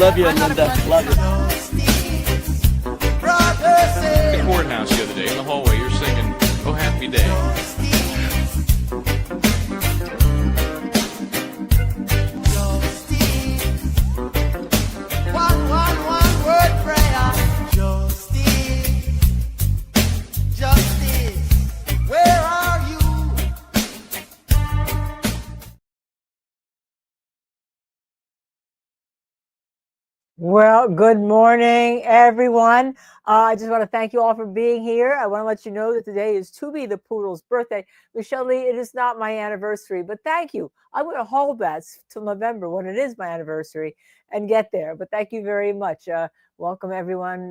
Love you, Linda. Love you. The courthouse the other day in the hallway, you're singing "Oh Happy Day." One word prayer. Justice, where are you? Well, good morning, everyone. I just want to thank you all for being here. I want to let you know that today is Tubi the Poodle's birthday. Michelle Lee, it is not my anniversary, but thank you. I'm going to hold that till November when it is my anniversary and get there. But thank you very much. Welcome, everyone,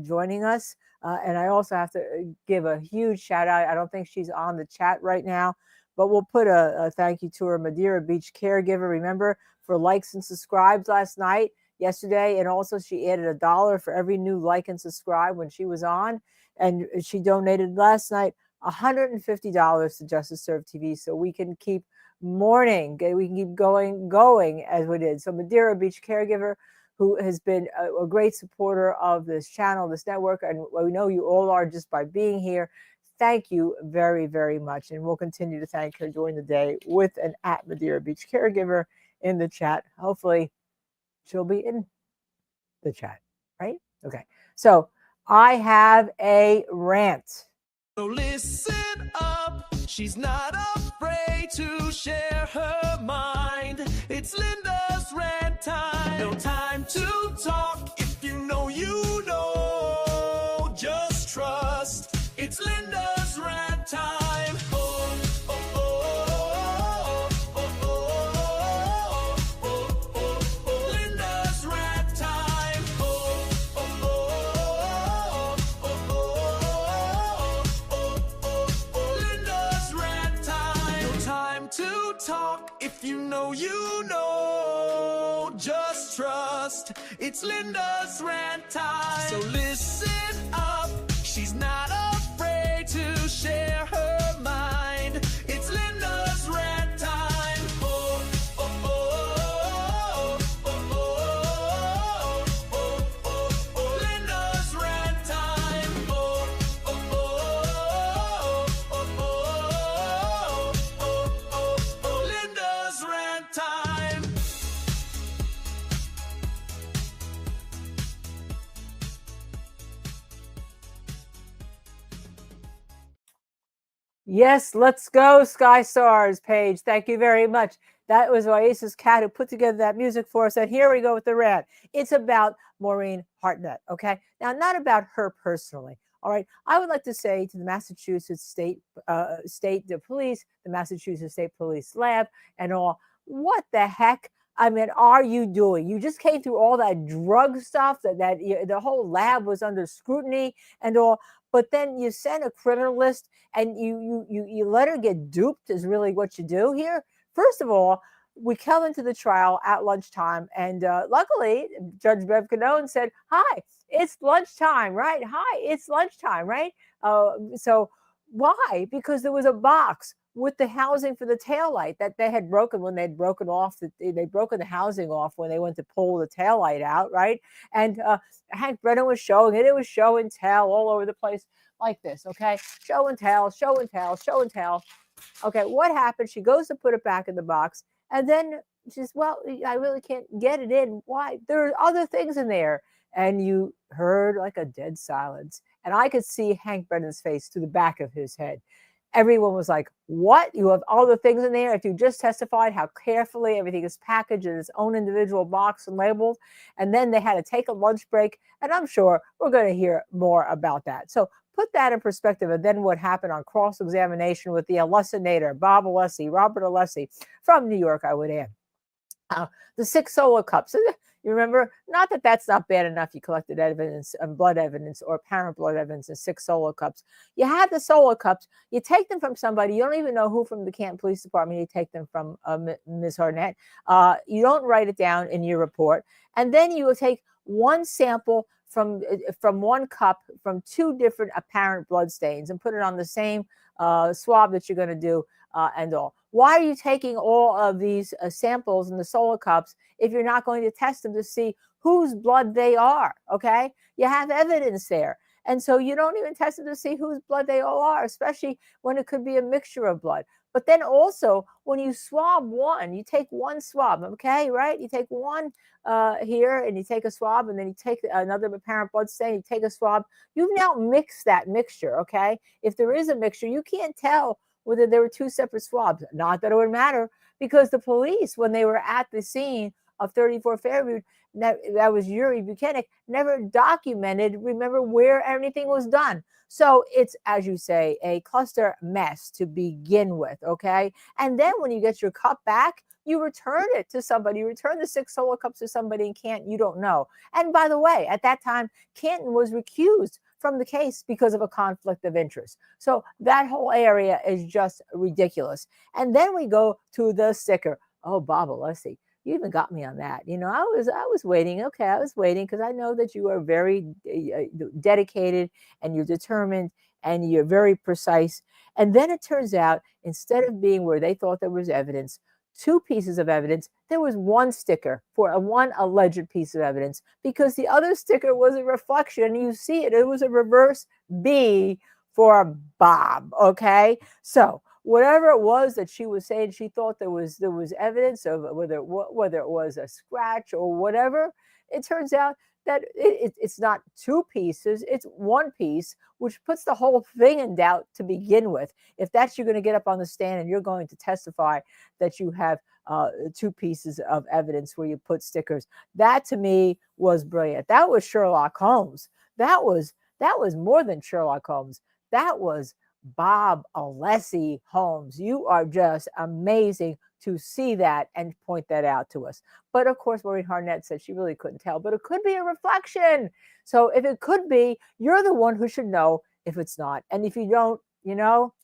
joining us. And I also have to give a huge shout out. I don't think she's on the chat right now, but we'll put a thank you to her Madeira Beach caregiver. Remember, for likes and subscribes last night. Yesterday, and also she added $1 for every new like and subscribe when she was on, and she donated last night $150 to Justice Serve TV, so we can keep mourning, we can keep going as we did. So Madeira Beach caregiver, who has been a great supporter of this channel, this network, and we know you all are just by being here. Thank you very, very much, and we'll continue to thank her during the day with an @Madeira Beach caregiver in the chat. Hopefully she'll be in the chat, right? Okay. So I have a rant. So listen up. She's not afraid to share her mind. It's Linda's rant time. No time to talk. If you know, you know. Just trust. It's Linda's rant time. Talk. If you know, you know. Just trust. It's Linda's rant time. So listen up. She's not afraid to share her mind. It's Linda's rant time. Linda's rant time. Linda's rant time. Yes, let's go, Sky Stars page. Thank you very much. That was Oasis Cat who put together that music for us. And here we go with the rant. It's about Maureen Hartnett, okay? Now, not about her personally, all right? I would like to say to the Massachusetts State Police, the Massachusetts State Police Lab, and all, what the heck? I mean, are you doing? You just came through all that drug stuff, that the whole lab was under scrutiny and all, but then you send a criminalist and you let her get duped is really what you do here. First of all, we come into the trial at lunchtime, and luckily, Judge Bev Canone said, "Hi, it's lunchtime, right? Hi, it's lunchtime, right?" So why? Because there was a box with the housing for the taillight that they had broken when they'd broken the housing off when they went to pull the taillight out, right? And Hank Brennan was showing it. It was show and tell all over the place like this, okay? Show and tell, show and tell, show and tell. Okay, what happened? She goes to put it back in the box, and then she says, "Well, I really can't get it in. Why? There are other things in there." And you heard like a dead silence. And I could see Hank Brennan's face through the back of his head. Everyone was like, "What? You have all the things in there? If you just testified how carefully everything is packaged in its own individual box and labeled." And then they had to take a lunch break. And I'm sure we're going to hear more about that. So put that in perspective. And then what happened on cross-examination with the Alessinator, Bob Alessi, Robert Alessi from New York, I would add. The 6 solo cups. You remember, not that that's not bad enough. You collected evidence and blood evidence or apparent blood evidence in 6 solo cups. You had the solo cups. You take them from somebody. You don't even know who from the Canton Police Department. You take them from Ms. Hartnett. You don't write it down in your report. And then you will take one sample from one cup from 2 different apparent blood stains and put it on the same swab that you're going to do and all. Why are you taking all of these samples in the solo cups if you're not going to test them to see whose blood they are? Okay, you have evidence there. And so you don't even test them to see whose blood they all are, especially when it could be a mixture of blood. But then also, when you swab one, you take one swab, okay, right? You take one here and you take a swab, and then you take another apparent blood stain, you take a swab. You've now mixed that mixture, okay? If there is a mixture, you can't tell whether there were two separate swabs. Not that it would matter, because the police, when they were at the scene of 34 Fairview, that was Yuri Buchanan, never documented, remember, where everything was done. So it's, as you say, a cluster mess to begin with, okay? And then when you get your cup back, you return it to somebody. You return the 6 solo cups to somebody in Canton you don't know. And by the way, at that time, Canton was recused from the case because of a conflict of interest. So that whole area is just ridiculous. And then we go to the sticker. Oh, Bob Alessi, you even got me on that. You know, I was waiting. Okay, I was waiting because I know that you are very dedicated and you're determined and you're very precise. And then it turns out, instead of being where they thought there was evidence, 2 pieces of evidence, there was 1 sticker for a 1 alleged piece of evidence, because the other sticker was a reflection. You see it. It was a reverse B for Bob. Okay, so whatever it was that she was saying, she thought there was evidence of whether it was a scratch or whatever. It turns out that it's not 2 pieces, it's 1 piece, which puts the whole thing in doubt to begin with. If that's, you're going to get up on the stand and you're going to testify that you have 2 pieces of evidence where you put stickers, that to me was brilliant. That was Sherlock Holmes. That was more than Sherlock Holmes. That was Bob Alessi Holmes. You are just amazing to see that and point that out to us. But of course, Maureen Harnett said she really couldn't tell, but it could be a reflection. So if it could be, you're the one who should know if it's not. And if you don't, you know,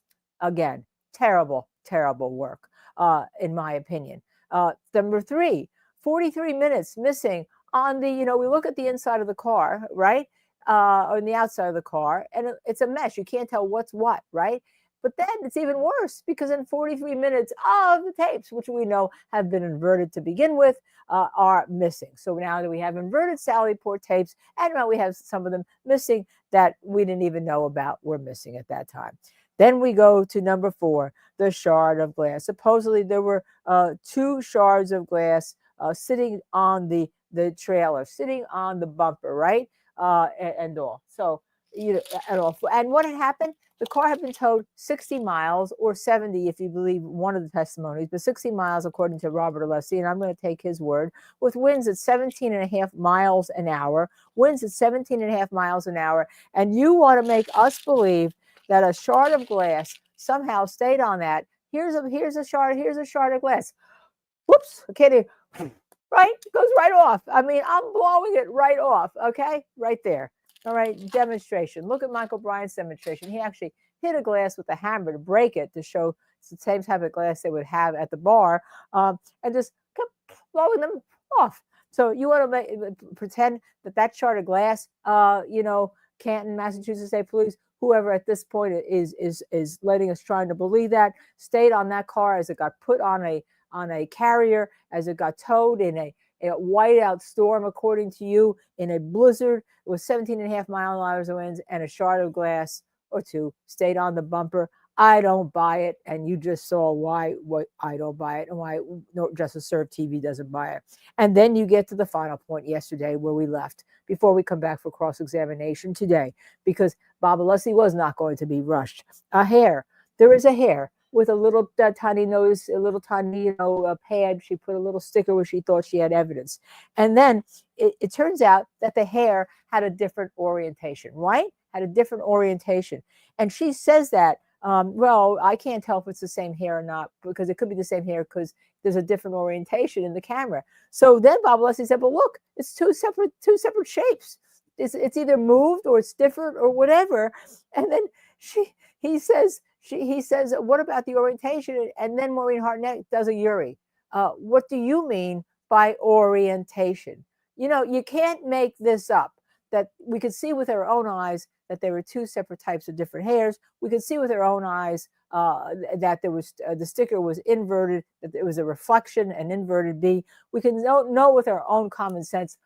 again, terrible, terrible work, in my opinion. Number 3, 43 minutes missing on the, you know, we look at the inside of the car, right? Or on the outside of the car, and it's a mess. You can't tell what's what, right? But then it's even worse, because in 43 minutes of the tapes, which we know have been inverted to begin with, are missing. So now that we have inverted Sally Port tapes, and now we have some of them missing that we didn't even know about were missing at that time. Then we go to number 4, the shard of glass. Supposedly there were 2 shards of glass sitting on the trailer, sitting on the bumper, right? And all. So, you know, and what had happened? The car had been towed 60 miles, or 70 if you believe one of the testimonies, but 60 miles according to Robert Alessi, and I'm going to take his word, with winds at 17.5 miles an hour, winds at 17.5 miles an hour, and you want to make us believe that a shard of glass somehow stayed on that. Here's a shard of glass. Whoops, okay, right? It goes right off. I mean, I'm blowing it right off, okay? Right there. All right, demonstration. Look at Michael Bryant's demonstration. He actually hit a glass with a hammer to break it, to show it's the same type of glass they would have at the bar, and just kept blowing them off. So you want to pretend that shard of glass, you know, Canton, Massachusetts State Police, whoever at this point is letting us trying to believe that, stayed on that car as it got put on a carrier, as it got towed in a whiteout storm, according to you, in a blizzard with 17.5 mile an hour winds, and a shard of glass or 2 stayed on the bumper. I don't buy it, and you just saw why I don't buy it, and why No Justice Served TV doesn't buy it. And then you get to the final point yesterday, where we left before we come back for cross-examination today, because Bob Alessi was not going to be rushed. A hair. There is a hair with a little tiny nose, a little tiny, you know, a pad. She put a little sticker where she thought she had evidence. And then it turns out that the hair had a different orientation, right? Had a different orientation. And she says that, well, I can't tell if it's the same hair or not, because it could be the same hair because there's a different orientation in the camera. So then Bob Alessi said, well, look, it's two separate shapes. It's either moved or it's different or whatever. And then he says, what about the orientation? And then Maureen Hartnett does a Yuri. What do you mean by orientation? You know, you can't make this up. that we could see with our own eyes that there were two separate types of different hairs. We could see with our own eyes that there was the sticker was inverted, that it was a reflection, an inverted B. We can know with our own common sense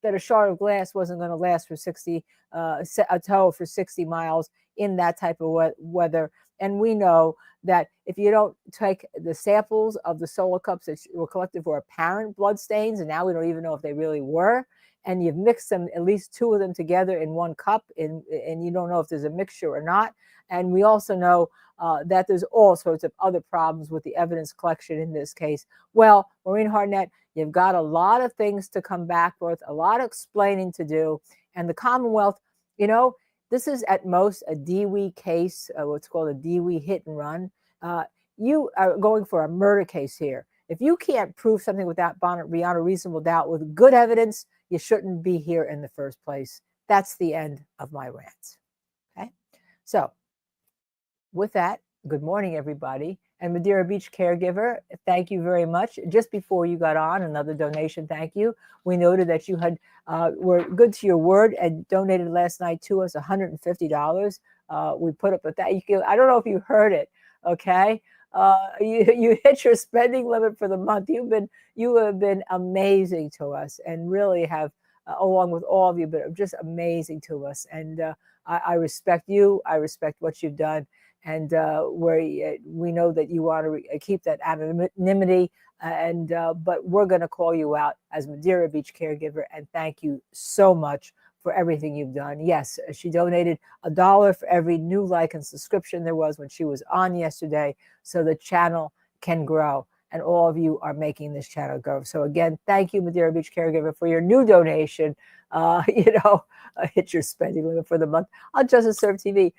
that a shard of glass wasn't going to last for 60, a tow for 60 miles in that type of weather. And we know that if you don't take the samples of the solo cups that were collected for apparent blood stains, and now we don't even know if they really were, and you've mixed them, at least two of them together in one cup, and you don't know if there's a mixture or not. And we also know that there's all sorts of other problems with the evidence collection in this case. Well, Maureen Hartnett, you've got a lot of things to come back with, a lot of explaining to do. And the Commonwealth, you know, this is at most a DWI case, what's called a DWI hit and run. You are going for a murder case here. If you can't prove something without beyond a reasonable doubt with good evidence, you shouldn't be here in the first place. That's the end of my rant. Okay? So, with that, good morning, everybody. And Madeira Beach caregiver, thank you very much. Just before you got on, another donation, thank you. We noted that you had were good to your word and donated last night to us $150. We put up with that. I don't know if you heard it, okay? You hit your spending limit for the month. You have been amazing to us, and really have, along with all of you, but just amazing to us. And I respect you. I respect what you've done. And we know that you want to keep that anonymity, but we're going to call you out as Madeira Beach caregiver, and thank you so much for everything you've done. Yes, she donated $1 for every new like and subscription there was when she was on yesterday, so the channel can grow, and all of you are making this channel grow. So again, thank you, Madeira Beach caregiver, for your new donation. Hit your spending limit for the month on Justice Serve TV.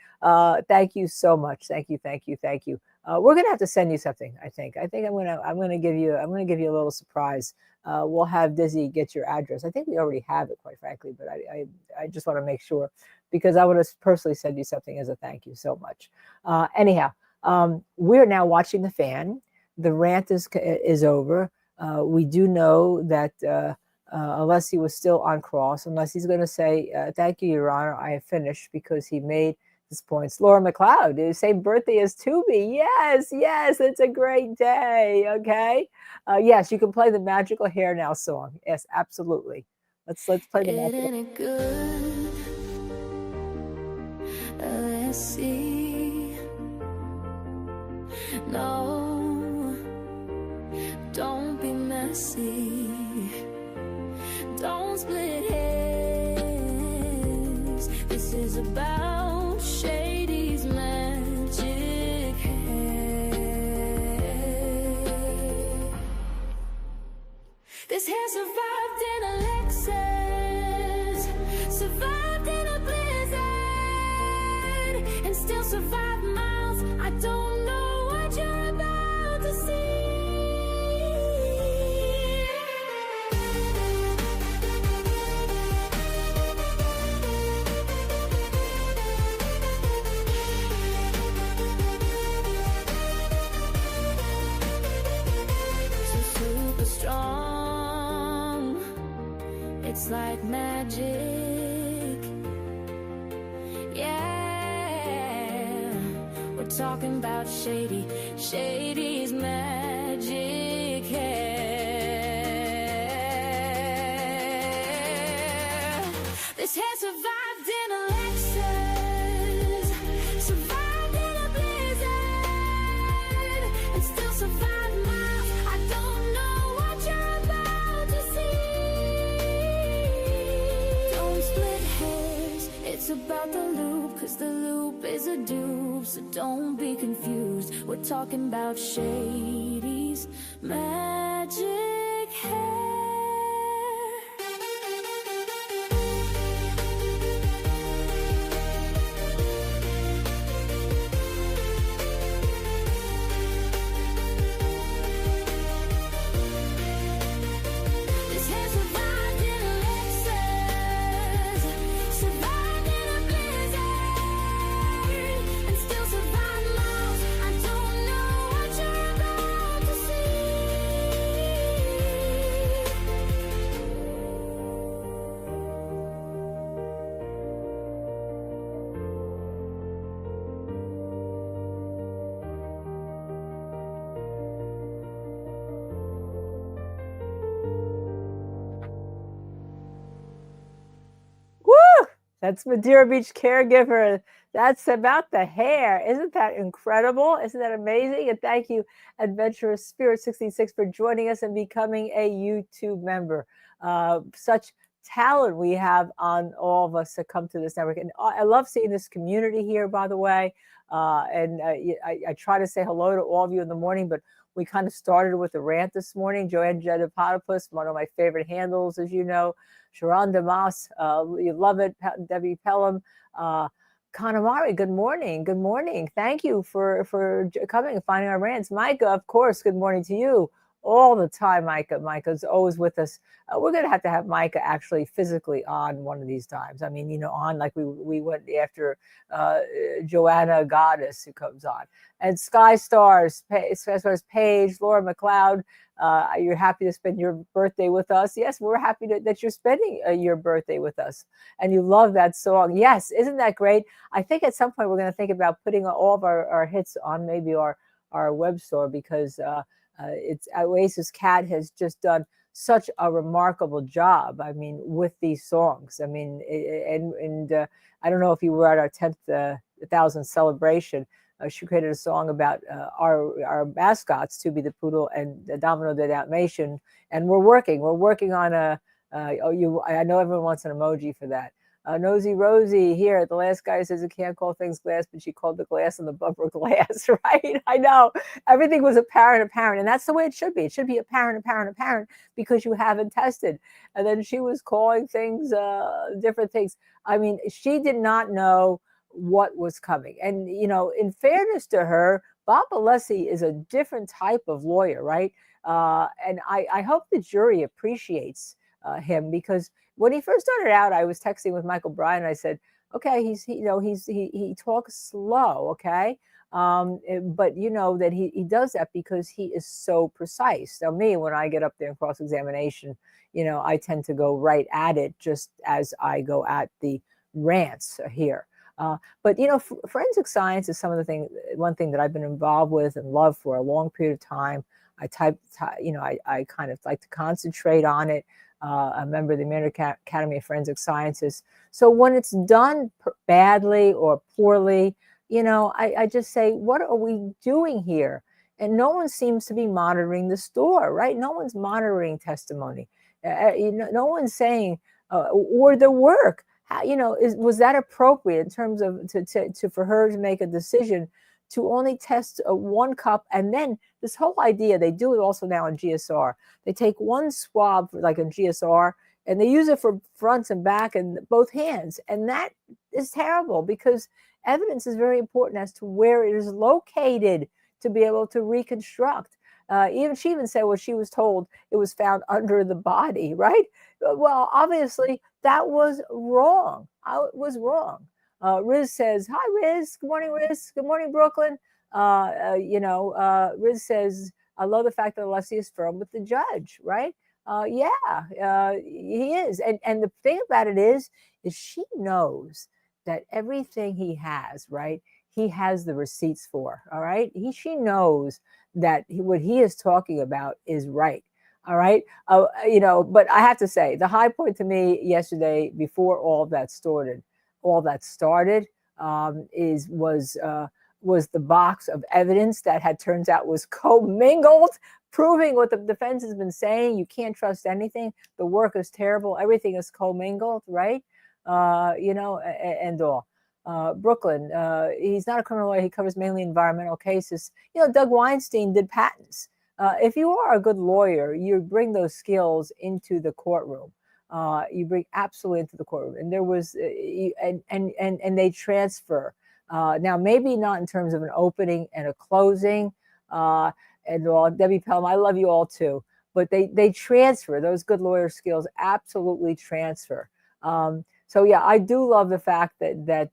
Thank you so much. Thank you. We're gonna have to send you something. I think I'm gonna give you a little surprise. We'll have Dizzy get your address. I think we already have it, quite frankly, but I just want to make sure, because I want to personally send you something as a thank you so much. Anyhow, we're now watching The Fan. The rant is over. We do know that unless he was still on cross, unless he's going to say, thank you, Your Honor, I have finished, because he made his points. Laura McLeod, the same birthday as Tubi. Yes, it's a great day, okay? Yes, you can play the Magical Hair Now song. Yes, absolutely. Let's play the Magical. Isn't it good? Let's see. No, don't be messy. Don't split hairs. This is about Shady's magic hair. This hair survived in a Lexus, survived in a blizzard, and still survived miles. I don't know what you're about to see. Strong, it's like magic. Yeah, we're talking about Shady's magic hair. This hair survived in a Lexus, survived in a blizzard, and still survived miles. I don't know what you're about to see. Don't split hairs, it's about the loop, 'cause the loop is a dupe, so don't be confused. We're talking about Shady's magic hair. That's Madeira Beach caregiver. That's about the hair. Isn't that incredible? Isn't that amazing? And thank you, Adventurous Spirit 66, for joining us and becoming a YouTube member. Such talent we have on all of us that come to this network. And I love seeing this community here, by the way. I try to say hello to all of you in the morning, but we kind of started with a rant this morning. Joanne Jedipotopoulos, one of my favorite handles, as you know. Sharon Damas, you love it. Debbie Pelham, Kanamari, good morning. Good morning. Thank you for coming and finding our rants. Micah, of course, good morning to you all the time, Micah. Micah's always with us. We're going to have Micah actually physically on one of these times. I mean, on like we went after Joanna Goddess, who comes on. And Sky Stars Paige, Laura McLeod, you're happy to spend your birthday with us. Yes, we're happy that you're spending your birthday with us. And you love that song. Yes, isn't that great? I think at some point we're going to think about putting all of our hits on maybe our web store, because it's Oasis Cat has just done such a remarkable job. I mean, with these songs. I mean, and I don't know if you were at our 10,000th celebration. She created a song about our mascots, To Be the Poodle and the Domino the Dalmatian, and we're working on a. I know everyone wants an emoji for that. Nosy Rosie here. The last guy says it can't call things glass, but she called the glass on the bumper glass, right? I know. Everything was apparent, and that's the way it should be. It should be apparent, because you haven't tested. And then she was calling things different things. I mean, she did not know what was coming. And, in fairness to her, Bob Alessi is a different type of lawyer, right? And I hope the jury appreciates him, because when he first started out, I was texting with Michael Bryan. I said, okay, he talks slow, okay? But that he does that because he is so precise. Now, me, when I get up there in cross-examination, I tend to go right at it, just as I go at the rants here. But forensic science is one thing that I've been involved with and love for a long period of time. I kind of like to concentrate on it. A member of the American Academy of Forensic Sciences. So when it's done badly or poorly, I just say, what are we doing here? And no one seems to be monitoring the store, right? No one's monitoring testimony. No one's saying, or the work. Was that appropriate in terms of for her to make a decision to only test one cup? And then this whole idea, they do it also now in GSR. They take one swab, like in GSR, and they use it for fronts and back and both hands. And that is terrible, because evidence is very important as to where it is located to be able to reconstruct. She even said, she was told it was found under the body, right? Well, obviously that was wrong. It was wrong. Riz says, hi, Riz. Good morning, Riz. Good morning, Brooklyn. Riz says, I love the fact that Alessi is firm with the judge, right? He is. And the thing about it is she knows that everything he has, right, he has the receipts for, all right? She knows that what he is talking about is right. All right. But I have to say, the high point to me yesterday, before all that started, was the box of evidence that turns out was commingled, proving what the defense has been saying. You can't trust anything. The work is terrible. Everything is commingled, right? And all. Brooklyn, he's not a criminal lawyer. He covers mainly environmental cases. Doug Weinstein did patents. If you are a good lawyer, you bring those skills into the courtroom. You bring absolutely into the courtroom, and there was, and they transfer. Now, maybe not in terms of an opening and a closing. And all, Debbie Pelham, I love you all too, but they transfer. Those good lawyer skills absolutely transfer. So yeah, I do love the fact that the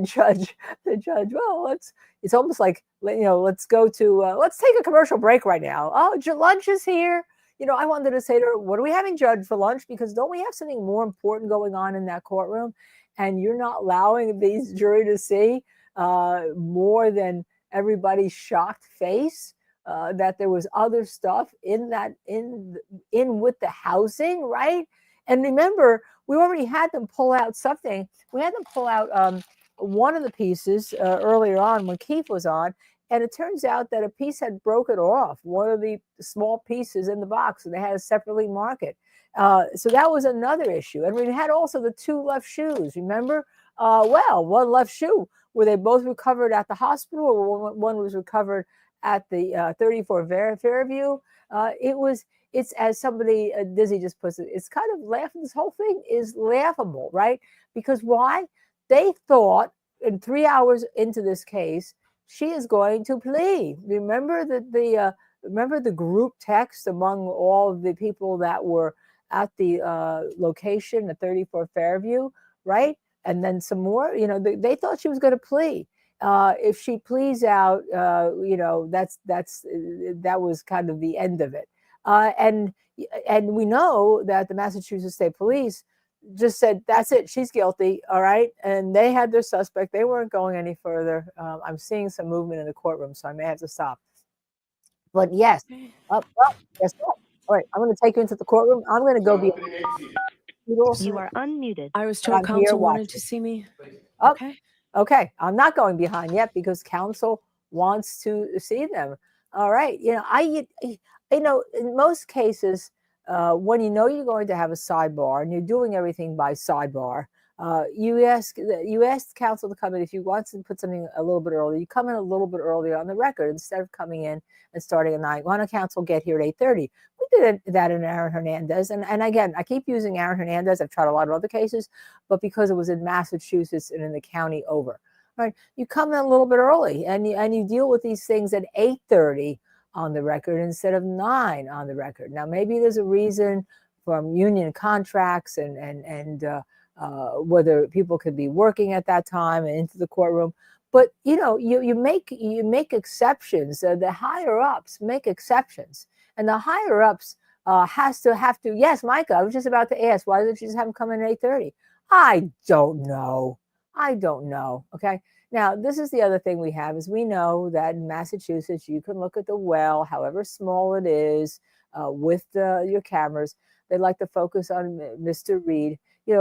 judge. Well, it's almost like, let's go to let's take a commercial break right now. Oh, lunch is here. I wanted to say to her, what are we having, Judge, for lunch? Because don't we have something more important going on in that courtroom? And you're not allowing these jury to see more than everybody's shocked face. That there was other stuff in with the housing, right? And remember, we already had them pull out something. We had them pull out one of the pieces earlier on when Keith was on. And it turns out that a piece had broken off, one of the small pieces in the box, and they had to separately mark it. So that was another issue. And we had also the 2 left shoes, remember? Well, one left shoe. Were they both recovered at the hospital, or one was recovered at the 34 Fairview? It's as somebody, Dizzy just puts it, it's kind of laughing. This whole thing is laughable, right? Because why? They thought in 3 hours into this case, she is going to plead. Remember remember the group text among all of the people that were at the location at 34 Fairview, right? And then some more, they thought she was going to plea. If she pleads out, that was kind of the end of it. And we know that the Massachusetts State Police just said, that's it, she's guilty, all right? And they had their suspect. They weren't going any further. I'm seeing some movement in the courtroom, so I may have to stop. But yes, guess what? All right, I'm going to take you into the courtroom. I'm going to go be. You are unmuted. I was told counsel wanted to see me. Oh, Okay. okay. I'm not going behind yet because counsel wants to see them. All right. In most cases, when you're going to have a sidebar and you're doing everything by sidebar, you ask counsel to come in. If you want to put something a little bit earlier, you come in a little bit earlier on the record instead of coming in and starting at 9. Why don't counsel get here at 8:30? We did that in Aaron Hernandez. And again, I keep using Aaron Hernandez. I've tried a lot of other cases, but because it was in Massachusetts and in the county over. Right, you come in a little bit early and you deal with these things at 8:30 on the record instead of 9 on the record. Now, maybe there's a reason from union contracts and whether people could be working at that time and into the courtroom. But you make exceptions. The higher ups make exceptions, and the higher ups have to. Yes, Micah, I was just about to ask, why didn't you just have them come in at 8:30? I don't know. Okay. Now, this is the other thing we have is we know that in Massachusetts, you can look at the well, however small it is, with your cameras. They like to focus on Mr. Reed. I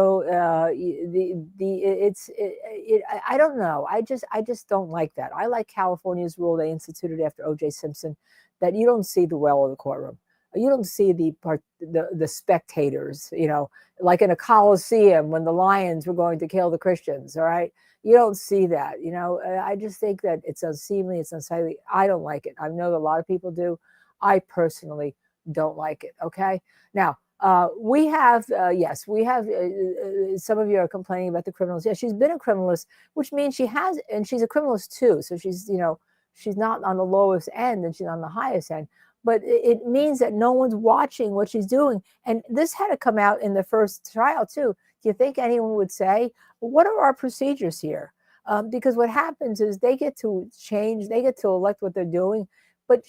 don't know. I just don't like that. I like California's rule they instituted after O.J. Simpson, that you don't see the well of the courtroom. You don't see the spectators, like in a Coliseum when the Lions were going to kill the Christians, all right? You don't see that, I just think that it's unseemly, it's unsightly. I don't like it. I know that a lot of people do. I personally don't like it, okay? Now, we have some of you are complaining about the criminals. Yeah, she's been a criminalist, which means and she's a criminalist too. So she's not on the lowest end and she's on the highest end. But it means that no one's watching what she's doing. And this had to come out in the first trial too. Do you think anyone would say, what are our procedures here? Because what happens is they get to change, they get to elect what they're doing, but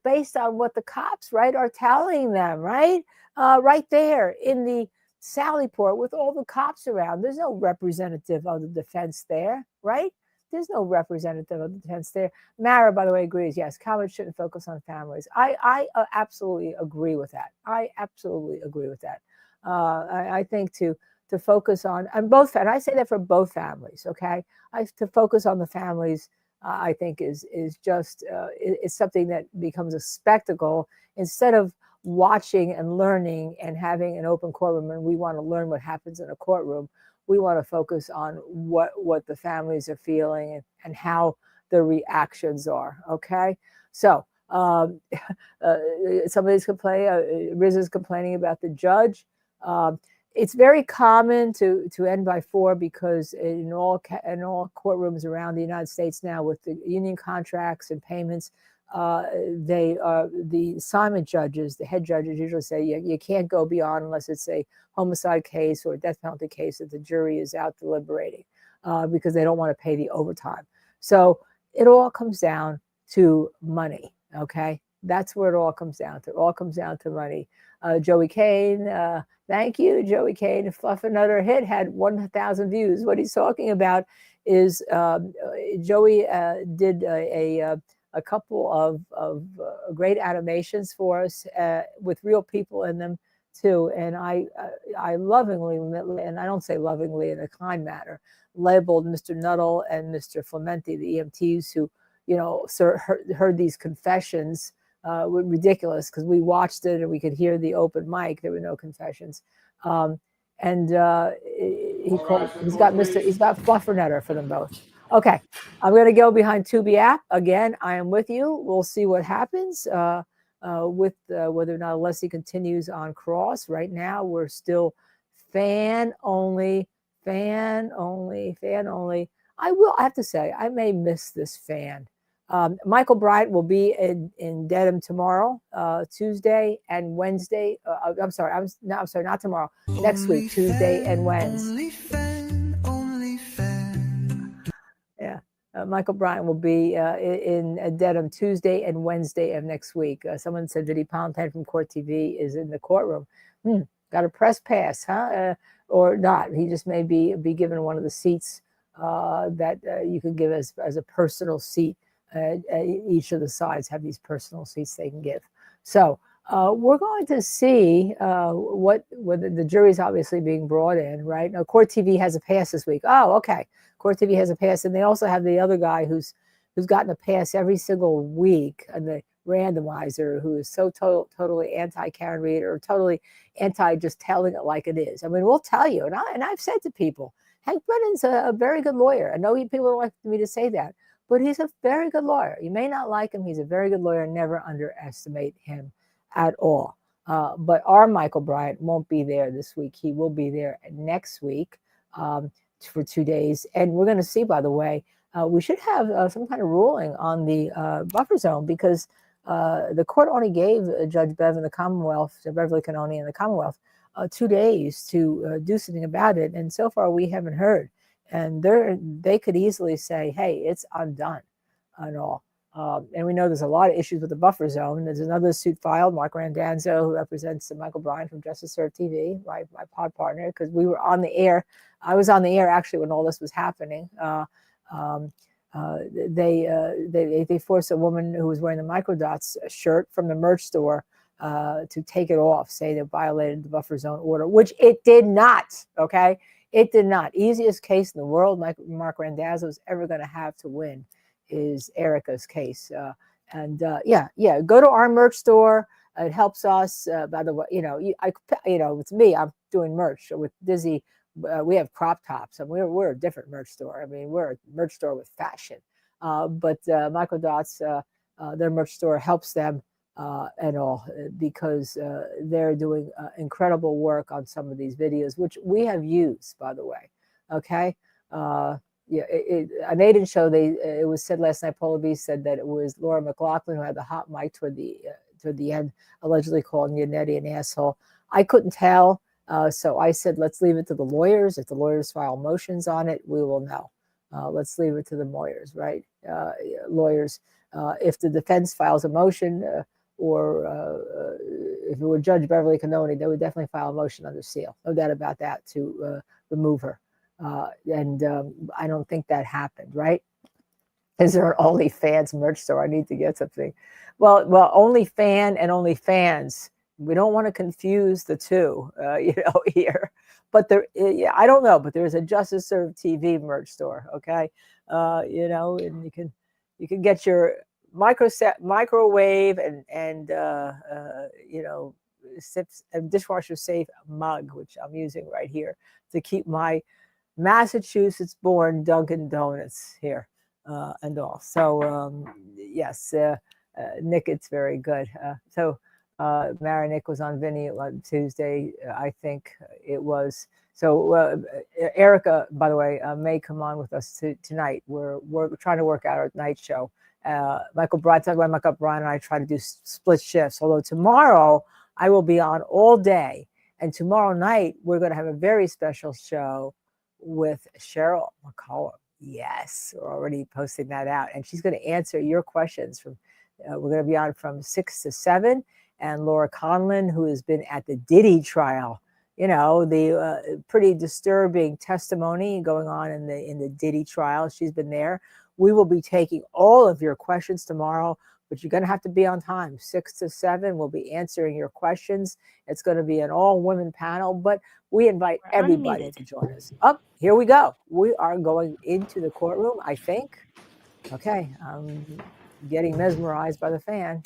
based on what the cops, right, are telling them, right? Right there in the Sally Port with all the cops around. There's no representative of the defense there, right? There's no representative of the defense there. Mara, by the way, agrees. Yes, college shouldn't focus on families. I absolutely agree with that. I think to focus on both, and I say that for both families. Okay, to focus on the families, I think is just it's something that becomes a spectacle instead of watching and learning and having an open courtroom. And we want to learn what happens in a courtroom. We want to focus on what the families are feeling and how their reactions are. Okay, so somebody's complaining. Riz is complaining about the judge. It's very common to end by 4 because in all courtrooms around the United States now, with the union contracts and payments, the assignment judges, the head judges usually say you can't go beyond unless it's a homicide case or a death penalty case that the jury is out deliberating because they don't want to pay the overtime. So it all comes down to money. Okay, that's where it all comes down to. It all comes down to money. Joey Kane, thank you, Joey Kane. Fluff Another Hit had 1,000 views. What he's talking about is Joey did a couple of great animations for us with real people in them too. And I lovingly, and I don't say lovingly in a kind manner, labeled Mr. Nuttall and Mr. Flementi, the EMTs who, heard these confessions were ridiculous because we watched it and we could hear the open mic. There were no confessions. And he's got Fluffernutter for them both. Okay, I'm going to go behind Tubi app again. I am with you. We'll see what happens with whether or not Leslie continues on Cross. Right now, we're still fan only. I have to say, I may miss this fan. Michael Bryant will be in Dedham tomorrow, Tuesday and Wednesday. I'm sorry, not tomorrow. Next week, Tuesday and Wednesday. Yeah, Michael Bryant will be in Dedham Tuesday and Wednesday of next week. Someone said Vinnie Pontine from Court TV is in the courtroom. Got a press pass, huh? Or not? He just may be given one of the seats that you can give as a personal seat. Each of the sides have these personal seats they can give. So we're going to see whether the jury's obviously being brought in, right? Now, Court TV has a pass this week. Oh, okay. Court TV has a pass, and they also have the other guy who's gotten a pass every single week, and the randomizer who is so totally anti-Karen Reed or totally anti just telling it like it is. I mean, we'll tell you, and I've said to people, Hank Brennan's a very good lawyer. I know people don't like me to say that, but he's a very good lawyer. You may not like him. He's a very good lawyer. Never underestimate him at all. But our Michael Bryant won't be there this week. He will be there next week for 2 days. And we're going to see, by the way, we should have some kind of ruling on the buffer zone because the court only gave Judge Bev in the Commonwealth, Beverly Canoni in the Commonwealth, 2 days to do something about it. And so far, we haven't heard. And they could easily say, hey, it's undone and all. And we know there's a lot of issues with the buffer zone. There's another suit filed, Mark Randazzo, who represents Michael Bryant from Justice Serve TV, my pod partner, because we were on the air. I was on the air, actually, when all this was happening. They forced a woman who was wearing the Microdots shirt from the merch store to take it off, say they violated the buffer zone order, which it did not, okay? It did not. Easiest case in the world Mark Randazzo is ever going to have to win is Erica's case. Go to our merch store. It helps us. By the way, it's me. I'm doing merch with Dizzy. We have crop tops, and we're a different merch store. I mean, we're a merch store with fashion. But Microdots, their merch store helps them and all because they're doing incredible work on some of these videos, which we have used, by the way. Okay. On Aiden's show, it was said last night, Paula B said that it was Laura McLaughlin who had the hot mic toward the end, allegedly calling Yannetti an asshole. I couldn't tell. So I said, let's leave it to the lawyers. If the lawyers file motions on it, we will know. Let's leave it to the lawyers, right? Lawyers. If the defense files a motion or if it were Judge Beverly Canoni, they would definitely file a motion under seal. No doubt about that to remove her. I don't think that happened, right? Is there an OnlyFans merch store? I need to get something. Well, OnlyFan and OnlyFans. We don't want to confuse the two, here. But I don't know. But there's a Justice Serve TV merch store, okay? And you can get your microwave and dishwasher safe mug, which I'm using right here to keep my Massachusetts-born Dunkin' Donuts here and all. So yes, Nick, it's very good. Mara Nick was on Vinny on Tuesday, I think it was. So Erica, by the way, may come on with us tonight. We're trying to work out our night show. Michael Bryant and I try to do split shifts. Although tomorrow I will be on all day, and tomorrow night we're going to have a very special show with Cheryl McCollum. Yes, we're already posting that out, and she's going to answer your questions. We're going to be on from 6 to 7. And Laura Conlon, who has been at the Diddy trial, the pretty disturbing testimony going on in the Diddy trial. She's been there. We will be taking all of your questions tomorrow. but you're going to have to be on time. 6 to 7, we'll be answering your questions. It's going to be an all-women panel, but we invite everybody to join us. Here we go. We are going into the courtroom, I think. Okay, I'm getting mesmerized by the fan.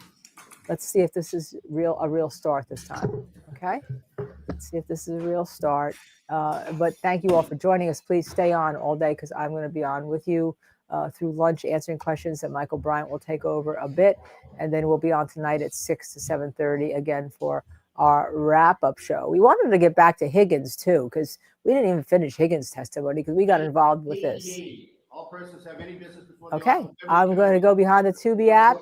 Let's see if this is a real start this time. Okay, let's see if this is a real start. But thank you all for joining us. Please stay on all day because I'm going to be on with you through lunch answering questions, and Michael Bryant will take over a bit. And then we'll be on tonight at 6 to 7:30 again for our wrap-up show. We wanted to get back to Higgins too, because we didn't even finish Higgins' testimony because we got involved with this. All persons have any business before Okay, I'm going to go behind the Tubi app.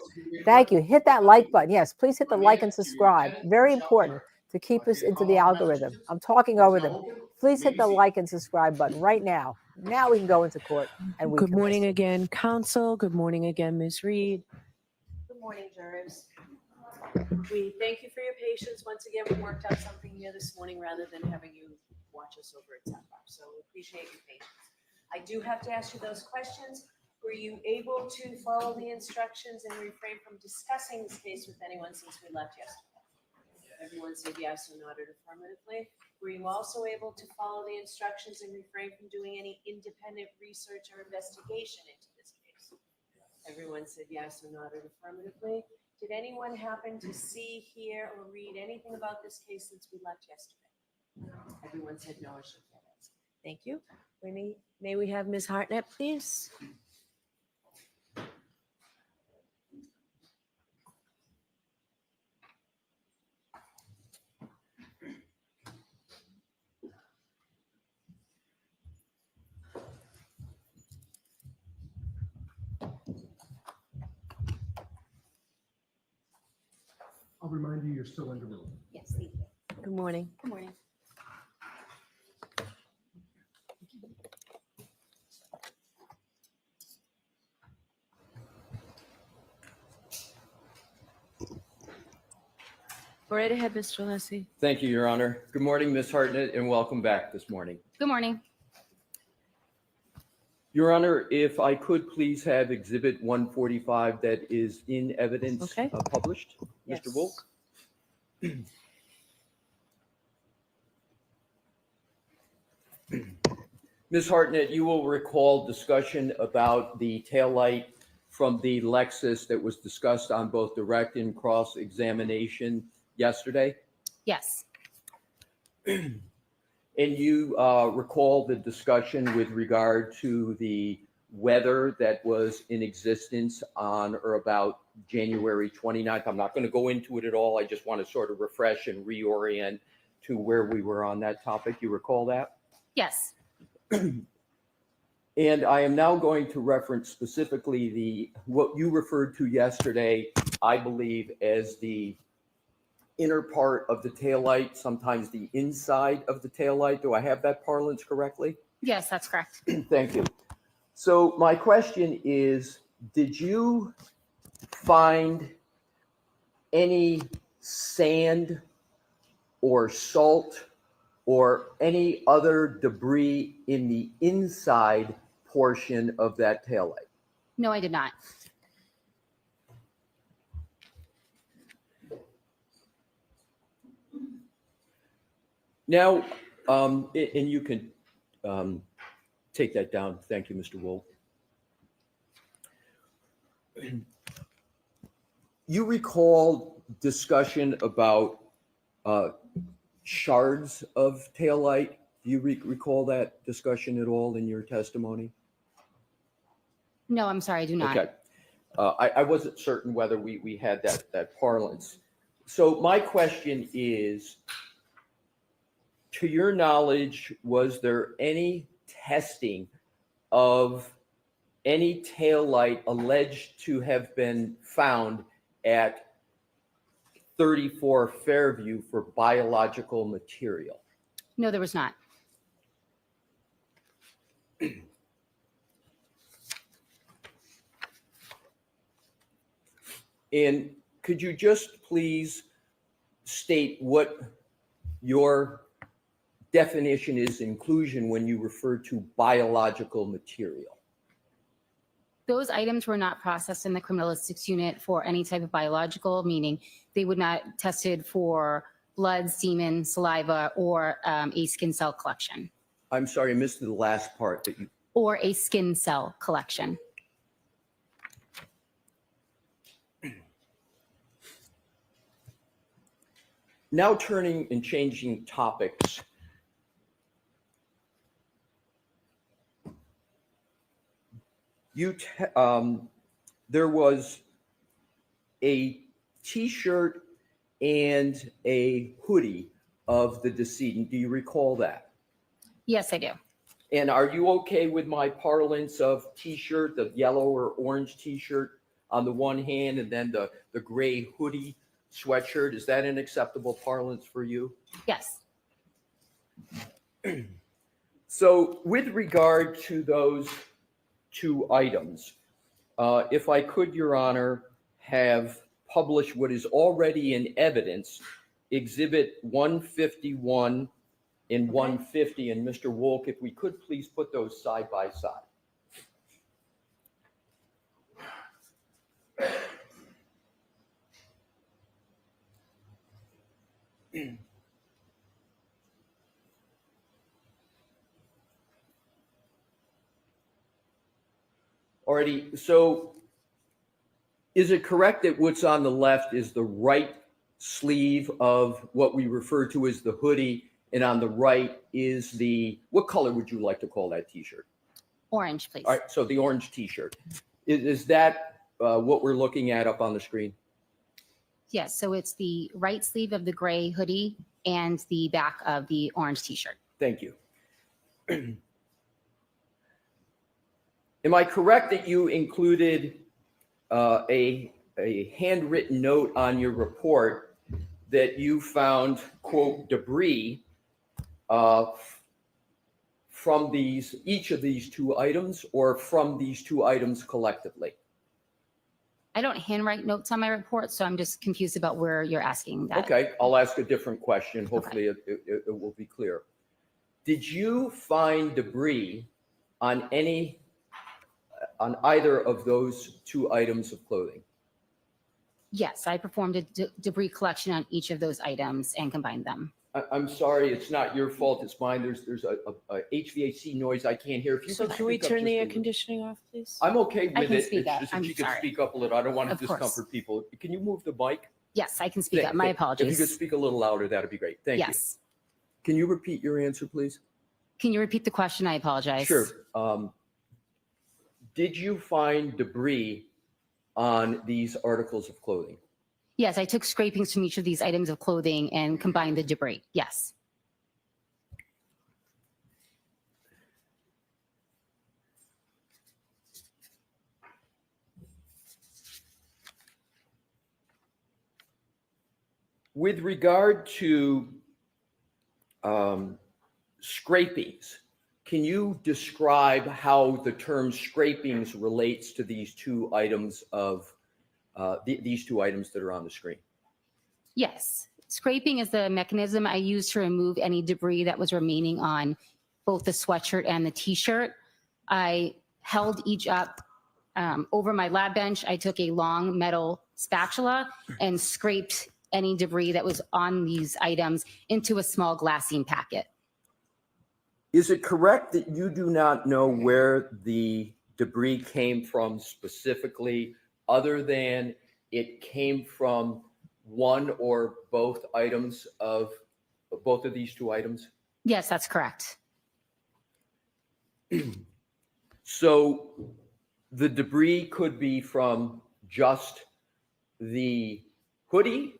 Thank you. Hit that like button. Yes, please hit the like and subscribe. Very important to keep us into the algorithm. I'm talking over them. Please hit the like and subscribe button right now. Now we can go into court. And Good morning again, counsel. Good morning again, Ms. Reed. Good morning, jurors. We thank you for your patience. Once again, we worked out something here this morning rather than having you watch us over at Sapphire. So we appreciate your patience. I do have to ask you those questions. Were you able to follow the instructions and refrain from discussing this case with anyone since we left yesterday? Everyone said yes or nodded affirmatively. Were you also able to follow the instructions and refrain from doing any independent research or investigation into this case? Everyone said yes or nodded affirmatively. Did anyone happen to see, hear, or read anything about this case since we left yesterday? Everyone said no or shook their heads. Thank you. May we have Ms. Hartnett, please? I'll remind you, you're still under rule. Yes, thank you. Good morning. Good morning. Go right ahead, Mr. Alessi. Thank you, Your Honor. Good morning, Ms. Hartnett, and welcome back this morning. Good morning. Your Honor, if I could please have Exhibit 145 that is in evidence published. Yes. Mr. Wolf. Ms. Hartnett, you will recall discussion about the taillight from the Lexus that was discussed on both direct and cross-examination yesterday? Yes. And you recall the discussion with regard to the weather that was in existence on or about January 29th. I'm not going to go into it at all. I just want to sort of refresh and reorient to where we were on that topic. You recall that? Yes. And I am now going to reference specifically what you referred to yesterday, I believe, as the inner part of the taillight, sometimes the inside of the taillight. Do I have that parlance correctly? Yes, that's correct. Thank you. So my question is, did you find any sand or salt or any other debris in the inside portion of that taillight? No, I did not. Now, and you can take that down. Thank you, Mr. Wool. You recall discussion about shards of taillight? Do you recall that discussion at all in your testimony? No, I'm sorry, I do not. Okay. I wasn't certain whether we had that parlance. So my question is, to your knowledge, was there any testing of any taillight alleged to have been found at 34 Fairview for biological material? No, there was not. And could you just please state what your definition is inclusion when you refer to biological material? Those items were not processed in the criminalistics unit for any type of biological, meaning they would not tested for blood, semen, saliva, or a skin cell collection. I'm sorry, I missed the last part that you. Or a skin cell collection. Now turning and changing topics. There was a T-shirt and a hoodie of the decedent. Do you recall that? Yes, I do. And are you okay with my parlance of T-shirt, the yellow or orange T-shirt on the one hand, and then the gray hoodie sweatshirt? Is that an acceptable parlance for you? Yes. So with regard to those two items, if I could, Your Honor, have published what is already in evidence, Exhibit 151 and 150, and Mr. Wolk, if we could please put those side by side. Alrighty, so is it correct that what's on the left is the right sleeve of what we refer to as the hoodie, and on the right is what color would you like to call that T-shirt? Orange, please. All right, so the orange T-shirt. Is that what we're looking at up on the screen? Yes, so it's the right sleeve of the gray hoodie and the back of the orange T-shirt. Thank you. Am I correct that you included a handwritten note on your report that you found, quote, debris from each of these two items, or from these two items collectively? I don't handwrite notes on my report, so I'm just confused about where you're asking that. Okay, I'll ask a different question. Hopefully it will be clear. Did you find debris on either of those two items of clothing? Yes, I performed a debris collection on each of those items and combined them. I'm sorry, it's not your fault, it's mine. There's a HVAC noise I can't hear. If you So could can we speak up turn just the a air little. conditioning off, please? I'm okay I with can it. speak It's up. just I'm if you could sorry. speak up a little. I don't want to Of course. discomfort people. Can you move the mic? Yes, I can speak up. My If apologies. you could speak a little louder, that'd be great. Thank you. Yes. Can you repeat your answer, please? Can you repeat the question? I apologize. Sure. Did you find debris on these articles of clothing? Yes, I took scrapings from each of these items of clothing and combined the debris. Yes. With regard to scrapings, can you describe how the term scrapings relates to these two items these two items that are on the screen? Yes. Scraping is the mechanism I use to remove any debris that was remaining on both the sweatshirt and the T-shirt. I held each up over my lab bench. I took a long metal spatula and scraped any debris that was on these items into a small glassine packet. Is it correct that you do not know where the debris came from specifically, other than it came from one or both items of both of these two items? Yes, that's correct. So the debris could be from just the hoodie,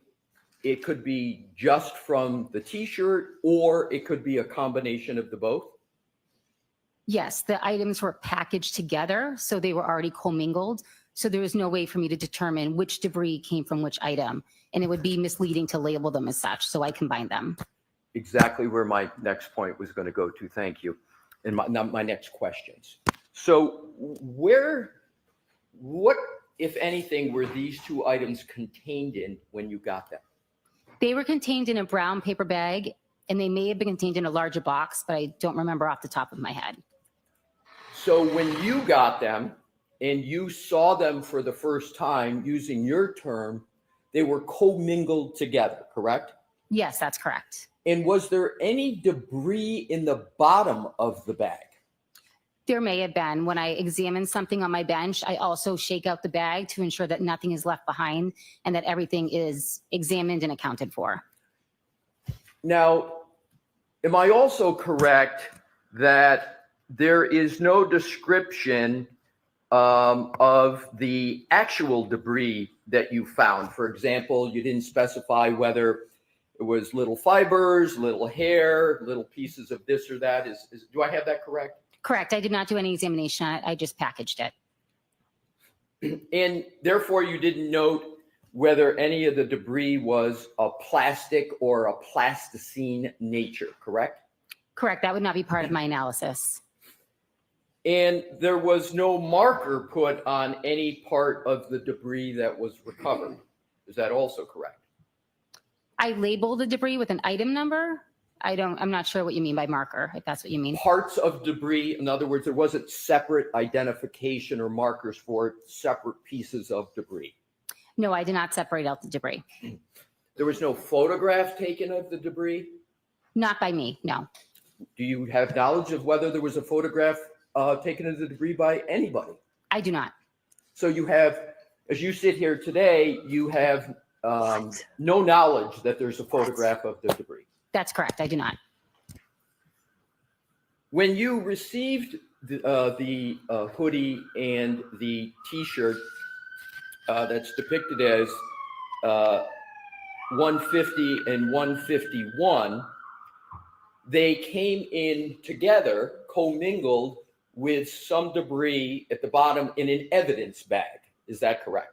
it could be just from the T-shirt, or it could be a combination of the both? Yes, the items were packaged together, so they were already commingled. So there was no way for me to determine which debris came from which item, and it would be misleading to label them as such, so I combined them. Exactly where my next point was going to go to. Thank you. And my next questions. So what, if anything, were these two items contained in when you got them? They were contained in a brown paper bag, and they may have been contained in a larger box, but I don't remember off the top of my head. So when you got them, and you saw them for the first time, using your term, they were commingled together, correct? Yes, that's correct. And was there any debris in the bottom of the bag? There may have been. When I examine something on my bench, I also shake out the bag to ensure that nothing is left behind and that everything is examined and accounted for. Now, am I also correct that there is no description of the actual debris that you found? For example, you didn't specify whether it was little fibers, little hair, little pieces of this or that. Do I have that correct? Correct. I did not do any examination on it. I just packaged it. And therefore, you didn't note whether any of the debris was a plastic or a plasticine nature, correct? Correct. That would not be part of my analysis. And there was no marker put on any part of the debris that was recovered. Is that also correct? I labeled the debris with an item number. I'm not sure what you mean by marker, if that's what you mean. Parts of debris, in other words, there wasn't separate identification or markers for separate pieces of debris. No, I did not separate out the debris. There was no photograph taken of the debris? Not by me, no. Do you have knowledge of whether there was a photograph taken of the debris by anybody? I do not. So you have, as you sit here today, you have no knowledge that there's a photograph of the debris. That's correct. I do not. When you received the hoodie and the T-shirt that's depicted as 150 and 151, they came in together, commingled with some debris at the bottom in an evidence bag. Is that correct?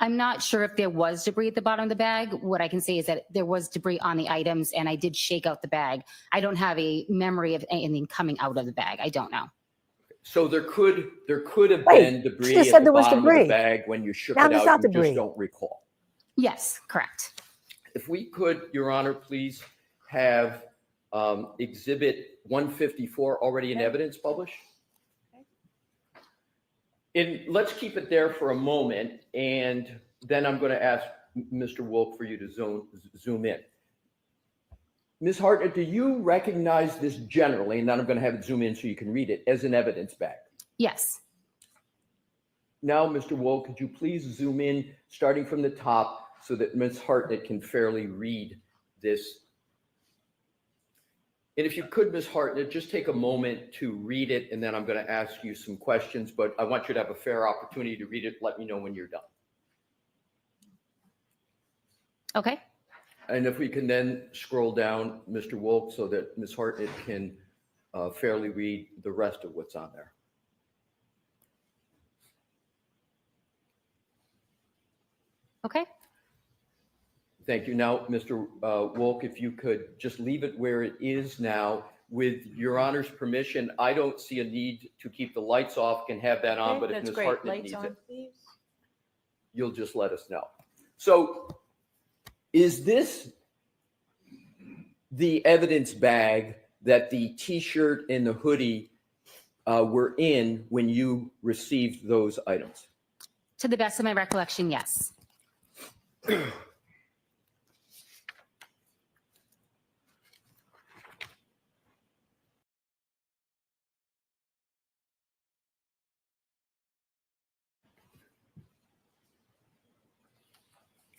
I'm not sure if there was debris at the bottom of the bag. What I can say is that there was debris on the items and I did shake out the bag. I don't have a memory of anything coming out of the bag. I don't know. So there could have been debris at the bottom of the bag when you shook it out. You just don't recall. Yes, correct. If we could, Your Honor, please have Exhibit 154 already in evidence published. And let's keep it there for a moment, and then I'm going to ask Mr. Wolk for you to zoom in. Ms. Hartnett, do you recognize this generally, and then I'm going to have it zoom in so you can read it, as an evidence bag? Yes. Now, Mr. Wolk, could you please zoom in starting from the top so that Ms. Hartnett can fairly read this? And if you could, Ms. Hartnett, just take a moment to read it, and then I'm going to ask you some questions, but I want you to have a fair opportunity to read it. Let me know when you're done. Okay. And if we can then scroll down, Mr. Wolk, so that Ms. Hartnett can fairly read the rest of what's on there. Okay. Thank you. Now, Mr. Wolk, if you could just leave it where it is now. With Your Honor's permission, I don't see a need to keep the lights off, can have that on, but if Ms. Hartnett needs it, you'll just let us know. So is this the evidence bag that the T-shirt and the hoodie were in when you received those items? To the best of my recollection, yes.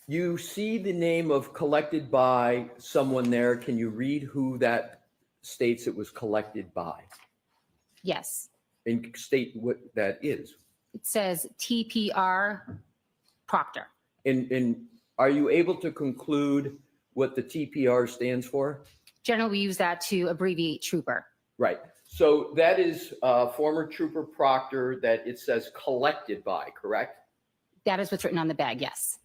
You see the name of collected by someone there. Can you read who that states it was collected by? Yes. And state what that is. It says TPR Proctor. And are you able to conclude what the TPR stands for? Generally, we use that to abbreviate trooper. Right. So that is former Trooper Proctor that it says collected by, correct? That is what's written on the bag, yes.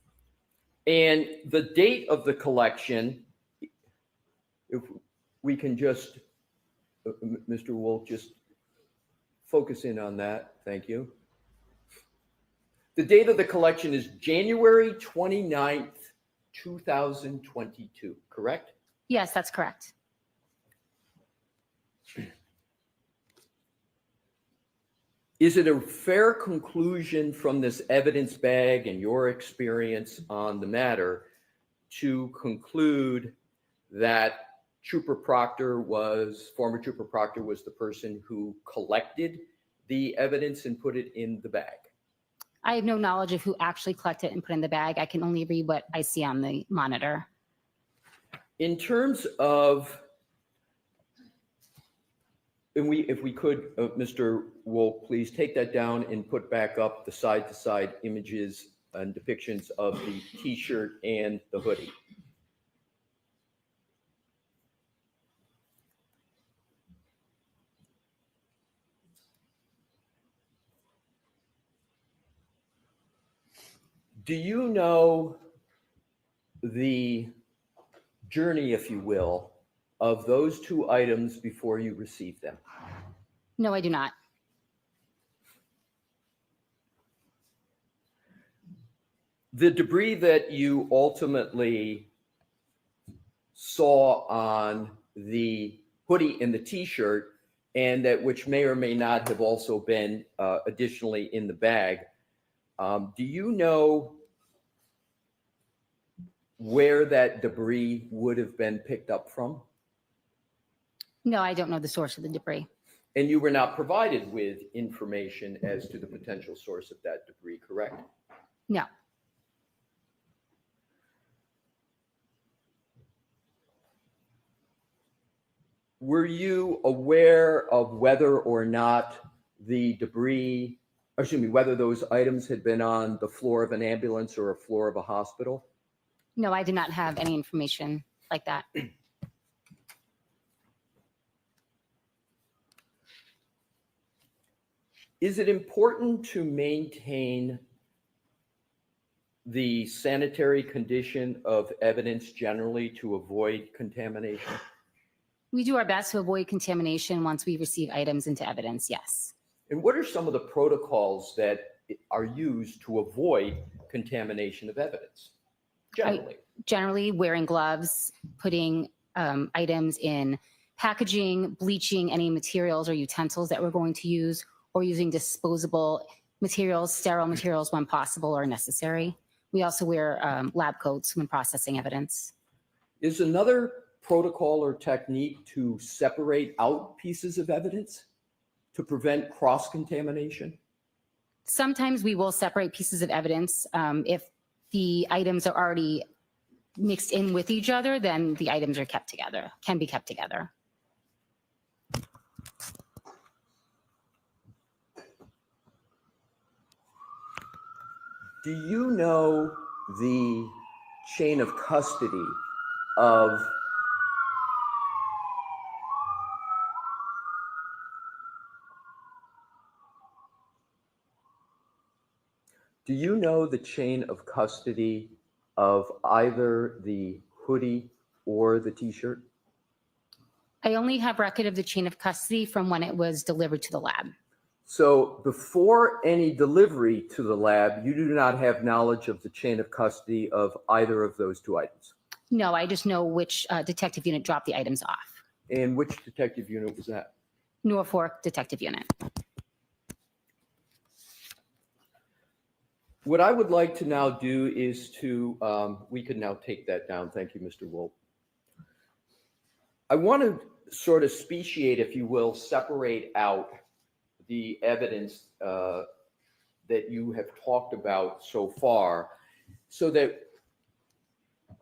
And the date of the collection, if we can just, Mr. Wolf, just focus in on that. Thank you. The date of the collection is January 29th, 2022, correct? Yes, that's correct. Is it a fair conclusion from this evidence bag and your experience on the matter to conclude that former Trooper Proctor was the person who collected the evidence and put it in the bag? I have no knowledge of who actually collected it and put it in the bag. I can only read what I see on the monitor. In terms of, and if we could, Mr. Wolk, please take that down and put back up the side-to-side images and depictions of the T-shirt and the hoodie. Do you know the journey, if you will, of those two items before you received them? No, I do not. The debris that you ultimately saw on the hoodie and the T-shirt, and that which may or may not have also been additionally in the bag, do you know where that debris would have been picked up from? No, I don't know the source of the debris. And you were not provided with information as to the potential source of that debris, correct? No. Were you aware of whether or not the debris, whether those items had been on the floor of an ambulance or a floor of a hospital? No, I did not have any information like that. Is it important to maintain the sanitary condition of evidence generally to avoid contamination? We do our best to avoid contamination once we receive items into evidence, yes. And what are some of the protocols that are used to avoid contamination of evidence, generally? Generally, wearing gloves, putting items in packaging, bleaching any materials or utensils that we're going to use, or using disposable materials, sterile materials when possible or necessary. We also wear lab coats when processing evidence. Is another protocol or technique to separate out pieces of evidence to prevent cross-contamination? Sometimes we will separate pieces of evidence. If the items are already mixed in with each other, then the items are kept together, can be kept together. Do you know the chain of custody of either the hoodie or the T-shirt? I only have record of the chain of custody from when it was delivered to the lab. So before any delivery to the lab, you do not have knowledge of the chain of custody of either of those two items? No, I just know which detective unit dropped the items off. And which detective unit was that? Norfolk Detective Unit. What I would like to now do is to, we can now take that down. Thank you, Mr. Wolf. I want to sort of speciate, if you will, separate out the evidence that you have talked about so far so that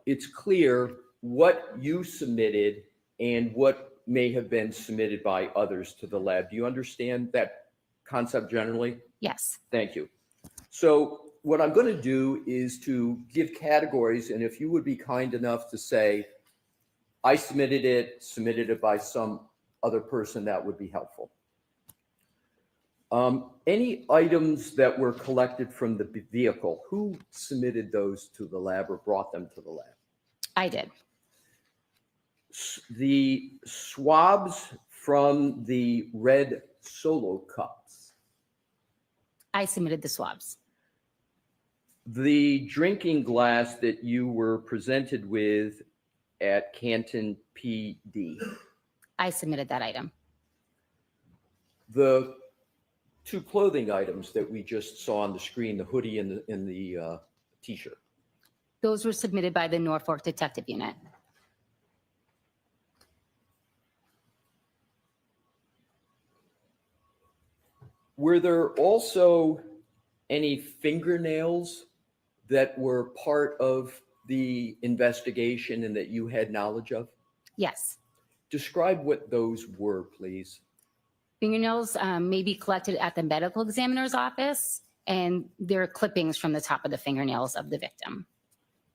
it's clear what you submitted and what may have been submitted by others to the lab. Do you understand that concept generally? Yes. Thank you. So what I'm going to do is to give categories, and if you would be kind enough to say, I submitted it by some other person, that would be helpful. Any items that were collected from the vehicle, who submitted those to the lab or brought them to the lab? I did. The swabs from the red Solo cups. I submitted the swabs. The drinking glass that you were presented with at Canton PD. I submitted that item. The two clothing items that we just saw on the screen, the hoodie and the t-shirt? Those were submitted by the Norfolk Detective Unit. Were there also any fingernails that were part of the investigation and that you had knowledge of? Yes. Describe what those were, please. Fingernails may be collected at the medical examiner's office, and they're clippings from the top of the fingernails of the victim.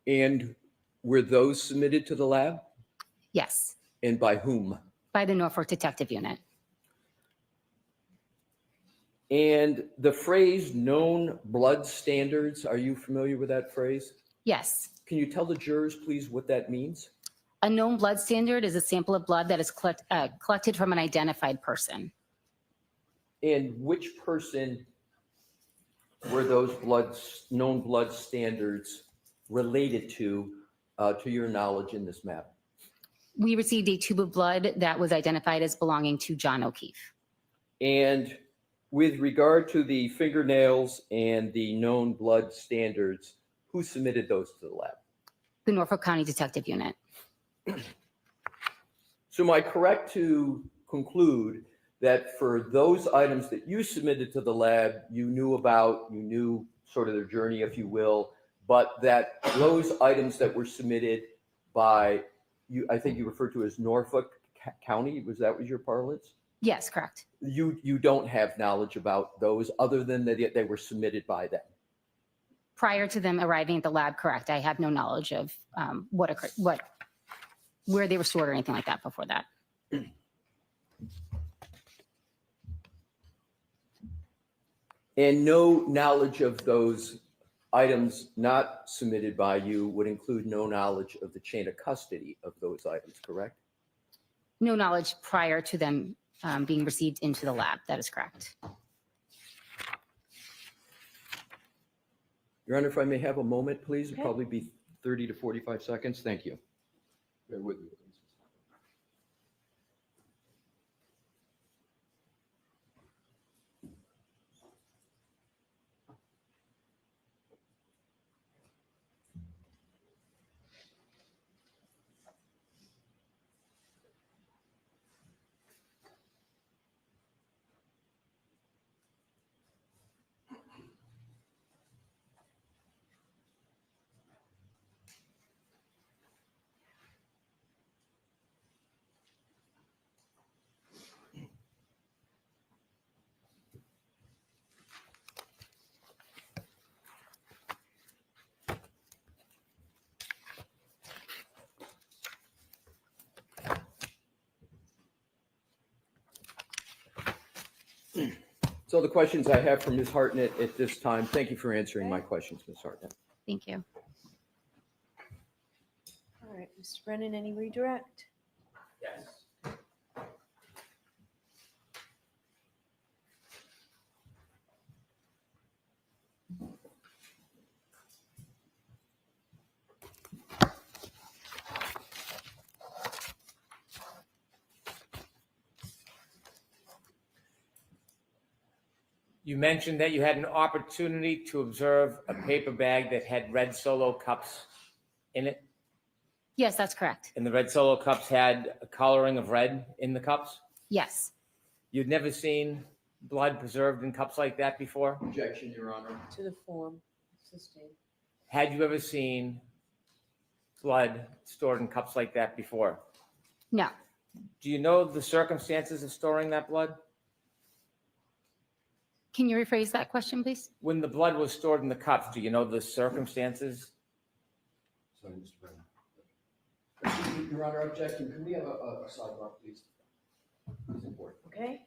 And were those submitted to the lab? Yes. And by whom? By the Norfolk Detective Unit. And the phrase known blood standards, are you familiar with that phrase? Yes. Can you tell the jurors, please, what that means? A known blood standard is a sample of blood that is collected from an identified person. And which person were those known blood standards related to your knowledge in this matter? We received a tube of blood that was identified as belonging to John O'Keefe. And with regard to the fingernails and the known blood standards, who submitted those to the lab? The Norfolk County Detective Unit. So am I correct to conclude that for those items that you submitted to the lab, you knew sort of their journey, if you will, but that those items that were submitted by you, I think you referred to as Norfolk County, was your parlance? Yes, correct. You don't have knowledge about those other than that they were submitted by them? Prior to them arriving at the lab, correct. I have no knowledge of what occurred, where they were stored or anything like that before that. And no knowledge of those items not submitted by you would include no knowledge of the chain of custody of those items, correct? No knowledge prior to them being received into the lab. That is correct. Your Honor, if I may have a moment, please. It'll Okay. probably be 30 to 45 seconds. Thank you. Bear with me, please. So the questions I have for Ms. Hartnett at this time, thank you for answering my questions, Ms. Hartnett. Thank you. All right, Mr. Brennan, any redirect? Yes. You mentioned that you had an opportunity to observe a paper bag that had red Solo cups in it, Yes, that's correct. and the red Solo cups had a coloring of red in the cups. Yes. You'd never seen blood preserved in cups like that before? Objection, Your Honor. To the form, sustained. Had you ever seen blood stored in cups like that before? No. Do you know the circumstances of storing that blood? Can you rephrase that question, please? When the blood was stored in the cups, do you know the circumstances? Sorry, Mr. Brennan. Your Honor, objection. Can we have a sidebar, please? It's important. Okay.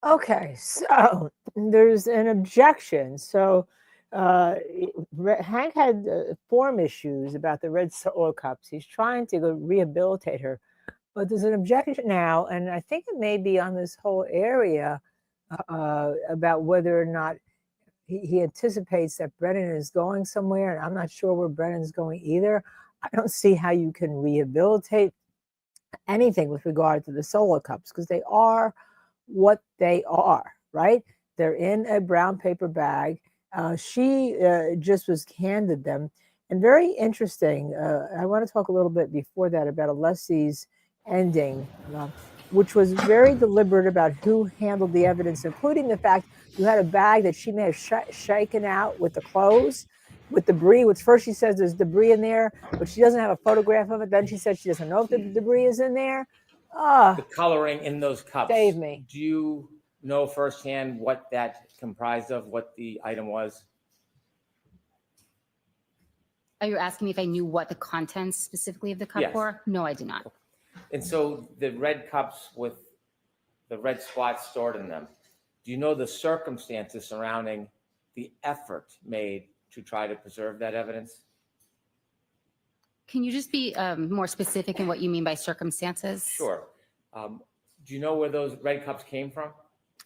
Okay, so there's an objection. So Hank had form issues about the red Solo cups. He's trying to go rehabilitate her, but there's an objection now, and I think it may be on this whole area about whether or not he anticipates that Brennan is going somewhere, and I'm not sure where Brennan's going either. I don't see how you can rehabilitate anything with regard to the solo cups because they are what they are, right? They're in a brown paper bag. She just was handed them. And very interesting, I want to talk a little bit before that about Alessi's ending, which was very deliberate about who handled the evidence, including the fact you had a bag that she may have shaken out with the clothes, with debris, which first she says there's debris in there, but she doesn't have a photograph of it. Then she said she doesn't know if the debris is in there. The coloring in those cups. Save me. Do you know firsthand what that comprised of, what the item was? Are you asking me if I knew what the contents specifically of the cup Yes. were? No, I do not. And so the red cups with the red spots stored in them, do you know the circumstances surrounding the effort made to try to preserve that evidence? Can you just be more specific in what you mean by circumstances? Sure. Do you know where those red cups came from?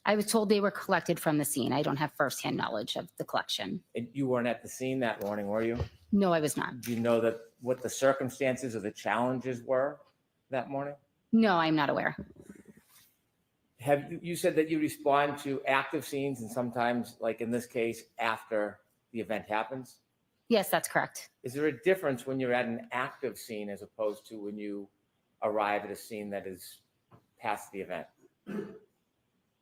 I was told they were collected from the scene. I don't have firsthand knowledge of the collection. And you weren't at the scene that morning, were you? No, I was not. Do you know that what the circumstances or the challenges were that morning? No, I'm not aware. You said that you respond to active scenes and sometimes, like in this case, after the event happens? Yes, that's correct. Is there a difference when you're at an active scene as opposed to when you arrive at a scene that is past the event?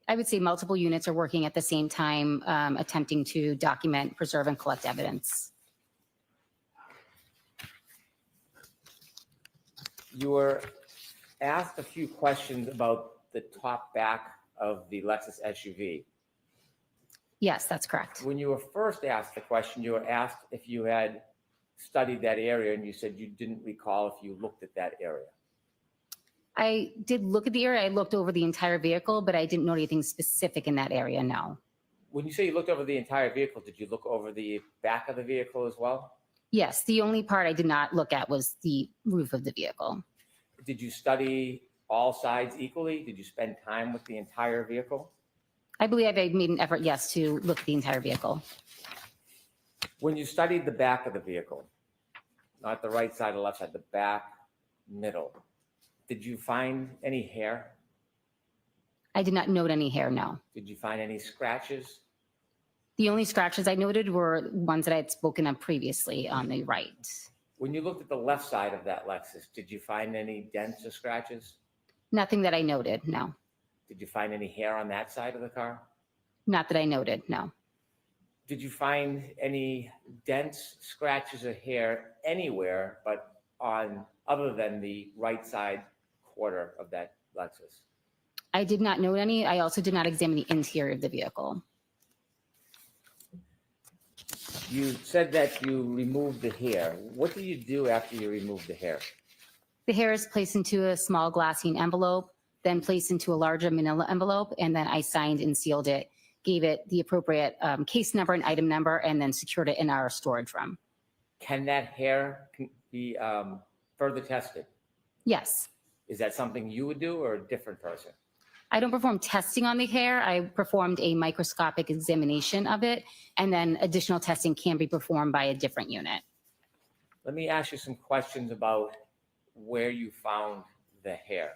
I would say multiple units are working at the same time, attempting to document, preserve, and collect evidence. You were asked a few questions about the top back of the Lexus SUV. Yes, that's correct. When you were first asked the question, you were asked if you had studied that area, and you said you didn't recall if you looked at that area. I did look at the area. I looked over the entire vehicle, but I didn't know anything specific in that area, no. When you say you looked over the entire vehicle, did you look over the back of the vehicle as well? Yes, the only part I did not look at was the roof of the vehicle. Did you study all sides equally? Did you spend time with the entire vehicle? I believe I made an effort, yes, to look at the entire vehicle. When you studied the back of the vehicle, not the right side or left side, the back, middle, did you find any hair? I did not note any hair, no. Did you find any scratches? The only scratches I noted were ones that I had spoken of previously on the right. When you looked at the left side of that Lexus, did you find any dents or scratches? Nothing that I noted, no. Did you find any hair on that side of the car? Not that I noted, no. Did you find any dents, scratches, or hair anywhere but on other than the right side quarter of that Lexus? I did not note any. I also did not examine the interior of the vehicle. You said that you removed the hair. What do you do after you remove the hair? The hair is placed into a small glassine envelope, then placed into a larger manila envelope, and then I signed and sealed it, gave it the appropriate case number and item number, and then secured it in our storage room. Can that hair be further tested? Yes. Is that something you would do or a different person? I don't perform testing on the hair. I performed a microscopic examination of it, and then additional testing can be performed by a different unit. Let me ask you some questions about where you found the hair.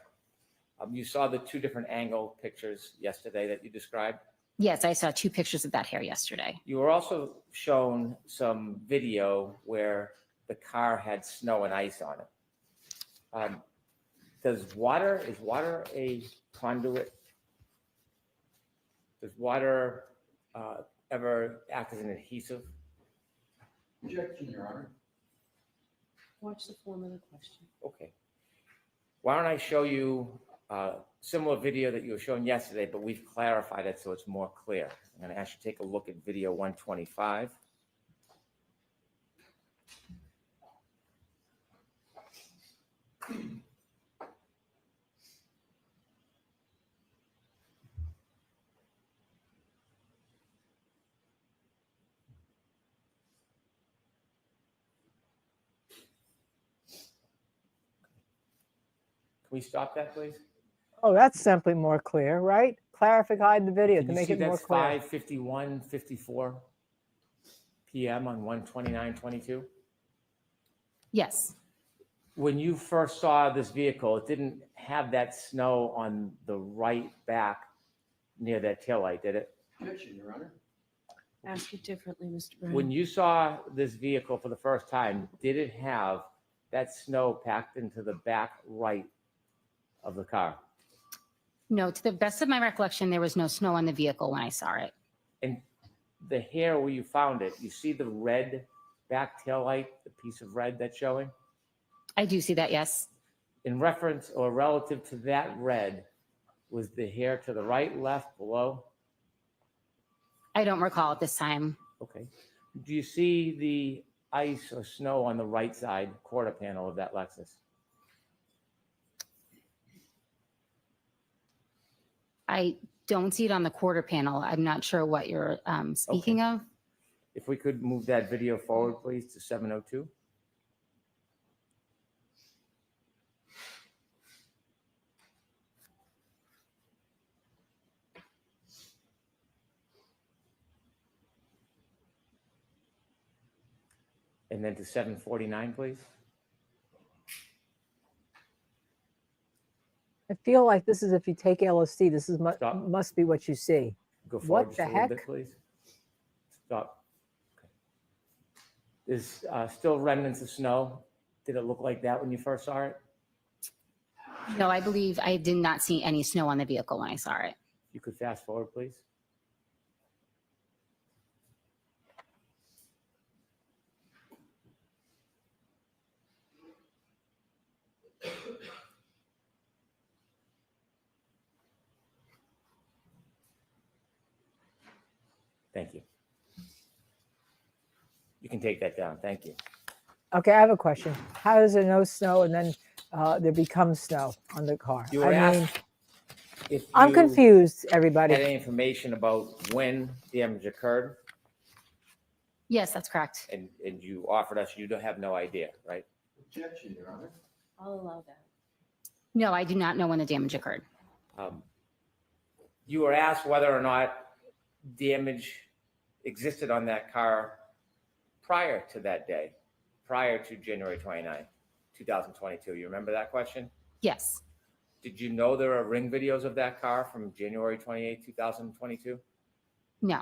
You saw the two different angle pictures yesterday that you described? Yes, I saw 2 pictures of that hair yesterday. You were also shown some video where the car had snow and ice on it. Is water a conduit? Does water ever act as an adhesive? Objection, Your Honor. Watch the form of the question. Okay. Why don't I show you a similar video that you were shown yesterday, but we've clarified it so it's more clear. I'm going to ask you to take a look at video 125. Can we stop that, please? Oh, that's simply more clear, right? Clarify the video to make it more clear. That's 5:51:54 p.m. on 1/29/22. Yes. When you first saw this vehicle, it didn't have that snow on the right back near that taillight, did it? Objection, Your Honor. Ask it differently, Mr. Brown. When you saw this vehicle for the first time, did it have that snow packed into the back right of the car? No, to the best of my recollection, there was no snow on the vehicle when I saw it. And the hair where you found it, you see the red back taillight, the piece of red that's showing? I do see that, yes. In reference or relative to that red, was the hair to the right, left, below? I don't recall at this time. Okay. Do you see the ice or snow on the right side quarter panel of that Lexus? I don't see it on the quarter panel. I'm not sure what you're speaking of. If we could move that video forward, please, to 702. And then to 749, please. I feel like this is if you take LSD, this is Stop. must be what you see. Go forward What just the a little heck? bit, please. Stop. Okay. There's still remnants of snow. Did it look like that when you first saw it? No, I believe I did not see any snow on the vehicle when I saw it. You could fast forward, please. Thank you. You can take that down. Thank you. Okay, I have a question. How is there no snow and then there becomes snow on the car? You were I mean, asked if I'm you confused, had everybody. any information about when damage occurred, Yes, that's correct. and you offered us, you don't have no idea, right? Objection, Your Honor. I'll allow that. No, I do not know when the damage occurred. You were asked whether or not damage existed on that car prior to that day, prior to January 29, 2022. You remember that question? Yes. Did you know there are ring videos of that car from January 28, 2022? No.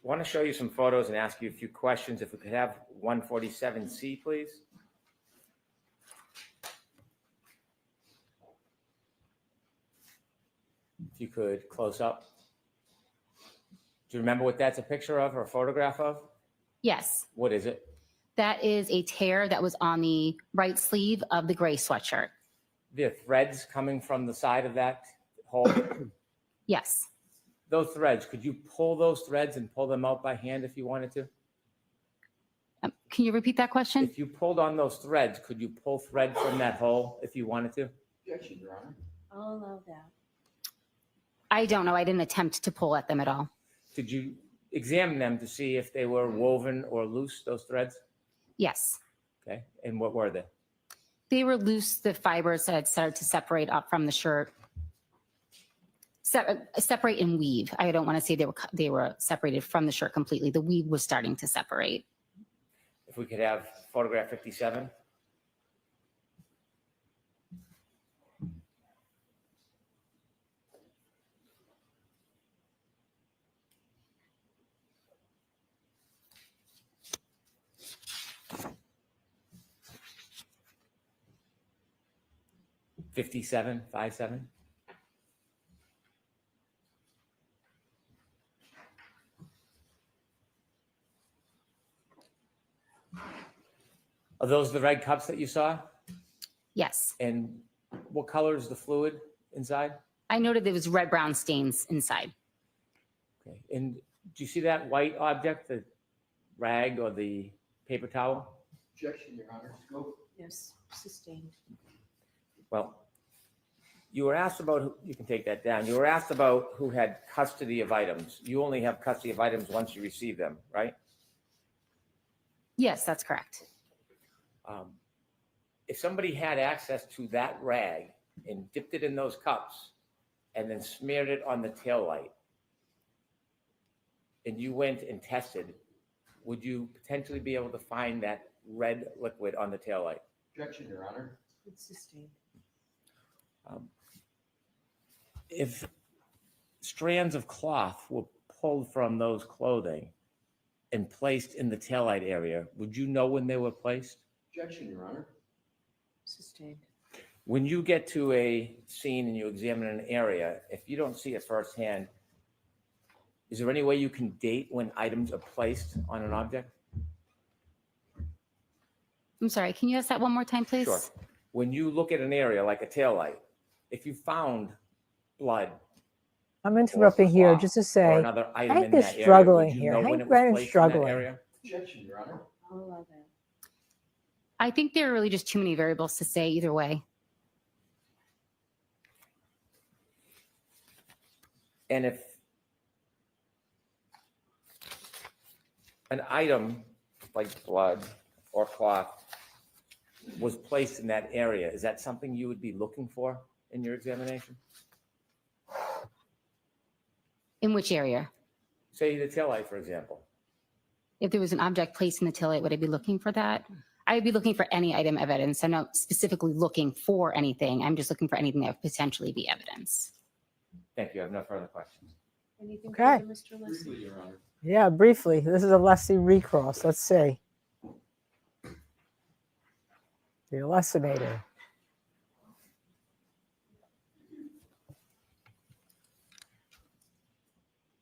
I want to show you some photos and ask you a few questions. If we could have 147C, please. If you could close up. Do you remember what that's a picture of or a photograph of? Yes. What is it? That is a tear that was on the right sleeve of the gray sweatshirt. The threads coming from the side of that hole? Yes. Those threads, could you pull those threads and pull them out by hand if you wanted to? Can you repeat that question? If you pulled on those threads, could you pull thread from that hole if you wanted to? Objection, Your Honor. I'll allow that. I don't know. I didn't attempt to pull at them at all. Did you examine them to see if they were woven or loose, those threads? Yes. Okay, and what were they? They were loose. The fibers had started to separate up from the shirt. Separate and weave. I don't want to say they were separated from the shirt completely. The weave was starting to separate. If we could have photograph 57. $57, 57. Are those the red cups that you saw? Yes. And what color is the fluid inside? I noted there was red-brown stains inside. Okay. And do you see that white object, the rag or the paper towel? Objection, Your Honor. Go. Yes, sustained. Well, you were asked about, you can take that down. You were asked about who had custody of items. You only have custody of items once you receive them, right? Yes, that's correct. If somebody had access to that rag and dipped it in those cups and then smeared it on the taillight, and you went and tested, would you potentially be able to find that red liquid on the taillight? Objection, Your Honor. It's sustained. If strands of cloth were pulled from those clothing and placed in the taillight area, would you know when they were placed? Objection, Your Honor. Sustained. When you get to a scene and you examine an area, if you don't see it firsthand, is there any way you can date when items are placed on an object? I'm sorry, can you ask that one more time, please? Sure. When you look at an area like a taillight, if you found blood I'm interrupting here cloth just to or say, another item Hank in is that area, struggling would you here. know when Hank it was Brennan's placed in that struggling. area? Objection, Your Honor. I'll allow that. I think there are really just too many variables to say either way. And if an item like blood or cloth was placed in that area, is that something you would be looking for in your examination? In which area? Say the taillight, for example. If there was an object placed in the taillight, would I be looking for that? I would be looking for any item evidence. I'm not specifically looking for anything. I'm just looking for anything that would potentially be evidence. Thank you. I have no further questions. Anything Okay. further, Mr. Leslie? Briefly, Your Honor. Yeah, briefly. This is a Leslie recross. Let's see. The Lessinator.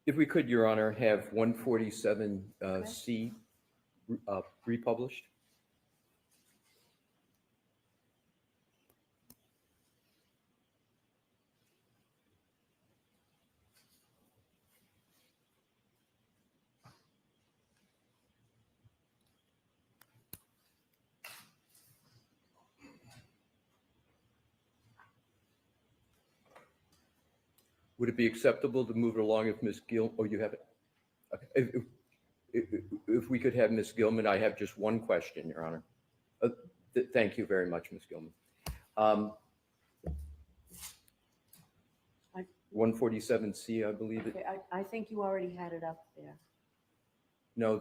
If we could, Your Honor, have 147C republished. Would it be acceptable to move it along if Ms. Gill, oh, you have it? Okay. If we could have Ms. Gilman, I have just one question, Your Honor. Thank you very much, Ms. Gilman. 147C, I believe it. Okay, I think you already had it up there. No,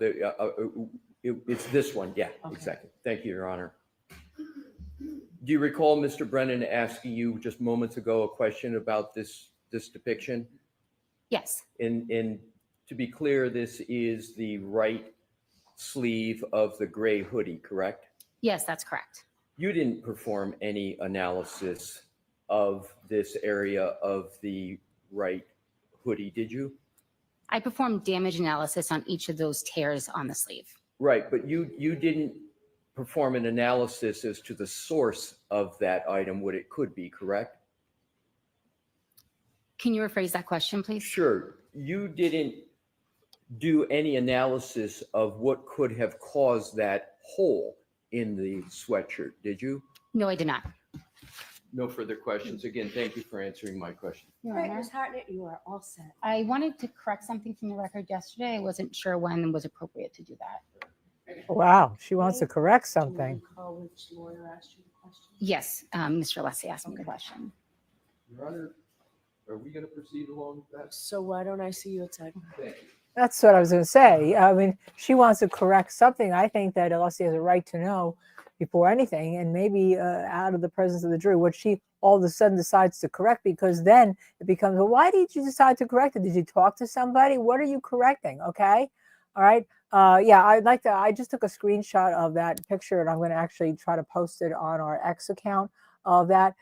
it's this one. Yeah, Okay. exactly. Thank you, Your Honor. Do you recall Mr. Brennan asking you just moments ago a question about this depiction? Yes. And to be clear, this is the right sleeve of the gray hoodie, correct? Yes, that's correct. You didn't perform any analysis of this area of the right hoodie, did you? I performed damage analysis on each of those tears on the sleeve. Right, but you didn't perform an analysis as to the source of that item, what it could be, correct? Can you rephrase that question, please? Sure. You didn't do any analysis of what could have caused that hole in the sweatshirt, did you? No, I did not. No further questions. Again, thank you for answering my question. Your All right, Honor. Ms. Hartnett, you are all set. I wanted to correct something from the record yesterday. I wasn't sure when was appropriate to do that. Wow, she wants to correct Do you something. recall which lawyer asked you the question? Yes, Mr. Leslie asked me the question. Your Honor, are we going to proceed along with that? So why don't I see you outside? Thank you. That's what I was going to say. I mean, she wants to correct something. I think that Leslie has a right to know before anything, and maybe out of the presence of the jury, what she all of a sudden decides to correct, because then it becomes, well, why did you decide to correct it? Did you talk to somebody? What are you correcting? Okay. All right. Yeah, I just took a screenshot of that picture, and I'm going to actually try to post it on our X account of that.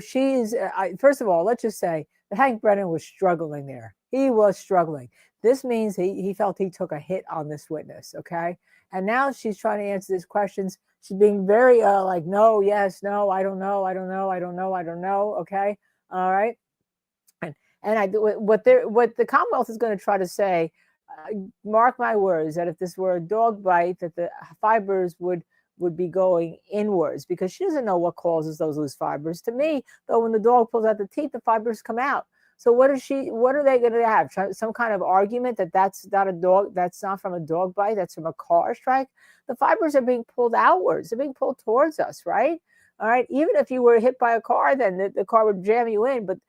She's, first of all, let's just say that Hank Brennan was struggling there. He was struggling. This means he felt he took a hit on this witness, okay? And now she's trying to answer these questions. She's being very like, no, yes, no, I don't know, okay? All right? And what the Commonwealth is going to try to say, mark my words, that if this were a dog bite, that the fibers would be going inwards, because she doesn't know what causes those loose fibers. To me, though, when the dog pulls out the teeth, the fibers come out. So what are they going to have? Some kind of argument that that's not a dog, that's not from a dog bite, that's from a car strike? The fibers are being pulled outwards. They're being pulled towards us, right? All right. Even if you were hit by a car, then the car would jam you in. But,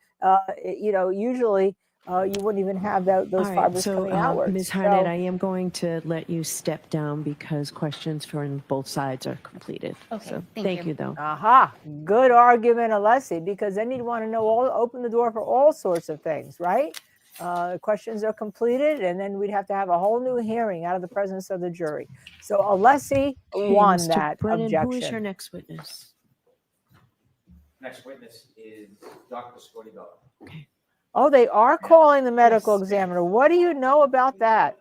usually you wouldn't even have those All right, fibers so coming outwards. Ms. Harnett, So- I am going to let you step down because questions from both sides are completed. Okay, So, thank you. though. Aha, good argument, Alessi, because then you'd want to know open the door for all sorts of things, right? Questions are completed, and then we'd have to have a whole new hearing out of the presence of the jury. So Alessi won Mr. that Brennan, objection. who is your next witness? Next witness is Dr. Scortibello. Okay. Oh, they are calling the medical examiner. What do you know about that?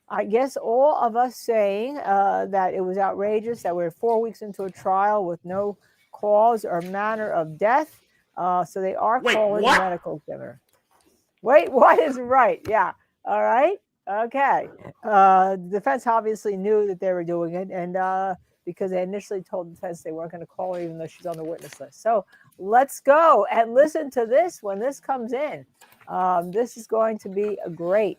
I guess all of us saying that it was outrageous that we're 4 weeks into a trial with no cause or manner of death. So they are calling the medical examiner. Wait, what is right? Yeah. All right. Okay. The defense obviously knew that they were doing it, and because they initially told the defense they weren't going to call her even though she's on the witness list. So let's go and listen to this when this comes in. This is going to be a great.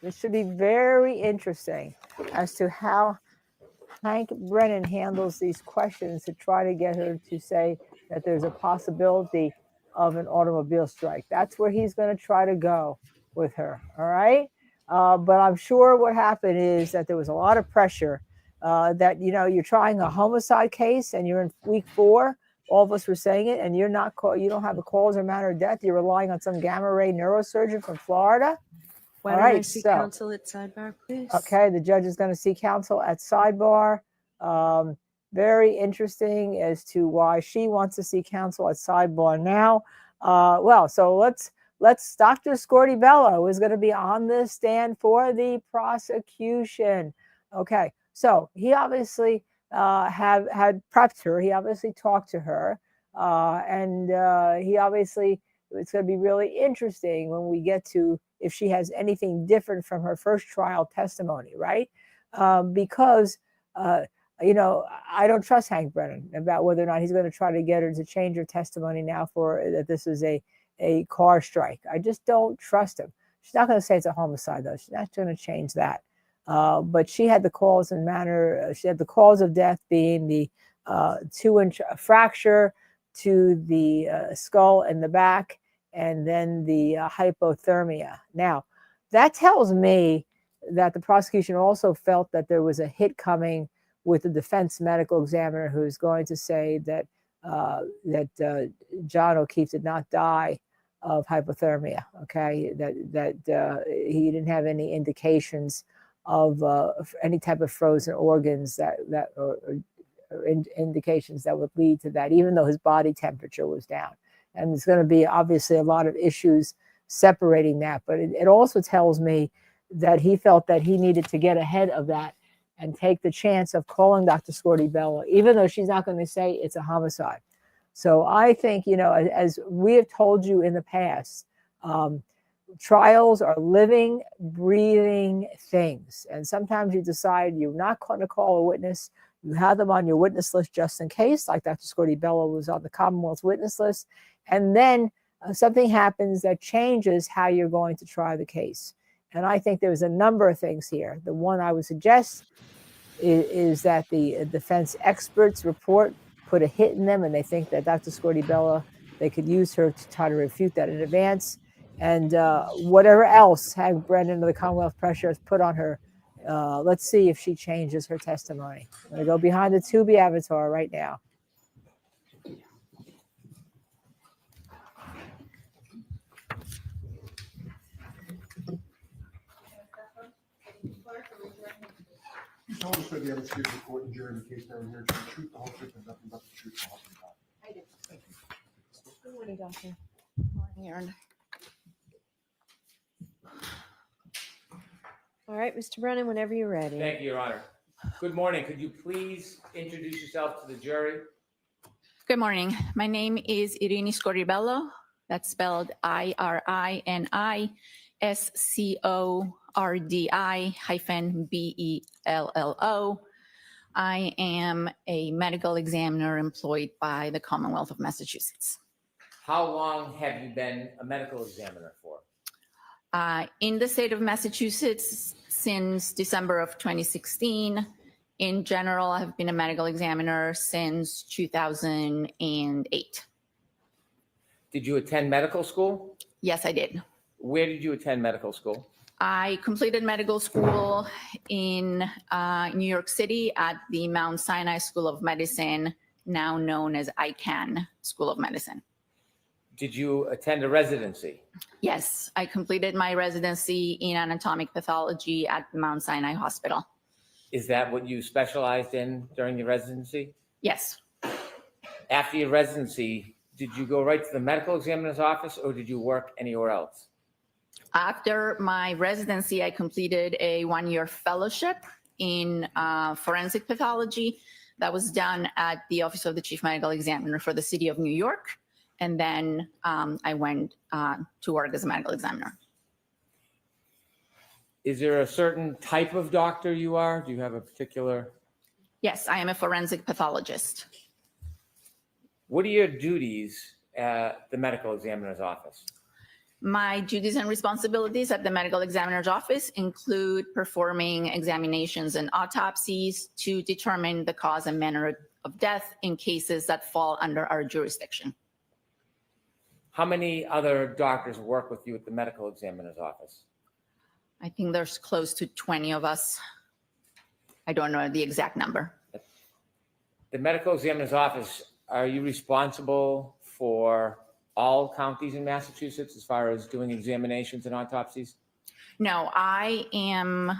This should be very interesting as to how Hank Brennan handles these questions to try to get her to say that there's a possibility of an automobile strike. That's where he's going to try to go with her. All right. But I'm sure what happened is that there was a lot of pressure that, you're trying a homicide case and you're in week 4. All of us were saying it, and you don't have a cause or manner of death. You're relying on some gamma ray neurosurgeon from Florida. Why All don't I right, see so- counsel at sidebar, please? Okay, the judge is going to see counsel at sidebar. Very interesting as to why she wants to see counsel at sidebar now. So let's Dr. Scortibello is going to be on the stand for the prosecution. Okay, so he obviously had prepped her. He obviously talked to her, and he obviously. It's going to be really interesting when we get to if she has anything different from her first trial testimony, right? Because, I don't trust Hank Brennan about whether or not he's going to try to get her to change her testimony now for that this is a car strike. I just don't trust him. She's not going to say it's a homicide, though. She's not going to change that. But she had the cause and manner. She had the cause of death being the 2-inch fracture to the skull and the back, and then the hypothermia. Now, that tells me that the prosecution also felt that there was a hit coming with the defense medical examiner who's going to say that John O'Keefe did not die of hypothermia. Okay, that he didn't have any indications of any type of frozen organs or indications that would lead to that, even though his body temperature was down. And there's going to be obviously a lot of issues separating that. But it also tells me that he felt that he needed to get ahead of that and take the chance of calling Dr. Scortibello, even though she's not going to say it's a homicide. So I think, as we have told you in the past, trials are living, breathing things. And sometimes you decide you're not going to call a witness. You have them on your witness list just in case, like Dr. Scortibello was on the Commonwealth witness list. And then something happens that changes how you're going to try the case. And I think there's a number of things here. The one I would suggest is that the defense experts report put a hit in them, and they think that Dr. Scortibello, they could use her to try to refute that in advance. And whatever else Hank Brennan or the Commonwealth pressure has put on her, let's see if she changes her testimony. I'm going to go behind the Tubi avatar right now. Tell us for the other speakers of the court and jury in the case down here, to the truth, the whole truth, and nothing but the truth, the whole truth. I do. Thank you. Good morning, Doctor. Morning, Aaron. All right, Mr. Brennan, whenever you're ready. Thank you, Your Honor. Good morning. Could you please introduce yourself to the jury? Good morning. My name is Irini Scortibello. That's spelled IRINI-SCORDI-BELLO. I am a medical examiner employed by the Commonwealth of Massachusetts. How long have you been a medical examiner for? In the state of Massachusetts since December of 2016. In general, I have been a medical examiner since 2008. Did you attend medical school? Yes, I did. Where did you attend medical school? I completed medical school in New York City at the Mount Sinai School of Medicine, now known as ICANN School of Medicine. Did you attend a residency? Yes, I completed my residency in anatomic pathology at the Mount Sinai Hospital. Is that what you specialized in during your residency? Yes. After your residency, did you go right to the medical examiner's office or did you work anywhere else? After my residency, I completed a one-year fellowship in forensic pathology that was done at the Office of the Chief Medical Examiner for the City of New York. And then I went to work as a medical examiner. Is there a certain type of doctor you are? Do you have a particular? Yes, I am a forensic pathologist. What are your duties at the medical examiner's office? My duties and responsibilities at the medical examiner's office include performing examinations and autopsies to determine the cause and manner of death in cases that fall under our jurisdiction. How many other doctors work with you at the medical examiner's office? I think there's close to 20 of us. I don't know the exact number. The medical examiner's office, are you responsible for all counties in Massachusetts as far as doing examinations and autopsies? No, I am,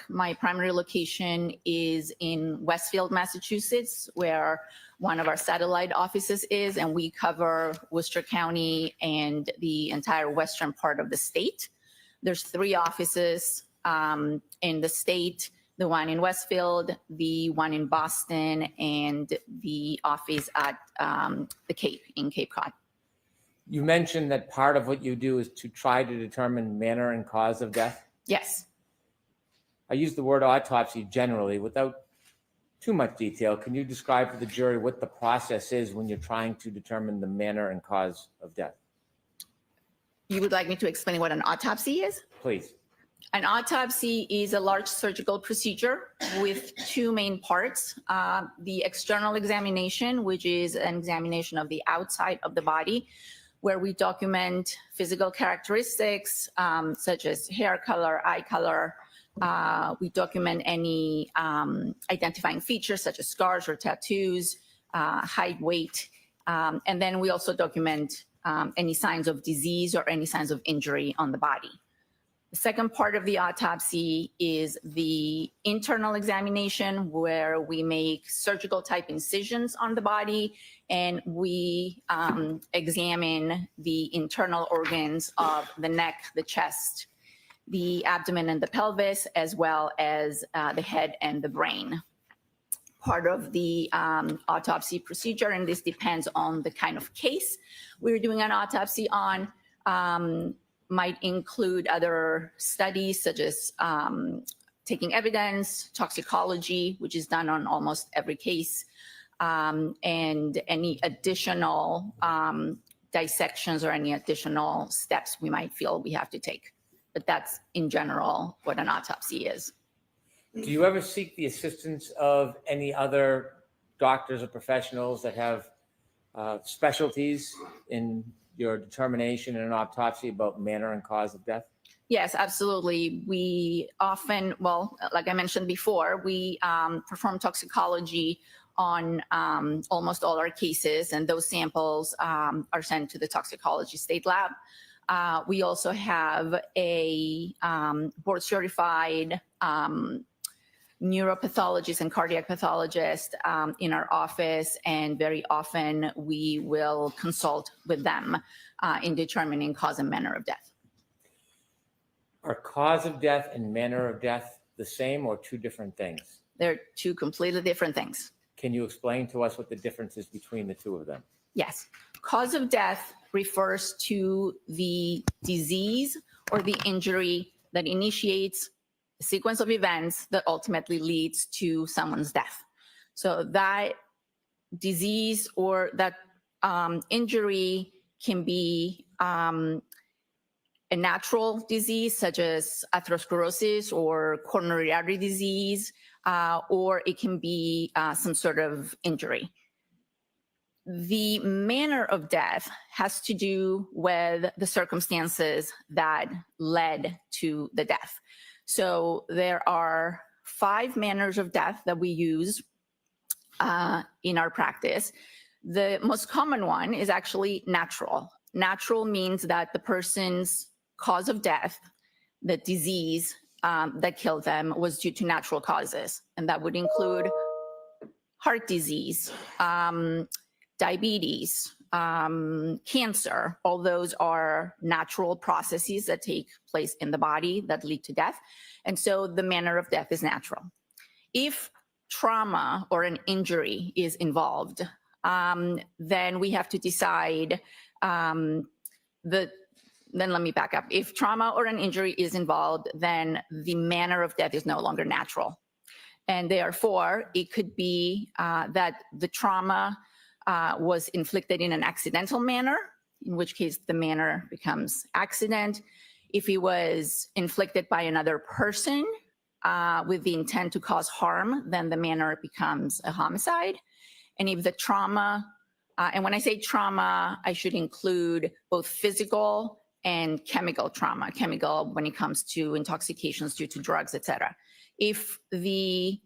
my primary location is in Westfield, Massachusetts, where one of our satellite offices is, and we cover Worcester County and the entire western part of the state. There's 3 offices in the state, the one in Westfield, the one in Boston, and the office at the Cape, in Cape Cod. You mentioned that part of what you do is to try to determine manner and cause of death. Yes. I use the word autopsy generally without too much detail. Can you describe for the jury what the process is when you're trying to determine the manner and cause of death? You would like me to explain what an autopsy is? Please. An autopsy is a large surgical procedure with 2 main parts. The external examination, which is an examination of the outside of the body, where we document physical characteristics such as hair color, eye color. We document any identifying features such as scars or tattoos, height, weight. And then we also document any signs of disease or any signs of injury on the body. The second part of the autopsy is the internal examination, where we make surgical type incisions on the body and we examine the internal organs of the neck, the chest, the abdomen and the pelvis, as well as the head and the brain. Part of the autopsy procedure, and this depends on the kind of case we're doing an autopsy on, might include other studies such as taking evidence, toxicology, which is done on almost every case, and any additional dissections or any additional steps we might feel we have to take. But that's in general what an autopsy is. Do you ever seek the assistance of any other doctors or professionals that have specialties in your determination in an autopsy about manner and cause of death? Yes, absolutely. We often, well, like I mentioned before, we perform toxicology on almost all our cases, and those samples are sent to the toxicology state lab. We also have a board certified neuropathologist and cardiac pathologist in our office, and very often we will consult with them in determining cause and manner of death. Are cause of death and manner of death the same or 2 different things? They're 2 completely different things. Can you explain to us what the difference is between the 2 of them? Yes. Cause of death refers to the disease or the injury that initiates a sequence of events that ultimately leads to someone's death. So that disease or that injury can be a natural disease such as atherosclerosis or coronary artery disease, or it can be some sort of injury. The manner of death has to do with the circumstances that led to the death. So there are 5 manners of death that we use in our practice. The most common one is actually natural. Natural means that the person's cause of death, the disease that killed them, was due to natural causes. And that would include heart disease, diabetes, cancer. All those are natural processes that take place in the body that lead to death. And so the manner of death is natural. If trauma or an injury is involved, then we have to decide then let me back up. If trauma or an injury is involved, then the manner of death is no longer natural. And therefore, it could be that the trauma was inflicted in an accidental manner, in which case the manner becomes accident. If it was inflicted by another person with the intent to cause harm, then the manner becomes a homicide. And if the trauma, and when I say trauma, I should include both physical and chemical trauma, chemical when it comes to intoxications due to drugs, etc. If the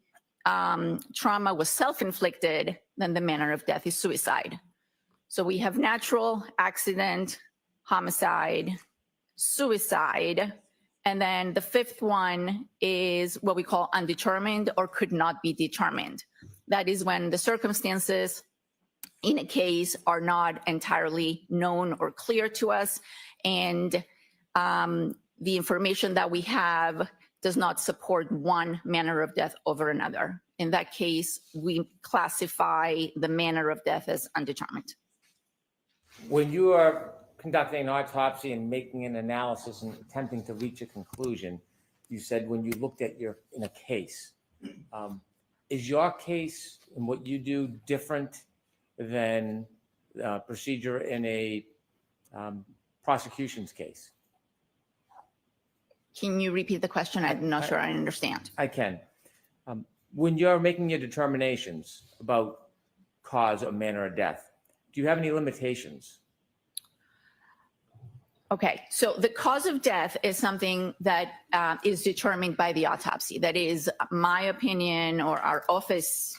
trauma was self-inflicted, then the manner of death is suicide. So we have natural, accident, homicide, suicide, and then the 5th one is what we call undetermined or could not be determined. That is when the circumstances in a case are not entirely known or clear to us, and the information that we have does not support one manner of death over another. In that case, we classify the manner of death as undetermined. When you are conducting an autopsy and making an analysis and attempting to reach a conclusion, you said when you looked at in a case, is your case and what you do different than procedure in a prosecution's case? Can you repeat the question? I'm not sure I understand. I can. When you're making your determinations about cause or manner of death, do you have any limitations? Okay, so the cause of death is something that is determined by the autopsy. That is my opinion or our office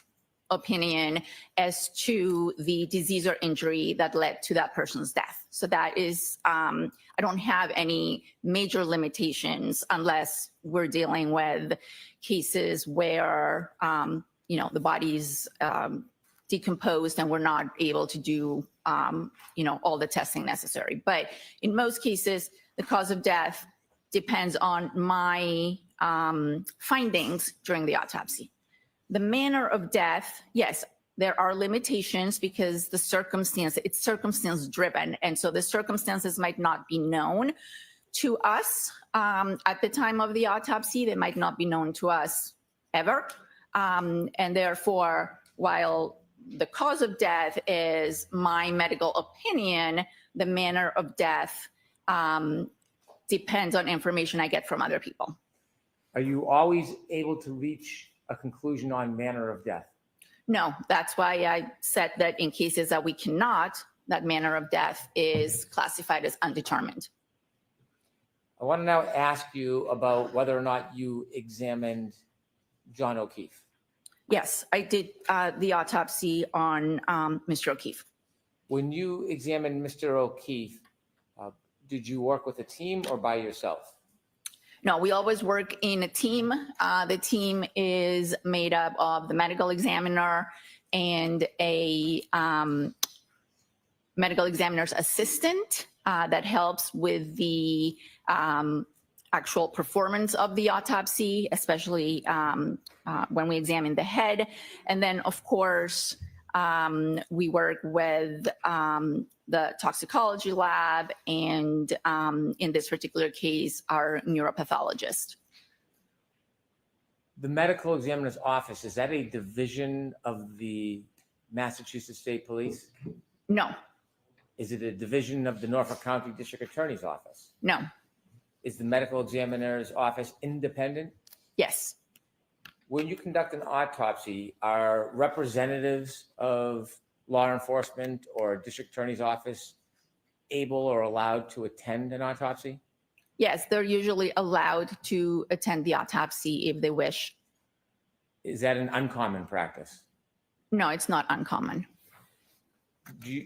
opinion as to the disease or injury that led to that person's death. So that is, I don't have any major limitations unless we're dealing with cases where, the body's decomposed and we're not able to do, all the testing necessary. But in most cases, the cause of death depends on my findings during the autopsy. The manner of death, yes, there are limitations because it's circumstance driven. And so the circumstances might not be known to us at the time of the autopsy. They might not be known to us ever. And therefore, while the cause of death is my medical opinion, the manner of death depends on information I get from other people. Are you always able to reach a conclusion on manner of death? No, that's why I said that in cases that we cannot, that manner of death is classified as undetermined. I want to now ask you about whether or not you examined John O'Keefe. Yes, I did the autopsy on Mr. O'Keefe. When you examined Mr. O'Keefe, did you work with a team or by yourself? No, we always work in a team. The team is made up of the medical examiner and a medical examiner's assistant that helps with the actual performance of the autopsy, especially when we examine the head. And then, of course, we work with the toxicology lab and, in this particular case, our neuropathologist. The medical examiner's office, is that a division of the Massachusetts State Police? No. Is it a division of the Norfolk County District Attorney's Office? No. Is the medical examiner's office independent? Yes. When you conduct an autopsy, are representatives of law enforcement or district attorney's office able or allowed to attend an autopsy? Yes, they're usually allowed to attend the autopsy if they wish. Is that an uncommon practice? No, it's not uncommon.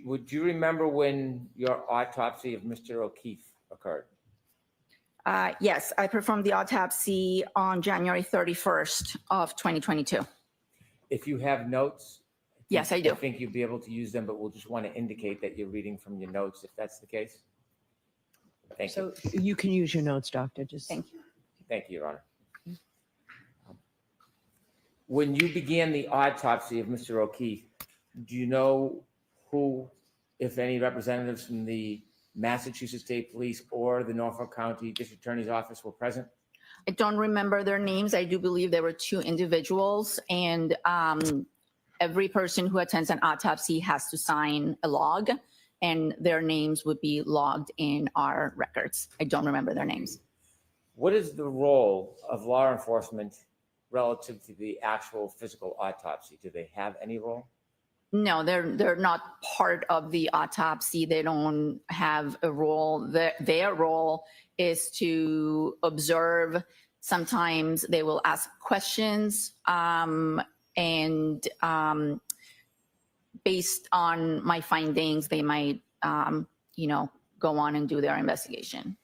Would you remember when your autopsy of Mr. O'Keefe occurred? Yes, I performed the autopsy on January 31st of 2022. If you have notes, Yes, I do. I think you'll be able to use them, but we'll just want to indicate that you're reading from your notes if that's the case. Thank you. So you can use your notes, doctor. Just Thank you. Thank you, Your Honor. When you began the autopsy of Mr. O'Keefe, do you know who, if any, representatives from the Massachusetts State Police or the Norfolk County District Attorney's Office were present? I don't remember their names. I do believe there were 2 individuals, and every person who attends an autopsy has to sign a log, and their names would be logged in our records. I don't remember their names. What is the role of law enforcement relative to the actual physical autopsy? Do they have any role? No, they're not part of the autopsy. They don't have a role. Their role is to observe. Sometimes they will ask questions, and based on my findings, they might, go on and do their investigation.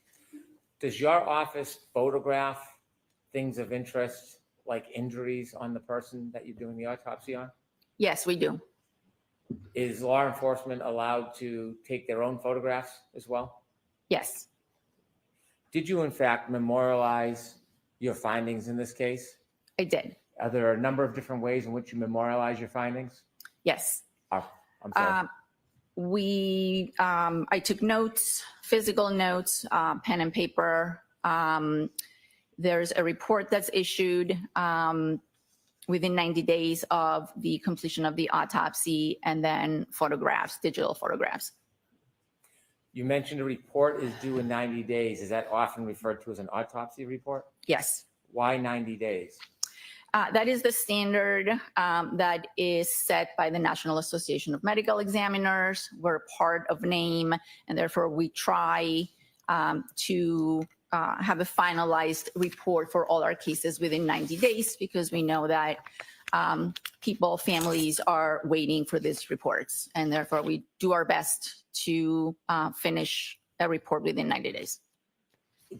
Does your office photograph things of interest like injuries on the person that you're doing the autopsy on? Yes, we do. Is law enforcement allowed to take their own photographs as well? Yes. Did you in fact memorialize your findings in this case? I did. Are there a number of different ways in which you memorialize your findings? Yes. Oh, I'm sorry. I took notes, physical notes, pen and paper. There's a report that's issued within 90 days of the completion of the autopsy, and then photographs, digital photographs. You mentioned a report is due in 90 days. Is that often referred to as an autopsy report? Yes. Why 90 days? That is the standard that is set by the National Association of Medical Examiners. We're part of NAME, and therefore we try to have a finalized report for all our cases within 90 days, because we know that families are waiting for these reports, and therefore we do our best to finish a report within 90 days.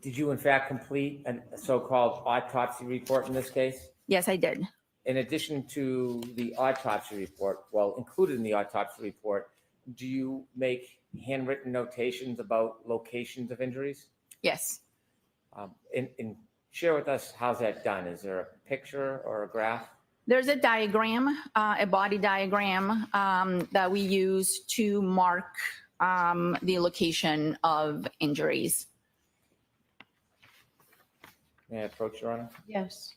Did you in fact complete a so-called autopsy report in this case? Yes, I did. In addition to the autopsy report, well, included in the autopsy report, do you make handwritten notations about locations of injuries? Yes. And share with us, how's that done? Is there a picture or a graph? There's a diagram, a body diagram that we use to mark the location of injuries. May I approach, Your Honor? yes.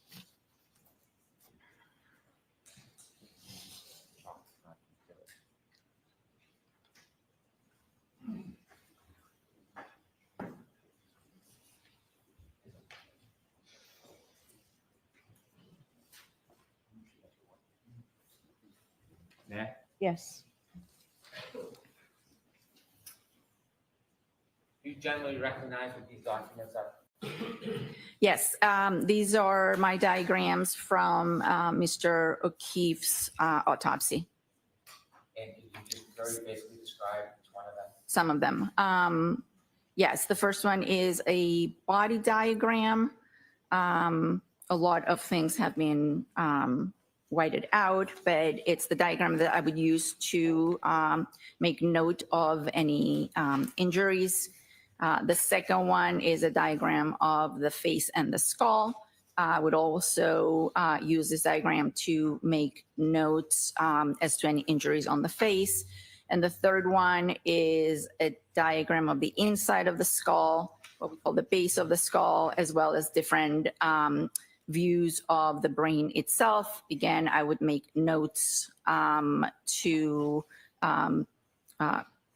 May I? Yes. Do you generally recognize what these documents are? Yes, these are my diagrams from Mr. O'Keefe's autopsy. And could you just very basically describe each one of them? Some of them. Yes, the first one is a body diagram. A lot of things have been whited out, but it's the diagram that I would use to make note of any injuries. The second one is a diagram of the face and the skull. I would also use this diagram to make notes as to any injuries on the face. And the third one is a diagram of the inside of the skull, what we call the base of the skull, as well as different views of the brain itself. Again, I would make notes to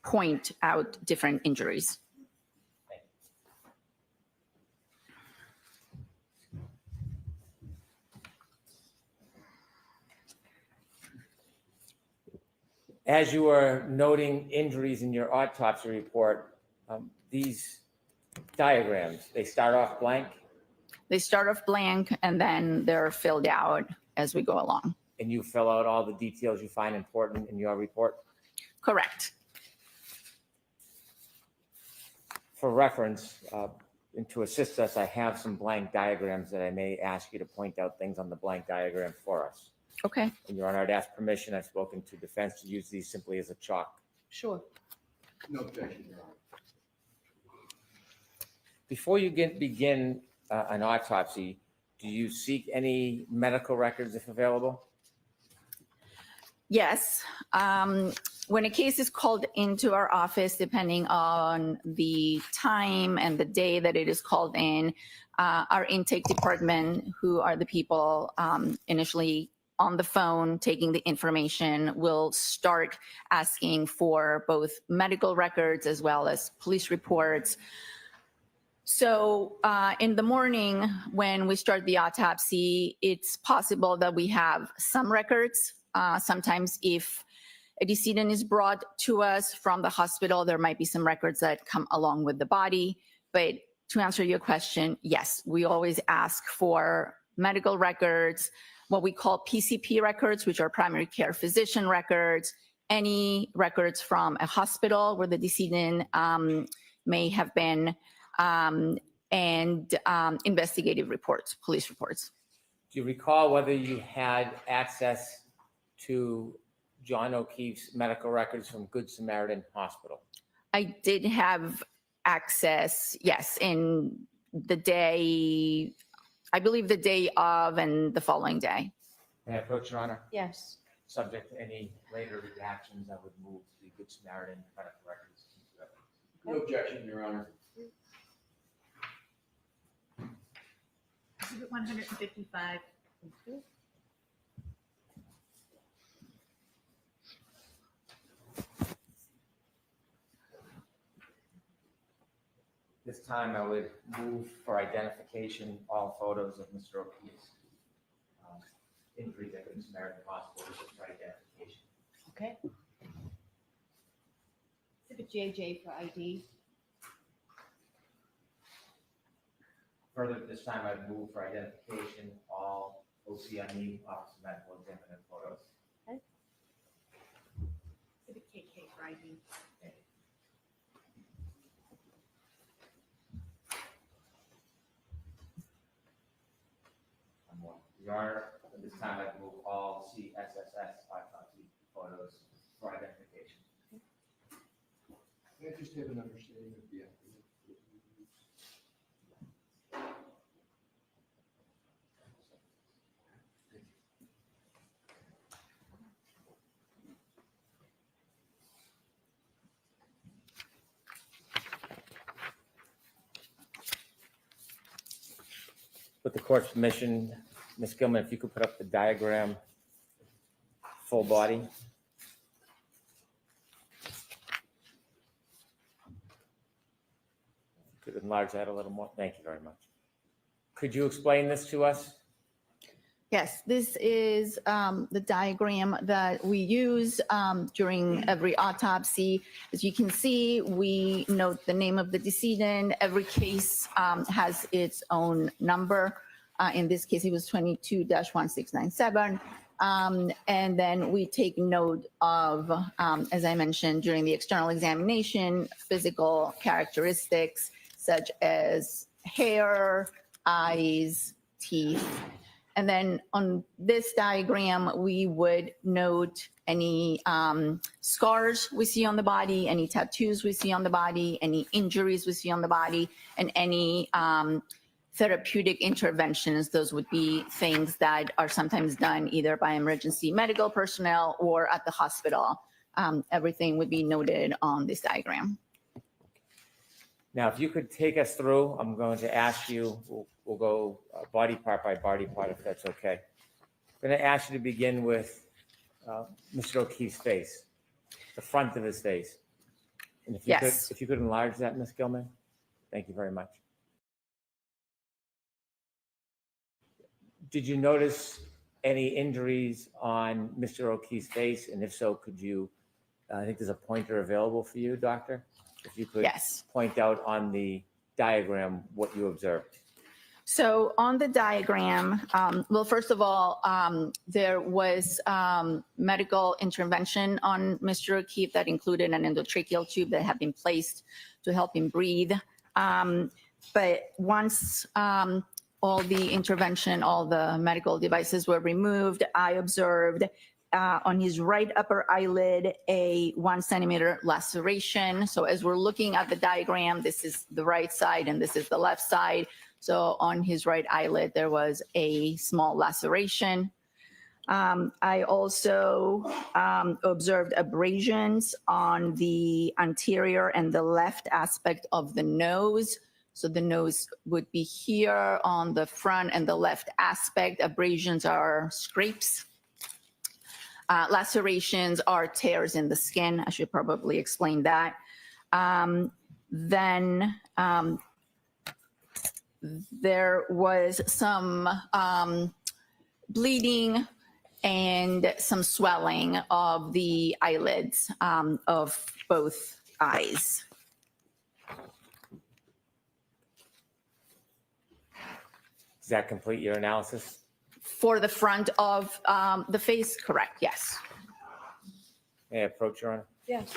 point out different injuries. As you are noting injuries in your autopsy report, these diagrams, they start off blank? They start off blank and then they're filled out as we go along. And you fill out all the details you find important in your report? Correct. For reference, and to assist us, I have some blank diagrams that I may ask you to point out things on the blank diagram for us. Okay. And Your Honor, I'd ask permission. I've spoken to defense to use these simply as a chalk. Sure. No objection, Your Honor. Before you begin an autopsy, do you seek any medical records if available? Yes. When a case is called into our office, depending on the time and the day that it is called in, our intake department, who are the people initially on the phone taking the information, will start asking for both medical records as well as police reports. So in the morning, when we start the autopsy, it's possible that we have some records. Sometimes if a decedent is brought to us from the hospital, there might be some records that come along with the body. But to answer your question, yes, we always ask for medical records, what we call PCP records, which are primary care physician records, any records from a hospital where the decedent may have been, and investigative reports, police reports. Do you recall whether you had access to John O'Keefe's medical records from Good Samaritan Hospital? I did have access, yes, in the day, I believe the day of and the following day. May I approach, Your Honor? Yes. Subject to any later redactions, I would move the Good Samaritan medical records. No objection, Your Honor. Exhibit 155. This time I would move for identification all photos of Mr. O'Keefe's injuries at Good Samaritan Hospital just for identification. Okay. Exhibit JJ for ID. Further, this time I'd move for identification all OCME Office of Medical Examiner photos. Okay. Exhibit KK for ID. Your Honor, at this time I'd move all CSSS autopsy photos for identification. Can I just have an understanding of the applicant? With the court's permission, Ms. Gilman, if you could put up the diagram, full body. Could enlarge that a little more. Thank you very much. Could you explain this to us? Yes, this is the diagram that we use during every autopsy. As you can see, we note the name of the decedent. Every case has its own number. In this case, it was 22-1697. And then we take note of, as I mentioned, during the external examination, physical characteristics such as hair, eyes, teeth. And then on this diagram, we would note any scars we see on the body, any tattoos we see on the body, any injuries we see on the body, and any therapeutic interventions. Those would be things that are sometimes done either by emergency medical personnel or at the hospital. Everything would be noted on this diagram. Now, if you could take us through, I'm going to ask you, we'll go body part by body part, if that's okay. I'm going to ask you to begin with Mr. O'Keefe's face, the front of his face. And if you Yes. could, if you could enlarge that, Ms. Gilman, thank you very much. Did you notice any injuries on Mr. O'Keefe's face? And if so, could you I think there's a pointer available for you, doctor. If you could Yes. point out on the diagram what you observed. So on the diagram, well, first of all, there was medical intervention on Mr. O'Keefe that included an endotracheal tube that had been placed to help him breathe. But once all the intervention, all the medical devices were removed, I observed on his right upper eyelid a 1 centimeter laceration. So as we're looking at the diagram, this is the right side and this is the left side. So on his right eyelid, there was a small laceration. I also observed abrasions on the anterior and the left aspect of the nose. So the nose would be here on the front and the left aspect. Abrasions are scrapes. Lacerations are tears in the skin. I should probably explain that. Then there was some bleeding and some swelling of the eyelids of both eyes. Does that complete your analysis? For the front of the face, correct, yes. May I approach, Your Honor? Yes.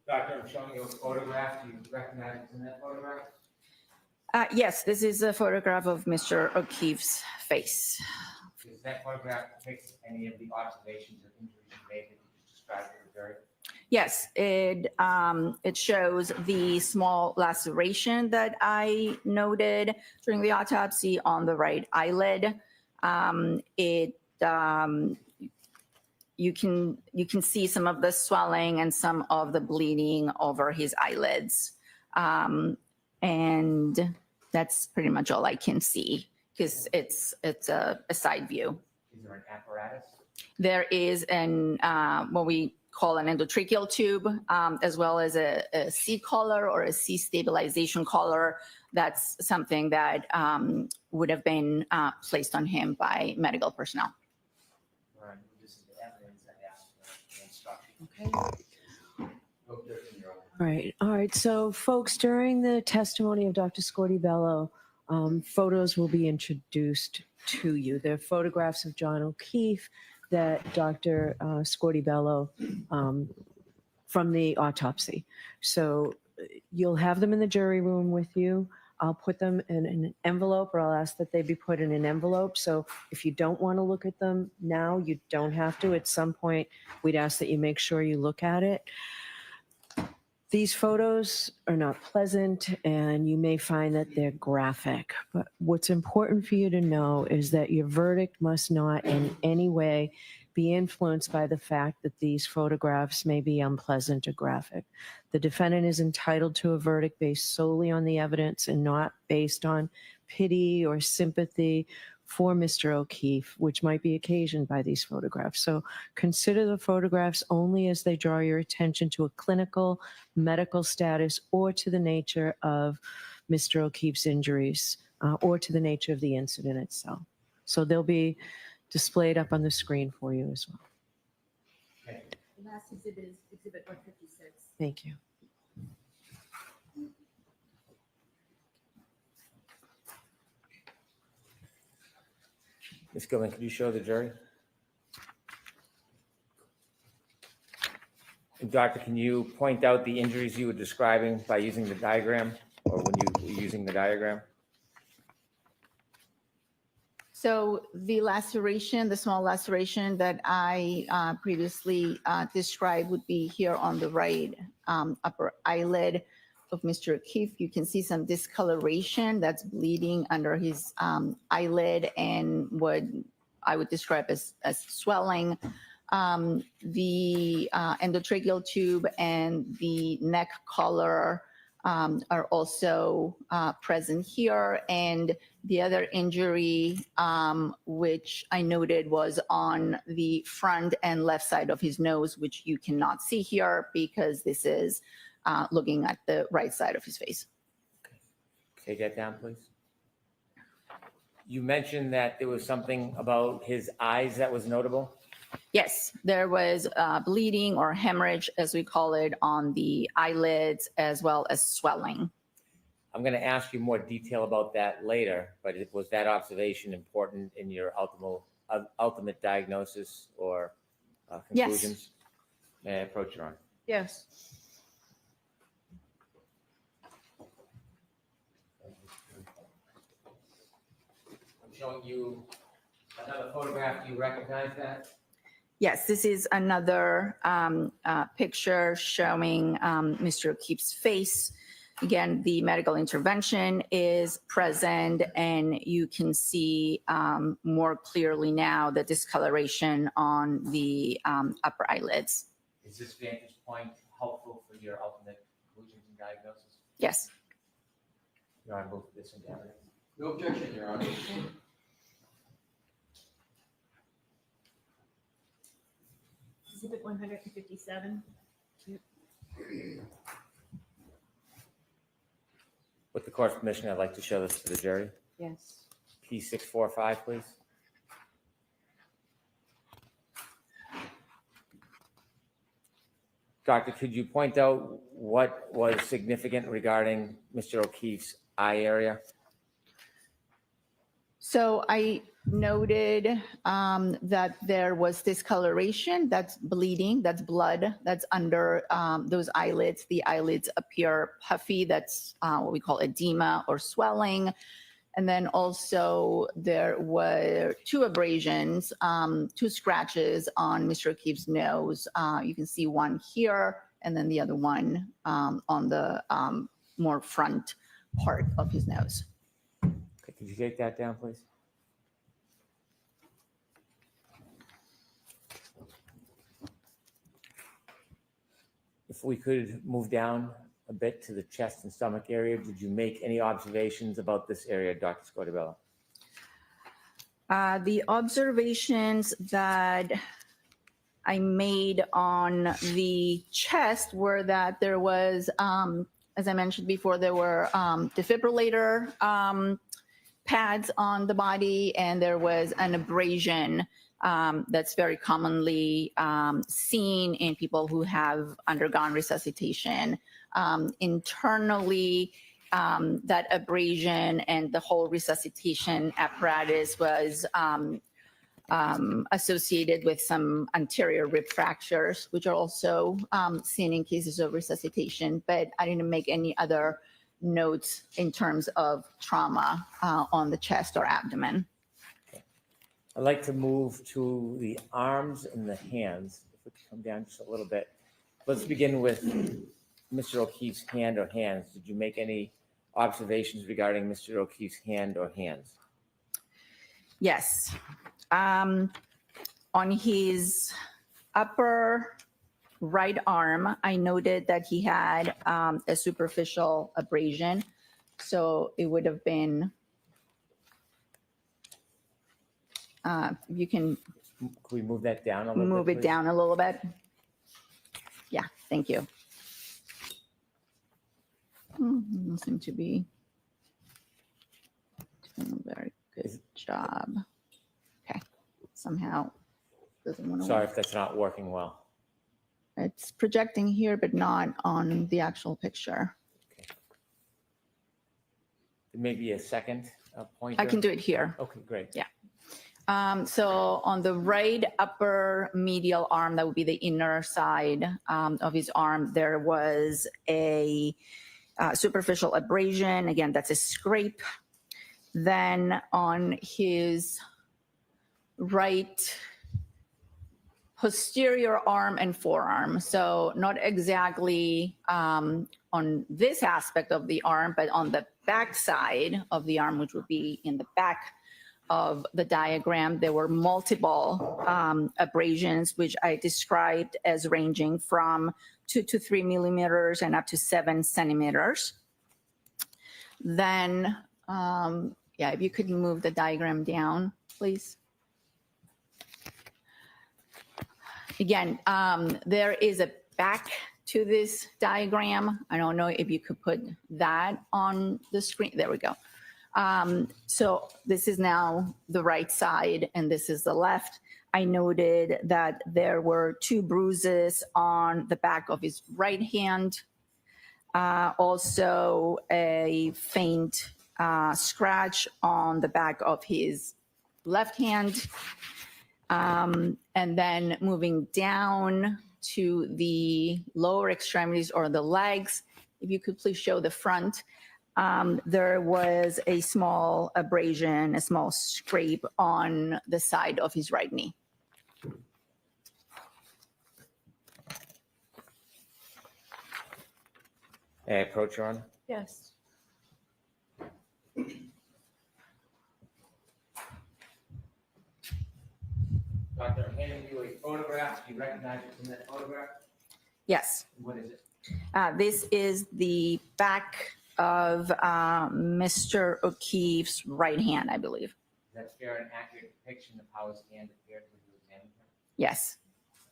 Doctor, I'm showing you a photograph. Do you recognize what's in that photograph? Yes, this is a photograph of Mr. O'Keefe's face. Does that photograph depict any of the observations or injuries you made that you just described to the jury? Yes, it shows the small laceration that I noted during the autopsy on the right eyelid. You can see some of the swelling and some of the bleeding over his eyelids. And that's pretty much all I can see because it's a side view. Is there an apparatus? There is what we call an endotracheal tube, as well as a C collar or a C stabilization collar. That's something that would have been placed on him by medical personnel. All right, this is the evidence I asked for the instruction. Okay. All right. So, folks, during the testimony of Dr. Scorti-Bello, photos will be introduced to you. They're photographs of John O'Keefe that Dr. Scorti-Bello from the autopsy. So you'll have them in the jury room with you. I'll put them in an envelope, or I'll ask that they be put in an envelope. So if you don't want to look at them now, you don't have to. At some point, we'd ask that you make sure you look at it. These photos are not pleasant, and you may find that they're graphic. But what's important for you to know is that your verdict must not in any way be influenced by the fact that these photographs may be unpleasant or graphic. The defendant is entitled to a verdict based solely on the evidence and not based on pity or sympathy for Mr. O'Keefe, which might be occasioned by these photographs. So consider the photographs only as they draw your attention to a clinical, medical status, or to the nature of Mr. O'Keefe's injuries, or to the nature of the incident itself. So they'll be displayed up on the screen for you as well. The last exhibit is Exhibit 156. Thank you. Ms. Gilman, could you show the jury? And Doctor, can you point out the injuries you were describing by using the diagram, or when you were using the diagram? So the laceration, the small laceration that I previously described would be here on the right upper eyelid of Mr. O'Keefe. You can see some discoloration that's bleeding under his eyelid and what I would describe as swelling. The endotracheal tube and the neck collar are also present here. And the other injury, which I noted, was on the front and left side of his nose, which you cannot see here because this is looking at the right side of his face. Take that down, please. You mentioned that there was something about his eyes that was notable. Yes, there was bleeding or hemorrhage, as we call it, on the eyelids, as well as swelling. I'm going to ask you more detail about that later, but was that observation important in your ultimate diagnosis or conclusions? Yes. May I approach your Honor? Yes. I'm showing you another photograph. Do you recognize that? Yes, this is another picture showing Mr. O'Keefe's face. Again, the medical intervention is present, and you can see more clearly now the discoloration on the upper eyelids. Is this vantage point helpful for your ultimate conclusions and diagnosis? Yes. Your Honor, move this in down. No objection, Your Honor. Exhibit 157. With the court's permission, I'd like to show this to the jury. Yes. P645, please. Doctor, could you point out what was significant regarding Mr. O'Keefe's eye area? So I noted that there was discoloration, that's bleeding, that's blood, that's under those eyelids. The eyelids appear puffy, that's what we call edema or swelling. And then also there were two abrasions, two scratches on Mr. O'Keefe's nose. You can see one here and then the other one on the more front part of his nose. Okay, could you take that down, please? If we could move down a bit to the chest and stomach area, did you make any observations about this area, Dr. Scotabello? The observations that I made on the chest were that there was, as I mentioned before, there were defibrillator pads on the body, and there was an abrasion that's very commonly seen in people who have undergone resuscitation. Internally, that abrasion and the whole resuscitation apparatus was associated with some anterior rib fractures, which are also seen in cases of resuscitation, but I didn't make any other notes in terms of trauma on the chest or abdomen. I'd like to move to the arms and the hands. If we could come down just a little bit. Let's begin with Mr. O'Keefe's hand or hands. Did you make any observations regarding Mr. O'Keefe's hand or hands? Yes. On his upper right arm, I noted that he had a superficial abrasion. So it would have been, you can we move that down a little bit? Move it please? down a little bit. Yeah, thank you. Doesn't seem to be doing a very good job. Okay, somehow doesn't want to. Sorry if that's not working well. It's projecting here, but not on the actual picture. Maybe a second pointer? I can do it here. Okay, great. Yeah. So on the right upper medial arm, that would be the inner side of his arm, there was a superficial abrasion. Again, that's a scrape. Then on his right posterior arm and forearm, so not exactly on this aspect of the arm, but on the back side of the arm, which would be in the back of the diagram, there were multiple abrasions, which I described as ranging from 2 to 3 millimeters and up to 7 centimeters. Then, yeah, if you could move the diagram down, please. Again, there is a back to this diagram. I don't know if you could put that on the screen. There we go. So this is now the right side and this is the left. I noted that there were 2 bruises on the back of his right hand. Also a faint scratch on the back of his left hand. And then moving down to the lower extremities or the legs, if you could please show the front. There was a small abrasion, a small scrape on the side of his right knee. May I approach, Your Honor? Yes. Doctor, I'm handing you a photograph. Do you recognize it from that photograph? Yes. What is it? This is the back of Mr. O'Keefe's right hand, I believe. Is that fair and accurate depiction of how his hand appeared when you examined him? Yes.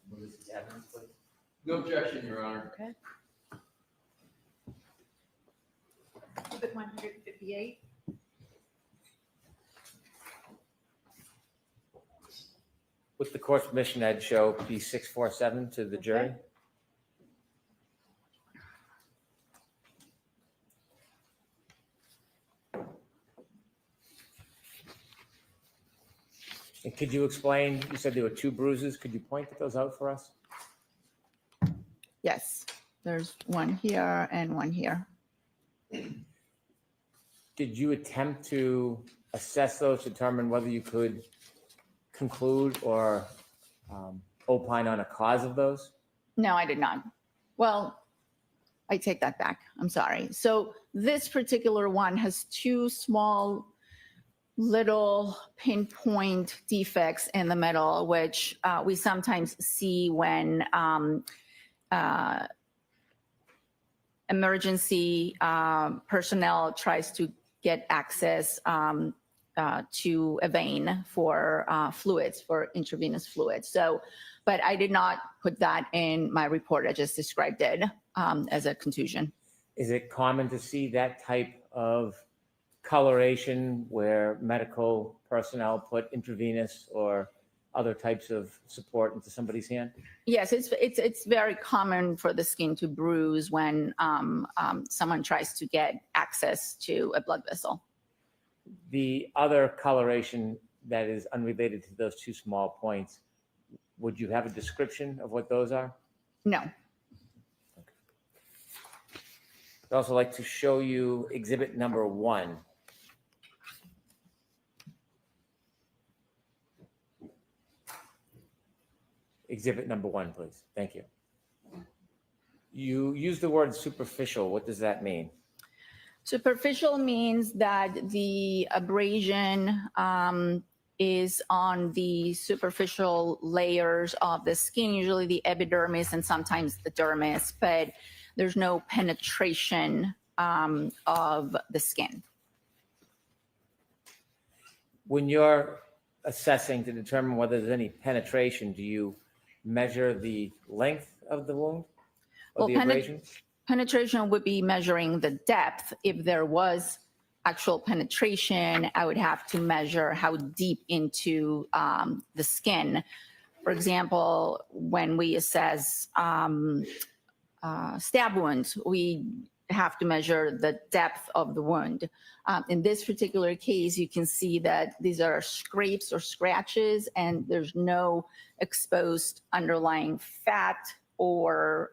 What is his evidence, please? No objection, Your Honor. Okay. Exhibit 158. With the court's permission, I'd show P647 to the jury. And could you explain, you said there were 2 bruises. Could you point those out for us? Yes. There's one here and one here. Did you attempt to assess those, determine whether you could conclude or opine on a cause of those? No, I did not. Well, I take that back. I'm sorry. So this particular one has 2 small little pinpoint defects in the middle, which we sometimes see when emergency personnel tries to get access to a vein for fluids, for intravenous fluids. So, but I did not put that in my report. I just described it as a contusion. Is it common to see that type of coloration where medical personnel put intravenous or other types of support into somebody's hand? Yes, it's very common for the skin to bruise when someone tries to get access to a blood vessel. The other coloration that is unrelated to those 2 small points, would you have a description of what those are? No. I'd also like to show you exhibit number 1. Exhibit number 1, please. Thank you. You use the word superficial. What does that mean? Superficial means that the abrasion is on the superficial layers of the skin, usually the epidermis and sometimes the dermis, but there's no penetration of the skin. When you're assessing to determine whether there's any penetration, do you measure the length of the wound or the abrasion? Penetration would be measuring the depth. If there was actual penetration, I would have to measure how deep into the skin. For example, when we assess stab wounds, we have to measure the depth of the wound. In this particular case, you can see that these are scrapes or scratches, and there's no exposed underlying fat or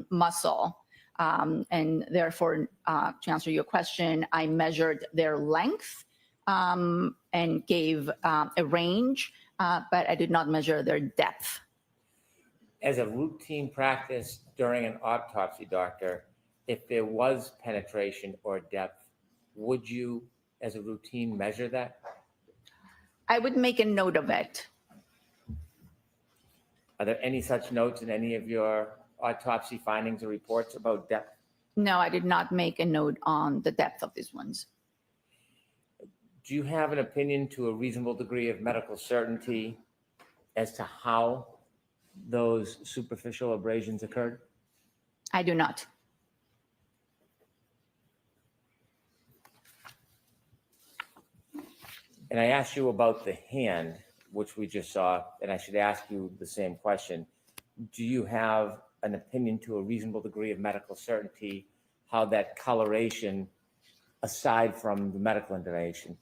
muscle. And therefore, to answer your question, I measured their length and gave a range, but I did not measure their depth. As a routine practice during an autopsy, doctor, if there was penetration or depth, would you, as a routine, measure that? I would make a note of it. Are there any such notes in any of your autopsy findings or reports about depth? No, I did not make a note on the depth of these ones. Do you have an opinion to a reasonable degree of medical certainty as to how those superficial abrasions occurred? I do not. And I asked you about the hand, which we just saw, and I should ask you the same question. Do you have an opinion to a reasonable degree of medical certainty how that coloration, aside from the medical intervention,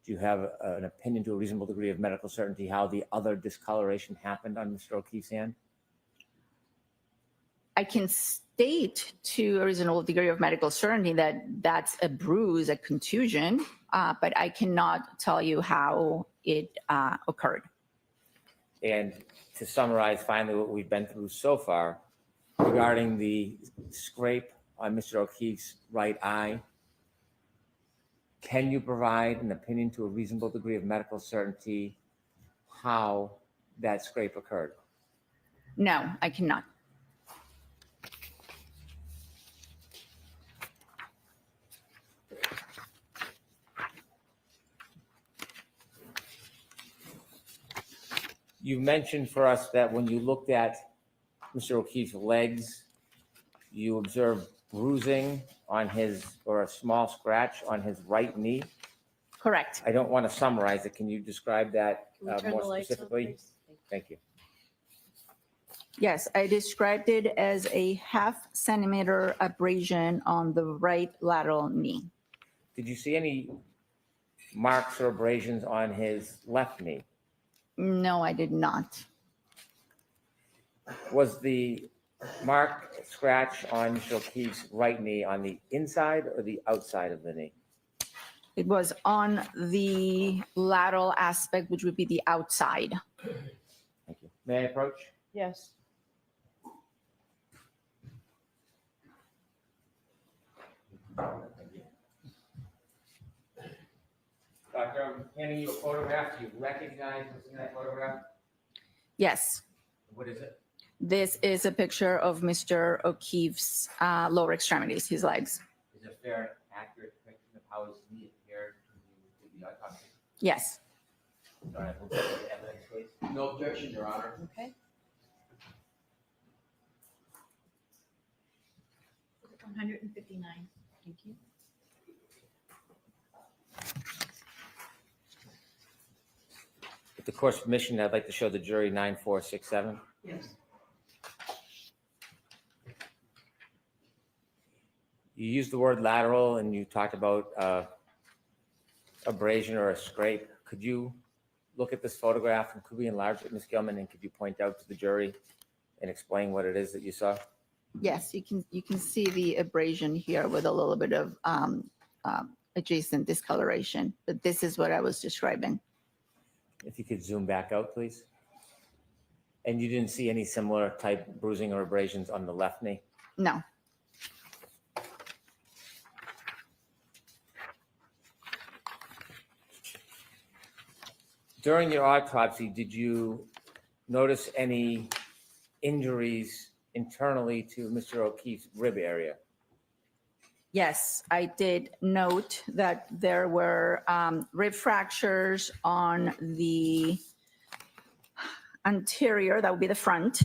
do you have an opinion to a reasonable degree of medical certainty how the other discoloration happened on Mr. O'Keefe's hand? I can state to a reasonable degree of medical certainty that that's a bruise, a contusion, but I cannot tell you how it occurred. And to summarize finally what we've been through so far regarding the scrape on Mr. O'Keefe's right eye, can you provide an opinion to a reasonable degree of medical certainty how that scrape occurred? No, I cannot. You mentioned for us that when you looked at Mr. O'Keefe's legs, you observed bruising on his, or a small scratch on his right knee. Correct. I don't want to summarize it. Can you describe that Can we turn more the lights on, specifically? please? Thank you. Yes, I described it as a 0.5 centimeter abrasion on the right lateral knee. Did you see any marks or abrasions on his left knee? No, I did not. Was the mark scratch on Mr. O'Keefe's right knee on the inside or the outside of the knee? It was on the lateral aspect, which would be the outside. Thank you. May I approach? Yes. Doctor, I'm handing you a photograph. Do you recognize what's in that photograph? Yes, What is it? this is a picture of Mr. O'Keefe's lower extremities, his legs. Is it a fair and accurate depiction of how his knee appeared when you did the autopsy? Yes. All right, we'll get to the evidence, please. No objection, Your Honor. Okay. 159. Thank you. With the court's permission, I'd like to show the jury 9467. Yes. You used the word lateral and you talked about abrasion or a scrape. Could you look at this photograph and could we enlarge it, Ms. Gilman, and could you point out to the jury and explain what it is that you saw? Yes, you can see the abrasion here with a little bit of adjacent discoloration, but this is what I was describing. If you could zoom back out, please. And you didn't see any similar type bruising or abrasions on the left knee? No. During your autopsy, did you notice any injuries internally to Mr. O'Keefe's rib area? Yes, I did note that there were rib fractures on the anterior, that would be the front,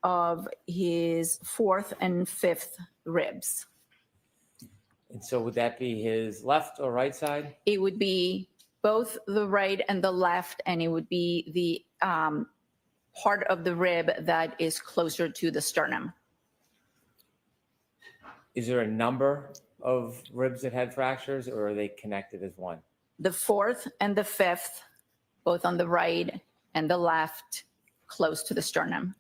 of his 4th and 5th ribs. And so would that be his left or right side? It would be both the right and the left, and it would be the part of the rib that is closer to the sternum. Is there a number of ribs that had fractures or are they connected as one? The 4th and the 5th, both on the right and the left, close to the sternum.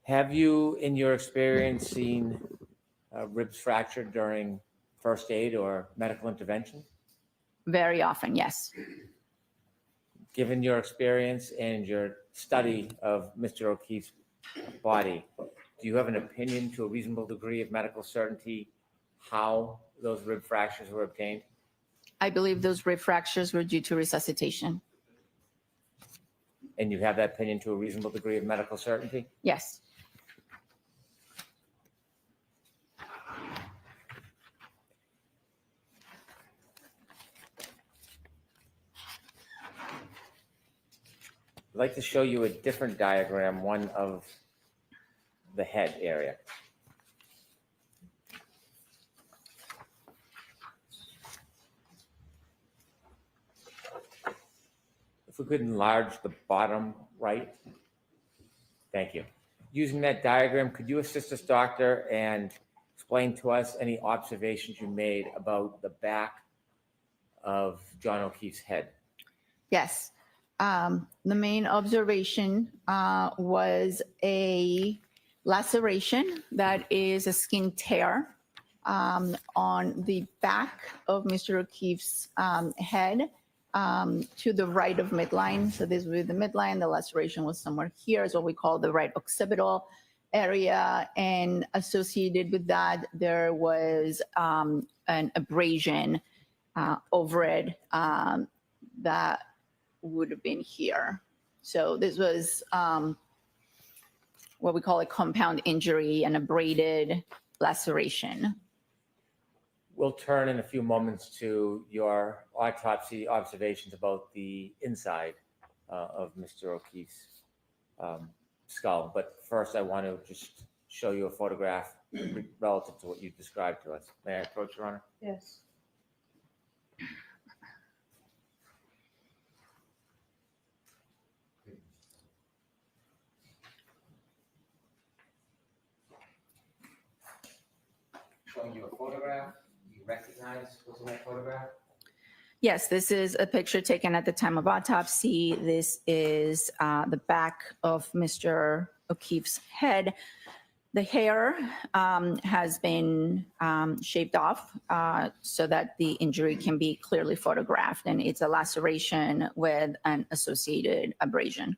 Have you, in your experience, seen ribs fractured during first aid or medical intervention? Very often, yes. Given your experience and your study of Mr. O'Keefe's body, do you have an opinion to a reasonable degree of medical certainty how those rib fractures were obtained? I believe those rib fractures were due to resuscitation. And you have that opinion to a reasonable degree of medical certainty? Yes. I'd like to show you a different diagram, one of the head area. If we could enlarge the bottom right. Thank you. Using that diagram, could you assist us, doctor, and explain to us any observations you made about the back of John O'Keefe's head? Yes. The main observation was a laceration that is a skin tear on the back of Mr. O'Keefe's head to the right of midline. So this would be the midline. The laceration was somewhere here, is what we call the right occipital area. And associated with that, there was an abrasion over it that would have been here. So this was what we call a compound injury, an abraded laceration. We'll turn in a few moments to your autopsy observations about the inside of Mr. O'Keefe's skull. But first, I want to just show you a photograph relative to what you described to us. May I approach, Your Honor? Yes. Showing you a photograph. You recognize what's in that photograph? Yes, this is a picture taken at the time of autopsy. This is the back of Mr. O'Keefe's head. The hair has been shaved off so that the injury can be clearly photographed, and it's a laceration with an associated abrasion.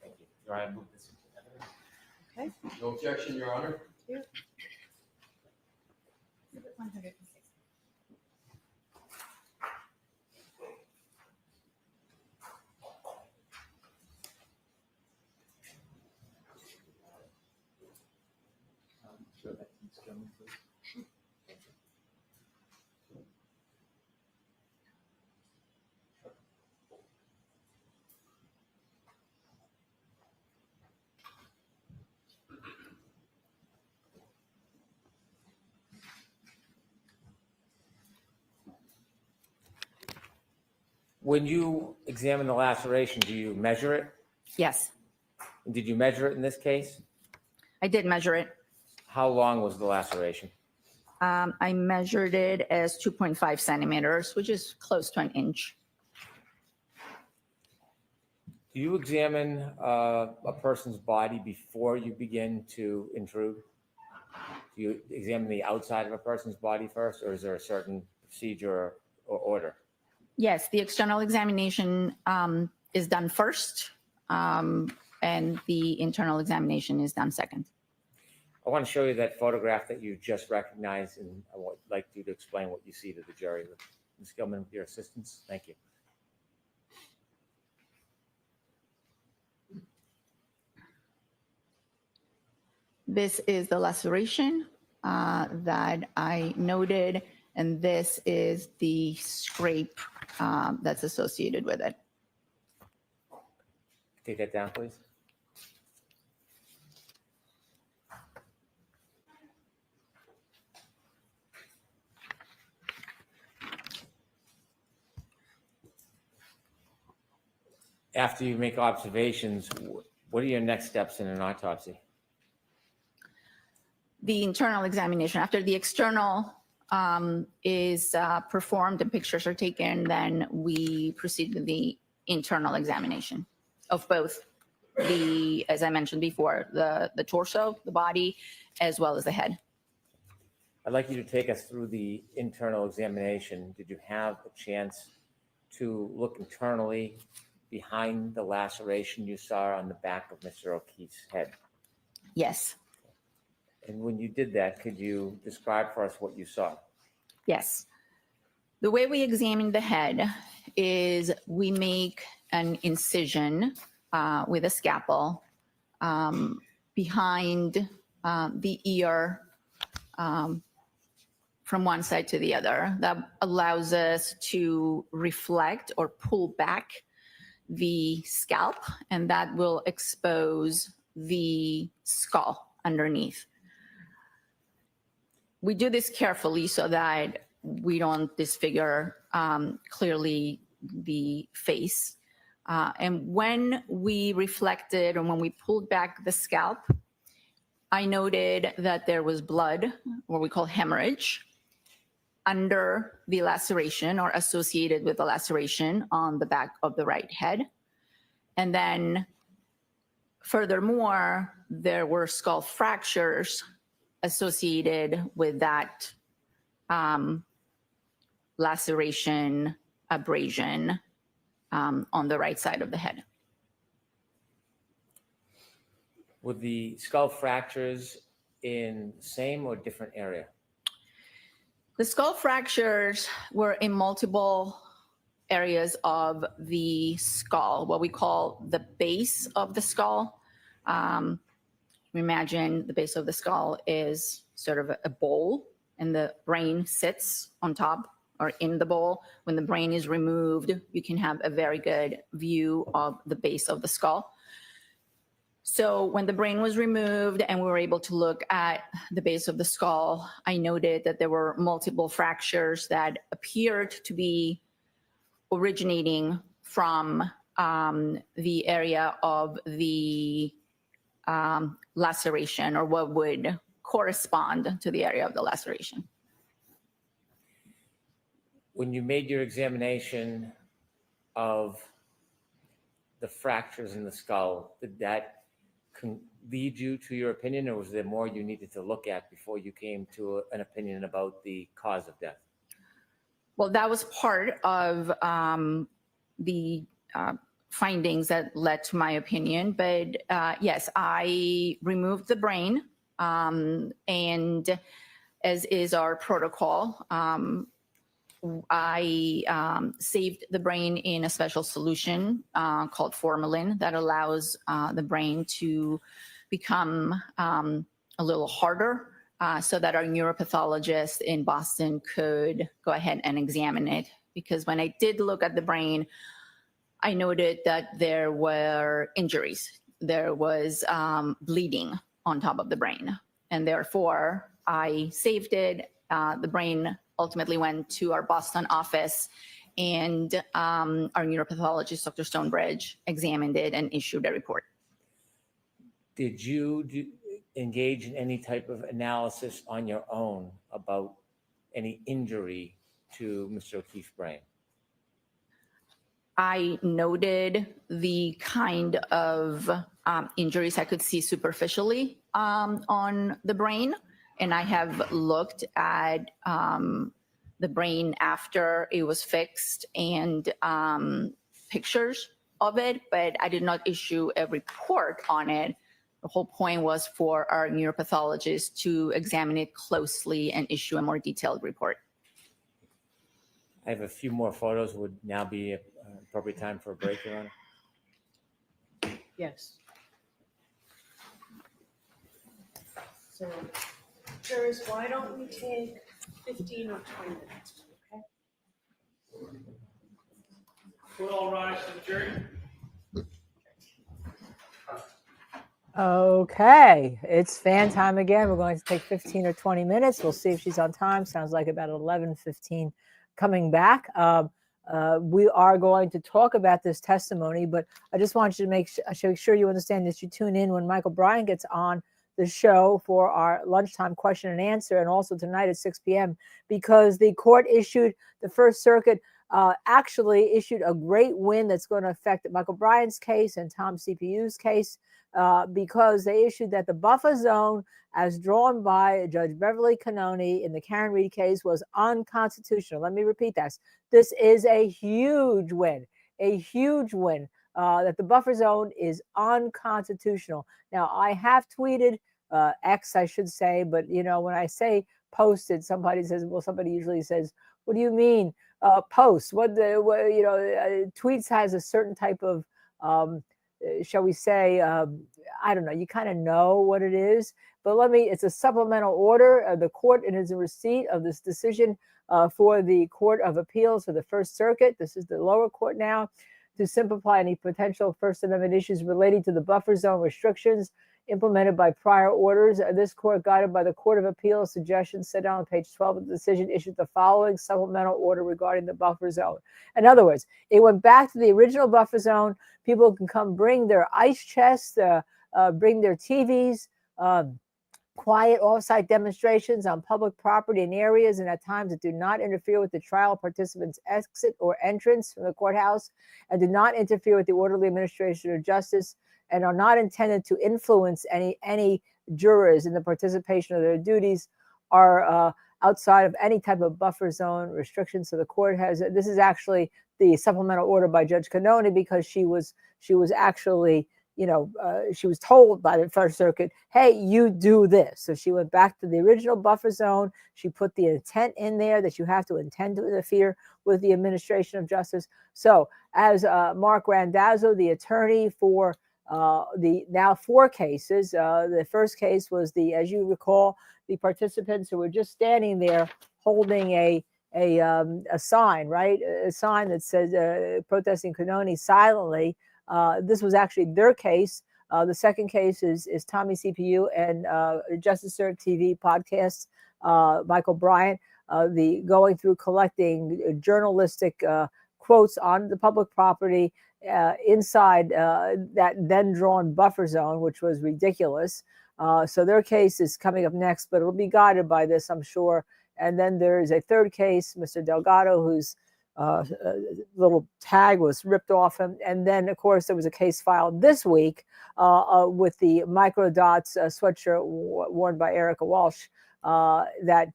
Thank you. Your Honor, move this into evidence. Okay. No objection, Your Honor. Thank you. Show that to this gentleman, please. When you examine the laceration, do you measure it? Yes, Did you measure it in this case? I did measure it. How long was the laceration? I measured it as 2.5 centimeters, which is close to an inch. Do you examine a person's body before you begin to intrude? Do you examine the outside of a person's body first, or is there a certain procedure or order? Yes, the external examination is done first, and the internal examination is done second. I want to show you that photograph that you just recognized, and I would like you to explain what you see to the jury. Ms. Gilman, with your assistance, thank you. This is the laceration that I noted, and this is the scrape that's associated with it. Take that down, please. After you make observations, what are your next steps in an autopsy? The internal examination, after the external is performed and pictures are taken, then we proceed with the internal examination of both the, as I mentioned before, the torso, the body, as well as the head. I'd like you to take us through the internal examination. Did you have a chance to look internally behind the laceration you saw on the back of Mr. O'Keefe's head? Yes. And when you did that, could you describe for us what you saw? Yes. The way we examine the head is we make an incision with a scalpel behind the ear from one side to the other. That allows us to reflect or pull back the scalp, and that will expose the skull underneath. We do this carefully so that we don't disfigure clearly the face. And when we reflected, or when we pulled back the scalp, I noted that there was blood, what we call hemorrhage, under the laceration or associated with the laceration on the back of the right head. And then furthermore, there were skull fractures associated with that laceration, abrasion on the right side of the head. Were the skull fractures in the same or different area? The skull fractures were in multiple areas of the skull, what we call the base of the skull. Imagine the base of the skull is sort of a bowl, and the brain sits on top or in the bowl. When the brain is removed, you can have a very good view of the base of the skull. So when the brain was removed and we were able to look at the base of the skull, I noted that there were multiple fractures that appeared to be originating from the area of the laceration, or what would correspond to the area of the laceration. When you made your examination of the fractures in the skull, did that lead you to your opinion, or was there more you needed to look at before you came to an opinion about the cause of death? Well, that was part of the findings that led to my opinion. But yes, I removed the brain, and as is our protocol, I saved the brain in a special solution called formalin that allows the brain to become a little harder, so that our neuropathologist in Boston could go ahead and examine it. Because when I did look at the brain, I noted that there were injuries. There was bleeding on top of the brain. And therefore, I saved it. The brain ultimately went to our Boston office, and our neuropathologist, Dr. Stonebridge, examined it and issued a report. Did you engage in any type of analysis on your own about any injury to Mr. O'Keefe's brain? I noted the kind of injuries I could see superficially on the brain. And I have looked at the brain after it was fixed and pictures of it, but I did not issue a report on it. The whole point was for our neuropathologist to examine it closely and issue a more detailed report. I have a few more photos. Would now be an appropriate time for a break, Your Honor? Yes. So, jurors, why don't we take 15 or 20 minutes, okay? We'll all rise to the jury. Okay, it's fan time again. We're going to take 15 or 20 minutes. We'll see if she's on time. Sounds like about 11:15 coming back. We are going to talk about this testimony, but I just want you to make sure you understand that you tune in when Michael Bryan gets on the show for our lunchtime question and answer, and also tonight at 6 p.m. because the court issued, the First Circuit actually issued a great win that's going to affect Michael Bryan's case and Tom CPU's case, because they issued that the buffer zone as drawn by Judge Beverly Cannoni in the Karen Reed case was unconstitutional. Let me repeat that. This is a huge win, that the buffer zone is unconstitutional. Now, I have tweeted X, I should say. But, you know, when I say posted, somebody says, well, somebody usually says, what do you mean post? You know, tweets has a certain type of, shall we say, I don't know, you kind of know what it is. But it's a supplemental order. The court is in receipt of this decision for the Court of Appeals for the First Circuit. This is the lower court now, to simplify any potential First Amendment issues relating to the buffer zone restrictions implemented by prior orders. This court, guided by the Court of Appeals suggestions set out on page 12 of the decision, issued the following supplemental order regarding the buffer zone. In other words, it went back to the original buffer zone. People can come bring their ice chests, bring their TVs, quiet off-site demonstrations on public property in areas and at times that do not interfere with the trial participants' exit or entrance from the courthouse, and do not interfere with the orderly administration of justice, and are not intended to influence any jurors in the participation of their duties, are outside of any type of buffer zone restrictions. So the court has, this is actually the supplemental order by Judge Cannoni, because she was actually, you know, she was told by the First Circuit, hey, you do this. So she went back to the original buffer zone. She put the intent in there that you have to intend to interfere with the administration of justice. So as Mark Randazzo, the attorney for the now 4 cases, the first case was as you recall, the participants who were just standing there holding a sign, right? A sign that says protesting Cannoni silently. This was actually their case. The second case is Tommy CPU and Justice Serve TV podcast, Michael Bryant, going through collecting journalistic quotes on the public property inside that then drawn buffer zone, which was ridiculous. So their case is coming up next, but it'll be guided by this, I'm sure. And then there's a third case, Mr. Delgado, whose little tag was ripped off him. And then, of course, there was a case filed this week with the microdots sweatshirt worn by Erica Walsh that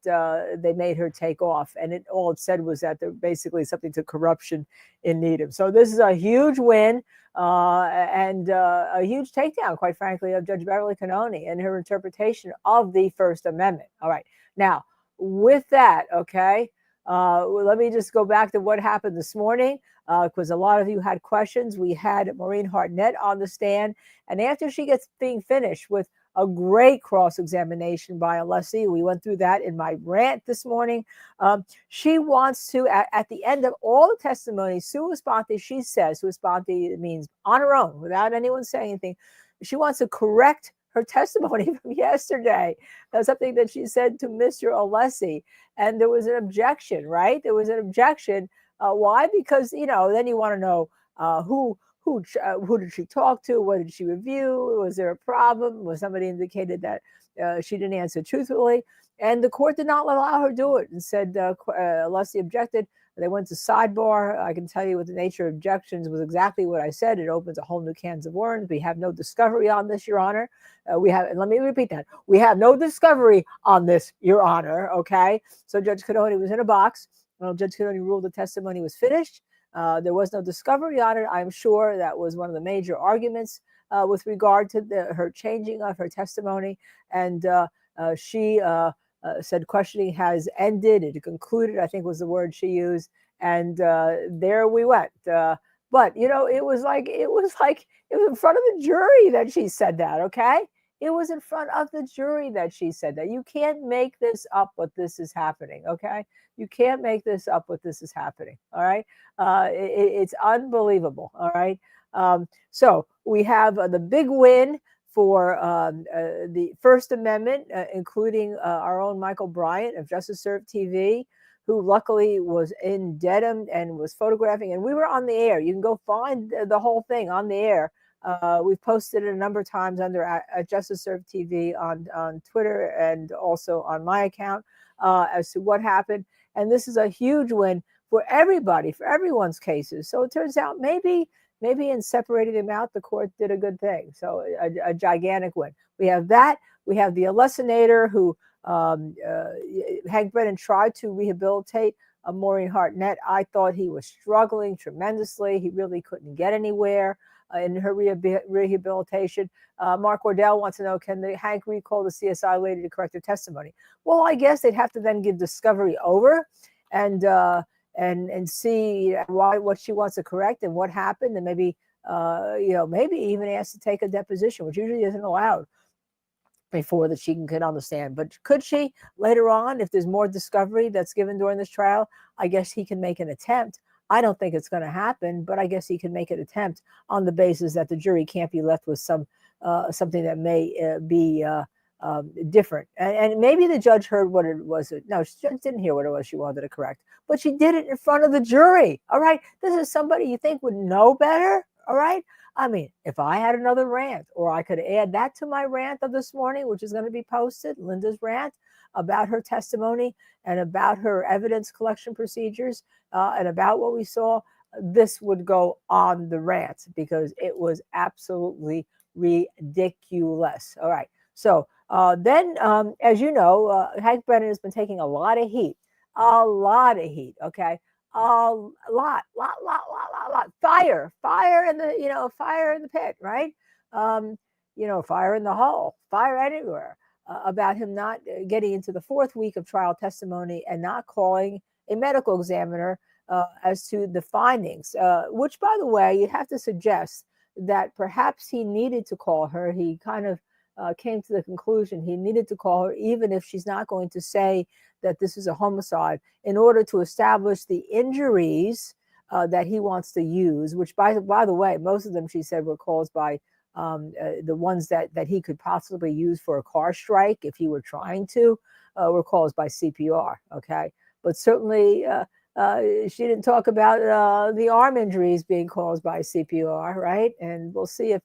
they made her take off. And all it said was that they're basically something to corruption in Needham. So this is a huge win and a huge takedown, quite frankly, of Judge Beverly Cannoni and her interpretation of the First Amendment. All right. Now, with that, okay, let me just go back to what happened this morning, because a lot of you had questions. We had Maureen Hartnett on the stand, and after she gets being finished with a great cross-examination by Alessi, we went through that in my rant this morning. She wants to, at the end of all the testimony, sua sponte, she says, sua sponte means on her own, without anyone saying anything, she wants to correct her testimony from yesterday. That's something that she said to Mr. Alessi. And there was an objection, right? There was an objection. Why? Because, you know, then you want to know who did she talk to? What did she review? Was there a problem? Was somebody indicated that she didn't answer truthfully? And the court did not allow her to do it and said Alessi objected. They went to sidebar. I can tell you what the nature of objections was exactly what I said. It opens a whole new cans of worms. We have no discovery on this, Your Honor. And let me repeat that. We have no discovery on this, Your Honor. Okay. So Judge Cannoni was in a box. Well, Judge Cannoni ruled the testimony was finished. There was no discovery on it. I'm sure that was one of the major arguments with regard to her changing of her testimony. And she said questioning has ended. It concluded, I think was the word she used. And there we went. But, you know, it was in front of the jury that she said that, okay? It was in front of the jury that she said that. You can't make this up what this is happening, okay? You can't make this up what this is happening, all right? It's unbelievable, all right? So we have the big win for the First Amendment, including our own Michael Bryant of Justice Serve TV, who luckily was in Dedham and was photographing. And we were on the air. You can go find the whole thing on the air. We've posted it a number of times under Justice Serve TV on Twitter and also on my account as to what happened. And this is a huge win for everybody, for everyone's cases. So it turns out maybe in separating them out, the court did a good thing. So a gigantic win. We have that. We have the Alessinator who Hank Brennan tried to rehabilitate Maureen Hartnett. I thought he was struggling tremendously. He really couldn't get anywhere. in her rehabilitation. Mark Wardell wants to know, can Hank recall the CSI lady to correct her testimony? Well, I guess they'd have to then give discovery over and see what she wants to correct and what happened, and maybe maybe even ask to take a deposition, which usually isn't allowed before that she can get on the stand. But could she later on, if there's more discovery that's given during this trial? I guess he can make an attempt. I don't think it's going to happen, but I guess he can make an attempt on the basis that the jury can't be left with something that may be different. And maybe the judge heard what it was. No, the judge didn't hear what it was she wanted to correct, but she did it in front of the jury. All right. This is somebody you think would know better. All right. I mean, if I had another rant, or I could add that to my rant of this morning, which is going to be posted, Linda's rant about her testimony and about her evidence collection procedures and about what we saw, this would go on the rant because it was absolutely ridiculous. All right. So then, as you know, Hank Brennan has been taking a lot of heat, okay? A lot, fire in the, fire in the pit, right? Fire in the hole, fire anywhere, about him not getting into the fourth week of trial testimony and not calling a medical examiner as to the findings, which, by the way, you have to suggest that perhaps he needed to call her. He kind of came to the conclusion he needed to call her, even if she's not going to say that this is a homicide, in order to establish the injuries that he wants to use, which, by the way, most of them, she said, were caused by the ones that he could possibly use for a car strike if he were trying to, were caused by CPR, okay? But certainly she didn't talk about the arm injuries being caused by CPR, right? And we'll see if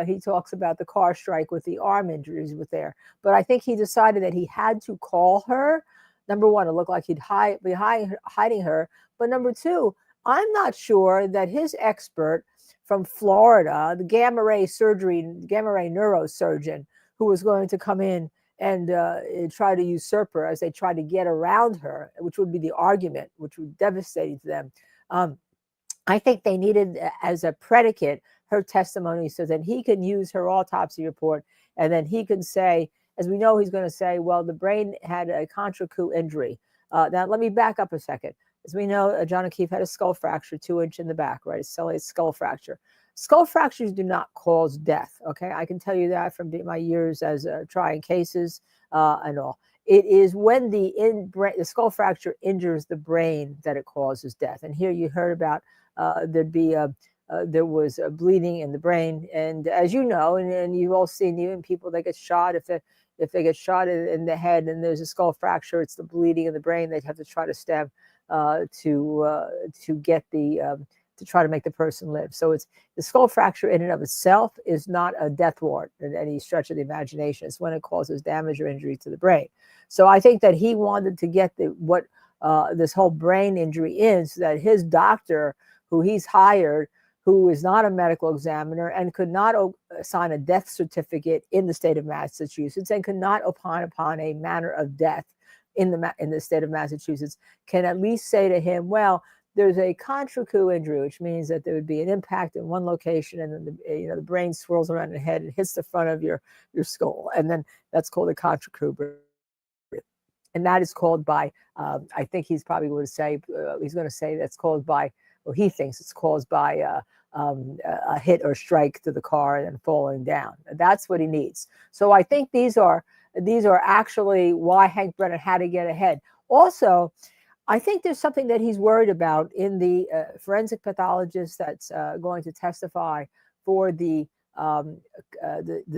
he talks about the car strike with the arm injuries with there. But I think he decided that he had to call her. Number one, it looked like he'd be hiding her. But number two, I'm not sure that his expert from Florida, the gamma ray neurosurgeon, who was going to come in and try to usurp her as they try to get around her, which would be the argument, which would be devastating to them. I think they needed as a predicate her testimony so that he can use her autopsy report, and then he can say, as we know, he's going to say, well, the brain had a contractile injury. Now, let me back up a second. As we know, John O'Keefe had a skull fracture 2-inch in the back, right? A skull fracture. Skull fractures do not cause death, okay? I can tell you that from my years as trying cases and all. It is when the skull fracture injures the brain that it causes death. And here you heard about there was a bleeding in the brain. And as you know, and you've all seen even people that get shot, if they get shot in the head and there's a skull fracture, it's the bleeding in the brain. They'd have to try to stab to get to try to make the person live. So it's the skull fracture in and of itself is not a death warrant in any stretch of the imagination. It's when it causes damage or injury to the brain. So I think that he wanted to get what this whole brain injury is, so that his doctor, who he's hired, who is not a medical examiner and could not sign a death certificate in the state of Massachusetts and could not opine upon a manner of death in the state of Massachusetts, can at least say to him, well, there's a contractile injury, which means that there would be an impact in one location, and then the brain swirls around the head and hits the front of your skull, and then that's called a contractile. And that is called by, I think he's probably going to say, that's caused by, or he thinks it's caused by a hit or strike to the car and then falling down. That's what he needs. So I think these are actually why Hank Brennan had to get ahead. Also, I think there's something that he's worried about in the forensic pathologist that's going to testify for the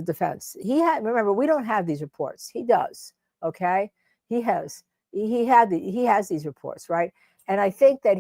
defense. Remember, we don't have these reports. He does. Okay, he has these reports, right? And I think that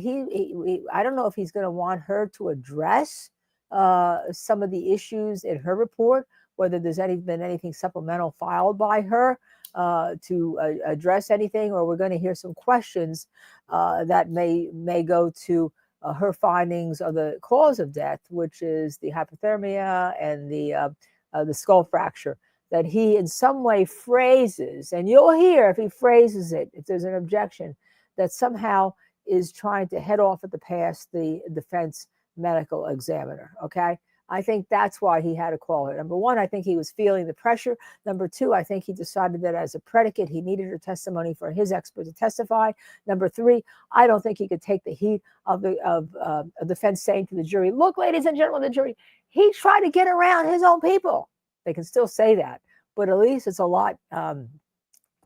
I don't know if he's going to want her to address some of the issues in her report, whether there's been anything supplemental filed by her to address anything, or we're going to hear some questions that may go to her findings of the cause of death, which is the hypothermia and the skull fracture, that he in some way phrases, and you'll hear if he phrases it, if there's an objection, that somehow is trying to head off at the pass the defense medical examiner, okay? I think that's why he had to call her. Number one, I think he was feeling the pressure. Number two, I think he decided that as a predicate, he needed her testimony for his expert to testify. Number three, I don't think he could take the heat of the defense saying to the jury, look, ladies and gentlemen of the jury, he tried to get around his own people. They can still say that, but at least it's a lot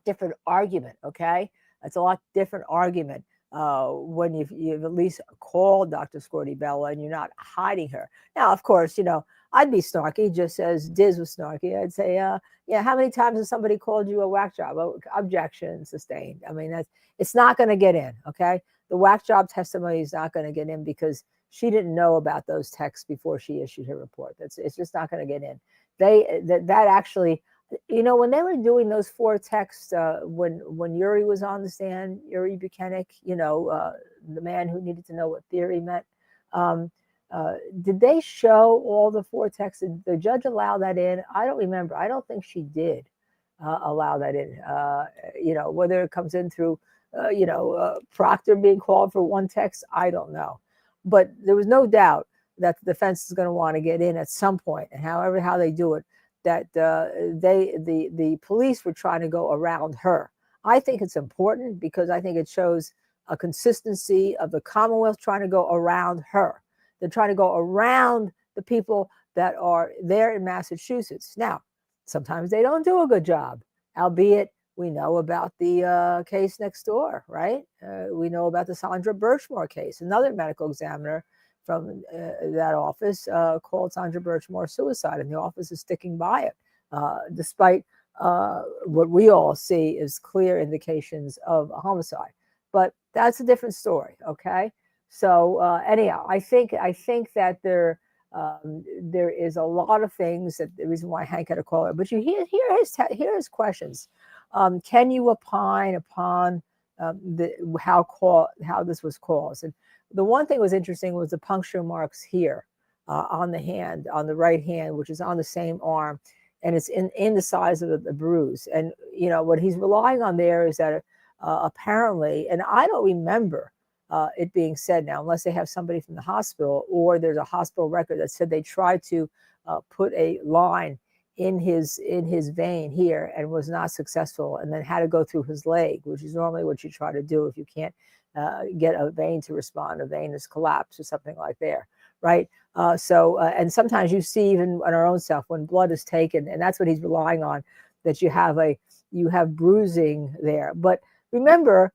different argument, okay? It's a lot different argument when you've at least called Dr. Scordi-Bello and you're not hiding her. Now, of course, I'd be snarky, just as Diz was snarky. I'd say, yeah, how many times has somebody called you a whack job? Oh, objection sustained. I mean, it's not going to get in, okay? The whack job testimony is not going to get in because she didn't know about those texts before she issued her report. It's just not going to get in. That actually, when they were doing those 4 texts, when Yuri was on the stand, Yuri Buchanan, the man who needed to know what theory meant, did they show all the 4 texts? Did the judge allow that in? I don't remember. I don't think she did allow that in. Whether it comes in through, Proctor being called for 1 text, I don't know. But there was no doubt that the defense is going to want to get in at some point, and how they do it, that the police were trying to go around her. I think it's important because I think it shows a consistency of the Commonwealth trying to go around her. They're trying to go around the people that are there in Massachusetts. Now, sometimes they don't do a good job, albeit we know about the case next door, right? We know about the Sandra Birchmore case, another medical examiner from that office called Sandra Birchmore suicide, and the office is sticking by it, despite what we all see as clear indications of a homicide. But that's a different story, okay? So anyhow, I think that there is a lot of things that the reason why Hank had to call her. But you hear his questions. Can you opine upon how this was caused? And the one thing that was interesting was the puncture marks here on the hand, on the right hand, which is on the same arm, and it's in the size of the bruise. And what he's relying on there is that apparently, and I don't remember it being said now, unless they have somebody from the hospital or there's a hospital record that said they tried to put a line in his vein here and was not successful, and then had to go through his leg, which is normally what you try to do if you can't get a vein to respond. A vein is collapsed or something like there, right? And sometimes you see even on our own self when blood is taken, and that's what he's relying on, that you have bruising there. But remember,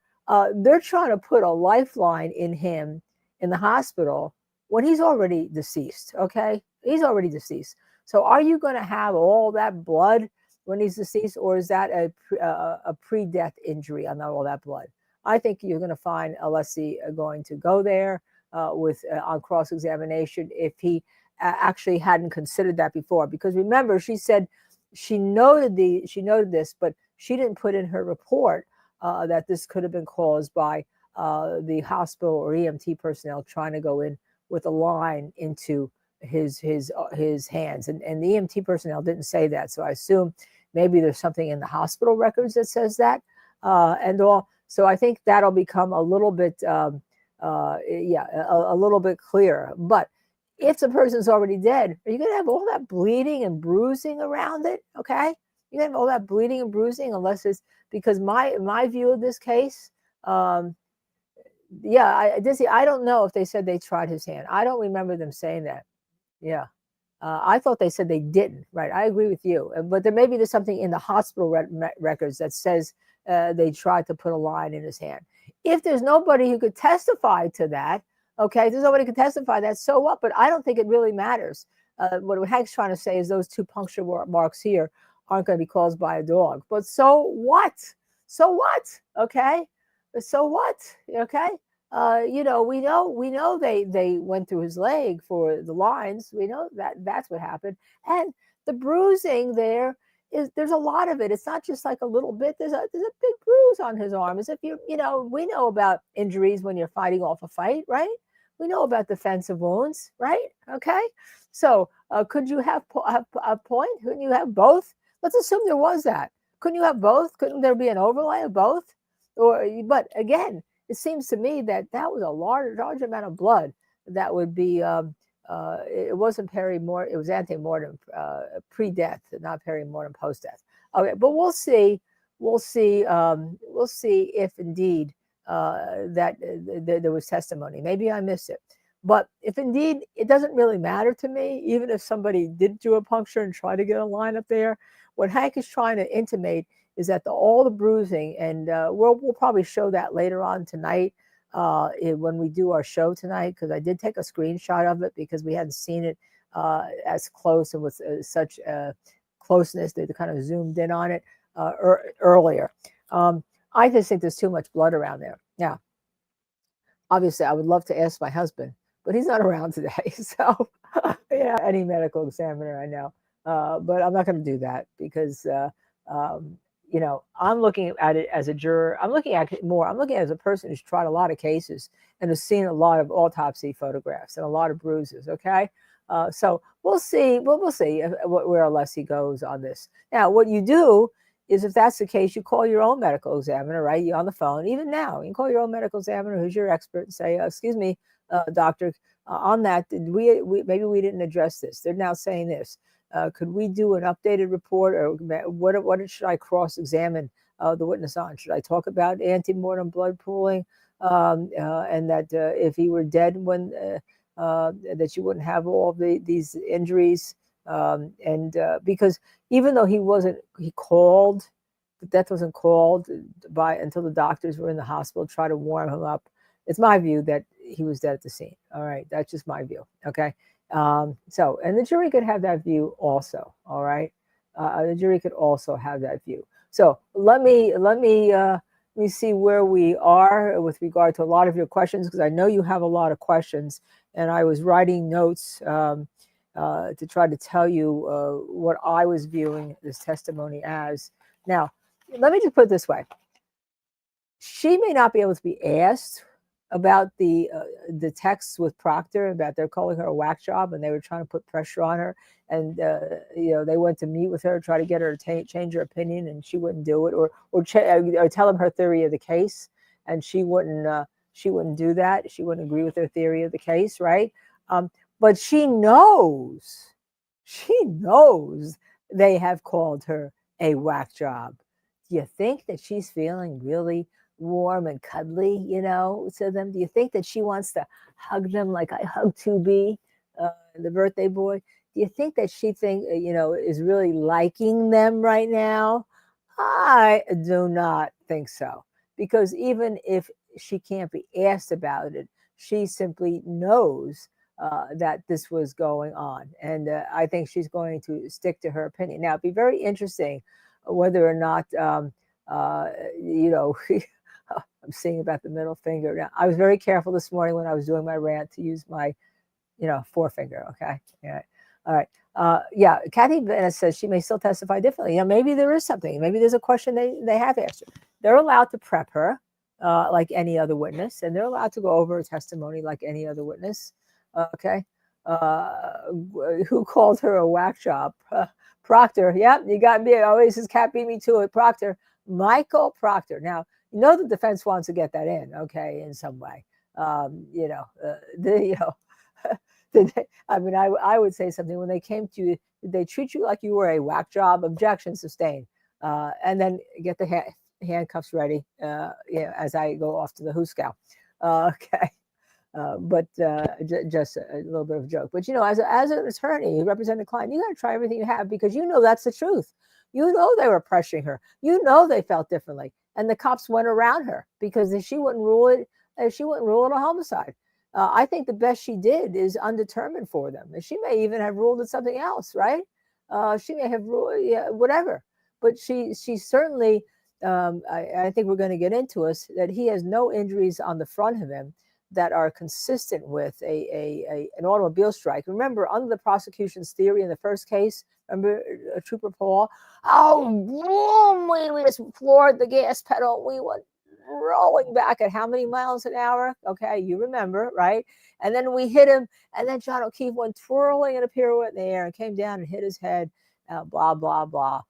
they're trying to put a lifeline in him in the hospital when he's already deceased, okay? He's already deceased. So are you going to have all that blood when he's deceased, or is that a pre-death injury on all that blood? I think you're going to find Alessi going to go there on cross-examination if he actually hadn't considered that before. Because remember, she said she noted this, but she didn't put in her report that this could have been caused by the hospital or EMT personnel trying to go in with a line into his hands, and the EMT personnel didn't say that. So I assume maybe there's something in the hospital records that says that, and all. So I think that'll become a little bit, a little bit clearer. But if the person's already dead, are you going to have all that bleeding and bruising around it? Okay, you have all that bleeding and bruising, unless it's because my view of this case. Dizzy, I don't know if they said they tried his hand. I don't remember them saying that. Yeah. I thought they said they didn't. Right. I agree with you. But there's something in the hospital records that says they tried to put a line in his hand. If there's nobody who could testify to that, okay, if there's nobody who could testify that, so what? But I don't think it really matters. What Hank's trying to say is those 2 puncture marks here aren't going to be caused by a dog. But so what? So what? Okay. So what? Okay. We know they went through his leg for the lines. We know that's what happened. And the bruising there's a lot of it. It's not just like a little bit. There's a big bruise on his arm. As if we know about injuries when you're fighting off a fight, right? We know about defensive wounds, right? Okay. So could you have a point? Couldn't you have both? Let's assume there was that. Couldn't you have both? Couldn't there be an overlay of both? But again, it seems to me that was a large amount of blood that would be it wasn't peri-mortem, it was ante-mortem, pre-death, not peri-mortem, post-death. Okay, but we'll see. We'll see if indeed that there was testimony. Maybe I missed it. But if indeed it doesn't really matter to me, even if somebody did do a puncture and try to get a line up there, what Hank is trying to intimate is that all the bruising, and we'll probably show that later on tonight when we do our show tonight, because I did take a screenshot of it because we hadn't seen it as close and with such closeness. They kind of zoomed in on it earlier. I just think there's too much blood around there. Now, obviously, I would love to ask my husband, but he's not around today. So, yeah, any medical examiner I know. But I'm not going to do that because, you know, I'm looking at it as a juror. I'm looking at it more. I'm looking at it as a person who's tried a lot of cases and has seen a lot of autopsy photographs and a lot of bruises. Okay. So we'll see. We'll see where Alessi goes on this. Now, what you do is, if that's the case, you call your own medical examiner, right? You're on the phone. Even now, you can call your own medical examiner, who's your expert, and say, excuse me, doctor, on that, maybe we didn't address this. They're now saying this. Could we do an updated report, or what should I cross-examine the witness on? Should I talk about antemortem blood pooling, and that if he were dead when that you wouldn't have all these injuries? And because even though he called, the death wasn't called until the doctors were in the hospital to try to warm him up. It's my view that he was dead at the scene. All right, that's just my view. Okay. So, and the jury could have that view also. All right. The jury could also have that view. So let me see where we are with regard to a lot of your questions, because I know you have a lot of questions, and I was writing notes to try to tell you what I was viewing this testimony as. Now, let me just put it this way. She may not be able to be asked about the texts with Proctor, about they're calling her a whack job, and they were trying to put pressure on her, and you know, they went to meet with her, try to get her to change her opinion, and she wouldn't do it, or tell them her theory of the case, and she wouldn't do that. She wouldn't agree with their theory of the case, right? But she knows they have called her a whack job. Do you think that she's feeling really warm and cuddly, you know, to them? Do you think that she wants to hug them like I hugged 2B, the birthday boy? Do you think that she is really liking them right now? I do not think so, because even if she can't be asked about it, she simply knows that this was going on, and I think she's going to stick to her opinion. Now, it'd be very interesting whether or not I'm seeing about the middle finger. Now, I was very careful this morning when I was doing my rant to use my, forefinger. Okay. Yeah. All right. Yeah. Kathy Bennett says she may still testify differently. Maybe there is something. Maybe there's a question they have asked her. They're allowed to prep her like any other witness, and they're allowed to go over a testimony like any other witness. Okay. Who called her a whack job? Proctor. Yeah, you got me. Always his cat beat me to it. Proctor. Michael Proctor. Now, the defense wants to get that in, okay, in some way. I would say something when they came to you. Did they treat you like you were a whack job? Objection sustained. And then get the handcuffs ready. As I go off to the hooskow. Okay. But just a little bit of a joke. But as an attorney, you represent a client, you got to try everything you have, because that's the truth. They were pressuring her. They felt differently, and the cops went around her because she wouldn't rule it. She wouldn't rule it a homicide. I think the best she did is undetermined for them. And she may even have ruled it something else, right? She may have ruled whatever. But she certainly. I think we're going to get into it, that he has no injuries on the front of him that are consistent with an automobile strike. Remember, under the prosecution's theory in the first case, remember Trooper Paul? We just floored the gas pedal. We went rolling back at how many miles an hour? Okay, you remember, right? And then we hit him, and then John O'Keefe went twirling in a pirouette in the air and came down and hit his head, blah, blah, blah,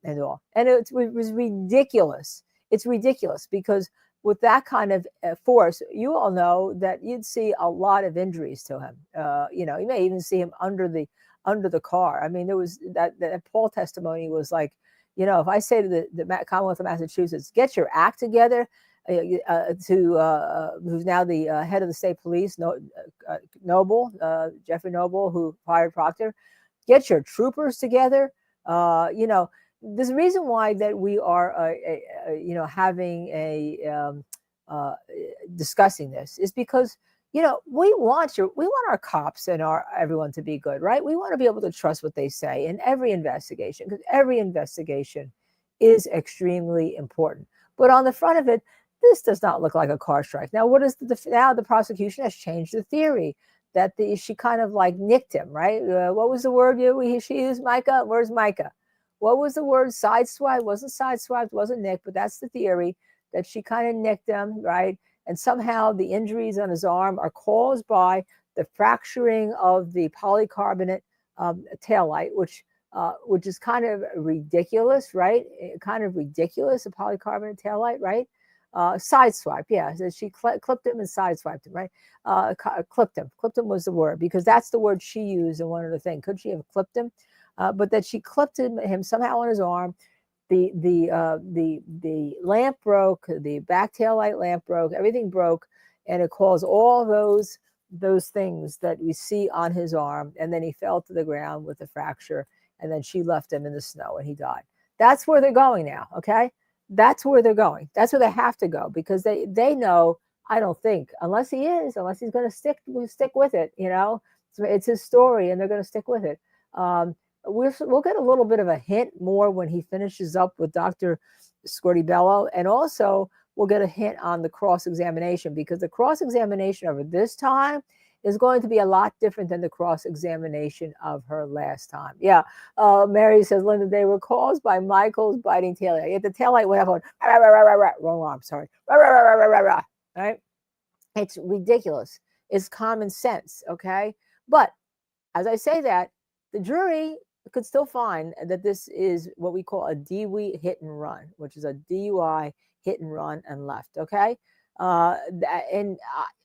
and all. And it was ridiculous. it's ridiculous because with that kind of force, you all know that you'd see a lot of injuries to him. You know, you may even see him under the car. I mean, there was that Paul testimony was like, you know, if I say to the Commonwealth of Massachusetts, get your act together, who's now the head of the state police, Noble, Jeffrey Noble, who fired Proctor, get your troopers together. You know, there's a reason why that we are, you know, having discussing this is because, you know, we want our cops and everyone to be good, right? We want to be able to trust what they say in every investigation, because every investigation is extremely important. But on the front of it, this does not look like a car strike. Now, what is now the prosecution has changed the theory that she kind of like nicked him, right? What was the word she used, Micah? Where's Micah? What was the word? Sideswiped? Wasn't sideswiped, wasn't nicked, but that's the theory, that she kind of nicked him, right? And somehow the injuries on his arm are caused by the fracturing of the polycarbonate taillight, which is kind of ridiculous, right? Kind of ridiculous, a polycarbonate taillight, right? Sideswipe, yeah. So she clipped him and sideswiped him, right? Clipped him. Clipped him was the word, because that's the word she used in one of the things. Could she have clipped him? But that she clipped him somehow on his arm. The lamp broke, the back tail light lamp broke, everything broke, and it caused all those things that we see on his arm. And then he fell to the ground with a fracture, and then she left him in the snow and he died. That's where they're going now, okay? That's where they're going. That's where they have to go, because they know, I don't think, unless he's going to stick with it, you know, it's his story and they're going to stick with it. We'll get a little bit of a hint more when he finishes up with Dr. Scortibello, and also we'll get a hint on the cross-examination, because the cross-examination over this time is going to be a lot different than the cross-examination of her last time. Yeah, Mary says, Linda, they were caused by Michael's biting taillight. Yet the taillight went up on, wrong arm, sorry. Right? It's ridiculous. It's common sense, okay? But as I say that, the jury could still find that this is what we call a DUI hit and run, which is a DUI hit and run and left, okay? And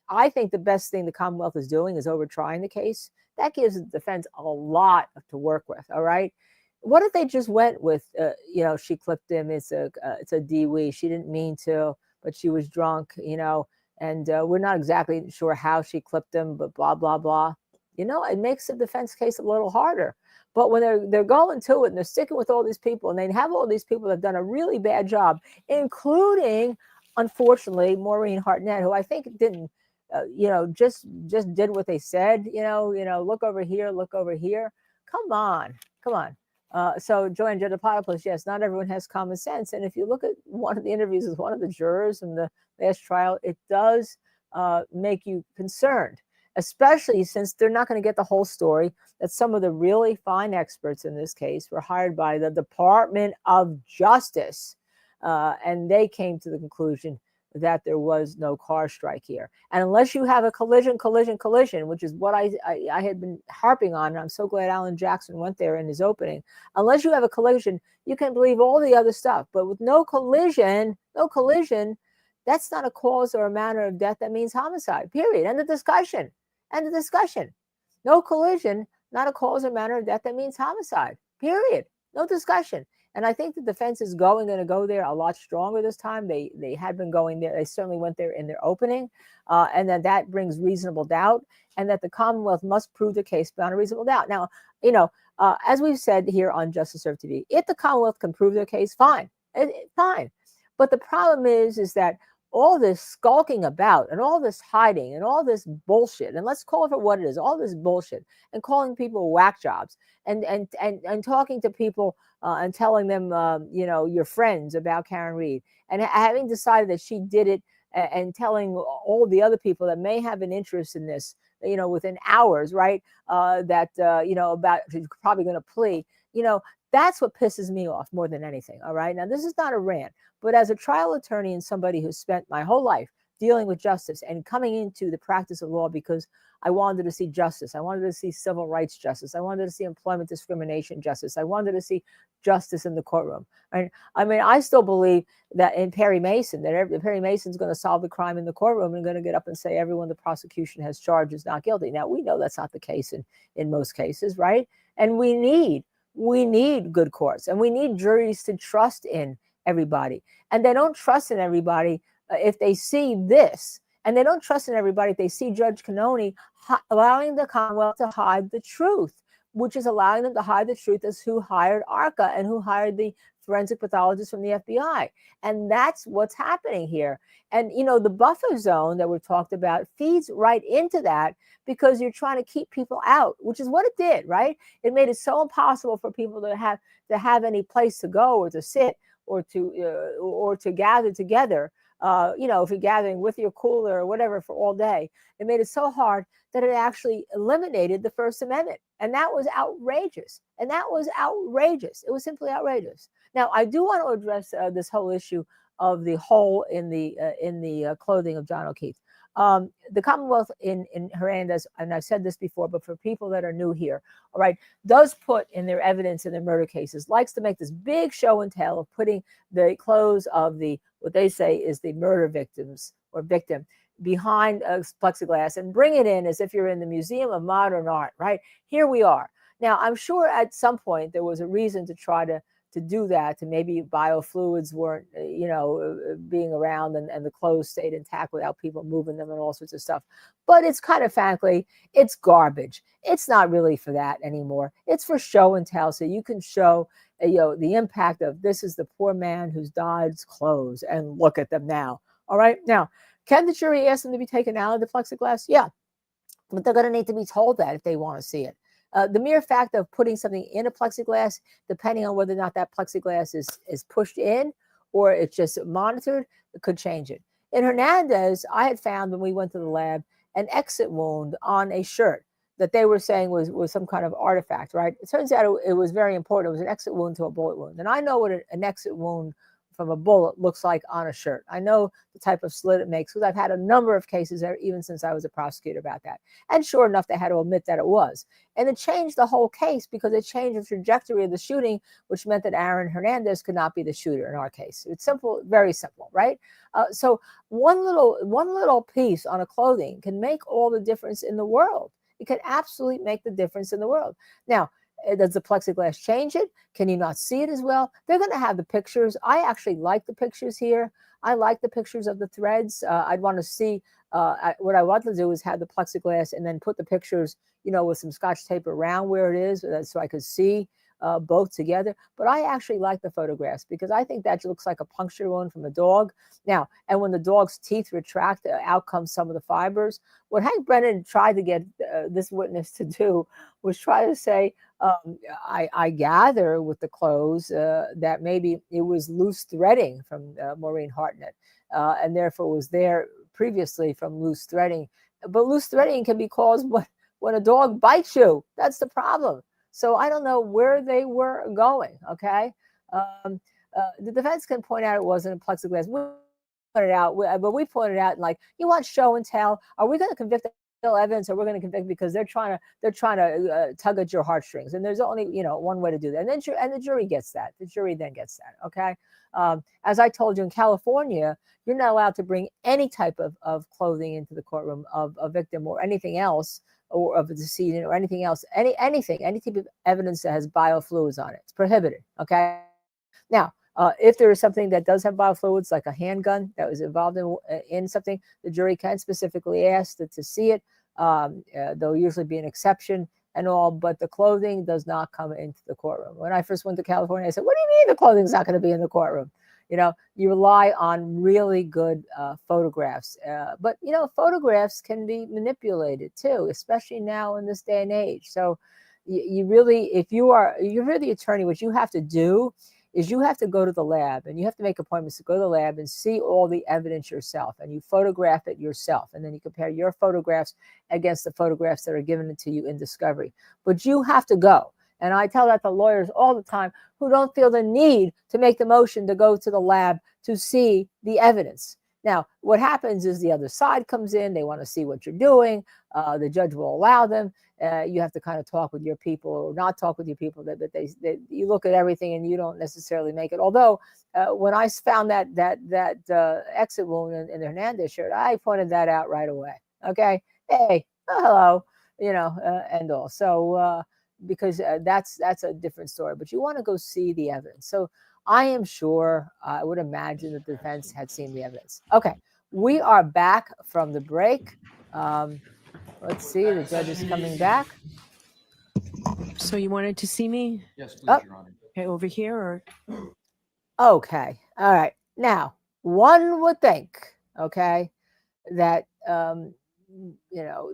I think the best thing the Commonwealth is doing is overtrying the case. That gives the defense a lot to work with, all right? What if they just went with, you know, she clipped him, it's a DUI, she didn't mean to, but she was drunk, you know, and we're not exactly sure how she clipped him, but blah, blah, blah. You know, it makes the defense case a little harder. But when they're going to it and they're sticking with all these people, and they have all these people that have done a really bad job, including, unfortunately, Maureen Hartnett, who I think didn't, you know, just did what they said, you know, look over here, look over here. Come on. So Joanne Jedapotopoulos, yes, not everyone has common sense. And if you look at one of the interviews with one of the jurors in the last trial, it does make you concerned, especially since they're not going to get the whole story, that some of the really fine experts in this case were hired by the Department of Justice. And they came to the conclusion that there was no car strike here. And unless you have a collision, which is what I had been harping on, and I'm so glad Alan Jackson went there in his opening. Unless you have a collision, you can believe all the other stuff. But with no collision, that's not a cause or a manner of death. That means homicide, period. End of discussion. No collision, not a cause or manner of death. That means homicide, period. No discussion. And I think the defense is going to go there a lot stronger this time. They had been going there. They certainly went there in their opening. And then that brings reasonable doubt, and that the Commonwealth must prove the case beyond a reasonable doubt. Now, you know, as we've said here on Justice Served TV, if the Commonwealth can prove their case, fine. Fine. But the problem is that all this skulking about and all this hiding and all this bullshit, and let's call it for what it is, all this bullshit, and calling people whack jobs and talking to people and telling them, you know, your friends about Karen Read, and having decided that she did it, and telling all the other people that may have an interest in this, you know, within hours, right, that, you know, about she's probably going to plea, you know, that's what pisses me off more than anything. All right. Now, this is not a rant, but as a trial attorney and somebody who spent my whole life dealing with justice and coming into the practice of law because I wanted to see justice. I wanted to see civil rights justice. I wanted to see employment discrimination justice. I wanted to see justice in the courtroom. And I mean, I still believe that in Perry Mason, that Perry Mason's going to solve the crime in the courtroom and going to get up and say everyone the prosecution has charged is not guilty. Now, we know that's not the case in most cases, right? And we need good courts, and we need juries to trust in everybody. And they don't trust in everybody if they see this. And they don't trust in everybody if they see Judge Cannoni allowing the Commonwealth to hide the truth, which is allowing them to hide the truth as who hired ARCA and who hired the forensic pathologist from the FBI. And that's what's happening here. And, you know, the buffer zone that we've talked about feeds right into that because you're trying to keep people out, which is what it did, right? It made it so impossible for people to have any place to go or to sit or to gather together. You know, if you're gathering with your cooler or whatever for all day, it made it so hard that it actually eliminated the First Amendment. And that was outrageous. And that was outrageous. It was simply outrageous. Now, I do want to address this whole issue of the hole in the clothing of John O'Keefe. The Commonwealth in Hernandez, and I've said this before, but for people that are new here, all right, does put in their evidence in their murder cases, likes to make this big show and tell of putting the clothes of what they say is the murder victims or victim behind plexiglass and bring it in as if you're in the Museum of Modern Art, right? Here we are. Now, I'm sure at some point there was a reason to try to do that, to maybe biofluids weren't, being around and the clothes stayed intact without people moving them and all sorts of stuff. But it's kind of, frankly, it's garbage. It's not really for that anymore. It's for show and tell, so you can show, the impact of this is the poor man who's dyed's clothes, and look at them now. All right. Now, can the jury ask them to be taken out of the plexiglass? Yeah, but they're going to need to be told that if they want to see it. The mere fact of putting something in a plexiglass, depending on whether or not that plexiglass is pushed in or it's just monitored, it could change it. In Hernandez, I had found when we went to the lab an exit wound on a shirt that they were saying was some kind of artifact, right? It turns out it was very important. It was an exit wound to a bullet wound. And I know what an exit wound from a bullet looks like on a shirt. I know the type of slit it makes because I've had a number of cases even since I was a prosecutor about that. And sure enough, they had to admit that it was. And it changed the whole case because it changed the trajectory of the shooting, which meant that Aaron Hernandez could not be the shooter in our case. It's simple, very simple, right? So one little piece on a clothing can make all the difference in the world. It can absolutely make the difference in the world. Now, does the plexiglass change it? Can you not see it as well? They're going to have the pictures. I actually like the pictures here. I like the pictures of the threads. I'd want to see, what I want to do is have the plexiglass and then put the pictures, with some Scotch tape around where it is so I could see both together. But I actually like the photographs because I think that looks like a puncture wound from a dog. Now, and when the dog's teeth retract, out comes some of the fibers. What Hank Brennan tried to get this witness to do was try to say, I gather with the clothes that maybe it was loose threading from Maureen Hartnett, and therefore was there previously from loose threading. But loose threading can be caused when a dog bites you. That's the problem. So I don't know where they were going, okay? The defense can point out it wasn't a plexiglass. We pointed out, but we pointed out, like, you want show and tell. Are we going to convict evidence, or we're going to convict because they're trying to tug at your heartstrings? And there's only, one way to do that. And then the jury gets that. The jury then gets that, okay? As I told you, in California, you're not allowed to bring any type of clothing into the courtroom of a victim or anything else, or of a decedent or anything else, any type of evidence that has biofluids on it. It's prohibited, okay? Now, if there is something that does have biofluids, like a handgun that was involved in something, the jury can specifically ask to see it. There'll usually be an exception and all, but the clothing does not come into the courtroom. When I first went to California, I said, what do you mean the clothing's not going to be in the courtroom? You rely on really good photographs. But, photographs can be manipulated too, especially now in this day and age. So you really, if you're the attorney, what you have to do is you have to go to the lab, and you have to make appointments to go to the lab and see all the evidence yourself, and you photograph it yourself, and then you compare your photographs against the photographs that are given to you in discovery. But you have to go. And I tell that to lawyers all the time who don't feel the need to make the motion to go to the lab to see the evidence. Now, what happens is the other side comes in. They want to see what you're doing. The judge will allow them. You have to kind of talk with your people or not talk with your people. That you look at everything and you don't necessarily make it. Although when I found that exit wound in the Hernandez shirt, I pointed that out right away. Okay, hey, hello, and all. So because that's a different story. But you want to go see the evidence. So I am sure, I would imagine that the defense had seen the evidence. Okay, we are back from the break. Let's see, the judge is coming back. So you wanted to see me? Yes, please, Your Honor. Okay, over here or? Okay, all right. Now, one would think, okay, that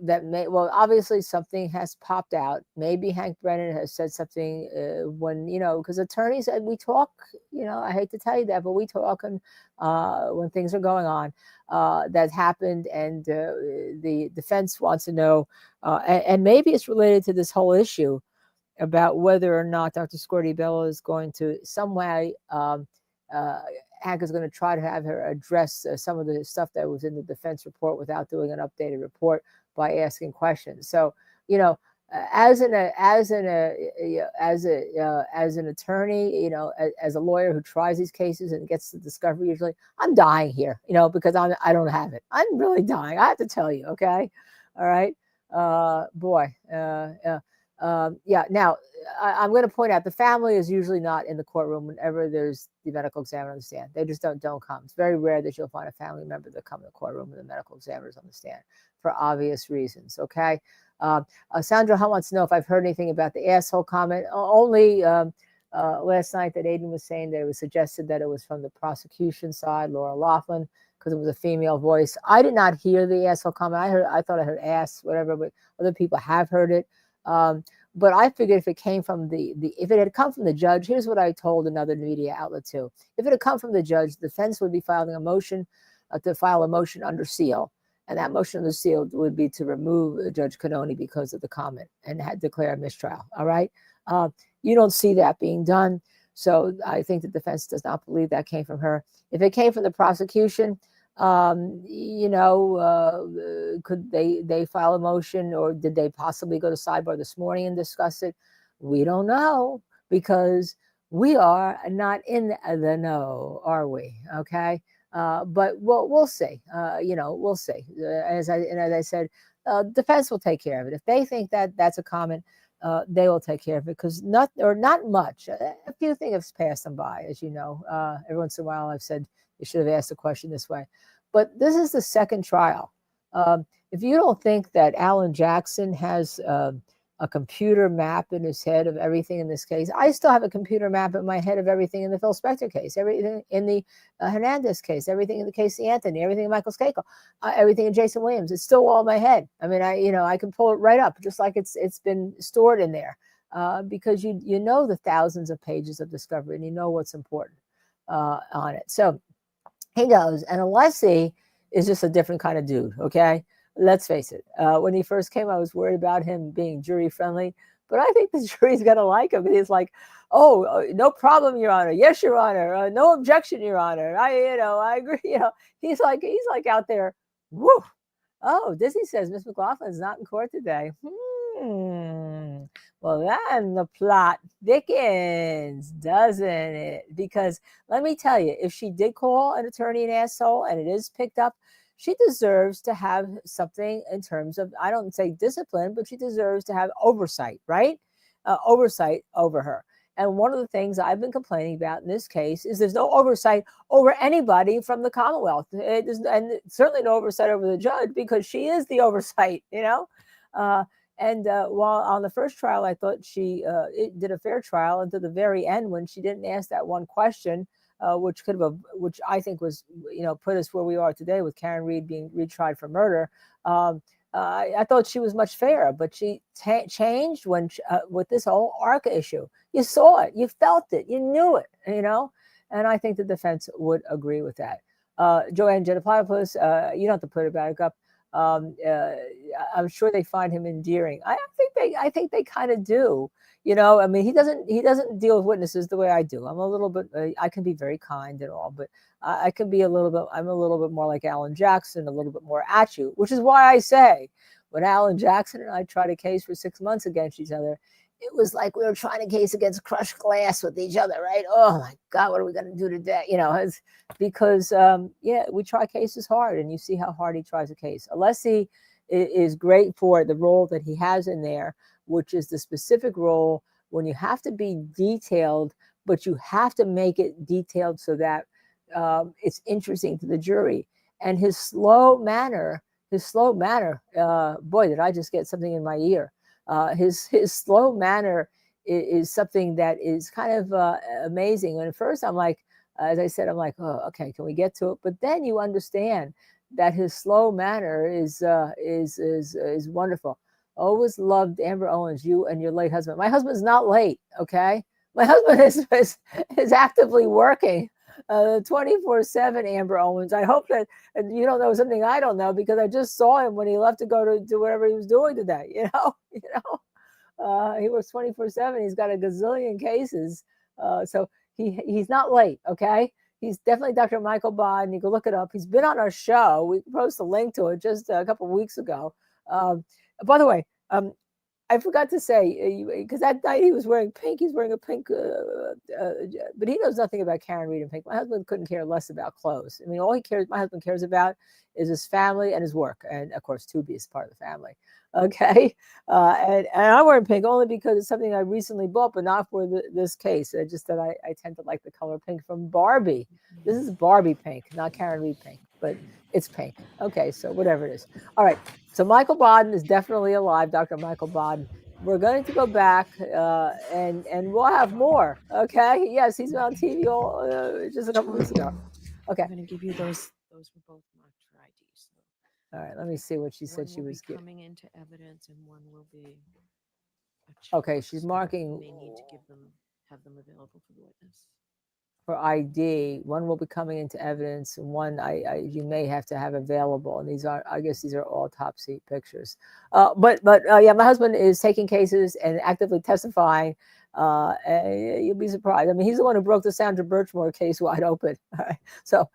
that may, well, obviously something has popped out. Maybe Hank Brennan has said something when, because attorneys, we talk, I hate to tell you that, but we talk and when things are going on that happened, and the defense wants to know, and maybe it's related to this whole issue about whether or not Dr. Scordi-Bello is going to some way, Hank is going to try to have her address some of the stuff that was in the defense report without doing an updated report by asking questions. So, as an attorney, as a lawyer who tries these cases and gets the discovery, usually I'm dying here, because I don't have it. I'm really dying. I have to tell you. Okay. All right. Now, I'm going to point out the family is usually not in the courtroom whenever there's the medical examiner on the stand. They just don't come. It's very rare that you'll find a family member that come to the courtroom when the medical examiner's on the stand for obvious reasons. Okay. Sandra Hunt wants to know if I've heard anything about the asshole comment. Only last night that Aiden was saying that it was suggested that it was from the prosecution side, Laura Laughlin, because it was a female voice. I did not hear the asshole comment. I thought I heard ass, whatever, but other people have heard it. But I figured if it came from if it had come from the judge, here's what I told another media outlet too. If it had come from the judge, the defense would be filing a motion to file a motion under seal. And that motion under seal would be to remove Judge Cannoni because of the comment and declare a mistrial. All right. You don't see that being done. So I think the defense does not believe that came from her. If it came from the prosecution, could they file a motion, or did they possibly go to sidebar this morning and discuss it? We don't know, because we are not in the know, are we? Okay. But we'll see. We'll see. As I said, defense will take care of it. If they think that that's a comment, they will take care of it, because not much. A few things have passed them by, as you know. Every once in a while, I've said you should have asked the question this way. But this is the second trial. If you don't think that Alan Jackson has a computer map in his head of everything in this case, I still have a computer map in my head of everything in the Phil Spector case, everything in the Hernandez case, everything in the Casey Anthony, everything in Michael Skakel, everything in Jason Williams. It's still all in my head. I mean, I can pull it right up, just like it's been stored in there, because you know the thousands of pages of discovery, and you know what's important on it. So he goes, and Alessi is just a different kind of dude, okay? Let's face it. When he first came, I was worried about him being jury friendly, but I think the jury's going to like him. He's like, oh, no problem, Your Honor. Yes, Your Honor. No objection, Your Honor. I agree. He's like out there. Woo. Oh, Disney says Miss McLaughlin's not in court today. Well, then the plot thickens, doesn't it? Because let me tell you, if she did call an attorney an asshole and it is picked up, she deserves to have something in terms of, I don't say discipline, but she deserves to have oversight, right? Oversight over her. And one of the things I've been complaining about in this case is there's no oversight over anybody from the Commonwealth. And certainly no oversight over the judge, because she is the oversight, while on the first trial, I thought she did a fair trial until the very end, when she didn't ask that one question, which I think was, put us where we are today with Karen Reed being retried for murder. I thought she was much fairer, but she changed when with this whole ARCA issue. You saw it, you felt it, you knew it, and I think the defense would agree with that. Joanne Genopoulos, you don't have to put it back up. I'm sure they find him endearing. I think they kind of do. You know, I mean, he doesn't deal with witnesses the way I do. I'm a little bit, I can be very kind and all, but I can be I'm a little bit more like Alan Jackson, a little bit more at you, which is why I say when Alan Jackson and I tried a case for 6 months against each other, it was like we were trying a case against crushed glass with each other, right? Oh my God, what are we going to do today? You know, it's because, yeah, we try cases hard, and you see how hard he tries a case. Alessi is great for the role that he has in there, which is the specific role when you have to be detailed, but you have to make it detailed so that it's interesting to the jury. And his slow manner, boy, did I just get something in my ear. His slow manner is something that is kind of amazing. And at first I'm like, as I said, I'm like, oh, okay, can we get to it? But then you understand that his slow manner is wonderful. Always loved Amber Owens, you and your late husband. My husband's not late, okay? My husband is actively working 24/7, Amber Owens. I hope that you don't know something I don't know, because I just saw him when he left to go to do whatever he was doing today. You know, he works 24/7. He's got a gazillion cases, so he's not late. Okay, he's definitely Dr. Michael Bodden. You can look it up. He's been on our show. We posted a link to it just a couple of weeks ago. By the way, I forgot to say, because that night he was wearing pink. He's wearing a pink, but he knows nothing about Karen Reed and pink. My husband couldn't care less about clothes. I mean, my husband cares about is his family and his work. And of course, Tubi is part of the family. Okay. And I'm wearing pink only because it's something I recently bought, but not for this case. Just that I tend to like the color pink from Barbie. This is Barbie pink, not Karen Reed pink, but it's pink. Okay. So whatever it is. All right. So Michael Bodden is definitely alive, Dr. Michael Bodden. We're going to go back and we'll have more. Okay. Yes, he's been on TV just a couple weeks ago. Okay. I'm going to give you those were both marked for ID. So all right. Let me see what she said she was coming into evidence, and one will be. Okay. She's marking. May need to have them available for the witness. For ID, one will be coming into evidence, and one you may have to have available. And I guess these are autopsy pictures. But yeah, my husband is taking cases and actively testifying. You'll be surprised. I mean, he's the one who broke the Sandra Birchmore case wide open. All right. So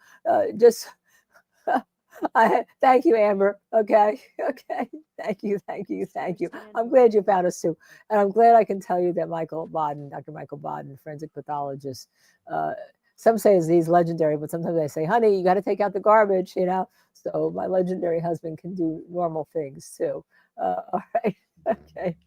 just thank you, Amber. Okay. Thank you. I'm glad you found us too. And I'm glad I can tell you that Dr. Michael Bodden, forensic pathologist, some say he's legendary, but sometimes I say, honey, you got to take out the garbage, you know? So my legendary husband can do normal things too. All right. Okay.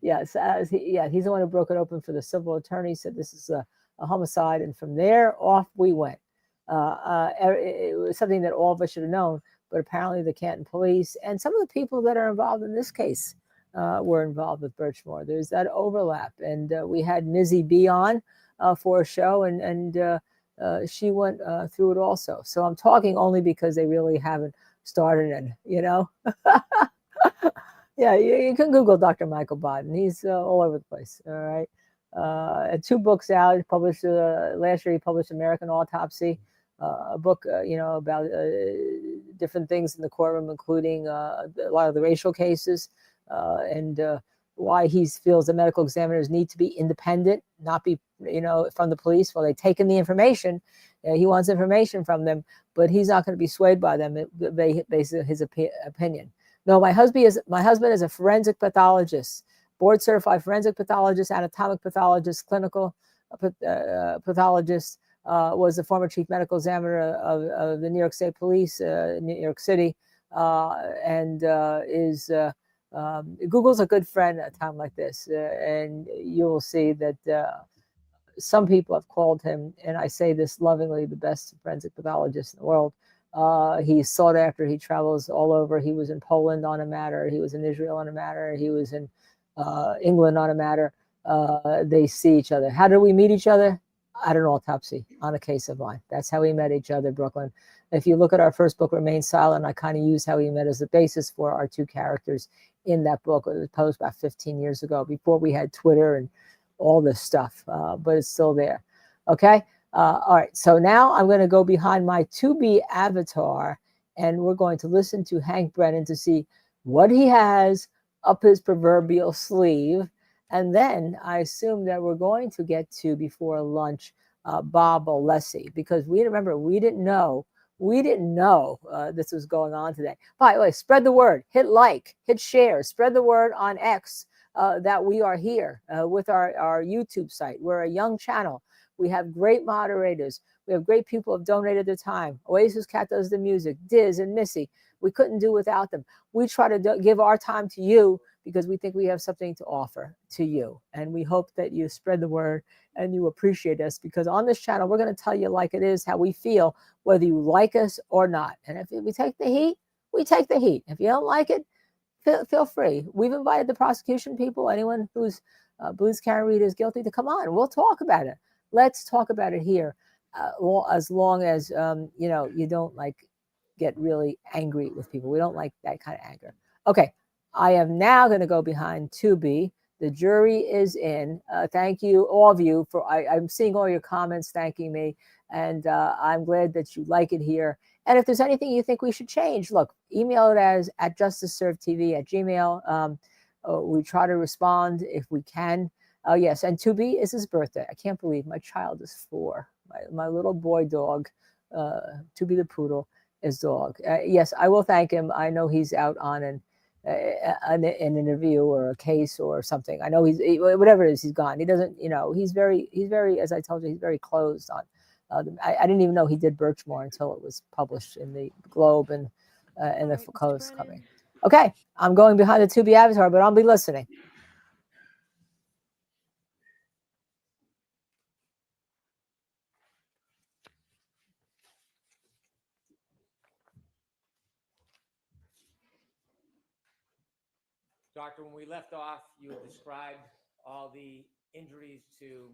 Yes. He's the one who broke it open for the civil attorney, said this is a homicide. And from there off we went. It was something that all of us should have known, but apparently the Canton police and some of the people that are involved in this case were involved with Birchmore. There's that overlap. And we had Mizzy B on for a show, and she went through it also. So I'm talking only because they really haven't started it, you know? Yeah, you can Google Dr. Michael Bodden. He's all over the place, all right? 2 books out. He published last year. He published American Autopsy, a book, about different things in the courtroom, including a lot of the racial cases, and why he feels the medical examiners need to be independent, not be, from the police. Well, they take in the information. He wants information from them, but he's not going to be swayed by them based on his opinion. No, my husband is a forensic pathologist, board certified forensic pathologist, anatomic pathologist, clinical pathologist, was the former chief medical examiner of the New York State Police, New York City, and is Google's a good friend at a time like this, and you will see that some people have called him, and I say this lovingly, the best forensic pathologist in the world. He's sought after. He travels all over. He was in Poland on a matter. He was in Israel on a matter. He was in England on a matter. They see each other. How did we meet each other? At an autopsy on a case of mine. That's how we met each other, Brooklyn. If you look at our first book, Remain Silent, I kind of use how we met as the basis for our 2 characters in that book. It was published about 15 years ago, before we had Twitter and all this stuff, but it's still there. Okay. All right. So now I'm going to go behind my Tubi avatar and we're going to listen to Hank Brennan to see what he has up his proverbial sleeve. And then I assume that we're going to get to, before lunch, Bob Alessi, because we didn't know this was going on today. By the way, spread the word, hit like, hit share, spread the word on X that we are here with our YouTube site. We're a young channel. We have great moderators. We have great people who have donated their time. Oasis Cat does the music, Diz and Missy. We couldn't do without them. We try to give our time to you because we think we have something to offer to you. And we hope that you spread the word and you appreciate us, because on this channel, we're going to tell you like it is, how we feel, whether you like us or not. And if we take the heat, we take the heat. If you don't like it, feel free. We've invited the prosecution people, anyone who's believes Karen Reed is guilty, to come on. We'll talk about it. Let's talk about it here, as long as you don't get really angry with people. We don't like that kind of anger. Okay, I am now going to go behind Tubi. The jury is in. Thank you, all of you, for I'm seeing all your comments thanking me, and I'm glad that you like it here. And if there's anything you think we should change, look, email it at justiceservedtv@gmail. We try to respond if we can. Oh, yes, and Tubi is his birthday. I can't believe my child is 4. My little boy dog, Tubi the poodle, his dog. Yes, I will thank him. I know he's out on an interview or a case or something. I know whatever it is, he's gone. He doesn't, he's very, as I told you, he's very closed on. I didn't even know he did Birchmore until it was published in the Globe and the Foucault is coming. Okay, I'm going behind the Tubi avatar, but I'll be listening. Doctor, when we left off, you described all the injuries to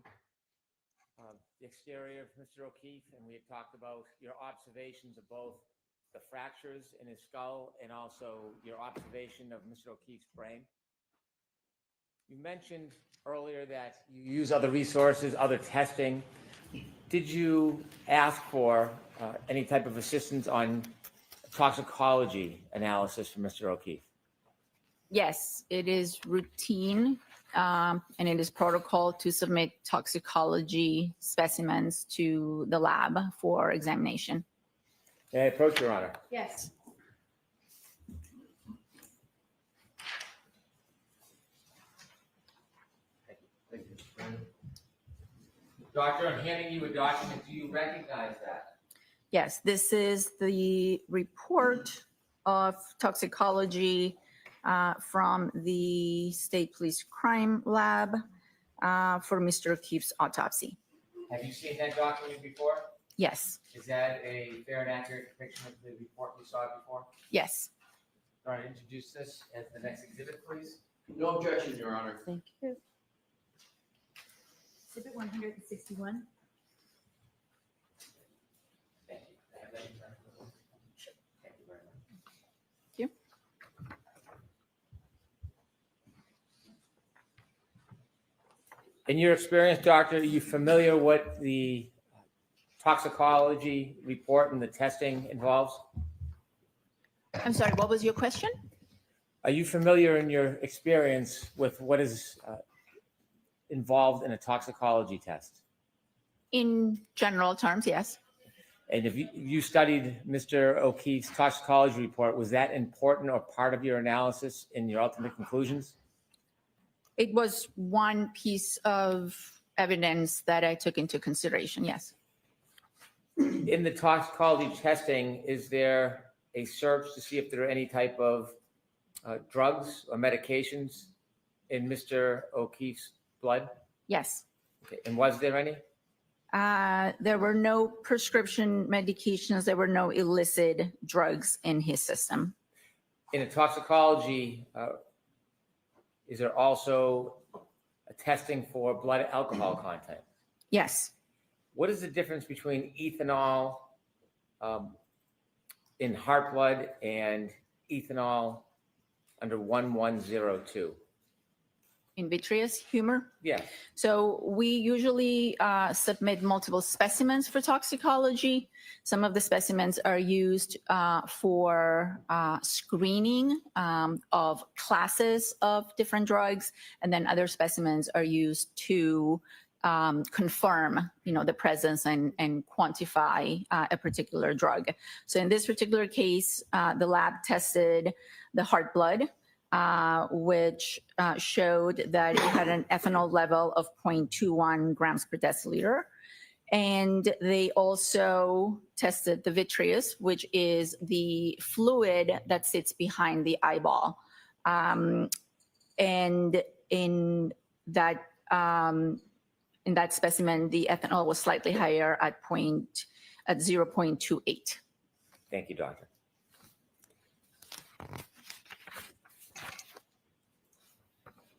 the exterior of Mr. O'Keefe, and we had talked about your observations of both the fractures in his skull and also your observation of Mr. O'Keefe's brain. You mentioned earlier that you use other resources, other testing. Did you ask for any type of assistance on toxicology analysis for Mr. O'Keefe? Yes, it is routine and it is protocol to submit toxicology specimens to the lab for examination. May I approach, Your Honor? Yes. Thank you, Mr. Brandon. Doctor, I'm handing you a document. Do you recognize that? Yes, this is the report of toxicology from the State Police Crime Lab for Mr. O'Keefe's autopsy. Have you seen that document before? Yes. Is that a fair and accurate depiction of the report you saw before? Yes. All right, introduce this as the next exhibit, please. No objection, Your Honor. Thank you. Exhibit 161. Thank you. Thank you very much. Thank you. In your experience, Doctor, are you familiar what the toxicology report and the testing involves? I'm sorry, what was your question? Are you familiar in your experience with what is involved in a toxicology test? In general terms, yes. And if you studied Mr. O'Keefe's toxicology report, was that important or part of your analysis in your ultimate conclusions? It was one piece of evidence that I took into consideration, yes. In the toxicology testing, is there a search to see if there are any type of drugs or medications in Mr. O'Keefe's blood? Yes. Okay. And was there any? There were no prescription medications. There were no illicit drugs in his system. In a toxicology, is there also a testing for blood alcohol content? Yes. What is the difference between ethanol in heart blood and ethanol under 1102? in vitreous humor. Yes. So we usually submit multiple specimens for toxicology. Some of the specimens are used for screening of classes of different drugs, and then other specimens are used to confirm, the presence and quantify a particular drug. So in this particular case, the lab tested the heart blood, which showed that it had an ethanol level of 0.21 grams per deciliter. And they also tested the vitreous, which is the fluid that sits behind the eyeball. And in that specimen, the ethanol was slightly higher at 0.28. Thank you, doctor.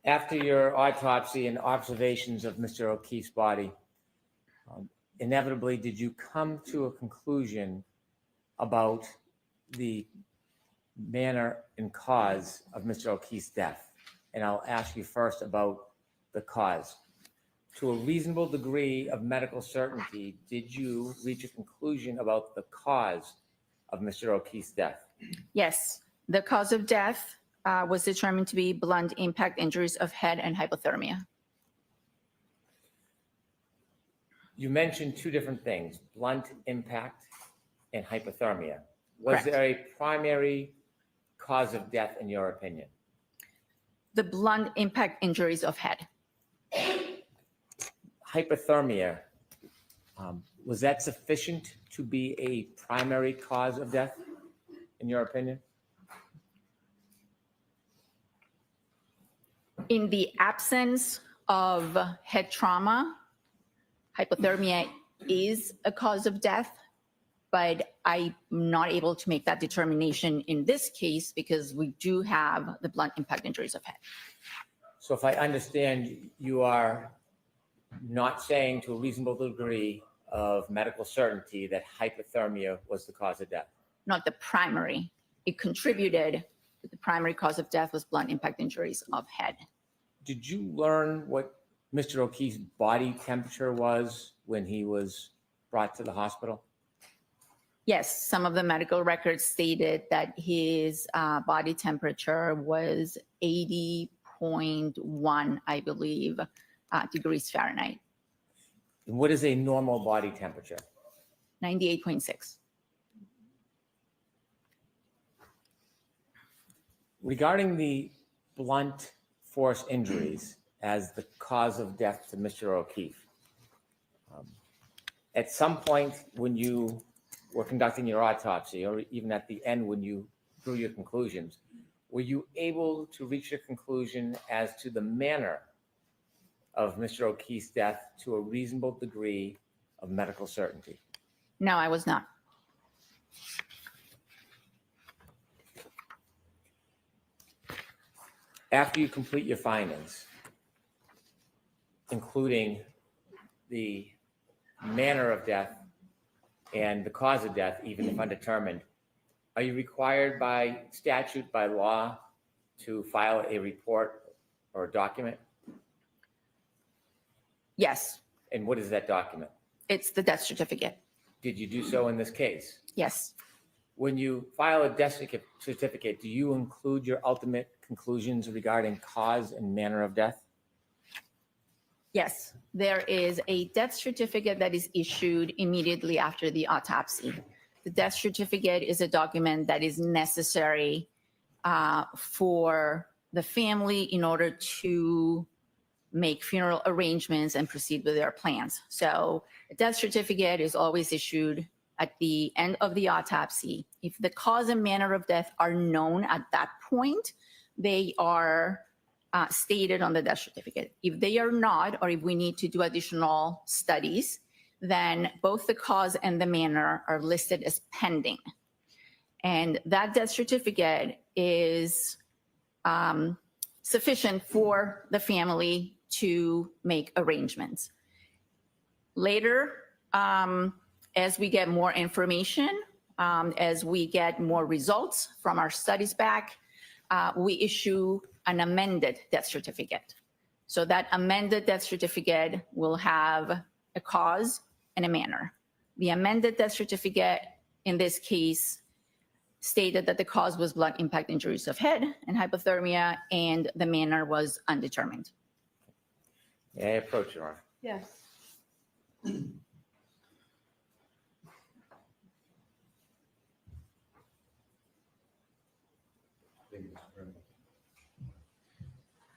After your autopsy and observations of Mr. O'Keefe's body, inevitably, did you come to a conclusion about the manner and cause of Mr. O'Keefe's death? And I'll ask you first about the cause. To a reasonable degree of medical certainty, did you reach a conclusion about the cause of Mr. O'Keefe's death? Yes, the cause of death was determined to be blunt impact injuries of head and hypothermia. You mentioned two different things, blunt impact and hypothermia. Was Correct. there a primary cause of death in your opinion? The blunt impact injuries of head. Hypothermia, was that sufficient to be a primary cause of death in your opinion? In the absence of head trauma, hypothermia is a cause of death, but I'm not able to make that determination in this case because we do have the blunt impact injuries of head. So if I understand, you are not saying to a reasonable degree of medical certainty that hypothermia was the cause of death? Not the primary. It contributed, but the primary cause of death was blunt impact injuries of head. Did you learn what Mr. O'Keefe's body temperature was when he was brought to the hospital? Yes, some of the medical records stated that his body temperature was 80.1, I believe, degrees Fahrenheit. And what is a normal body temperature? 98.6. Regarding the blunt force injuries as the cause of death to Mr. O'Keefe, at some point when you were conducting your autopsy, or even at the end when you drew your conclusions, were you able to reach a conclusion as to the manner of Mr. O'Keefe's death to a reasonable degree of medical certainty? No, I was not. After you complete your findings, including the manner of death and the cause of death, even if undetermined, are you required by statute, by law, to file a report or a document? Yes, And what is that document? it's the death certificate. Did you do so in this case? Yes, When you file a death certificate, do you include your ultimate conclusions regarding cause and manner of death? yes. There is a death certificate that is issued immediately after the autopsy. The death certificate is a document that is necessary for the family in order to make funeral arrangements and proceed with their plans. So a death certificate is always issued at the end of the autopsy. If the cause and manner of death are known at that point, they are stated on the death certificate. If they are not, or if we need to do additional studies, then both the cause and the manner are listed as pending. And that death certificate is sufficient for the family to make arrangements. Later, as we get more information, as we get more results from our studies back, we issue an amended death certificate. So that amended death certificate will have a cause and a manner. The amended death certificate in this case stated that the cause was blunt impact injuries of head and hypothermia, and the manner was undetermined. May I approach, Your Honor? Yes.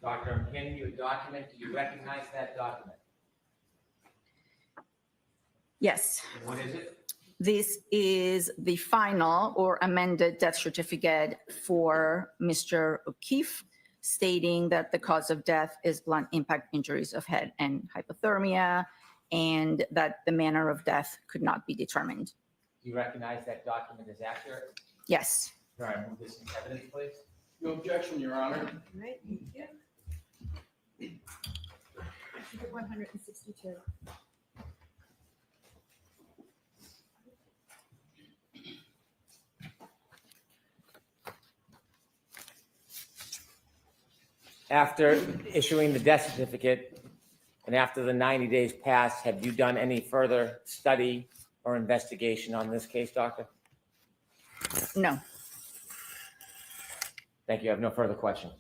Doctor, I'm handing you a document. Do you recognize that document? Yes. And what is it? This is the final or amended death certificate for Mr. O'Keefe, stating that the cause of death is blunt impact injuries of head and hypothermia, and that the manner of death could not be determined. Do you recognize that document is accurate? Yes. All right, move this into evidence, please. No objection, Your Honor. Right, thank you. 162. After issuing the death certificate and after the 90 days passed, have you done any further study or investigation on this case, doctor? No. Thank you. I have no further questions.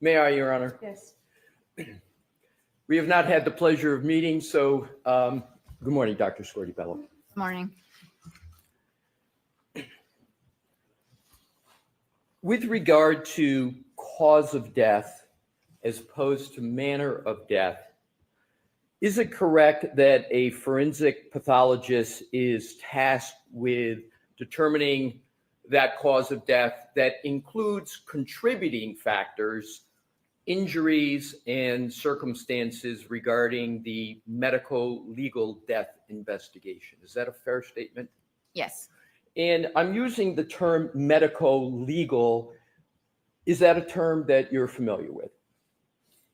May I, Your Honor? Yes. We have not had the pleasure of meeting, so good morning, Dr. Scordi-Bello. Morning. With regard to cause of death as opposed to manner of death, is it correct that a forensic pathologist is tasked with determining that cause of death that includes contributing factors, injuries, and circumstances regarding the medical legal death investigation? Is that a fair statement? Yes. And I'm using the term medical legal. Is that a term that you're familiar with?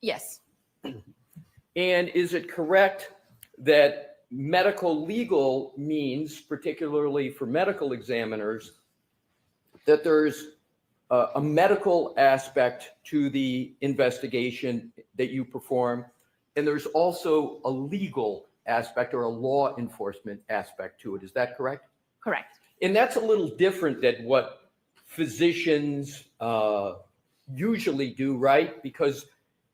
Yes. And is it correct that medical legal means, particularly for medical examiners, that there's a medical aspect to the investigation that you perform, and there's also a legal aspect or a law enforcement aspect to it? Is that correct? Correct. And that's a little different than what physicians usually do, right? Because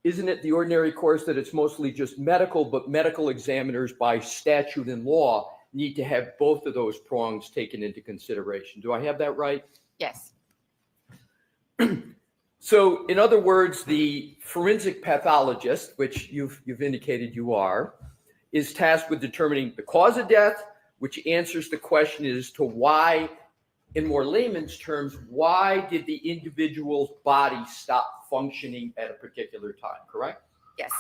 isn't it the ordinary course that it's mostly just medical, but medical examiners by statute and law need to have both of those prongs taken into consideration? Do I have that right? Yes. So in other words, the forensic pathologist, which you've indicated you are, is tasked with determining the cause of death, which answers the question as to why, in more layman's terms, why did the individual's body stop functioning at a particular time, correct? Yes.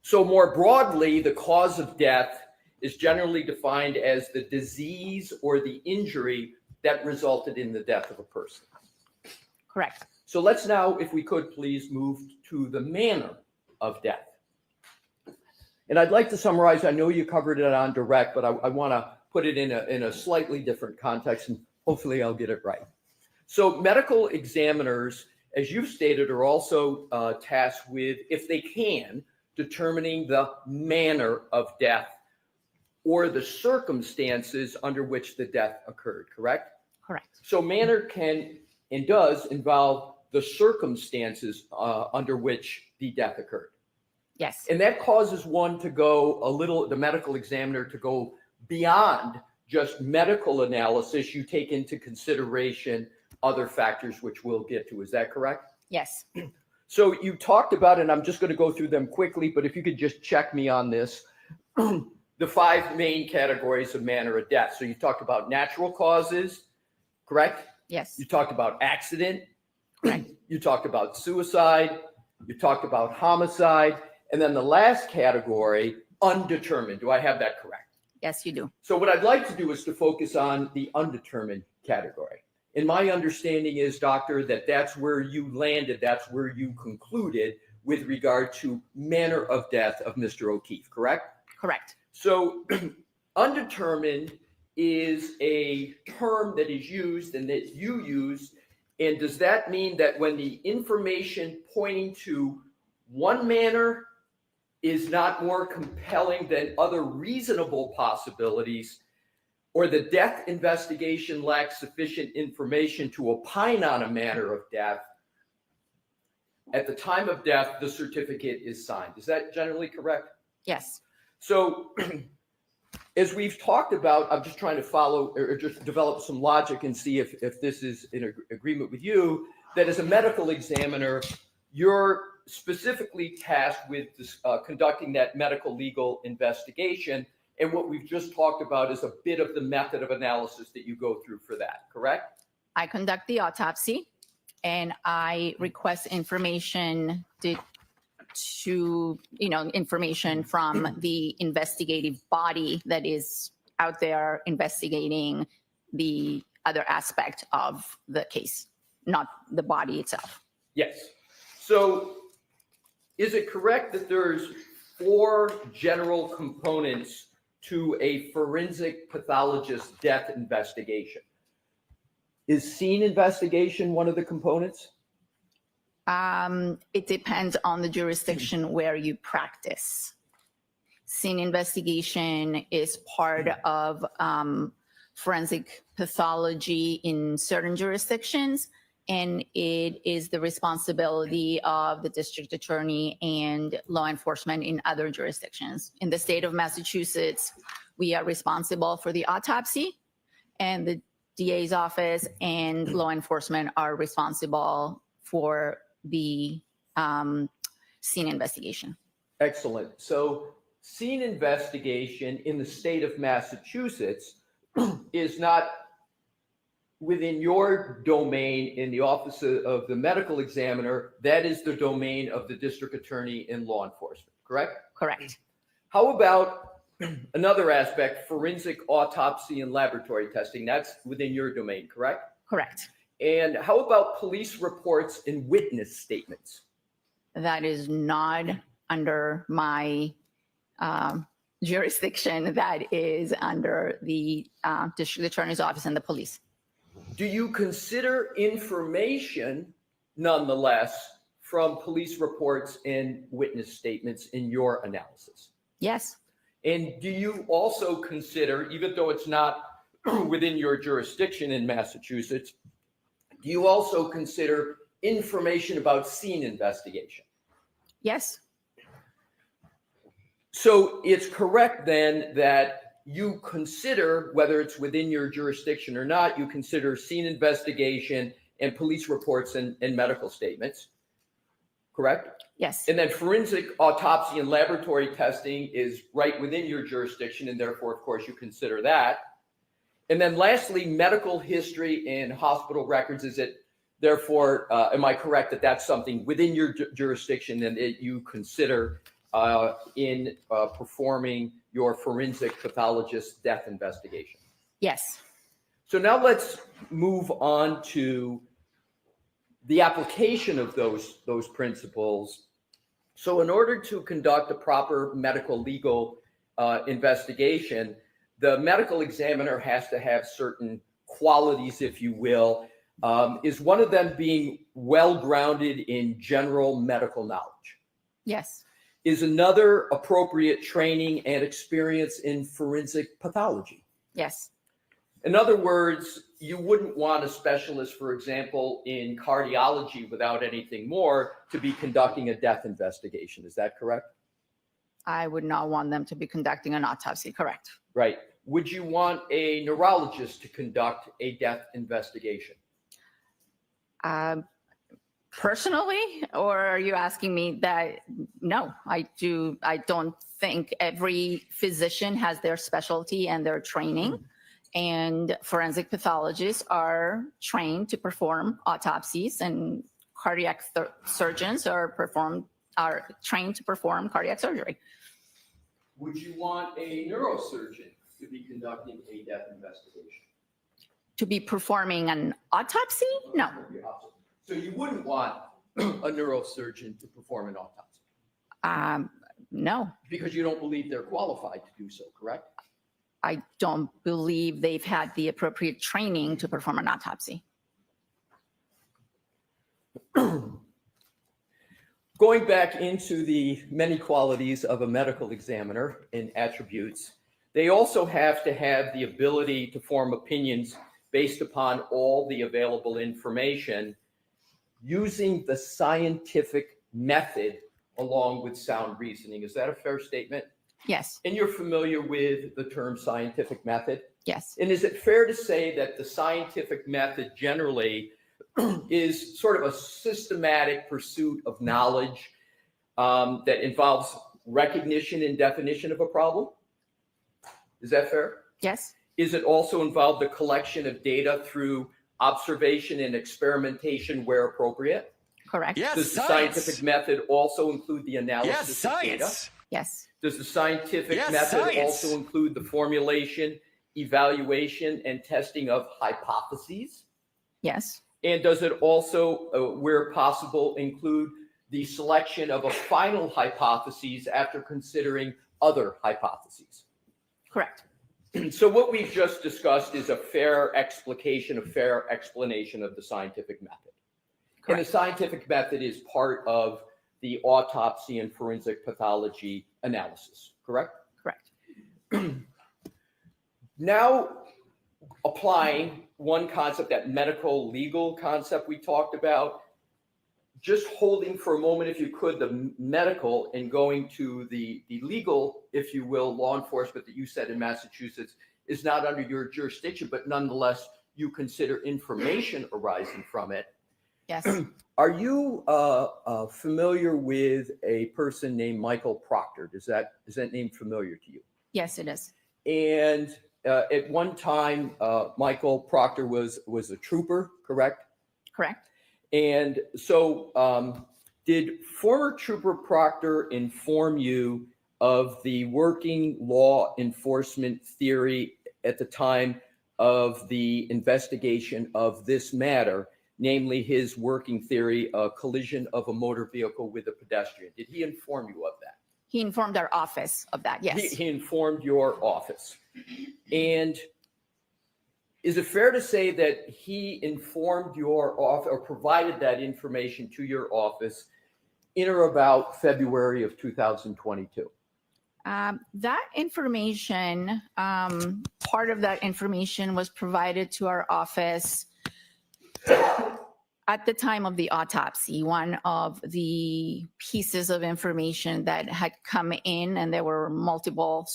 So more broadly, the cause of death is generally defined as the disease or the injury that resulted in the death of a person. Correct. So let's now, if we could, please move to the manner of death. And I'd like to summarize, I know you covered it on direct, but I want to put it in a slightly different context, and hopefully I'll get it right. So medical examiners, as you've stated, are also tasked with, if they can, determining the manner of death or the circumstances under which the death occurred, correct? Correct. So manner can and does involve the circumstances under which the death occurred. Yes. And that causes one to go a little, the medical examiner to go beyond just medical analysis. You take into consideration other factors which we'll get to. Is that correct? Yes. So you talked about, and I'm just going to go through them quickly, but if you could just check me on this, the 5 main categories of manner of death. So you talked about natural causes, correct? Yes. You talked about accident. Correct. You talked about suicide. You talked about homicide. And then the last category, undetermined. Do I have that correct? Yes, you do. So what I'd like to do is to focus on the undetermined category. And my understanding is, doctor, that that's where you landed, that's where you concluded with regard to manner of death of Mr. O'Keefe, correct? Correct. So undetermined is a term that is used and that you use. And does that mean that when the information pointing to one manner is not more compelling than other reasonable possibilities, or the death investigation lacks sufficient information to opine on a manner of death, at the time of death, the certificate is signed? Is that generally correct? Yes. So as we've talked about, I'm just trying to follow or just develop some logic and see if this is in agreement with you, that as a medical examiner, you're specifically tasked with conducting that medical legal investigation. And what we've just talked about is a bit of the method of analysis that you go through for that, correct? I conduct the autopsy and I request information information from the investigative body that is out there investigating the other aspect of the case, not the body itself. Yes. So is it correct that there's 4 general components to a forensic pathologist death investigation? Is scene investigation one of the components? It depends on the jurisdiction where you practice. Scene investigation is part of forensic pathology in certain jurisdictions, and it is the responsibility of the district attorney and law enforcement in other jurisdictions. In the state of Massachusetts, we are responsible for the autopsy, and the DA's office and law enforcement are responsible for the scene investigation. Excellent. So scene investigation in the state of Massachusetts is not within your domain in the office of the medical examiner. That is the domain of the district attorney and law enforcement, correct? Correct. How about another aspect, forensic autopsy and laboratory testing? That's within your domain, correct? Correct. And how about police reports and witness statements? That is not under my jurisdiction. That is under the district attorney's office and the police. Do you consider information, nonetheless, from police reports and witness statements in your analysis? Yes. And do you also consider, even though it's not within your jurisdiction in Massachusetts, do you also consider information about scene investigation? Yes. So it's correct then that you consider, whether it's within your jurisdiction or not, you consider scene investigation and police reports and medical statements, correct? Yes. And then forensic autopsy and laboratory testing is right within your jurisdiction, and therefore, of course, you consider that. And then lastly, medical history and hospital records, is it therefore, am I correct that that's something within your jurisdiction and that you consider in performing your forensic pathologist death investigation? Yes. So now let's move on to the application of those principles. So in order to conduct a proper medical legal investigation, the medical examiner has to have certain qualities, if you will. Is one of them being well-grounded in general medical knowledge? Yes. Is another appropriate training and experience in forensic pathology? Yes. In other words, you wouldn't want a specialist, for example, in cardiology without anything more to be conducting a death investigation. Is that correct? I would not want them to be conducting an autopsy. Correct. Right. Would you want a neurologist to conduct a death investigation? Personally, or are you asking me that? No, I don't think every physician has their specialty and their training. And forensic pathologists are trained to perform autopsies, and cardiac surgeons are trained to perform cardiac surgery. Would you want a neurosurgeon to be conducting a death investigation? To be performing an autopsy? No. So you wouldn't want a neurosurgeon to perform an autopsy? No. Because you don't believe they're qualified to do so, correct? I don't believe they've had the appropriate training to perform an autopsy. Going back into the many qualities of a medical examiner and attributes, they also have to have the ability to form opinions based upon all the available information using the scientific method along with sound reasoning. Is that a fair statement? Yes. And you're familiar with the term scientific method? Yes. And is it fair to say that the scientific method generally is sort of a systematic pursuit of knowledge that involves recognition and definition of a problem? Is that fair? Yes. Is it also involve the collection of data through observation and experimentation where appropriate? Correct. Yes, Does the science. scientific method also include the analysis of data? Yes. Does the scientific Yes, method science. also include the formulation, evaluation, and testing of hypotheses? Yes. And does it also, where possible, include the selection of a final hypothesis after considering other hypotheses? Correct. So what we've just discussed is a fair explication, a fair explanation of the scientific method. And the scientific method is part of the autopsy and forensic pathology analysis, correct? Correct. Now, applying one concept, that medical legal concept we talked about, just holding for a moment, if you could, the medical and going to the legal, if you will, law enforcement that you said in Massachusetts is not under your jurisdiction, but nonetheless, you consider information arising from it. Yes. Are you familiar with a person named Michael Proctor? Is that name familiar to you? Yes, it is. And at one time, Michael Proctor was a trooper, correct? Correct. And so did former Trooper Proctor inform you of the working law enforcement theory at the time of the investigation of this matter, namely his working theory, a collision of a motor vehicle with a pedestrian? Did he inform you of that? He informed our office of that, yes. He informed your office. And is it fair to say that he informed your office or provided that information to your office in or about February of 2022? That information, part of that information was provided to our office at the time of the autopsy. One of the pieces of information that had come in, and there were multiple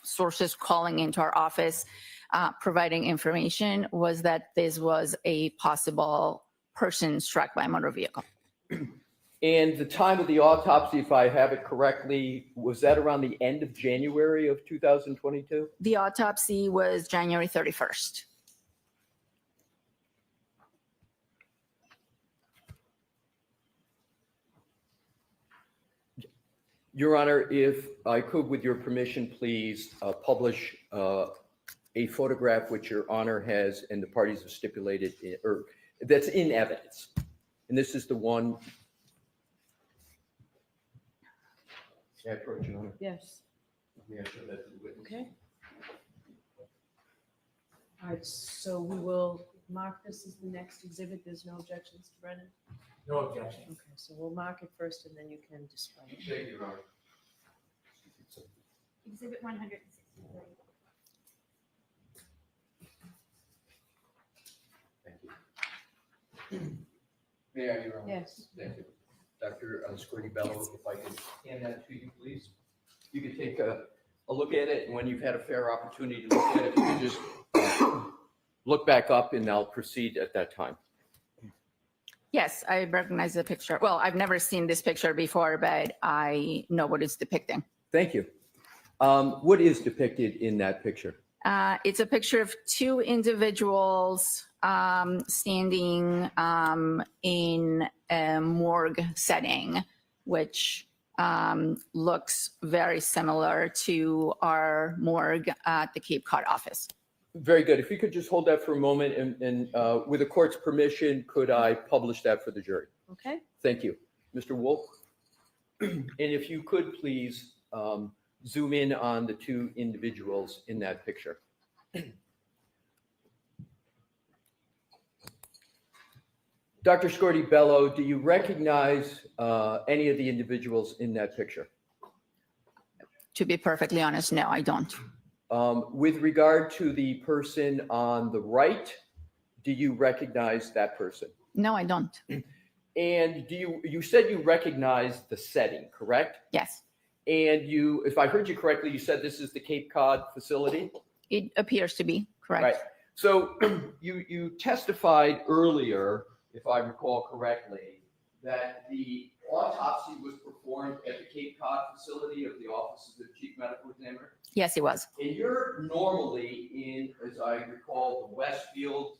sources calling into our office, providing information, was that this was a possible person struck by a motor vehicle. And the time of the autopsy, if I have it correctly, was that around the end of January of 2022? The autopsy was January 31st. Your Honor, if I could, with your permission, please publish a photograph which Your Honor has and the parties have stipulated, or that's in evidence. And this is the one. May I approach, Your Honor? Yes. May I show that to the witness? Okay. All right, so we will mark this as the next exhibit. There's no objections to Brennan? No objection. Okay, so we'll mark it first and then you can display it. Thank you, Your Honor. Exhibit 163. Thank you. May I, Your Honor? Yes. Thank you. Dr. Scordi-Bello, if I could hand that to you, please. You could take a look at it, and when you've had a fair opportunity to look at it, you can just look back up, and I'll proceed at that time. Yes, I recognize the picture. Well, I've never seen this picture before, but I know what it's depicting. Thank you. What is depicted in that picture? It's a picture of two individuals standing in a morgue setting, which looks very similar to our morgue at the Cape Cod office. Very good. If you could just hold that for a moment, and with the court's permission, could I publish that for the jury? Okay. Thank you. Mr. Wolf? And if you could please zoom in on the two individuals in that picture. Dr. Scorti-Bello, do you recognize any of the individuals in that picture? To be perfectly honest, no, I don't. With regard to the person on the right, do you recognize that person? No, I don't. And you said you recognize the setting, correct? Yes. And if I heard you correctly, you said this is the Cape Cod facility? It appears to be, correct. Right. So you testified earlier, if I recall correctly, that the autopsy was performed at the Cape Cod facility of the Office of the Chief Medical Examiner? Yes, it was. And you're normally in, as I recall, the Westfield,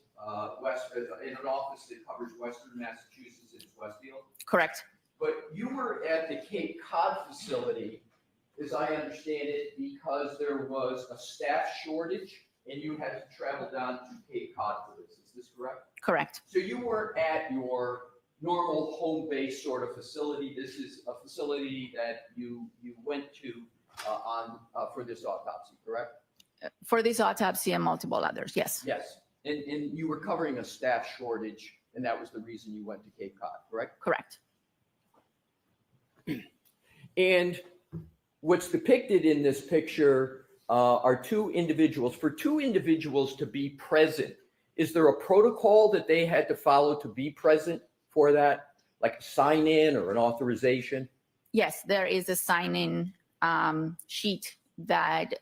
in an office that covers Western Massachusetts, it's Westfield? Correct. But you were at the Cape Cod facility, as I understand it, because there was a staff shortage and you had to travel down to Cape Cod for this. Is this correct? Correct. So you weren't at your normal home base sort of facility. This is a facility that you went to for this autopsy, correct? For this autopsy and multiple others, yes. Yes. And you were covering a staff shortage, and that was the reason you went to Cape Cod, correct? Correct. And what's depicted in this picture are two individuals. For two individuals to be present, is there a protocol that they had to follow to be present for that, like a sign-in or an authorization? Yes, there is a sign-in sheet that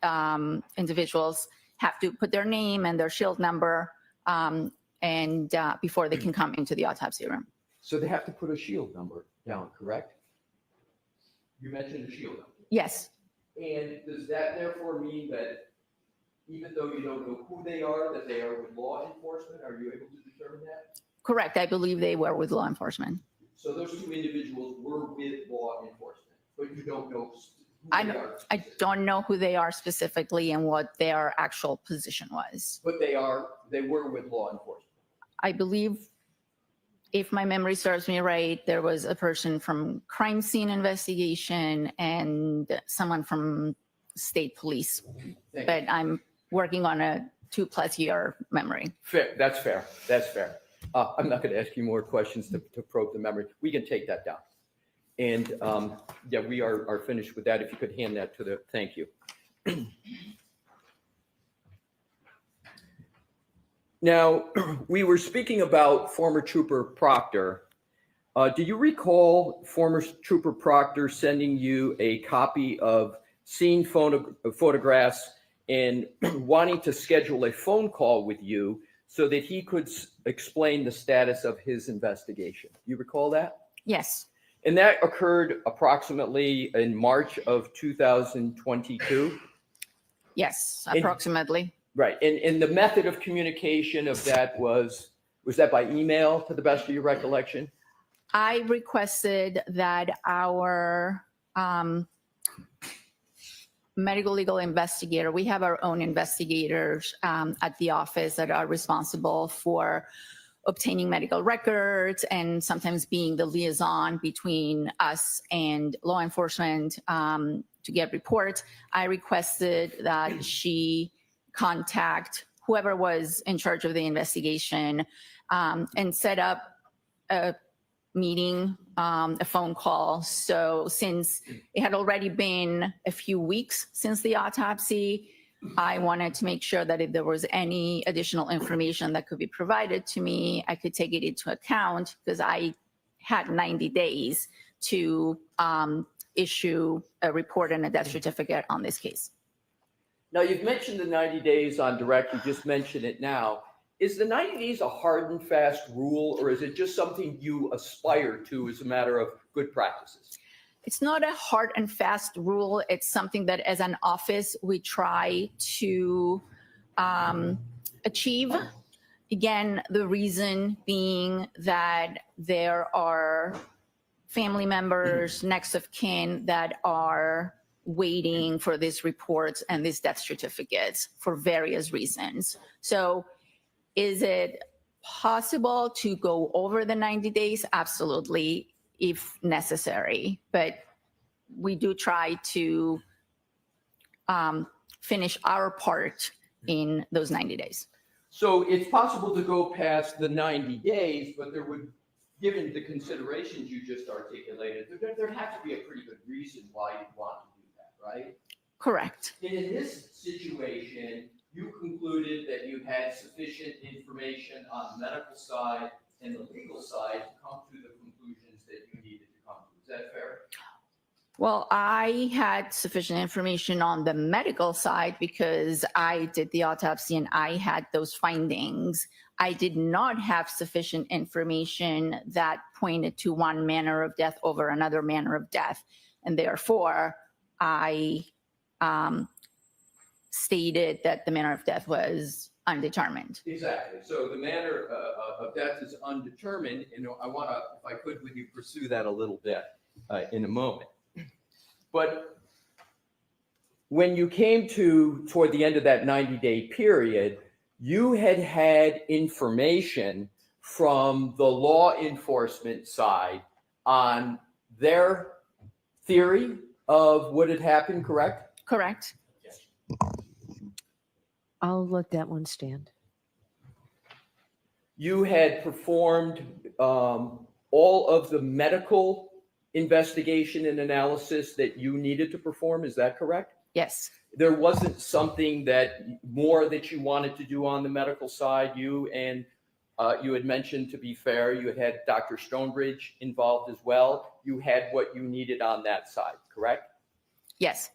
individuals have to put their name and their shield number and before they can come into the autopsy room. So they have to put a shield number down, correct? You mentioned a shield number. Yes. And does that therefore mean that even though you don't know who they are, that they are with law enforcement? Are you able to determine that? Correct. I believe they were with law enforcement. So those two individuals were with law enforcement, but you don't know who they are. I don't know who they are specifically and what their actual position was. But they were with law enforcement. I believe, if my memory serves me right, there was a person from crime scene investigation and someone from state police. But I'm working on a 2+ year memory. Fair. That's fair. That's fair. I'm not going to ask you more questions to probe the memory. We can take that down. And yeah, we are finished with that. If you could hand that to thank you. Now, we were speaking about former Trooper Proctor. Do you recall former Trooper Proctor sending you a copy of scene photographs and wanting to schedule a phone call with you so that he could explain the status of his investigation? You recall that? Yes. And that occurred approximately in March of 2022? Yes, approximately. Right. And the method of communication of that was that by email, to the best of your recollection? I requested that our medical legal investigator, we have our own investigators at the office that are responsible for obtaining medical records and sometimes being the liaison between us and law enforcement to get reports. I requested that she contact whoever was in charge of the investigation and set up a meeting, a phone call. So since it had already been a few weeks since the autopsy, I wanted to make sure that if there was any additional information that could be provided to me, I could take it into account because I had 90 days to issue a report and a death certificate on this case. Now, you've mentioned the 90 days on direct. You just mentioned it now. Is the 90 days a hard and fast rule, or is it just something you aspire to as a matter of good practices? It's not a hard and fast rule. It's something that as an office, we try to achieve. Again, the reason being that there are family members, next of kin that are waiting for these reports and these death certificates for various reasons. So is it possible to go over the 90 days? Absolutely, if necessary. But we do try to finish our part in those 90 days. So it's possible to go past the 90 days, but there would, given the considerations you just articulated, there'd have to be a pretty good reason why you'd want to do that, right? Correct. And in this situation, you concluded that you had sufficient information on the medical side and the legal side to come to the conclusions that you needed to come to. Is that fair? Well, I had sufficient information on the medical side because I did the autopsy and I had those findings. I did not have sufficient information that pointed to one manner of death over another manner of death. And therefore, I stated that the manner of death was undetermined. Exactly. So the manner of death is undetermined. And I want to, if I could, with you pursue that a little bit in a moment. But when you came toward the end of that 90-day period, you had information from the law enforcement side on their theory of what had happened, correct? Correct. I'll let that one stand. You had performed all of the medical investigation and analysis that you needed to perform. Is that correct? Yes. There wasn't something more that you wanted to do on the medical side. You had mentioned, to be fair, you had Dr. Stonebridge involved as well. You had what you needed on that side, correct? Yes.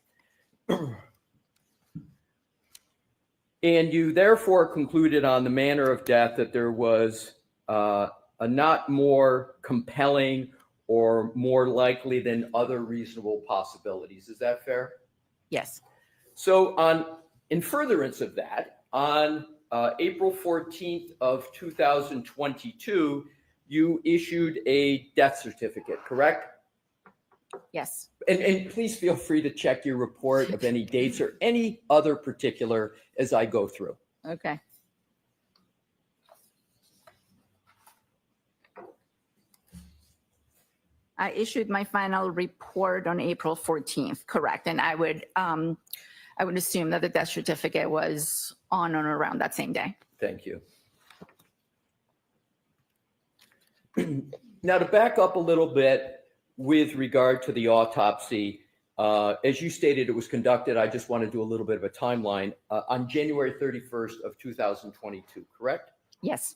And you therefore concluded on the manner of death that there was a not more compelling or more likely than other reasonable possibilities. Is that fair? Yes. So in furtherance of that, on April 14th of 2022, you issued a death certificate, correct? Yes. And please feel free to check your report of any dates or any other particular as I go through. Okay. I issued my final report on April 14th, correct. And I would assume that the death certificate was on or around that same day. Thank you. Now, to back up a little bit with regard to the autopsy, as you stated, it was conducted, I just want to do a little bit of a timeline, on January 31st of 2022, correct? Yes.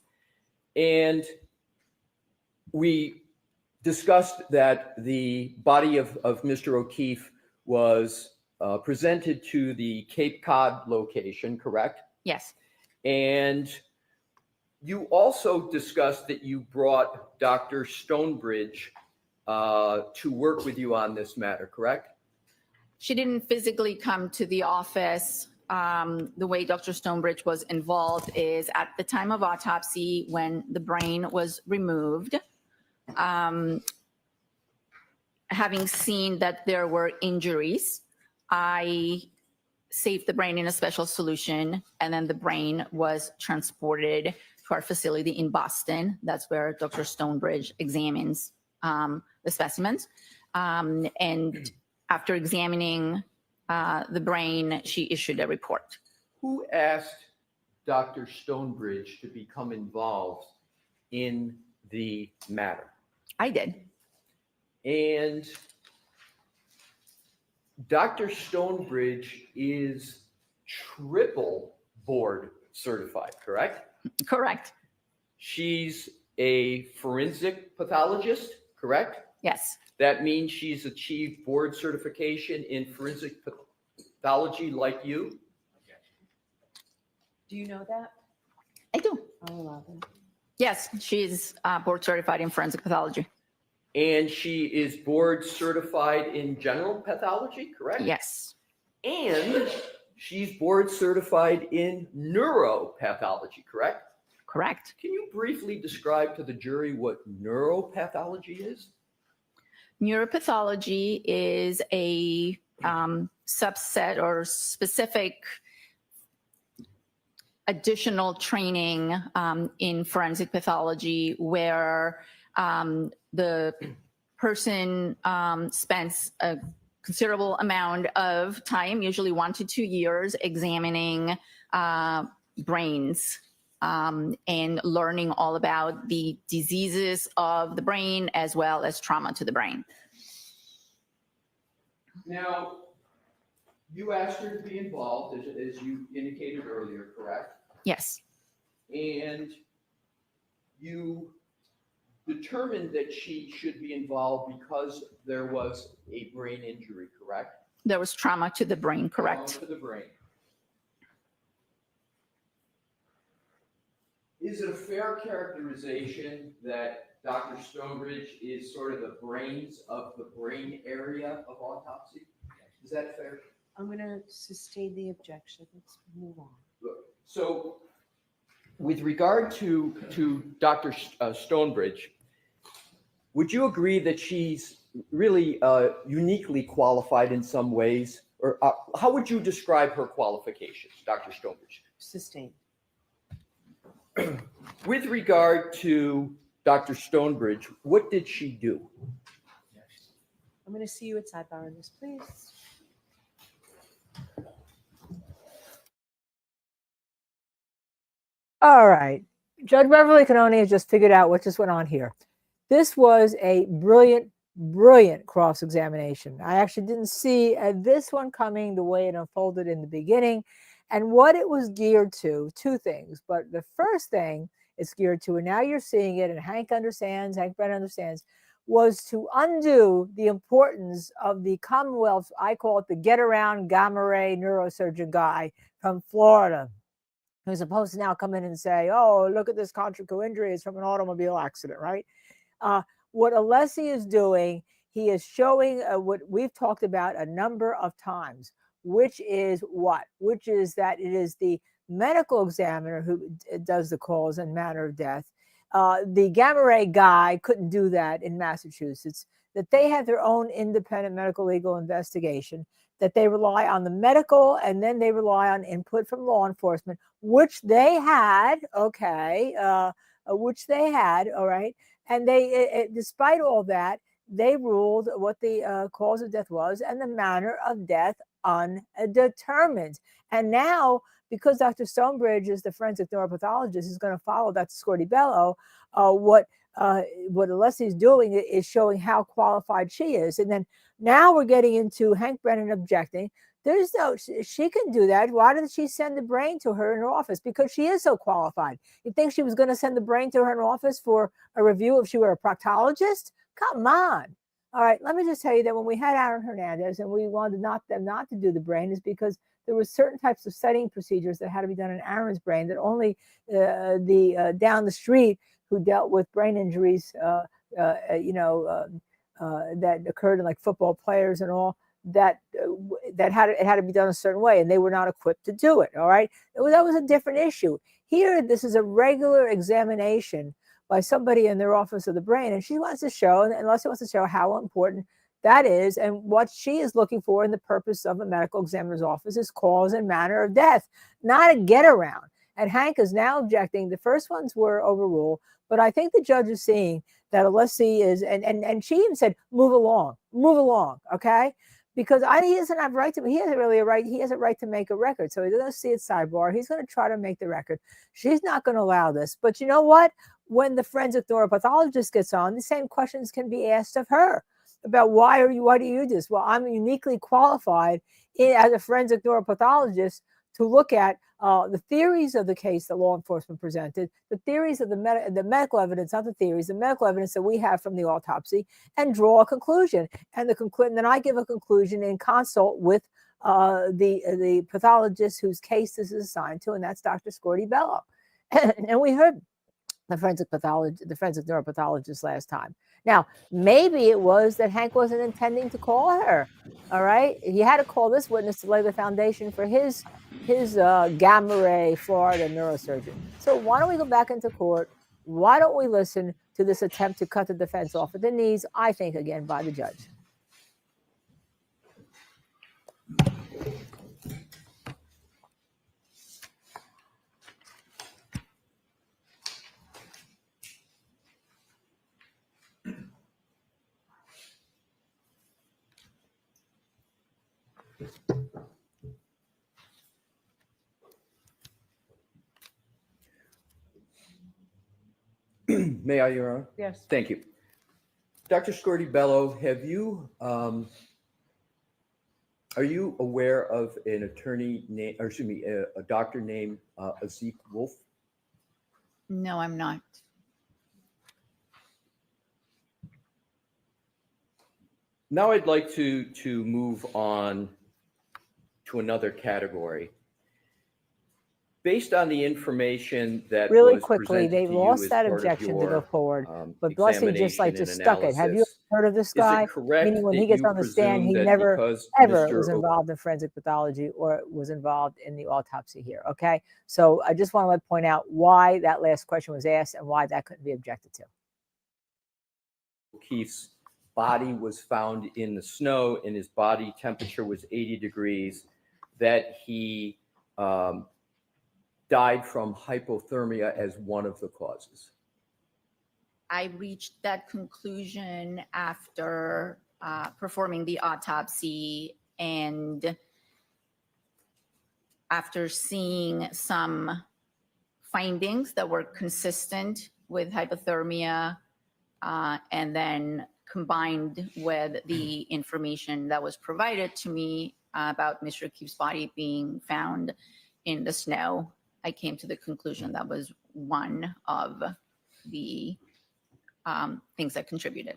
And we discussed that the body of Mr. O'Keefe was presented to the Cape Cod location, correct? Yes. And you also discussed that you brought Dr. Stonebridge to work with you on this matter, correct? She didn't physically come to the office. The way Dr. Stonebridge was involved is at the time of autopsy when the brain was removed, having seen that there were injuries, I saved the brain in a special solution, and then the brain was transported to our facility in Boston. That's where Dr. Stonebridge examines the specimens. And after examining the brain, she issued a report. Who asked Dr. Stonebridge to become involved in the matter? I did. And Dr. Stonebridge is triple board certified, correct? Correct. She's a forensic pathologist, correct? Yes. That means she's achieved board certification in forensic pathology like you? Do you know that? I do. I'll allow that. Yes, she's board certified in forensic pathology. And she is board certified in general pathology, correct? Yes. And she's board certified in neuropathology, correct? Correct. Can you briefly describe to the jury what neuropathology is? Neuropathology is a subset or specific additional training in forensic pathology where the person spends a considerable amount of time, usually 1 to 2 years, examining brains and learning all about the diseases of the brain as well as trauma to the brain. Now, you asked her to be involved, as you indicated earlier, correct? Yes. And you determined that she should be involved because there was a brain injury, correct? There was trauma to the brain, correct? Trauma to the brain. Is it a fair characterization that Dr. Stonebridge is sort of the brains of the brain area of autopsy? Is that fair? I'm going to sustain the objection. Let's move on. So with regard to Dr. Stonebridge, would you agree that she's really uniquely qualified in some ways? Or how would you describe her qualifications, Dr. Stonebridge? Sustained. With regard to Dr. Stonebridge, what did she do? I'm going to see you at sidebar on this, please. All right. Judge Beverly Canoni has just figured out what just went on here. This was a brilliant, brilliant cross-examination. I actually didn't see this one coming the way it unfolded in the beginning. And what it was geared to, two things. But the first thing it's geared to, and now you're seeing it, and Hank Brett understands, was to undo the importance of the Commonwealth, I call it the get-around gamma ray neurosurgeon guy from Florida, who's supposed to now come in and say, oh, look at this conjugal injury, it's from an automobile accident, right? What Alessi is doing, he is showing what we've talked about a number of times, which is what? Which is that it is the medical examiner who does the cause and manner of death. The gamma ray guy couldn't do that in Massachusetts, that they have their own independent medical legal investigation, that they rely on the medical and then they rely on input from law enforcement, which they had, okay, which they had, all right. And they, despite all that, they ruled what the cause of death was and the manner of death undetermined. And now, because Dr. Stonebridge is the forensic neuropathologist, is going to follow Dr. Scordi-Bello, what Alessi is doing is showing how qualified she is. And then now we're getting into Hank Brennan objecting. There's no, she can do that. Why did she send the brain to her in her office? Because she is so qualified. You think she was going to send the brain to her in her office for a review if she were a proctologist? Come on. All right, let me just tell you that when we had Aaron Hernandez and we wanted them not to do the brain is because there were certain types of setting procedures that had to be done in Aaron's brain that only the down the street who dealt with brain injuries, that occurred in like football players and all, that had to be done a certain way, and they were not equipped to do it. All right, that was a different issue. Here, this is a regular examination by somebody in their office of the brain, and she wants to show, and Leslie wants to show how important that is, and what she is looking for in the purpose of a medical examiner's office is cause and manner of death, not a get around. And Hank is now objecting. The first ones were overruled, but I think the judge is seeing that Alessi is, and she even said, move along, okay? Because he doesn't have right to, he has a right to make a record. So he's going to see it sidebar. He's going to try to make the record. She's not going to allow this. But you know what? When the forensic neuropathologist gets on, the same questions can be asked of her about why do you do this? Well, I'm uniquely qualified as a forensic neuropathologist to look at the theories of the case that law enforcement presented, the theories of the medical evidence, not the theories, the medical evidence that we have from the autopsy, and draw a conclusion. And then I give a conclusion in consult with the pathologist whose case this is assigned to, and that's Dr. Scordi-Bello. And we heard the forensic neuropathologist last time. Now, maybe it was that Hank wasn't intending to call her. All right, he had to call this witness to lay the foundation for his gamma ray Florida neurosurgeon. So why don't we go back into court? Why don't we listen to this attempt to cut the defense off at the knees? I think again by the judge. May I, Your Honor? Yes. Thank you. Dr. Scordi-Bello, have you, are you aware of an attorney name, or excuse me, a doctor named Azik Wolf? No, I'm not. Now I'd like to move on to another category. Based on the information that Really was quickly, presented they to you lost as that part of objection to your, go forward, but Blessing just like examination just and stuck it. Have you analysis, heard of this is guy? it correct Meaning when that he gets you on the stand, presume he that never because ever Mr. was involved in forensic pathology or was involved in the autopsy here. Okay, so I just want to point out why that last question was asked and why that couldn't be objected to. O'Keefe's body was found in the snow and his body temperature was 80 degrees, that he died from hypothermia as one of the causes? I reached that conclusion after performing the autopsy and after seeing some findings that were consistent with hypothermia, and then combined with the information that was provided to me about Mr. O'Keefe's body being found in the snow, I came to the conclusion that was one of the things that contributed.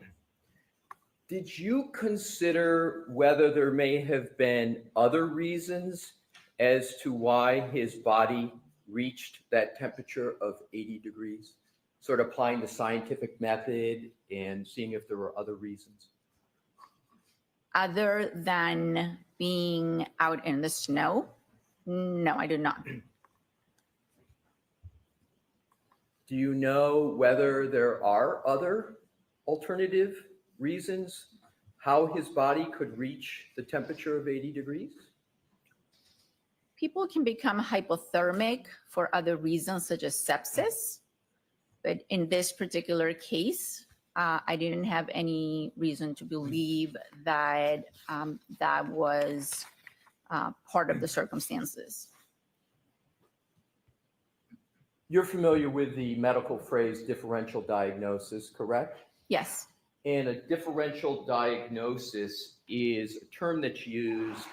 Did you consider whether there may have been other reasons as to why his body reached that temperature of 80 degrees? Sort of applying the scientific method and seeing if there were other reasons? Other than being out in the snow? No, I did not. Do you know whether there are other alternative reasons how his body could reach the temperature of 80 degrees? People can become hypothermic for other reasons, such as sepsis. But in this particular case, I didn't have any reason to believe that that was part of the circumstances. You're familiar with the medical phrase differential diagnosis, correct? Yes. And a differential diagnosis is a term that's used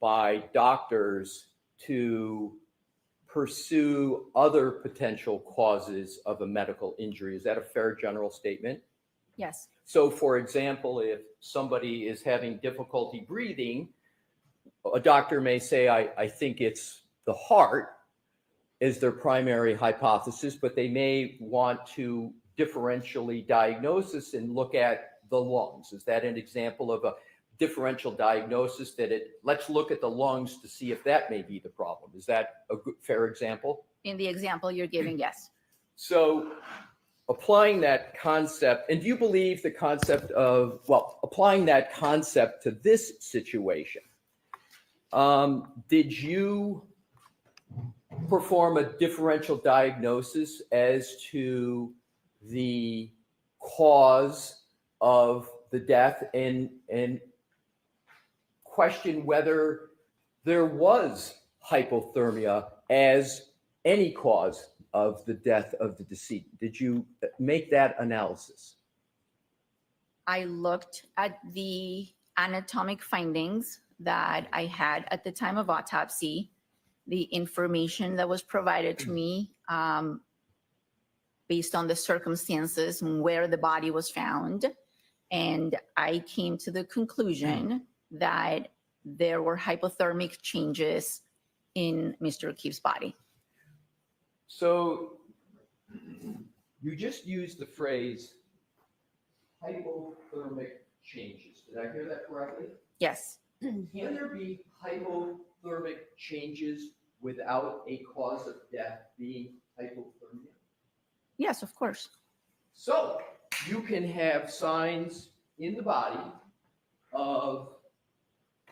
by doctors to pursue other potential causes of a medical injury. Is that a fair general statement? Yes. So, for example, if somebody is having difficulty breathing, a doctor may say, I think it's the heart is their primary hypothesis, but they may want to differentially diagnose this and look at the lungs. Is that an example of a differential diagnosis, that let's look at the lungs to see if that may be the problem? Is that a good, fair example? In the example you're giving, yes. So applying that concept, and do you believe the concept of, well, applying that concept to this situation, did you perform a differential diagnosis as to the cause of the death and question whether there was hypothermia as any cause of the death of the decedent? Did you make that analysis? I looked at the anatomic findings that I had at the time of autopsy, the information that was provided to me based on the circumstances and where the body was found. And I came to the conclusion that there were hypothermic changes in Mr. O'Keefe's body. So you just used the phrase hypothermic changes. Did I hear that correctly? Yes. Can there be hypothermic changes without a cause of death being hypothermia? Yes, of course. So you can have signs in the body of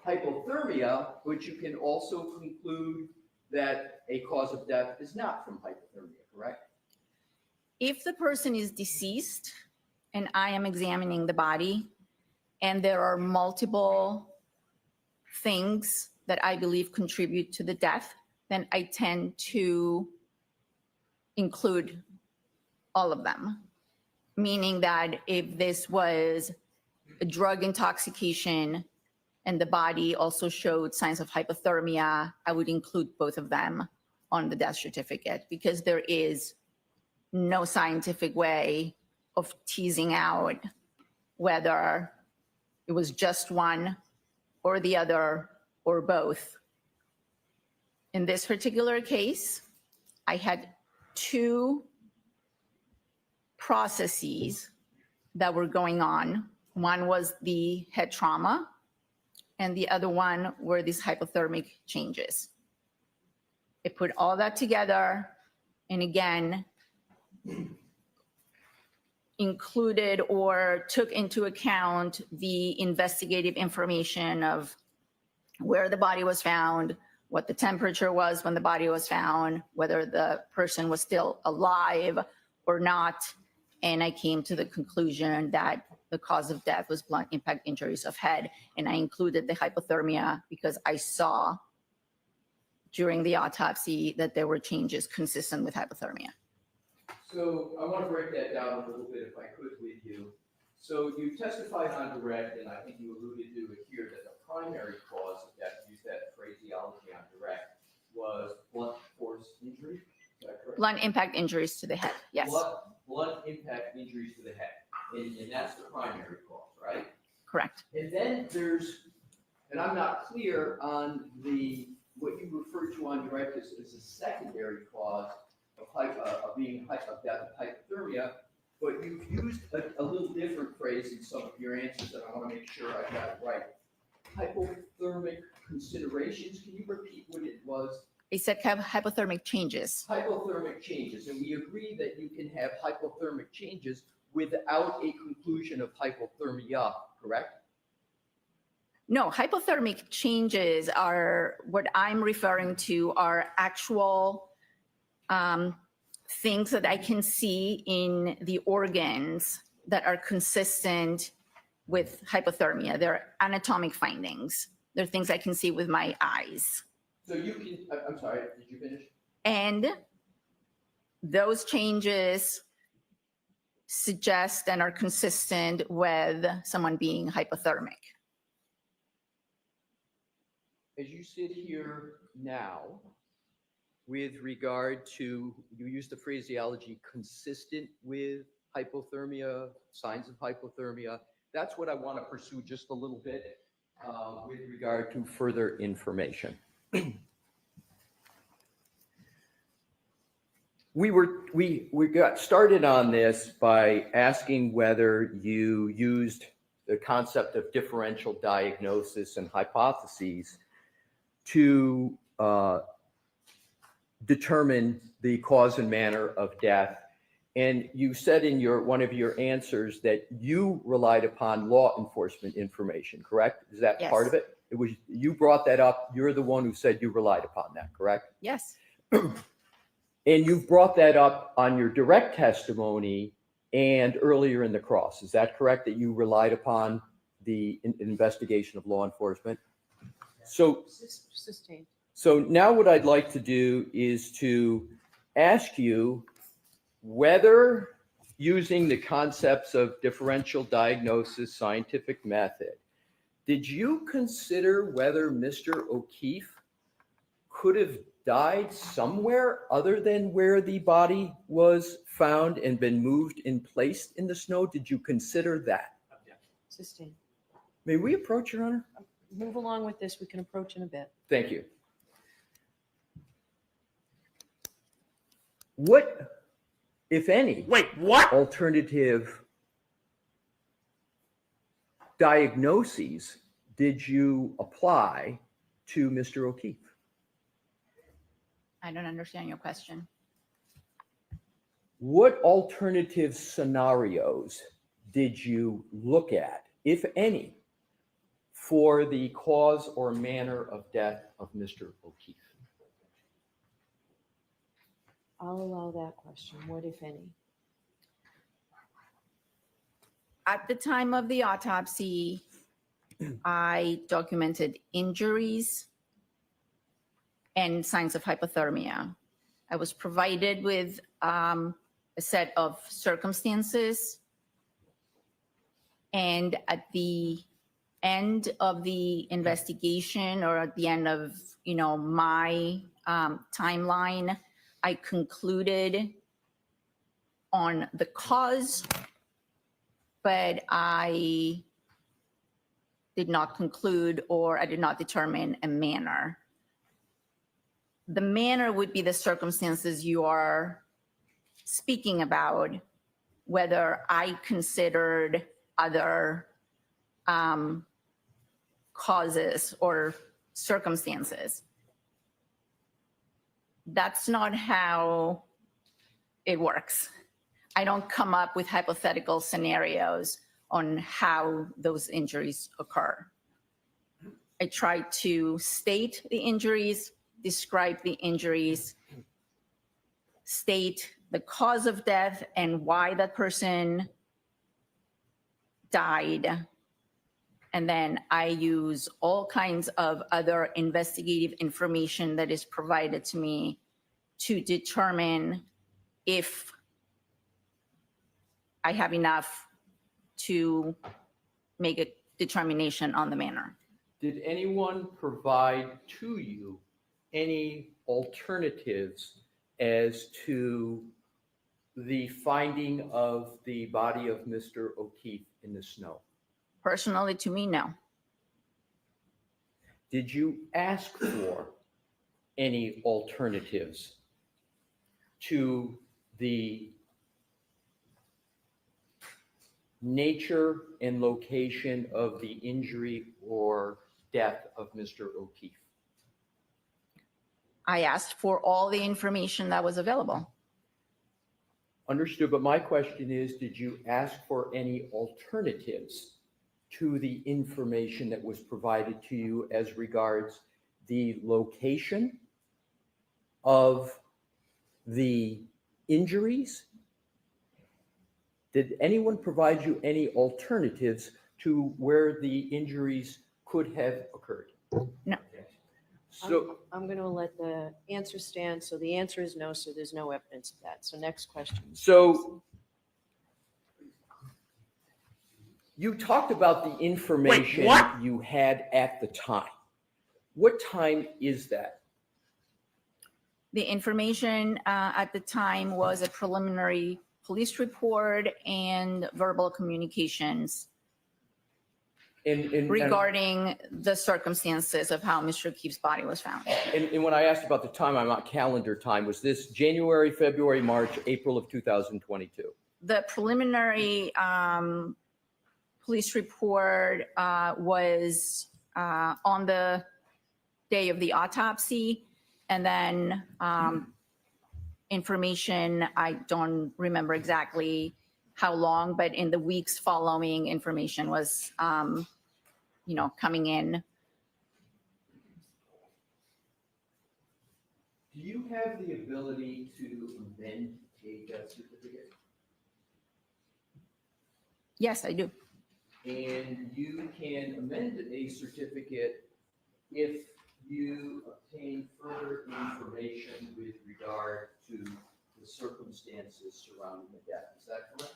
hypothermia, but you can also conclude that a cause of death is not from hypothermia, correct? If the person is deceased and I am examining the body and there are multiple things that I believe contribute to the death, then I tend to include all of them. Meaning that if this was a drug intoxication and the body also showed signs of hypothermia, I would include both of them on the death certificate because there is no scientific way of teasing out whether it was just one or the other or both. In this particular case, I had two processes that were going on. One was the head trauma, and the other one were these hypothermic changes. I put all that together, and again, included or took into account the investigative information of where the body was found, what the temperature was when the body was found, whether the person was still alive or not. And I came to the conclusion that the cause of death was blunt impact injuries of head. And I included the hypothermia because I saw during the autopsy that there were changes consistent with hypothermia. So I want to break that down a little bit if I could with you. So you testified on direct, and I think you alluded to it here, that the primary cause of death, use that phraseology on direct, was blunt force injury. Is that correct? Blunt impact injuries to the head, yes. Blunt impact injuries to the head. And that's the primary cause, right? Correct. And then there's, and I'm not clear on what you refer to on direct as a secondary cause of being of death of hypothermia, but you've used a little different phrase in some of your answers, and I want to make sure I got it right. Hypothermic considerations. Can you repeat what it was? They said have hypothermic changes. Hypothermic changes, and we agree that you can have hypothermic changes without a conclusion of hypothermia, correct? No, hypothermic changes are what I'm referring to are actual things that I can see in the organs that are consistent with hypothermia. They're anatomic findings. They're things I can see with my eyes. So you can, I'm sorry, did you finish? And those changes suggest and are consistent with someone being hypothermic. As you sit here now, with regard to, you use the phraseology consistent with hypothermia, signs of hypothermia, that's what I want to pursue just a little bit with regard to further information. We got started on this by asking whether you used the concept of differential diagnosis and hypotheses to determine the cause and manner of death. And you said in one of your answers that you relied upon law enforcement information, correct? Is that Yes. part of it? It was, you brought that up. You're the one who said you relied upon that, correct? Yes. And you've brought that up on your direct testimony and earlier in the cross. Is that correct, that you relied upon the investigation of law enforcement? So, Sustained. so now what I'd like to do is to ask you whether, using the concepts of differential diagnosis, scientific method, did you consider whether Mr. O'Keefe could have died somewhere other than where the body was found and been moved and placed in the snow? Did you consider that? Sustained. May we approach, Your Honor? Move along with this. We can approach in a bit. Thank you. What, if any, alternative diagnoses did you apply to Mr. O'Keefe? I don't understand your question. What alternative scenarios did you look at, if any, for the cause or manner of death of Mr. O'Keefe? I'll allow that question. What, if any? At the time of the autopsy, I documented injuries and signs of hypothermia. I was provided with a set of circumstances. And at the end of the investigation, or at the end of, my timeline, I concluded on the cause, but I did not conclude, or I did not determine a manner. The manner would be the circumstances you are speaking about, whether I considered other causes or circumstances. That's not how it works. I don't come up with hypothetical scenarios on how those injuries occur. I try to state the injuries, describe the injuries, state the cause of death and why that person died. And then I use all kinds of other investigative information that is provided to me to determine if I have enough to make a determination on the manner. Did anyone provide to you any alternatives as to the finding of the body of Mr. O'Keefe in the snow? Personally, to me, no. Did you ask for any alternatives to the nature and location of the injury or death of Mr. O'Keefe? I asked for all the information that was available. Understood, but my question is, did you ask for any alternatives to the information that was provided to you as regards the location of the injuries? Did anyone provide you any alternatives to where the injuries could have occurred? No. So I'm going to let the answer stand. So the answer is no, so there's no evidence of that. So next question. So you talked about the information you had at the time. What time is that? The information at the time was a preliminary police report and verbal communications regarding the circumstances of how Mr. O'Keefe's body was found. And when I asked about the time, I'm not calendar time. Was this January, February, March, April of 2022? The preliminary police report was on the day of the autopsy, and then information, I don't remember exactly how long, but in the weeks following, information was, coming in. Do you have the ability to amend a death certificate? Yes, I do. And you can amend a certificate if you obtain further information with regard to the circumstances surrounding the death. Is that correct?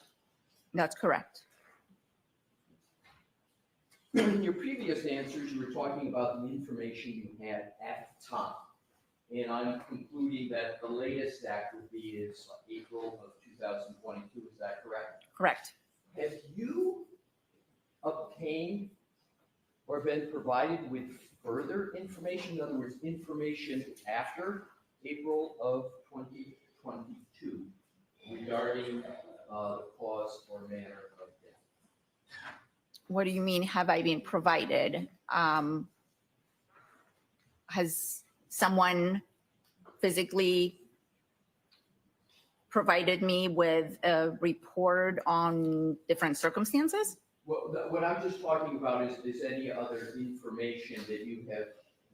That's correct. In your previous answers, you were talking about the information you had at the time. And I'm concluding that the latest that would be is April of 2022. Is that correct? Correct. Have you obtained or been provided with further information? In other words, information after April of 2022? 2 regarding the cause or manner of death. What do you mean, have I been provided? Has someone physically provided me with a report on different circumstances? Well, what I'm just talking about is any other information that you have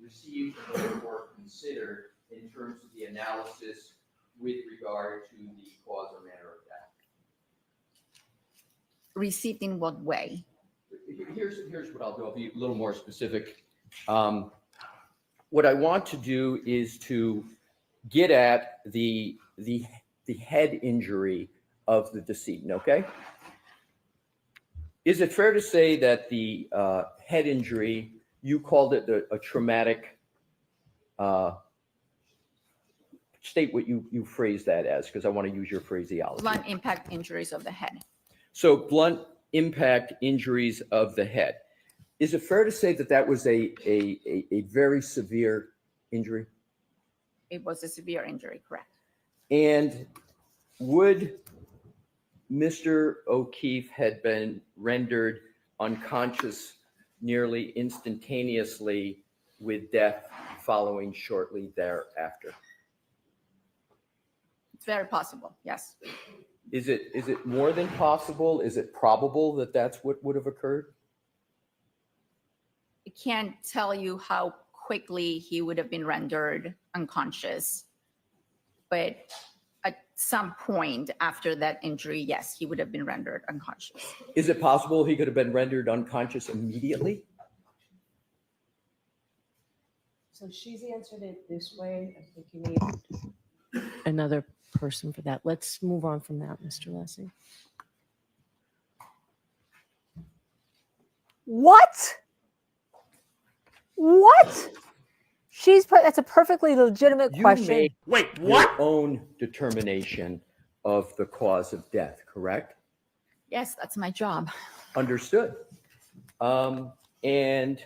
received or considered in terms of the analysis with regard to the cause or manner of death. Received in what way? Here's what I'll do. I'll be a little more specific. What I want to do is to get at the head injury of the decedent, okay? Is it fair to say that the head injury, you called it a traumatic, state what you phrased that as, because I want to use your phraseology. Blunt impact injuries of the head. So blunt impact injuries of the head. Is it fair to say that that was a very severe injury? It was a severe injury, correct? And would Mr. O'Keefe had been rendered unconscious nearly instantaneously with death following shortly thereafter? It's very possible, yes. Is it more than possible? Is it probable that that's what would have occurred? I can't tell you how quickly he would have been rendered unconscious, but at some point after that injury, yes, he would have been rendered unconscious. Is it possible he could have been rendered unconscious immediately? So she's answered it this way. I think you need another person for that. Let's move on from that, Mr. Lessie. What? What? That's a perfectly legitimate question. You made your own determination of the cause of death, correct? Yes, that's my job. Understood. And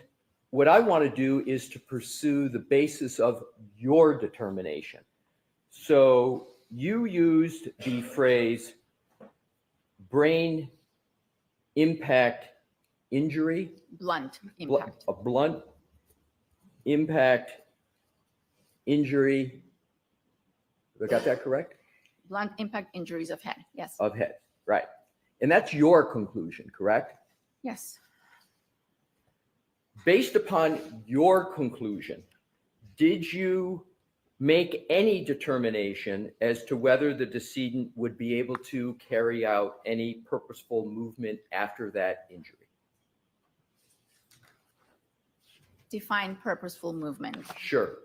what I want to do is to pursue the basis of your determination. So you used the phrase brain impact injury. Blunt impact. A blunt impact injury. Have I got that correct? Blunt impact injuries of head, yes. Of head, right. And that's your conclusion, correct? Yes. Based upon your conclusion, did you make any determination as to whether the decedent would be able to carry out any purposeful movement after that injury? Define purposeful movement. Sure.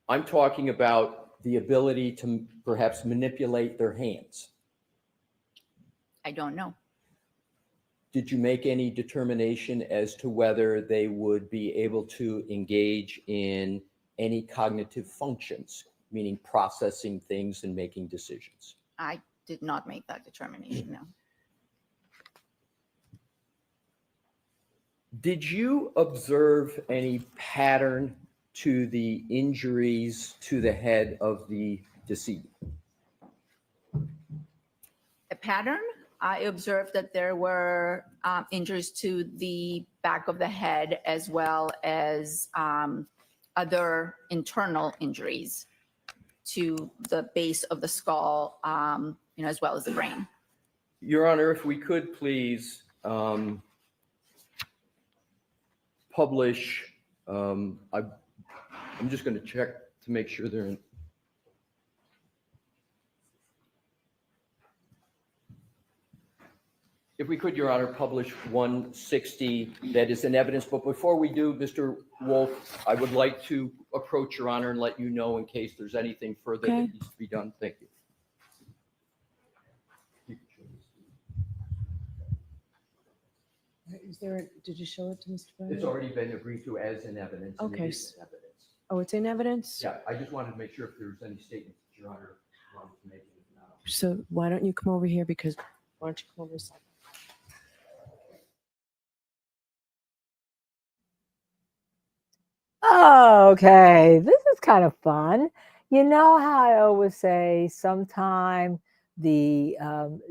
I'm talking about the ability to perhaps manipulate their hands. I don't know. Did you make any determination as to whether they would be able to engage in any cognitive functions, meaning processing things and making decisions? I did not make that determination, no. Did you observe any pattern to the injuries to the head of the decedent? A pattern? I observed that there were injuries to the back of the head as well as other internal injuries to the base of the skull, as well as the brain. Your Honor, if we could please publish, I'm just going to check to make sure they're in. If we could, Your Honor, publish 160 that is in evidence. But before we do, Mr. Wolf, I would like to approach Your Honor and let you know in case there's anything further that needs to be done. Thank you. Did you show it to Mr. Brown? It's already been agreed to as in evidence. and it Okay. is in evidence. Oh, it's in evidence? Yeah, I just wanted to make sure if there was any statements that Your Honor wanted to make. If not, So why don't you come over here, because why don't you come over a second? Okay, this is kind of fun. You know how I always say, sometime the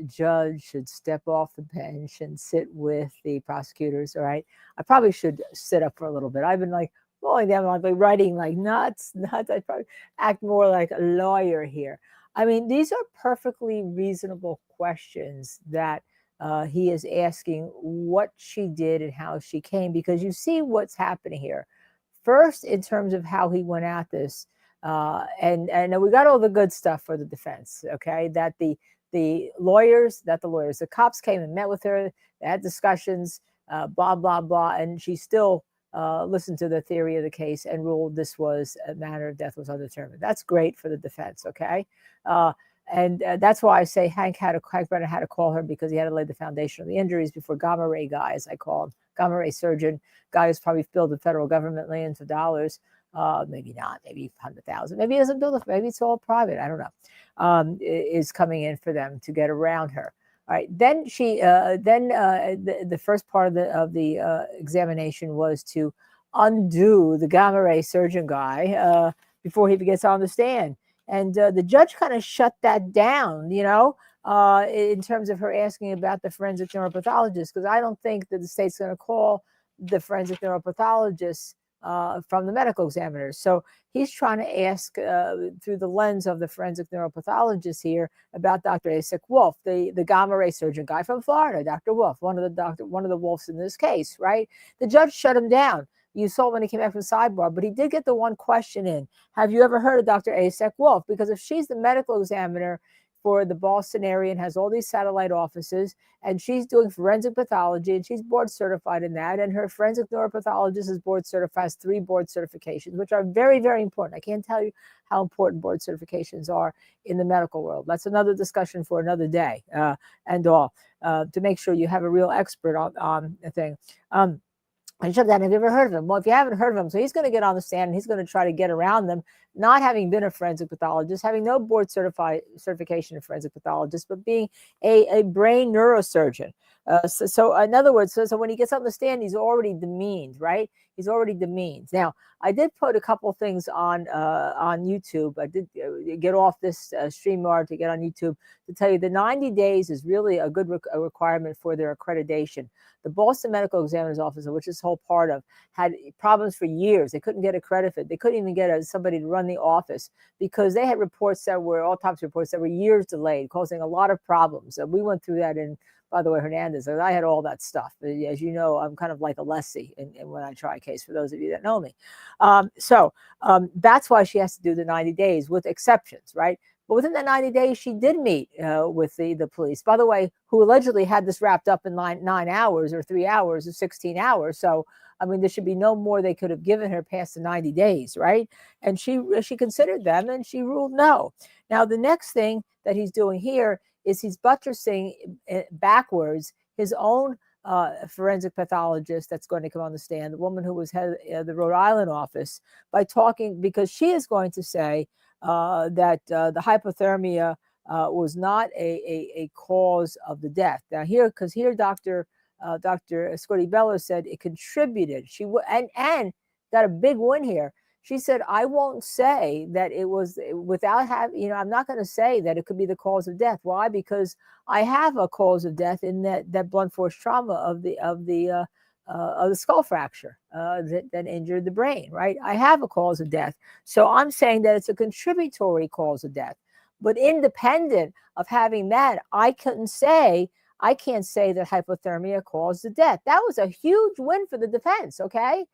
judge should step off the bench and sit with the prosecutors. All right, I probably should sit up for a little bit. I've been like rolling down, like writing like nuts. I probably act more like a lawyer here. I mean, these are perfectly reasonable questions that he is asking what she did and how she came, because you see what's happening here. First, in terms of how he went at this, and we got all the good stuff for the defense. Okay, that the cops came and met with her, they had discussions, blah blah blah, and she still listened to the theory of the case and ruled this was a matter of death was undetermined. That's great for the defense. Okay. And that's why I say Hank Brenner had to call her, because he had to lay the foundation of the injuries before gamma ray guy, as I call him, gamma ray surgeon, guy who's probably billed the federal government millions of dollars. Maybe not, maybe 100,000, maybe he doesn't build it, maybe it's all private, I don't know, is coming in for them to get around her. All right, then the first part of the examination was to undo the gamma ray surgeon guy before he gets on the stand. And the judge kind of shut that down, in terms of her asking about the forensic neuropathologist, because I don't think that the state's going to call the forensic neuropathologist from the medical examiners. So he's trying to ask through the lens of the forensic neuropathologist here about Dr. Asik Wolf, the gamma ray surgeon guy from Florida, Dr. Wolf, one of the Wolfs in this case, right? The judge shut him down. You saw when he came back from sidebar, but he did get the one question in. Have you ever heard of Dr. Asik Wolf? Because if she's the medical examiner for the Boston area and has all these satellite offices, and she's doing forensic pathology, and she's board certified in that, and her forensic neuropathologist is board certified, has 3 board certifications, which are very, very important. I can't tell you how important board certifications are in the medical world. That's another discussion for another day, to make sure you have a real expert on the thing. And shut down. Have you ever heard of him? Well, if you haven't heard of him, so he's going to get on the stand and he's going to try to get around them, not having been a forensic pathologist, having no board certification of forensic pathologist, but being a brain neurosurgeon. So in other words, so when he gets on the stand, he's already demeaned, right? He's already demeaned. Now, I did put a couple things on YouTube. I did get off this StreamYard to get on YouTube to tell you the 90 days is really a good requirement for their accreditation. The Boston Medical Examiner's Office, which this whole part of, had problems for years. They couldn't get accredited. They couldn't even get somebody to run the office because they had reports that were autopsy reports that were years delayed, causing a lot of problems. We went through that in, by the way, Hernandez. I had all that stuff. As you know, I'm kind of like a lessee when I try a case, for those of you that know me. That's why she has to do the 90 days with exceptions, right? But within the 90 days, she did meet with the police, by the way, who allegedly had this wrapped up in 9 hours or 3 hours or 16 hours. So, I mean, there should be no more they could have given her past the 90 days, right? And she considered them and she ruled no. Now, the next thing that he's doing here is he's buttressing backwards his own forensic pathologist that's going to come on the stand, the woman who was head of the Rhode Island office, by talking, because she is going to say that the hypothermia was not a cause of the death. Now here, Dr. Scordi-Bello said it contributed. And got a big win here. She said, I won't say that it was without having, I'm not going to say that it could be the cause of death. Why? Because I have a cause of death in that blunt force trauma of the skull fracture that injured the brain, right? I have a cause of death. So I'm saying that it's a contributory cause of death. But independent of having that, I can't say that hypothermia caused the death. That was a huge win for the defense, okay?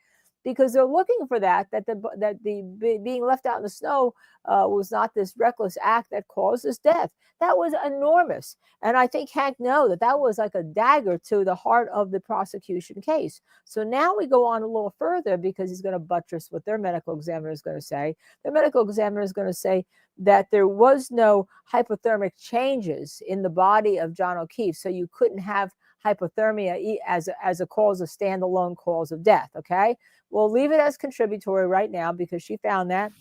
Because they're looking for that the being left out in the snow was not this reckless act that causes death. That was enormous. And I think Hank knew that was like a dagger to the heart of the prosecution case. So now we go on a little further, because he's going to buttress what their medical examiner is going to say. Their medical examiner is going to say that there was no hypothermic changes in the body of John O'Keefe. So you couldn't have hypothermia as a cause of standalone cause of death, okay? We'll leave it as contributory right now because she found that,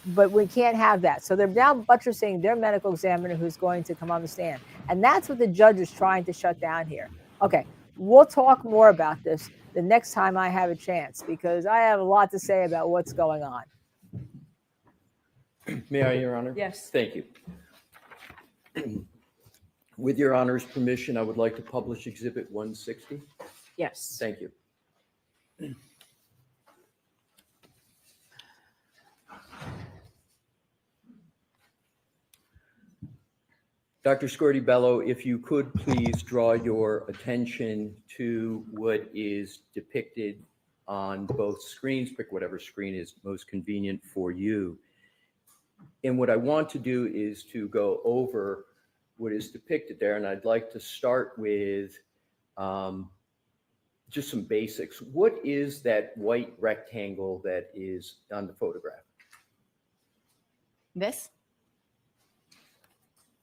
but we can't have that. So they're now buttressing their medical examiner who's going to come on the stand. And that's what the judge is trying to shut down here. Okay, we'll talk more about this the next time I have a chance, because I have a lot to say about what's going on. May I, Your Honor? Yes. Thank you. With Your Honor's permission, I would like to publish Exhibit 160. Yes. Thank you. Dr. Scordi-Bello, if you could please draw your attention to what is depicted on both screens. Pick whatever screen is most convenient for you. And what I want to do is to go over what is depicted there. And I'd like to start with just some basics. What is that white rectangle that is on the photograph? This,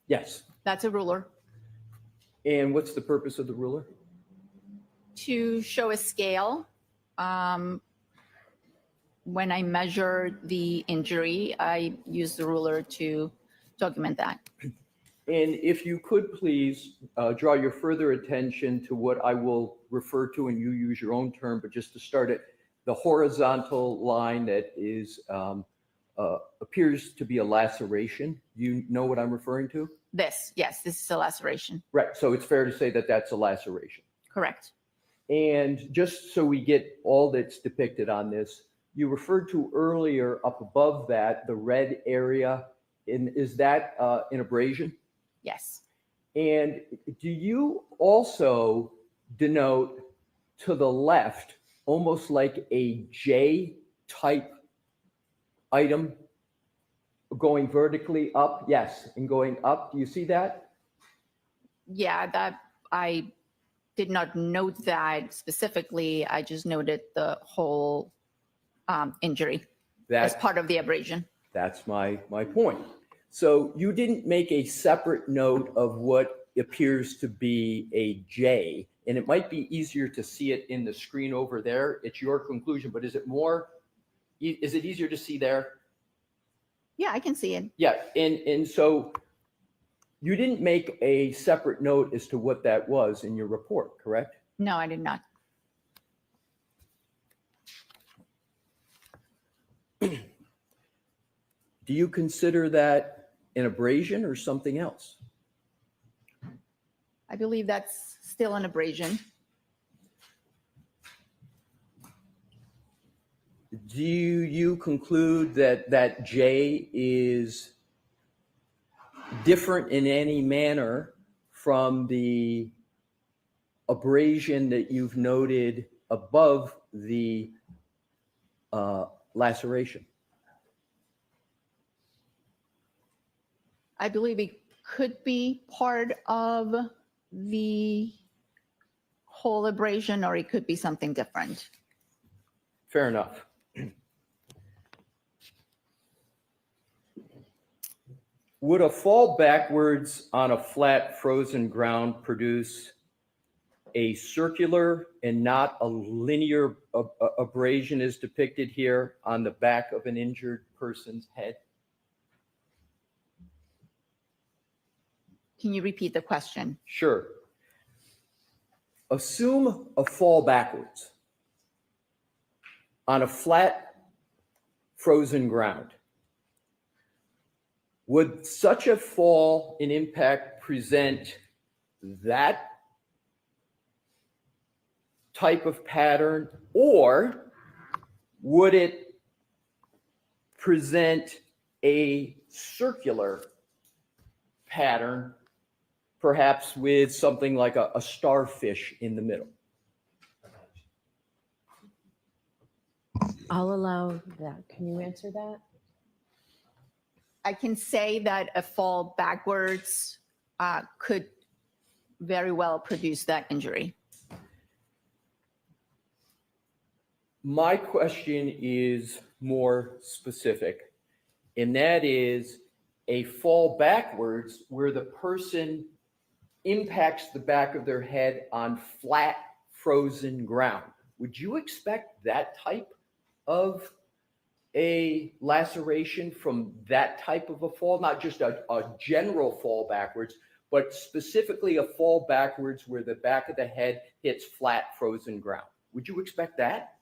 Yes. that's a ruler. And what's the purpose of the ruler? To show a scale. When I measure the injury, I use the ruler to document that. And if you could please draw your further attention to what I will refer to, and you use your own term, but just to start it, the horizontal line that is appears to be a laceration. You know what I'm referring to? This, yes, this is a laceration. Right. So it's fair to say that that's a laceration. Correct. And just so we get all that's depicted on this, you referred to earlier up above that, the red area. Is that an abrasion? Yes. And do you also denote to the left, almost like a J type item going vertically up? Yes, and going up. Do you see that? Yeah, that I did not note that specifically. I just noted the whole injury as part of the abrasion. That's my point. So you didn't make a separate note of what appears to be a J, and it might be easier to see it in the screen over there. It's your conclusion, but is it easier to see there? Yeah, I can see it. Yeah, and so you didn't make a separate note as to what that was in your report, correct? No, I did not. Do you consider that an abrasion or something else? I believe that's still an abrasion. Do you conclude that that J is different in any manner from the abrasion that you've noted above the laceration? I believe it could be part of the whole abrasion, or it could be something different. Fair enough. Would a fall backwards on a flat frozen ground produce a circular and not a linear abrasion as depicted here on the back of an injured person's head? Can you repeat the question? Sure. Assume a fall backwards on a flat frozen ground. Would such a fall and impact present that type of pattern, or would it present a circular pattern, perhaps with something like a starfish in the middle? I'll allow that. Can you answer that? I can say that a fall backwards could very well produce that injury. My question is more specific, and that is a fall backwards where the person impacts the back of their head on flat frozen ground. Would you expect that type of a laceration from that type of a fall? Not just a general fall backwards, but specifically a fall backwards where the back of the head hits flat frozen ground. Would you expect that?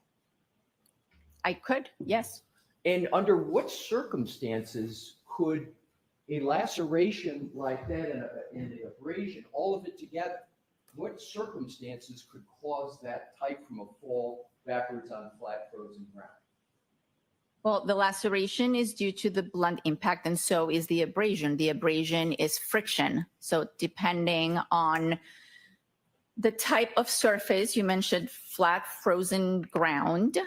I could, yes. And under what circumstances could a laceration like that and an abrasion, all of it together, what circumstances could cause that type from a fall backwards on flat frozen ground? Well, the laceration is due to the blunt impact, and so is the abrasion. The abrasion is friction. So depending on the type of surface, you mentioned flat frozen ground,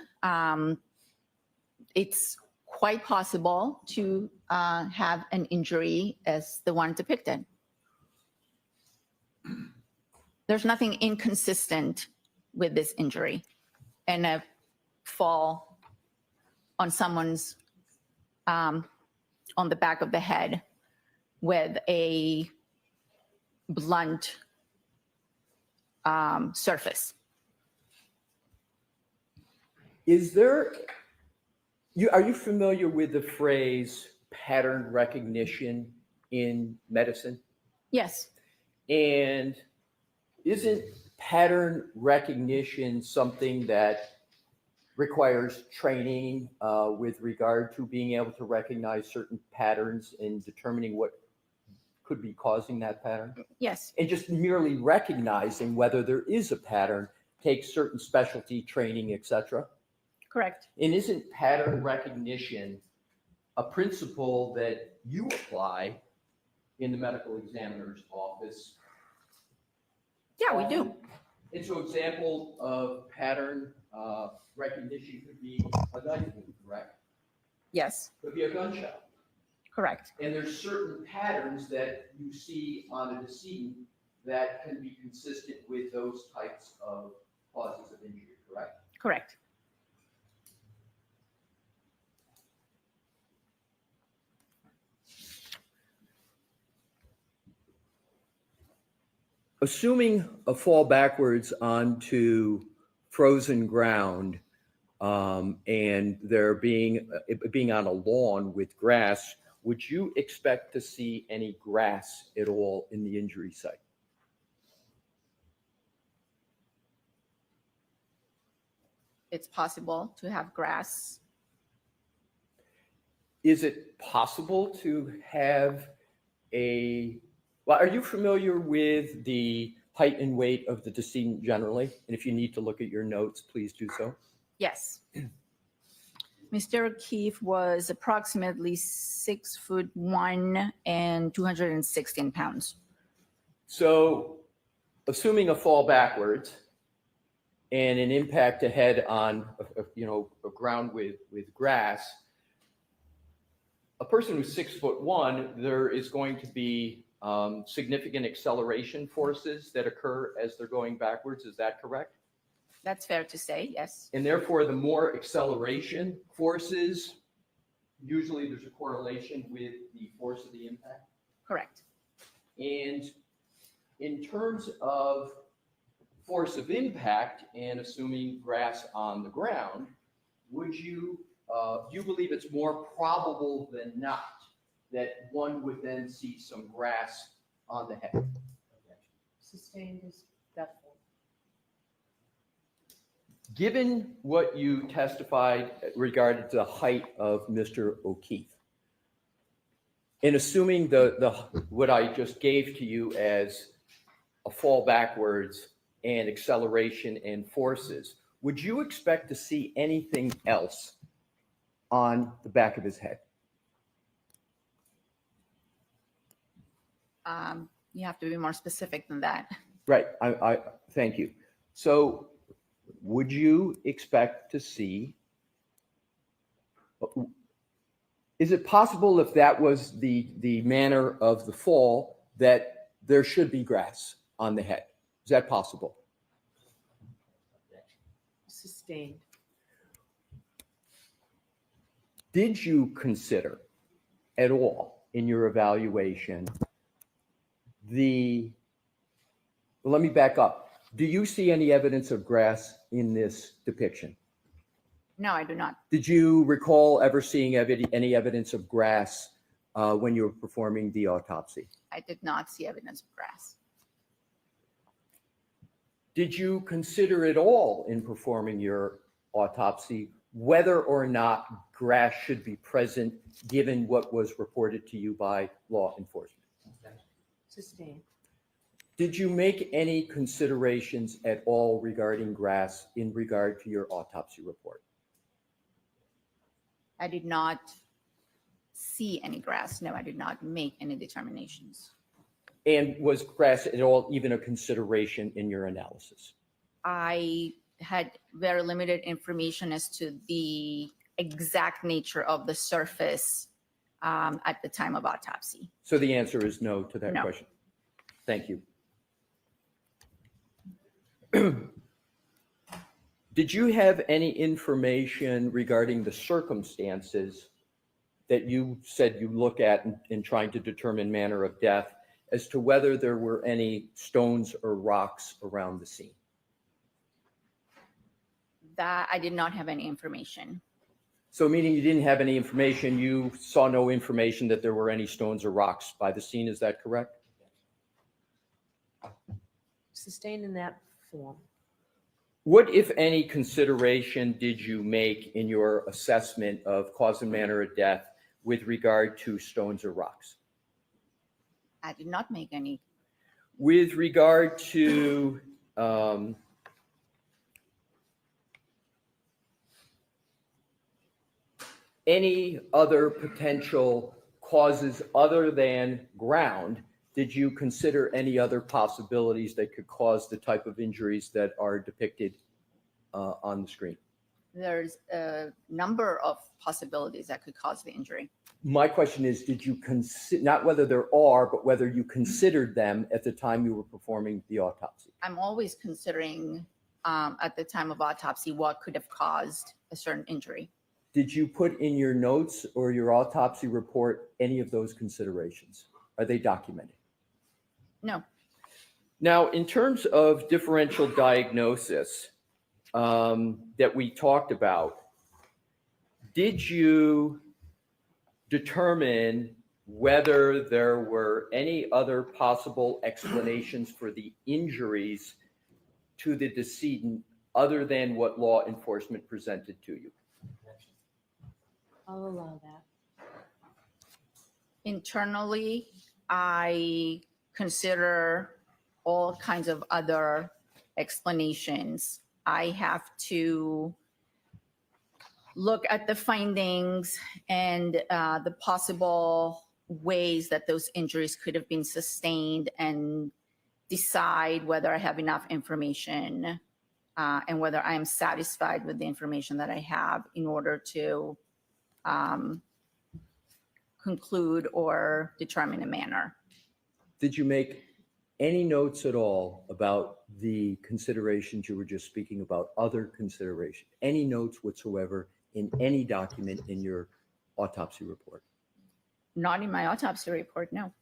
it's quite possible to have an injury as the one depicted. There's nothing inconsistent with this injury and a fall on someone's, on the back of the head with a blunt surface. Are you familiar with the phrase pattern recognition in medicine? Yes. And isn't pattern recognition something that requires training with regard to being able to recognize certain patterns and determining what could be causing that pattern? Yes. And just merely recognizing whether there is a pattern takes certain specialty training, etc. Correct. And isn't pattern recognition a principle that you apply in the medical examiner's office? Yeah, we do. And so example of pattern recognition could be a knife wound, correct? Yes. Could be a gunshot. Correct. And there's certain patterns that you see on a decedent that can be consistent with those types of causes of injury, correct? Correct. Assuming a fall backwards onto frozen ground and there being on a lawn with grass, would you expect to see any grass at all in the injury site? It's possible to have grass. Is it possible to have well, are you familiar with the height and weight of the decedent generally? And if you need to look at your notes, please do so. Yes. Mr. O'Keefe was approximately 6'1" and 216 pounds. So assuming a fall backwards and an impact to head on a ground with grass, a person who's 6'1", there is going to be significant acceleration forces that occur as they're going backwards. Is that correct? That's fair to say, yes. And therefore, the more acceleration forces, usually there's a correlation with the force of the impact. Correct. And in terms of force of impact and assuming grass on the ground, would you, do you believe it's more probable than not that one would then see some grass on the head? Sustained is doubtful. Given what you testified regarding the height of Mr. O'Keefe, and assuming what I just gave to you as a fall backwards and acceleration and forces, would you expect to see anything else on the back of his head? You have to be more specific than that. Right. I thank you. So would you expect to see, is it possible if that was the manner of the fall that there should be grass on the head? Is that possible? Sustained. Did you consider at all in your evaluation let me back up. Do you see any evidence of grass in this depiction? No, I do not. Did you recall ever seeing any evidence of grass when you were performing the autopsy? I did not see evidence of grass. Did you consider at all in performing your autopsy whether or not grass should be present, given what was reported to you by law enforcement? Sustained. Did you make any considerations at all regarding grass in regard to your autopsy report? I did not see any grass. No, I did not make any determinations. And was grass at all even a consideration in your analysis? I had very limited information as to the exact nature of the surface at the time of autopsy. So the answer is no to that No. question. Thank you. Did you have any information regarding the circumstances that you said you look at in trying to determine manner of death as to whether there were any stones or rocks around the scene? That I did not have any information. So meaning you didn't have any information, you saw no information that there were any stones or rocks by the scene, is that correct? Sustained in that form. What, if any, consideration did you make in your assessment of cause and manner of death with regard to stones or rocks? I did not make any. With regard to any other potential causes other than ground, did you consider any other possibilities that could cause the type of injuries that are depicted on the screen? There's a number of possibilities that could cause the injury. My question is, did you consider, not whether there are, but whether you considered them at the time you were performing the autopsy? I'm always considering at the time of autopsy what could have caused a certain injury. Did you put in your notes or your autopsy report any of those considerations? Are they documented? No. Now, in terms of differential diagnosis that we talked about, did you determine whether there were any other possible explanations for the injuries to the decedent other than what law enforcement presented to you? I'll allow that. Internally, I consider all kinds of other explanations. I have to look at the findings and the possible ways that those injuries could have been sustained and decide whether I have enough information and whether I am satisfied with the information that I have in order to conclude or determine a manner. Did you make any notes at all about the considerations you were just speaking about, other considerations, any notes whatsoever in any document in your autopsy report? Not in my autopsy report, no.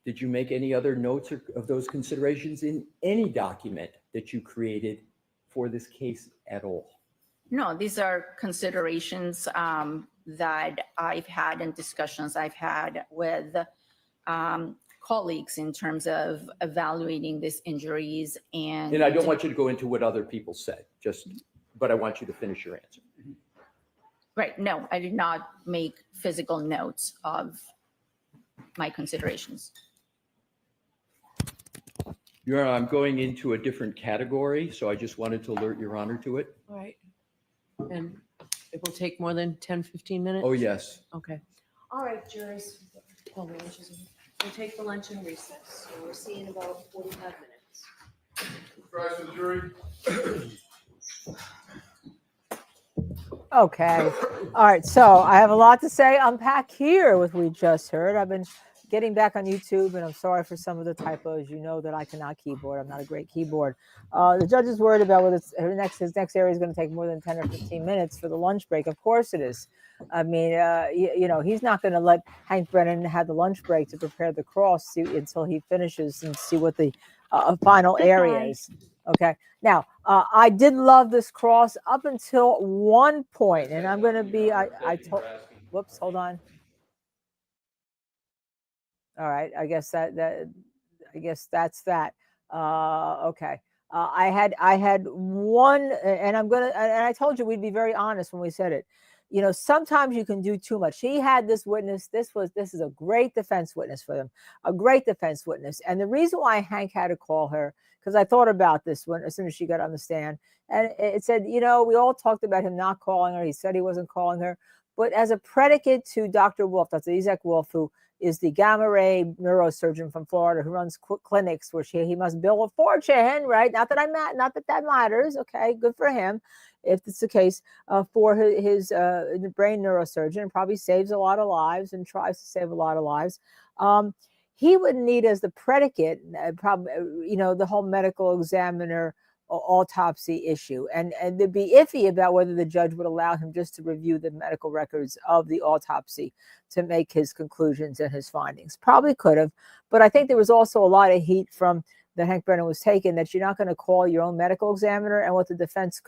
Did you make any other notes of those considerations in any document that you created for this case at all? No, these are considerations that I've had and discussions I've had with colleagues in terms of evaluating these injuries. And I don't want you to go into what other people said, but I want you to finish your answer. Right, no, I did not make physical notes of my considerations. Your Honor, I'm going into a different category, so I just wanted to alert Your Honor to it. All right. And it will take more than 10, 15 minutes? Oh, yes. Okay. All right, jurors. We'll take the lunch and recess. So we'll see you in about 45 minutes. Rise to the jury. Okay. All right. So I have a lot to say. Unpack here with what we just heard. I've been getting back on YouTube, and I'm sorry for some of the typos. You know that I cannot keyboard. I'm not a great keyboard. The judge is worried about whether his next area is going to take more than 10 or 15 minutes for the lunch break. Of course it is. I mean, you know, he's not going to let Hank Brennan have the lunch break to prepare the cross until he finishes and see what the final area is. Okay. Now, I did love this cross up until one point, and I'm going to be, I told, whoops, hold on. All right. I guess that's that. Okay. I had one, and I told you we'd be very honest when we said it. You know, sometimes you can do too much. He had this witness. This is a great defense witness for them, a great defense witness. And the reason why Hank had to call her, because I thought about this when as soon as she got on the stand, and it said, you know, we all talked about him not calling her. He said he wasn't calling her, but as a predicate to Dr. Wolf, that's Isaac Wolf, who is the gamma ray neurosurgeon from Florida who runs clinics where he must bill a fortune, right? Not that that matters. Okay, good for him if it's the case, for his brain neurosurgeon, and probably saves a lot of lives and tries to save a lot of lives. He would need as the predicate, probably, you know, the whole medical examiner autopsy issue, and they'd be iffy about whether the judge would allow him just to review the medical records of the autopsy to make his conclusions and his findings. Probably could have, but I think there was also a lot of heat from that Hank Brennan was taken, that you're not going to call your own medical examiner, and what the defense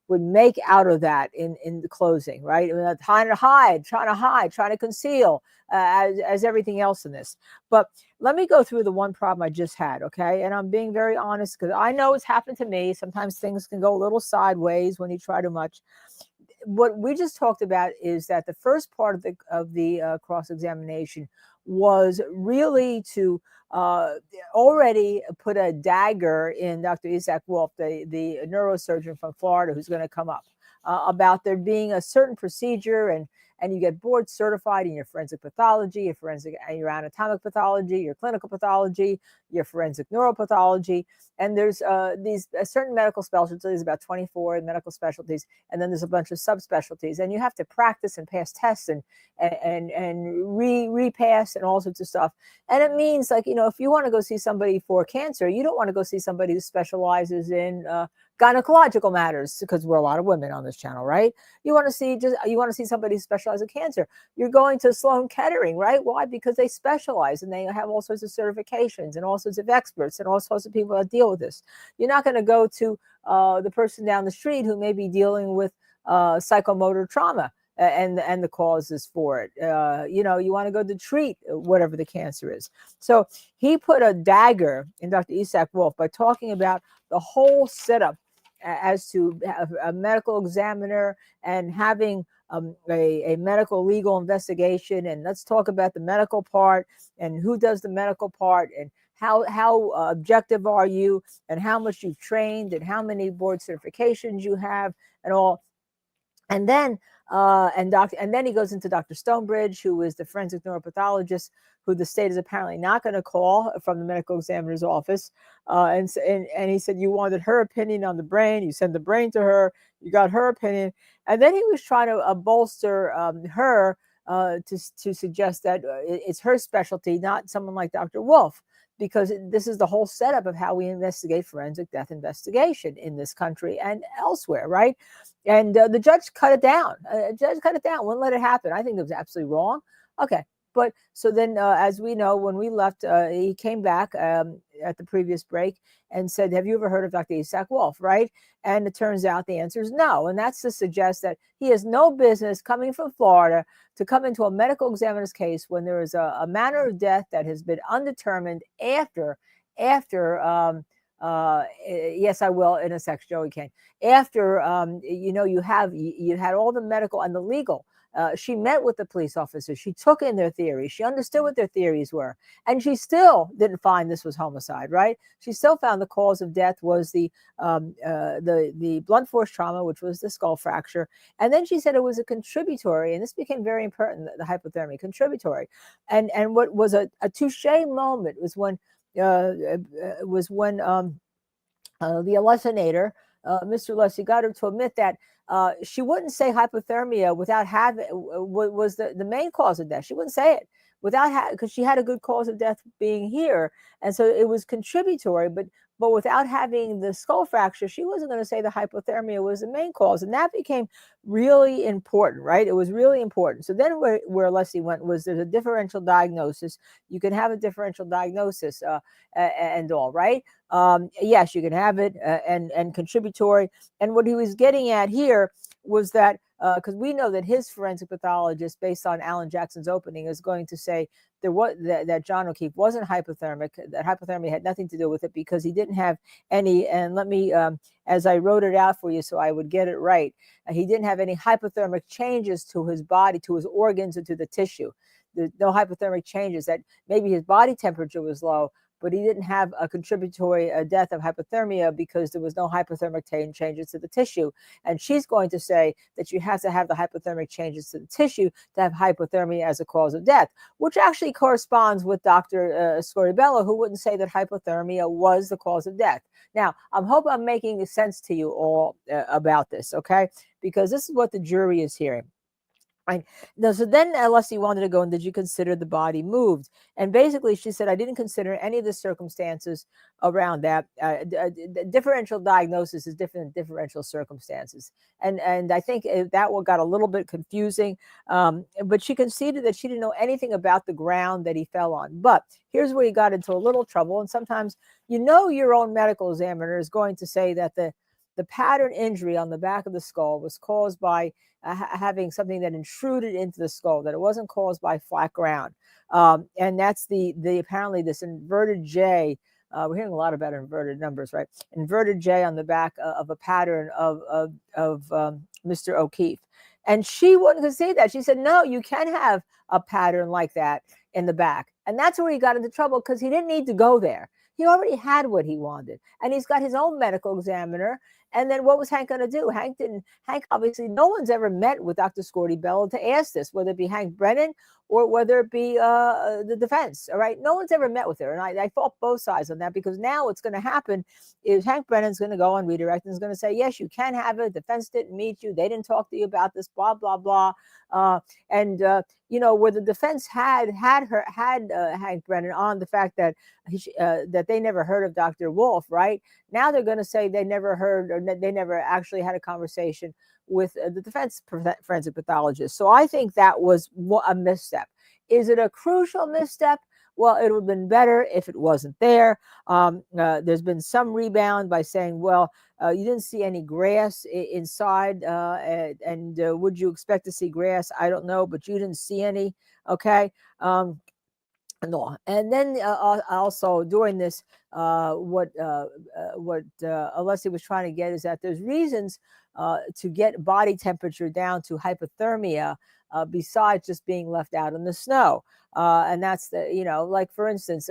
would make out of that in the closing, right? I mean, trying to hide, trying to conceal, as everything else in this. But let me go through the one problem I just had, okay? And I'm being very honest because I know it's happened to me. Sometimes things can go a little sideways when you try too much. What we just talked about is that the first part of the cross-examination was really to already put a dagger in Dr. Isaac Wolf, the neurosurgeon from Florida, who's going to come up, about there being a certain procedure, and you get board certified in your forensic pathology, your anatomic pathology, your clinical pathology, your forensic neuropathology. And there's these certain medical specialties, about 24 medical specialties, and then there's a bunch of subspecialties, and you have to practice and pass tests and repass and all sorts of stuff. And it means, like, you know, if you want to go see somebody for cancer, you don't want to go see somebody who specializes in gynecological matters, because we're a lot of women on this channel, right? You want to see somebody who specializes in cancer. You're going to Sloan Kettering, right? Why? Because they specialize and they have all sorts of certifications and all sorts of experts and all sorts of people that deal with this. You're not going to go to the person down the street who may be dealing with psychomotor trauma and the causes for it. You know, you want to go to treat whatever the cancer is. So he put a dagger in Dr. Isaac Wolf by talking about the whole setup as to a medical examiner and having a medical legal investigation, and let's talk about the medical part and who does the medical part and how objective are you and how much you've trained and how many board certifications you have and all. And then and then he goes into Dr. Stonebridge, who is the forensic neuropathologist, who the state is apparently not going to call from the medical examiner's office. And he said, you wanted her opinion on the brain. You sent the brain to her. You got her opinion. And then he was trying to bolster her to suggest that it's her specialty, not someone like Dr. Wolf, because this is the whole setup of how we investigate forensic death investigation in this country and elsewhere, right? And the judge cut it down. Wouldn't let it happen. I think it was absolutely wrong. Okay. But so then, as we know, when we left, he came back at the previous break and said, have you ever heard of Dr. Isaac Wolf, right? And it turns out the answer is no. And that's to suggest that he has no business coming from Florida to come into a medical examiner's case when there is a manner of death that has been undetermined after yes, I will, in a sex, Joey Kane. After, you know, you had all the medical and the legal. She met with the police officers. She took in their theories. She understood what their theories were. And she still didn't find this was homicide, right? She still found the cause of death was the blunt force trauma, which was the skull fracture. And then she said it was a contributory, and this became very important, the hypothermia, contributory. And what was a touche moment was when the elucidator, Mr. Leslie, got her to admit that she wouldn't say hypothermia without having was the main cause of death. She wouldn't say it without because she had a good cause of death being here, and so it was contributory. But without having the skull fracture, she wasn't going to say the hypothermia was the main cause, and that became really important, right? It was really important. So then where Leslie went was there's a differential diagnosis. You can have a differential diagnosis and all, right? Yes, you can have it and contributory. And what he was getting at here was that because we know that his forensic pathologist, based on Alan Jackson's opening, is going to say there was that John O'Keefe wasn't hypothermic, that hypothermia had nothing to do with it because he didn't have any, and let me, as I wrote it out for you so I would get it right, he didn't have any hypothermic changes to his body, to his organs, or to the tissue. There's no hypothermic changes. That maybe his body temperature was low, but he didn't have a contributory death of hypothermia because there was no hypothermic changes to the tissue. And she's going to say that you have to have the hypothermic changes to the tissue to have hypothermia as a cause of death, which actually corresponds with Dr. Scoribello, who wouldn't say that hypothermia was the cause of death. Now, I hope I'm making sense to you all about this, okay? Because this is what the jury is hearing. Right. Now, so then Leslie wanted to go, and did you consider the body moved? And basically she said, I didn't consider any of the circumstances around that. Differential diagnosis is different than differential circumstances. And I think that one got a little bit confusing, but she conceded that she didn't know anything about the ground that he fell on. But here's where he got into a little trouble. And sometimes, your own medical examiner is going to say that the pattern injury on the back of the skull was caused by having something that intruded into the skull, that it wasn't caused by flat ground. And that's the apparently this inverted J. We're hearing a lot about inverted numbers, right? Inverted J on the back of a pattern of Mr. O'Keefe. And she wouldn't concede that. She said, no, you can have a pattern like that in the back. And that's where he got into trouble, because he didn't need to go there. He already had what he wanted, and he's got his own medical examiner. And then what was Hank going to do? Hank obviously, no one's ever met with Dr. Scoribello to ask this, whether it be Hank Brennan or whether it be the defense. All right. No one's ever met with her. And I fault both sides on that, because now what's going to happen is Hank Brennan's going to go on redirect and is going to say, yes, you can have it. Defense didn't meet you. They didn't talk to you about this, blah, blah, blah. Where the defense had Hank Brennan on the fact that that they never heard of Dr. Wolf, right? Now they're going to say they never heard, or they never actually had a conversation with the defense forensic pathologist. So I think that was a misstep. Is it a crucial misstep? Well, it would have been better if it wasn't there. There's been some rebound by saying, well, you didn't see any grass inside, and would you expect to see grass? I don't know, but you didn't see any, okay? No. And then also during this, what Alessi was trying to get is that there's reasons to get body temperature down to hypothermia besides just being left out in the snow. And that's like for instance,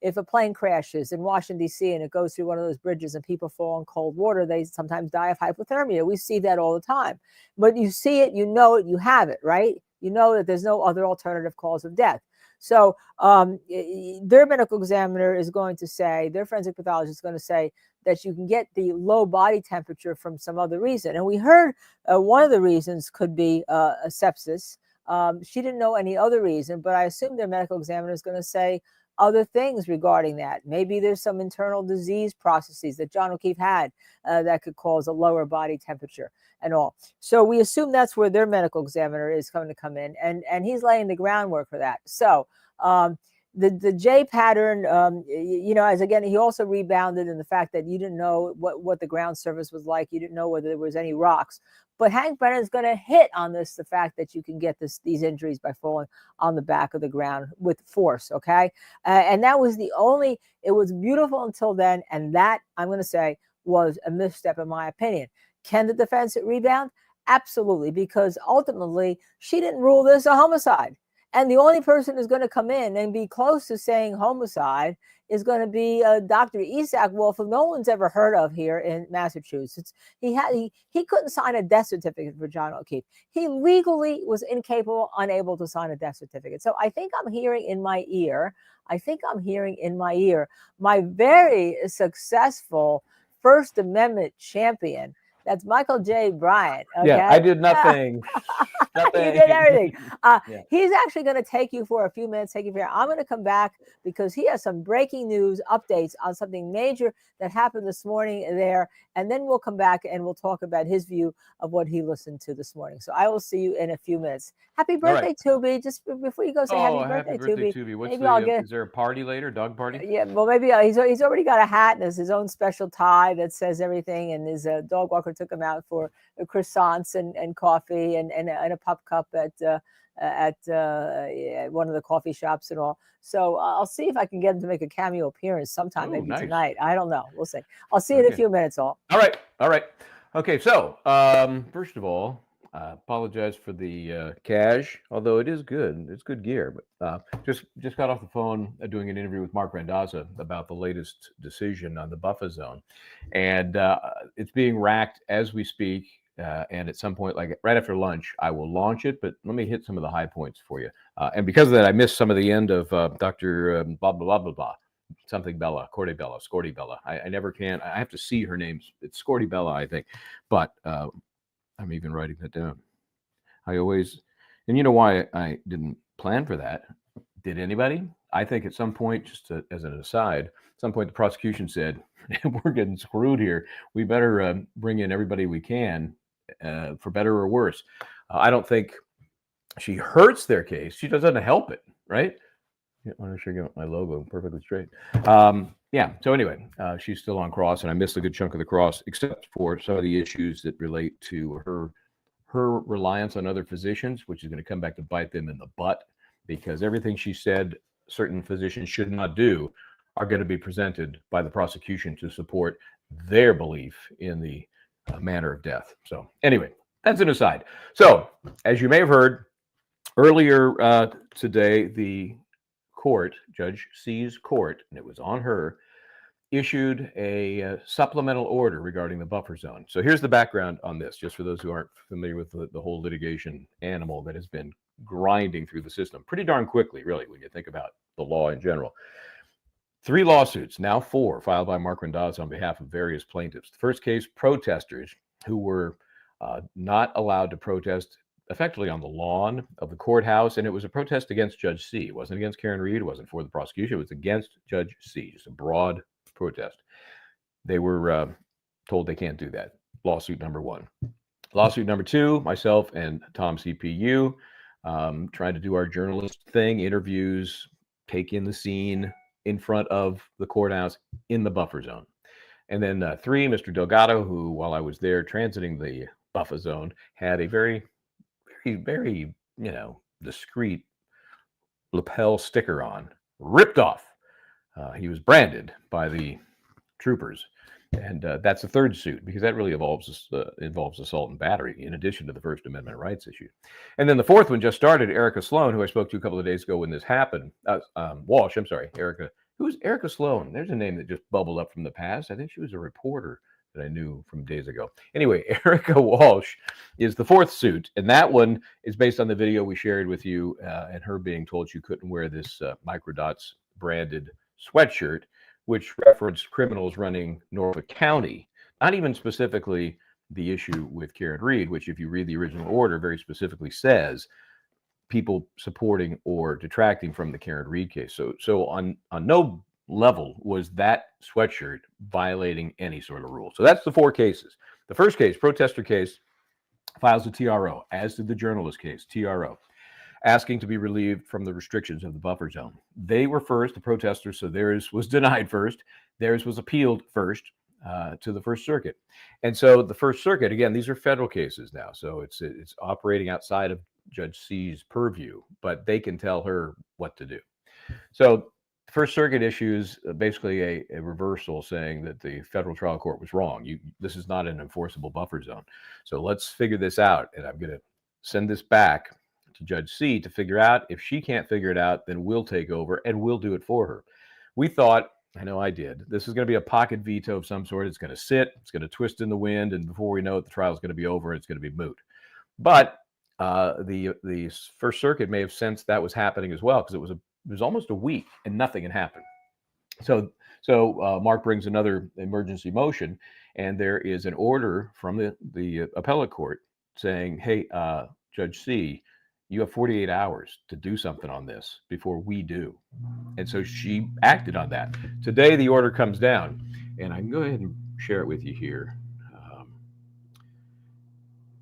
if a plane crashes in Washington, D.C. and it goes through one of those bridges and people fall in cold water, they sometimes die of hypothermia. We see that all the time. But you see it, you know it, you have it, right? You know that there's no other alternative cause of death. So their medical examiner is going to say, their forensic pathologist is going to say that you can get the low body temperature from some other reason. And we heard one of the reasons could be a sepsis. She didn't know any other reason, but I assume their medical examiner is going to say other things regarding that. Maybe there's some internal disease processes that John O'Keefe had that could cause a lower body temperature and all. So we assume that's where their medical examiner is going to come in, and he's laying the groundwork for that. So the J pattern, as again, he also rebounded in the fact that you didn't know what the ground surface was like. You didn't know whether there was any rocks. But Hank Brennan is going to hit on this, the fact that you can get these injuries by falling on the back of the ground with force, okay? And that was it was beautiful until then, and that, I'm going to say, was a misstep in my opinion. Can the defense rebound? Absolutely, because ultimately, she didn't rule this a homicide. And the only person who's going to come in and be close to saying homicide is going to be Dr. Isaac Wolf, who no one's ever heard of here in Massachusetts. He couldn't sign a death certificate for John O'Keefe. He legally was incapable, unable to sign a death certificate. So I think I'm hearing in my ear, my very successful First Amendment champion. That's Michael J. Bryant. Okay? Yeah, I did nothing. You did everything. Yeah. He's actually going to take you for a few minutes. I'm going to come back because he has some breaking news updates on something major that happened this morning there. And then we'll come back and we'll talk about his view of what he listened to this morning. So I will see you in a few minutes. Happy birthday, Tubi. Just before you go, say happy birthday, Tubi. What's Maybe the, I'll get. is there a party later? Dog party? Yeah, well, maybe he's already got a hat and his own special tie that says everything. And his dog walker took him out for croissants and coffee and a pup cup at one of the coffee shops and all. So I'll see if I can get him to make a cameo appearance sometime, maybe nice. tonight. I don't know. We'll see. I'll see you in a few minutes, all. All right. Okay, so first of all, apologize for the cash, although it is good. It's good gear. But just got off the phone doing an interview with Mark Randazza about the latest decision on the buffer zone, and it's being racked as we speak. And at some point, like right after lunch, I will launch it. But let me hit some of the high points for you. And because of that, I missed some of the end of Dr. Blah blah blah blah blah. Something Bella, Cordy Bella, Scorty Bella. I never can. I have to see her names. It's Scorty Bella, I think. But I'm even writing that down. I always, and you know why I didn't plan for that? Did anybody? I think at some point, just as an aside, at some point the prosecution said, we're getting screwed here. We better bring in everybody we can, for better or worse. I don't think she hurts their case. She doesn't help it, right? I want to show you my logo perfectly straight. Yeah. So anyway, she's still on cross, and I missed a good chunk of the cross, except for some of the issues that relate to her reliance on other physicians, which is going to come back to bite them in the butt, because everything she said certain physicians should not do are going to be presented by the prosecution to support their belief in the manner of death. So anyway, that's an aside. So as you may have heard earlier today, the court, Judge C's court, and it was on her, issued a supplemental order regarding the buffer zone. So here's the background on this, just for those who aren't familiar with the whole litigation animal that has been grinding through the system pretty darn quickly, really, when you think about the law in general. 3 lawsuits, now 4, filed by Mark Randazza on behalf of various plaintiffs. The first case, protesters who were not allowed to protest effectively on the lawn of the courthouse, and it was a protest against Judge C. It wasn't against Karen Reed. It wasn't for the prosecution. It was against Judge C, just a broad protest. They were told they can't do that. Lawsuit number 1. Lawsuit number 2, myself and Tom CPU trying to do our journalist thing, interviews, take in the scene in front of the courthouse in the buffer zone. And then 3, Mr. Delgado, who, while I was there transiting the buffer zone, had a very, discreet lapel sticker on, ripped off. He was branded by the troopers. And that's the third suit, because that really involves assault and battery, in addition to the First Amendment rights issue. And then the fourth one just started. Erica Sloan, who I spoke to a couple of days ago when this happened. Walsh, I'm sorry, Erica. Who's Erica Sloan? There's a name that just bubbled up from the past. I think she was a reporter that I knew from days ago. Anyway, Erica Walsh is the fourth suit, and that one is based on the video we shared with you and her being told she couldn't wear this Microdots branded sweatshirt, which referenced criminals running Norfolk County, not even specifically the issue with Karen Reed, which, if you read the original order, very specifically says people supporting or detracting from the Karen Reed case. So on no level was that sweatshirt violating any sort of rule. So that's the 4 cases. The first case, protester case, files a TRO, as did the journalist case, TRO, asking to be relieved from the restrictions of the buffer zone. They were first, the protesters, so theirs was denied first. Theirs was appealed first to the First Circuit. And so the First Circuit, again, these are federal cases now, so it's operating outside of Judge C's purview, but they can tell her what to do. So the First Circuit issues basically a reversal, saying that the federal trial court was wrong. This is not an enforceable buffer zone. So let's figure this out, and I'm going to send this back to Judge C to figure out. If she can't figure it out, then we'll take over and we'll do it for her. We thought, I know I did, this is going to be a pocket veto of some sort. It's going to sit, it's going to twist in the wind, and before we know it, the trial is going to be over and it's going to be moot. But the First Circuit may have sensed that was happening as well, because it was almost a week and nothing had happened. So Mark brings another emergency motion, and there is an order from the appellate court saying, hey, Judge C, you have 48 hours to do something on this before we do. And so she acted on that. Today, the order comes down, and I can go ahead and share it with you here.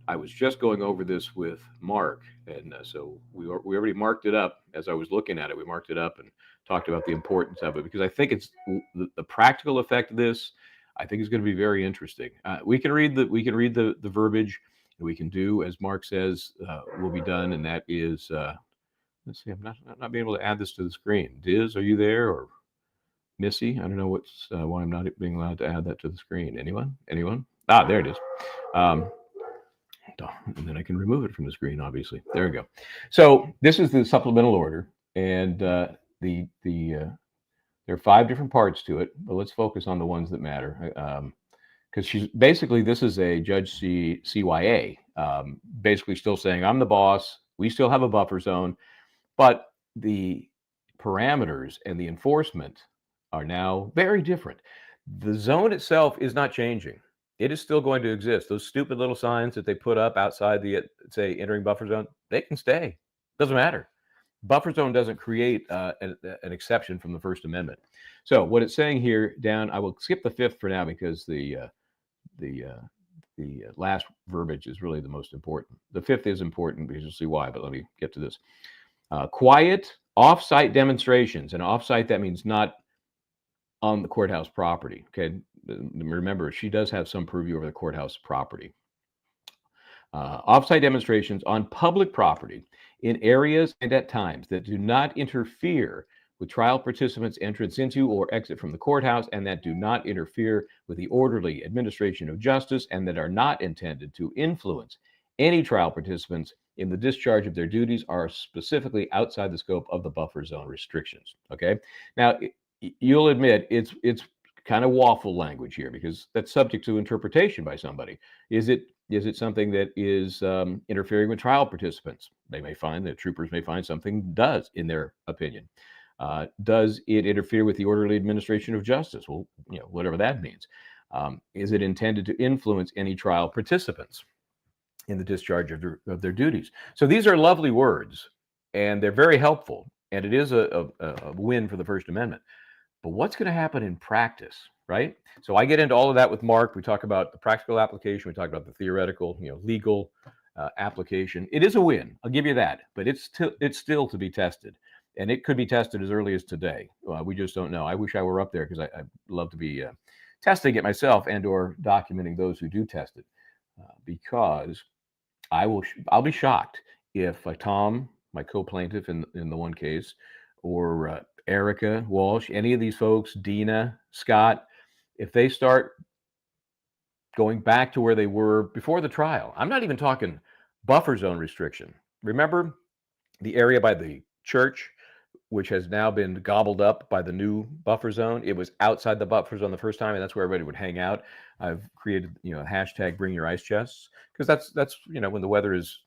I was just going over this with Mark, and so we already marked it up as I was looking at it. We marked it up and talked about the importance of it, because I think it's the practical effect of this. I think is going to be very interesting. We can read the verbiage. We can do as Mark says will be done, and that is let's see. I'm not being able to add this to the screen. Diz, are you there, or Missy? I don't know why I'm not being allowed to add that to the screen. Anyone? Ah, there it is. And then I can remove it from the screen, obviously. There we go. So this is the supplemental order, and there are 5 different parts to it, but let's focus on the ones that matter. Because she's basically, this is a Judge CYA, basically still saying, I'm the boss. We still have a buffer zone, but the parameters and the enforcement are now very different. The zone itself is not changing. It is still going to exist. Those stupid little signs that they put up outside the, say, entering buffer zone, they can stay. Doesn't matter. Buffer zone doesn't create an exception from the First Amendment. So what it's saying here down, I will skip the 5th for now, because the last verbiage is really the most important. The 5th is important because you'll see why, but let me get to this. Quiet off-site demonstrations, and off-site, that means not on the courthouse property. Okay, remember, she does have some purview over the courthouse property. Off-site demonstrations on public property in areas and at times that do not interfere with trial participants' entrance into or exit from the courthouse, and that do not interfere with the orderly administration of justice, and that are not intended to influence any trial participants in the discharge of their duties, are specifically outside the scope of the buffer zone restrictions. Okay, now you'll admit it's kind of waffle language here, because that's subject to interpretation by somebody. Is it something that is interfering with trial participants? They may find that troopers may find something does, in their opinion. Does it interfere with the orderly administration of justice? Well, whatever that means. Is it intended to influence any trial participants in the discharge of their duties? So these are lovely words, and they're very helpful, and it is a win for the First Amendment. But what's going to happen in practice, right? So I get into all of that with Mark. We talk about the practical application. We talk about the theoretical, legal application. It is a win. I'll give you that. But it's still to be tested. And it could be tested as early as today. We just don't know. I wish I were up there, because I'd love to be testing it myself and or documenting those who do test it. Because I'll be shocked if Tom, my co-plaintiff in the one case, or Erica Walsh, any of these folks, Dina, Scott, if they start going back to where they were before the trial. I'm not even talking buffer zone restriction. Remember the area by the church, which has now been gobbled up by the new buffer zone? It was outside the buffer zone the first time, and that's where everybody would hang out. I've created, hashtag bring your ice chests, because that's when the weather is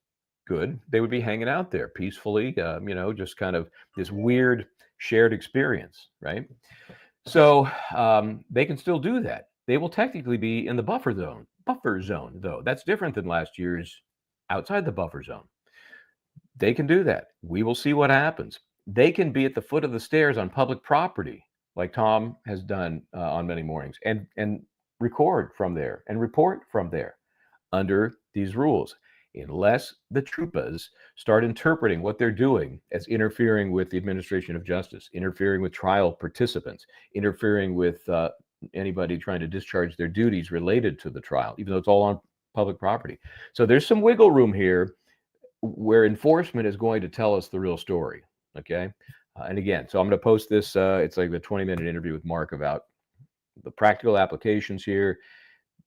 good, they would be hanging out there peacefully, just kind of this weird shared experience, right? So they can still do that. They will technically be in the buffer zone. Buffer zone, though, that's different than last year's outside the buffer zone. They can do that. We will see what happens. They can be at the foot of the stairs on public property, like Tom has done on many mornings, and record from there and report from there under these rules, unless the troopers start interpreting what they're doing as interfering with the administration of justice, interfering with trial participants, interfering with anybody trying to discharge their duties related to the trial, even though it's all on public property. So there's some wiggle room here where enforcement is going to tell us the real story. Okay. And again, so I'm going to post this. It's like the 20-minute interview with Mark about the practical applications here,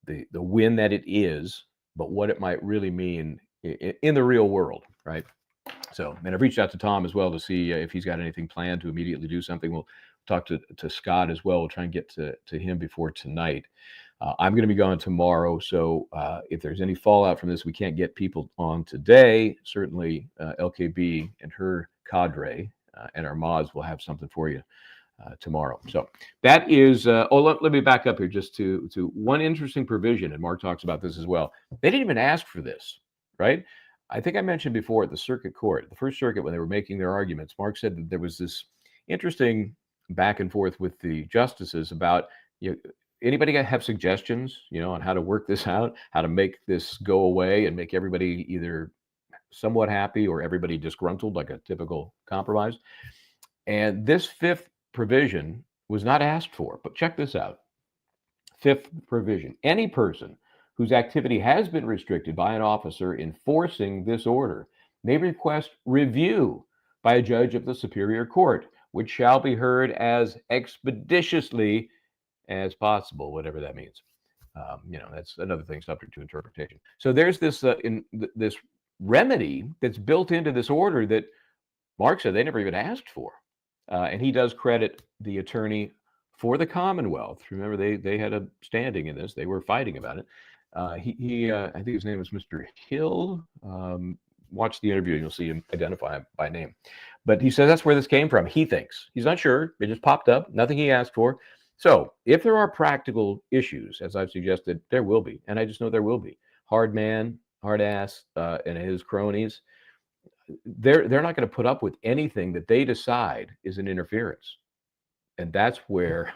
the win that it is, but what it might really mean in the real world, right? So, and I've reached out to Tom as well to see if he's got anything planned to immediately do something. We'll talk to Scott as well. We'll try and get to him before tonight. I'm going to be gone tomorrow, so if there's any fallout from this, we can't get people on today. Certainly, LKB and her cadre and our mods will have something for you tomorrow. So that is, let me back up here just to one interesting provision, and Mark talks about this as well. They didn't even ask for this, right? I think I mentioned before at the circuit court, the First Circuit, when they were making their arguments, Mark said that there was this interesting back and forth with the justices about, anybody have suggestions, on how to work this out, how to make this go away and make everybody either somewhat happy or everybody disgruntled, like a typical compromise. And this fifth provision was not asked for, but check this out. Fifth provision: any person whose activity has been restricted by an officer enforcing this order may request review by a judge of the Superior Court, which shall be heard as expeditiously as possible, whatever that means. That's another thing subject to interpretation. So there's this this remedy that's built into this order that Mark said they never even asked for. And he does credit the attorney for the Commonwealth. Remember, they had a standing in this. They were fighting about it. I think his name was Mr. Hill. Watch the interview and you'll see him identify him by name. But he says that's where this came from. He thinks. He's not sure. It just popped up. Nothing he asked for. So if there are practical issues, as I've suggested, there will be. And I just know there will be. Hard man, hard ass, and his cronies, they're not going to put up with anything that they decide is an interference. And that's where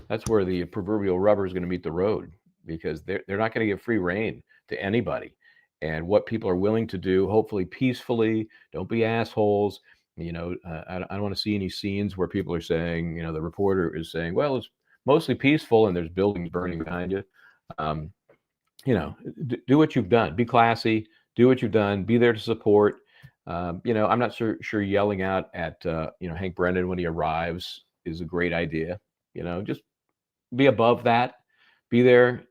the proverbial rubber is going to meet the road, because they're not going to give free rein to anybody. And what people are willing to do, hopefully peacefully, don't be assholes. I don't want to see any scenes where people are saying, the reporter is saying, well, it's mostly peaceful and there's buildings burning behind you. Do what you've done. Be classy. Do what you've done. Be there to support. I'm not sure yelling out at Hank Brennan when he arrives is a great idea. Just be above that. Be there.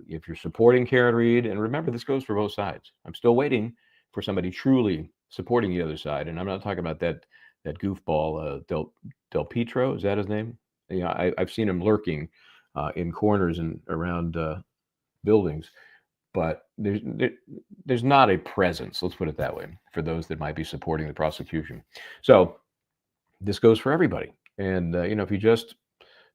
If you're supporting Karen Reed, and remember, this goes for both sides. I'm still waiting for somebody truly supporting the other side, and I'm not talking about that goofball Del Pietro. Is that his name? I've seen him lurking in corners and around buildings, but there's not a presence. Let's put it that way, for those that might be supporting the prosecution. So this goes for everybody, and if you just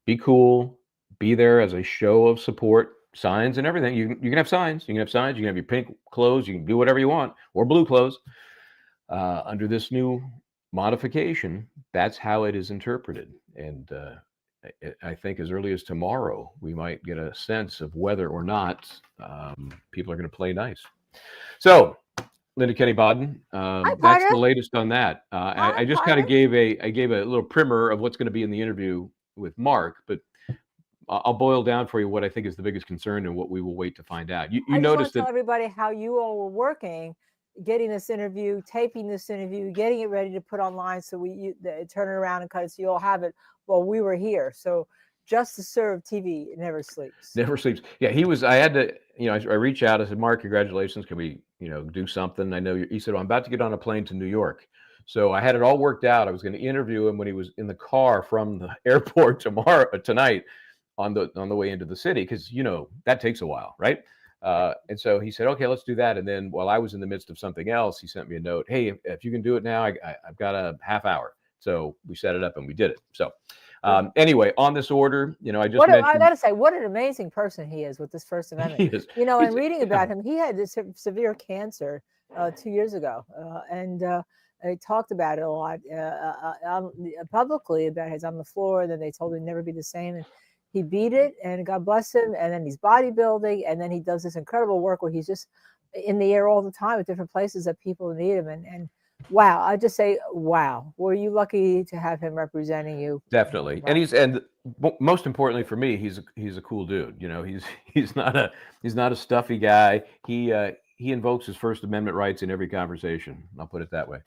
be cool, be there as a show of support, signs and everything. You can have signs. You can have signs. You can have your pink clothes. You can do whatever you want, or blue clothes. Under this new modification, that's how it is interpreted. And I think as early as tomorrow, we might get a sense of whether or not people are going to play nice. So, Linda Kenny Bodden, that's the latest on that. I just kind of gave a little primer of what's going to be in the interview with Mark, but I'll boil down for you what I think is the biggest concern and what we will wait to find out. You noticed that. Tell everybody how you all were working, getting this interview, taping this interview, getting it ready to put online, so we turn it around and cut it so you all have it while we were here. So just to serve TV, it never sleeps. Never sleeps. Yeah, he was. I had to. I reached out. I said, Mark, congratulations. Can we, do something? I know he said, well, I'm about to get on a plane to New York. So I had it all worked out. I was going to interview him when he was in the car from the airport tonight. On the way into the city, because that takes a while, right? And so he said, okay, let's do that. And then while I was in the midst of something else, he sent me a note. Hey, if you can do it now, I've got a half hour. So we set it up and we did it. So anyway, on this order, I gotta say, what an amazing person he is with this First Amendment. He is. And reading about him, he had this severe cancer 2 years ago, and he talked about it a lot publicly about his on the floor. And then they told him never be the same. And he beat it, and God bless him. And then he's bodybuilding, and then he does this incredible work where he's just in the air all the time at different places that people need him. And wow, I just say, wow, were you lucky to have him representing you? Definitely. Wow. And most importantly for me, he's a cool dude. He's not a stuffy guy. He invokes his First Amendment rights in every conversation. I'll put it that way.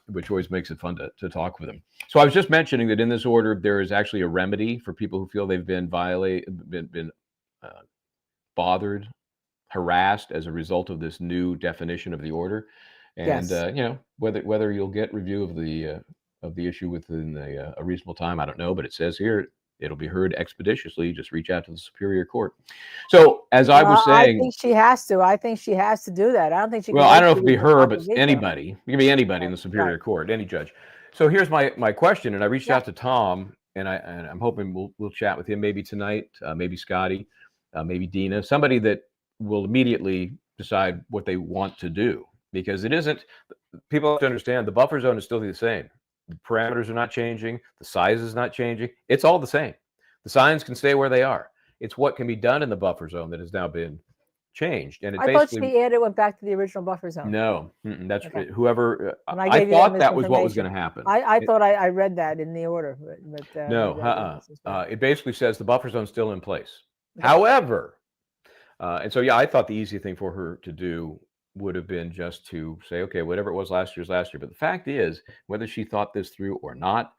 Which always makes it fun to talk with him. So I was just mentioning that in this order, there is actually a remedy for people who feel they've been bothered, harassed as a result of this new definition of the order. And yes. Whether you'll get review of the issue within a reasonable time, I don't know. But it says here it'll be heard expeditiously. Just reach out to the Superior Court. So as I was saying, I think she has to. I think she has to do that. I don't think she. Well, I don't know if it'd be her, but anybody. It can be anybody in the Superior Court, any judge. So here's my question, and I reached out to Tom, and I'm hoping we'll chat with him maybe tonight, maybe Scotty, maybe Dina, somebody that will immediately decide what they want to do. because it isn't. People have to understand the buffer zone is still the same. The parameters are not changing. The size is not changing. It's all the same. The signs can stay where they are. It's what can be done in the buffer zone that has now been changed. And it I thought basically she added went back to the original buffer zone. no, that's Okay. whoever. When I gave you thought that was what was going to misinformation, happen. I thought I read that in the order, but No, this is bad. it basically says the buffer zone's still in place. Okay. However, and so yeah, I thought the easy thing for her to do would have been just to say, okay, whatever it was last year's last year. But the fact is, whether she thought this through or not,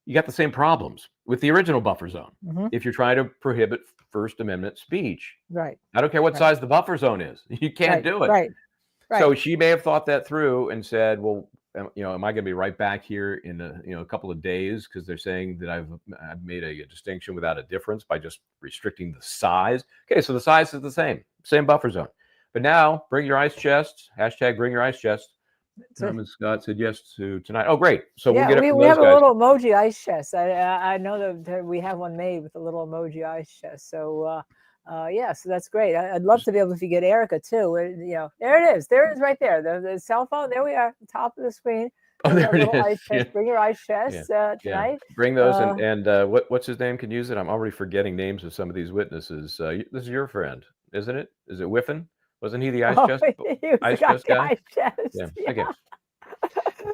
you got the same problems with the original buffer zone. Mhm. If you're trying to prohibit First Amendment speech, Right. I don't care what Right. size the buffer zone is, you can't Right. do it. Right. So Right. she may have thought that through and said, well, am I going to be right back here in a couple of days because they're saying that I've made a distinction without a difference by just restricting the size. Okay, so the size is the same buffer zone. But now, bring your ice chest. # bring your ice chest. Ms. Scott said yes to tonight. Oh, great. So we'll Yeah, get it from we those have a guys. little emoji ice chest. I know that we have one made with a little emoji ice chest. So yeah, so that's great. I'd love to be able to get Erica too. There it is. There it is right there. The cell phone. There we are, top of the screen. Oh, there it Little is. ice chest. Yeah. Bring your ice chest tonight. Bring those and what's his name? Can use it. I'm already forgetting names of some of these witnesses. This is your friend, isn't it? Is it Whiffen? Wasn't he the ice chest? Ice chest guy. Ice chest. Yeah. Yeah. Okay.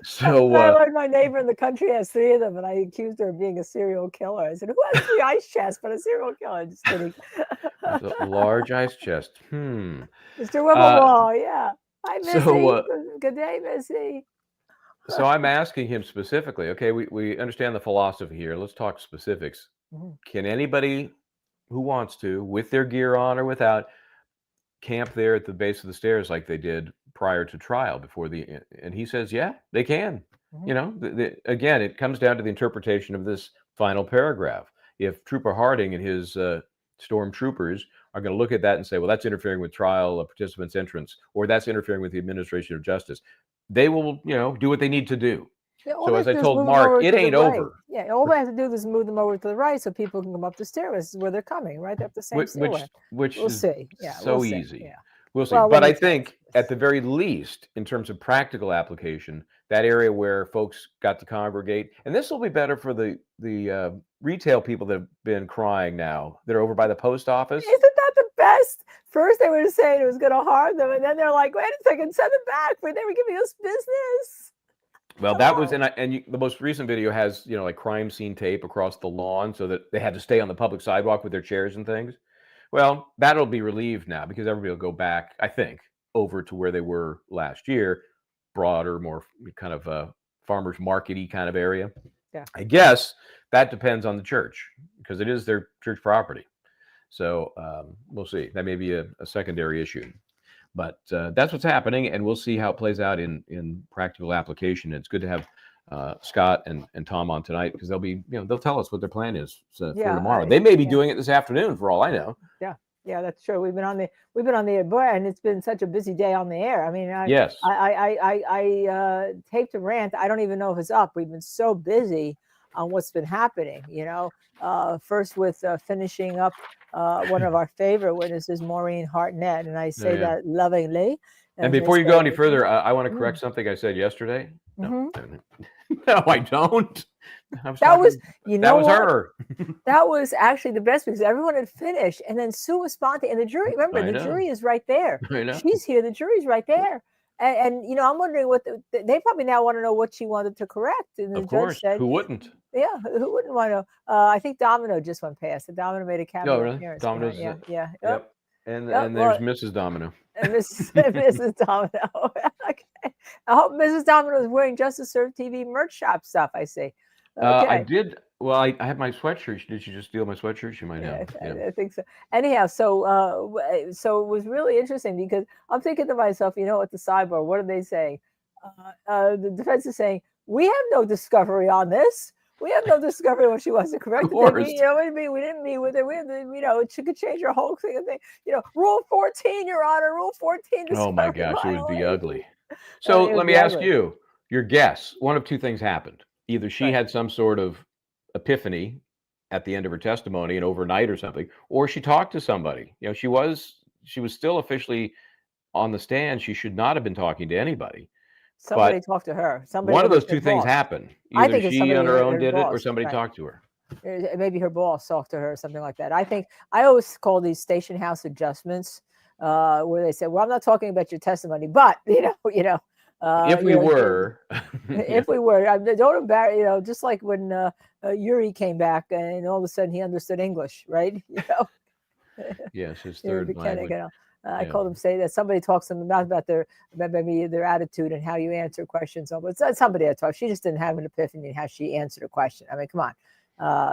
So I learned my neighbor in the country has 3 of them, and I accused her of being a serial killer. I said, "Who has 3 ice chests but a serial killer?" Just kidding. that's a large ice chest. Mr. Whippleball, yeah. Hi, Missy. So, Good day, Missy. so I'm asking him specifically. Okay, we understand the philosophy here. Let's talk specifics. Mhm. Can anybody who wants to, with their gear on or without, camp there at the base of the stairs like they did prior to trial before and he says, yeah, they can. Mhm. Again, it comes down to the interpretation of this final paragraph. If Trooper Harding and his stormtroopers are going to look at that and say, well, that's interfering with trial participants' entrance, or that's interfering with the administration of justice, they will, do what they need to do. Yeah, all So they as have I to do is told move them Mark, over it to the ain't right. over. Yeah, all they have to do is move them over to the right so people can come up the stairways where they're coming, right up the same stairway. Which We'll is see. Yeah, so we'll see. easy. Yeah. We'll see. Well, But when I you try think at the very least, in terms of practical application, that area where folks got to congregate, and this will be better for the retail people that have been crying now. They're over by the post office. Isn't that the best? First they were saying it was going to harm them, and then they're like, wait a second, send them back. But they were giving us business. Well, that was the most recent video has like crime scene tape across the lawn, so that they had to stay on the public sidewalk with their chairs and things. Well, that'll be relieved now because everybody will go back, I think, over to where they were last year, broader, more kind of farmers market-y kind of area. Yeah. I guess that depends on the church because it is their church property. So we'll see. That may be a secondary issue. But that's what's happening, and we'll see how it plays out in practical application. It's good to have Scott and Tom on tonight because they'll tell us what their plan is for tomorrow. They may be doing it this afternoon for all I know. Yeah, that's true. We've been on the air, and it's been such a busy day on the air. I mean, yes, I taped a rant. I don't even know if it's up. We've been so busy on what's been happening. First with finishing up one of our favorite witnesses, Maureen Hartnett, and I say that lovingly. And before you go any further, I want to correct something I said yesterday. No, no, I don't. That was her. That was actually the best because everyone had finished, and then sua sponte, and the jury. Remember, the jury is right there. She's here. The jury's right there, and I'm wondering what they probably now want to know what she wanted to correct. And the judge said, "Who wouldn't?" Yeah, who wouldn't want to? I think Domino just went past. Domino made a cameo appearance. Domino's. Yeah. Yep. And there's Mrs. Domino. And Mrs. Domino. Okay. I hope Mrs. Domino is wearing Just to Serve TV merch shop stuff. I see. Okay. I did. Well, I have my sweatshirt. Did she just steal my sweatshirt? She might have. I think so. Anyhow, so it was really interesting because I'm thinking to myself, at the sidebar, what are they saying? The defense is saying, we have no discovery on this. We have no discovery when she wasn't correct. We didn't meet with her. It could change your whole thing. Rule 14, Your Honor. Rule 14. Oh my gosh, it would be ugly. So let me ask you, your guess. One of two things happened. Either she had some sort of epiphany at the end of her testimony and overnight or something, or she talked to somebody. She was still officially on the stand, she should not have been talking to anybody. Somebody But talked to her. Somebody, one of maybe those her two things boss. happened. I Either think it's she somebody, on her own her did it, or boss, somebody right. talked to her. Maybe her boss talked to her or something like that. I think I always call these station house adjustments, where they say, "Well, I'm not talking about your testimony, but If we were, if we were, don't embarrass, just like when Yuri came back and all of a sudden he understood English, right? yes, his Yuri third Buchanan, language. I Yeah. called them say that somebody talks to them about maybe their attitude and how you answer questions. But it's somebody I talked. She just didn't have an epiphany in how she answered a question. I mean, come on,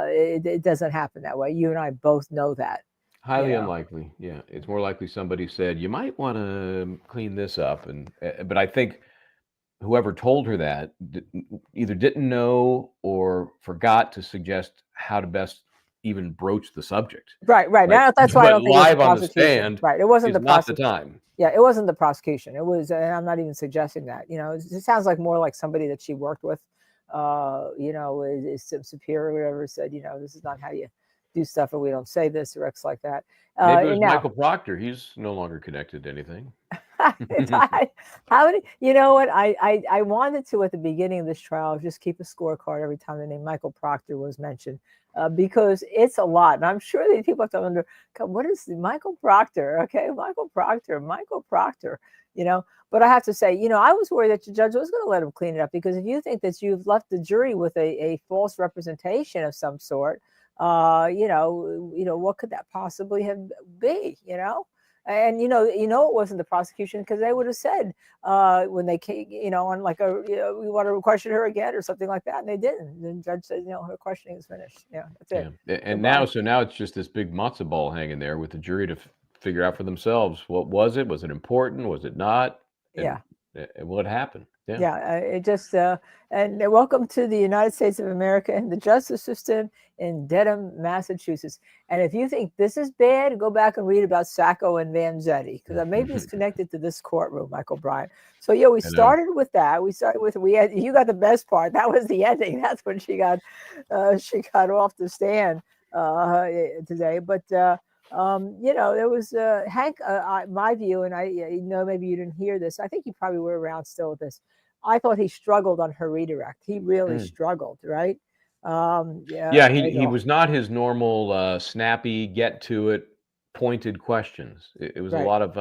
it doesn't happen that way. You and I both know that. Highly unlikely. Yeah, it's more likely somebody said you might want to clean this up, but I think whoever told her that either didn't know or forgot to suggest how to best even broach the subject. Right. Now that's why I But don't think it was the live on the prosecution. stand, Right. It wasn't is the not the prosecution. time. Yeah, it wasn't the prosecution. It was, and I'm not even suggesting that. It sounds like more like somebody that she worked with. Is some superior or whatever said, this is not how you do stuff, and we don't say this or X like that. Maybe it was now, Michael Proctor. He's no longer connected to anything. how many? You know what? I wanted to at the beginning of this trial just keep a scorecard every time the name Michael Proctor was mentioned, because it's a lot, and I'm sure that people have to wonder, what is Michael Proctor? Okay, Michael Proctor. But I have to say, I was worried that the judge was going to let him clean it up, because if you think that you've left the jury with a false representation of some sort, what could that possibly be? And it wasn't the prosecution, because they would have said when they came, on like we want to question her again or something like that, and they didn't. And the judge said, her questioning is finished. Yeah, that's it. Yeah. And now it's just this big matzo ball hanging there with the jury to figure out for themselves. What was it? Was it important? Was it not? And, and what happened? Yeah, it just and welcome to the United States of America and the justice system in Dedham, Massachusetts. And if you think this is bad, go back and read about Sacco and Vanzetti, because maybe it's connected to this courtroom, Michael Bryant. So we started with that. You got the best part. That was the ending. That's when she got off the stand today. But there was Hank. My view, and maybe you didn't hear this. I think you probably were around still with this. I thought he struggled on her redirect. He really struggled, right? He was not his normal snappy, get to it, pointed questions. It was a lot of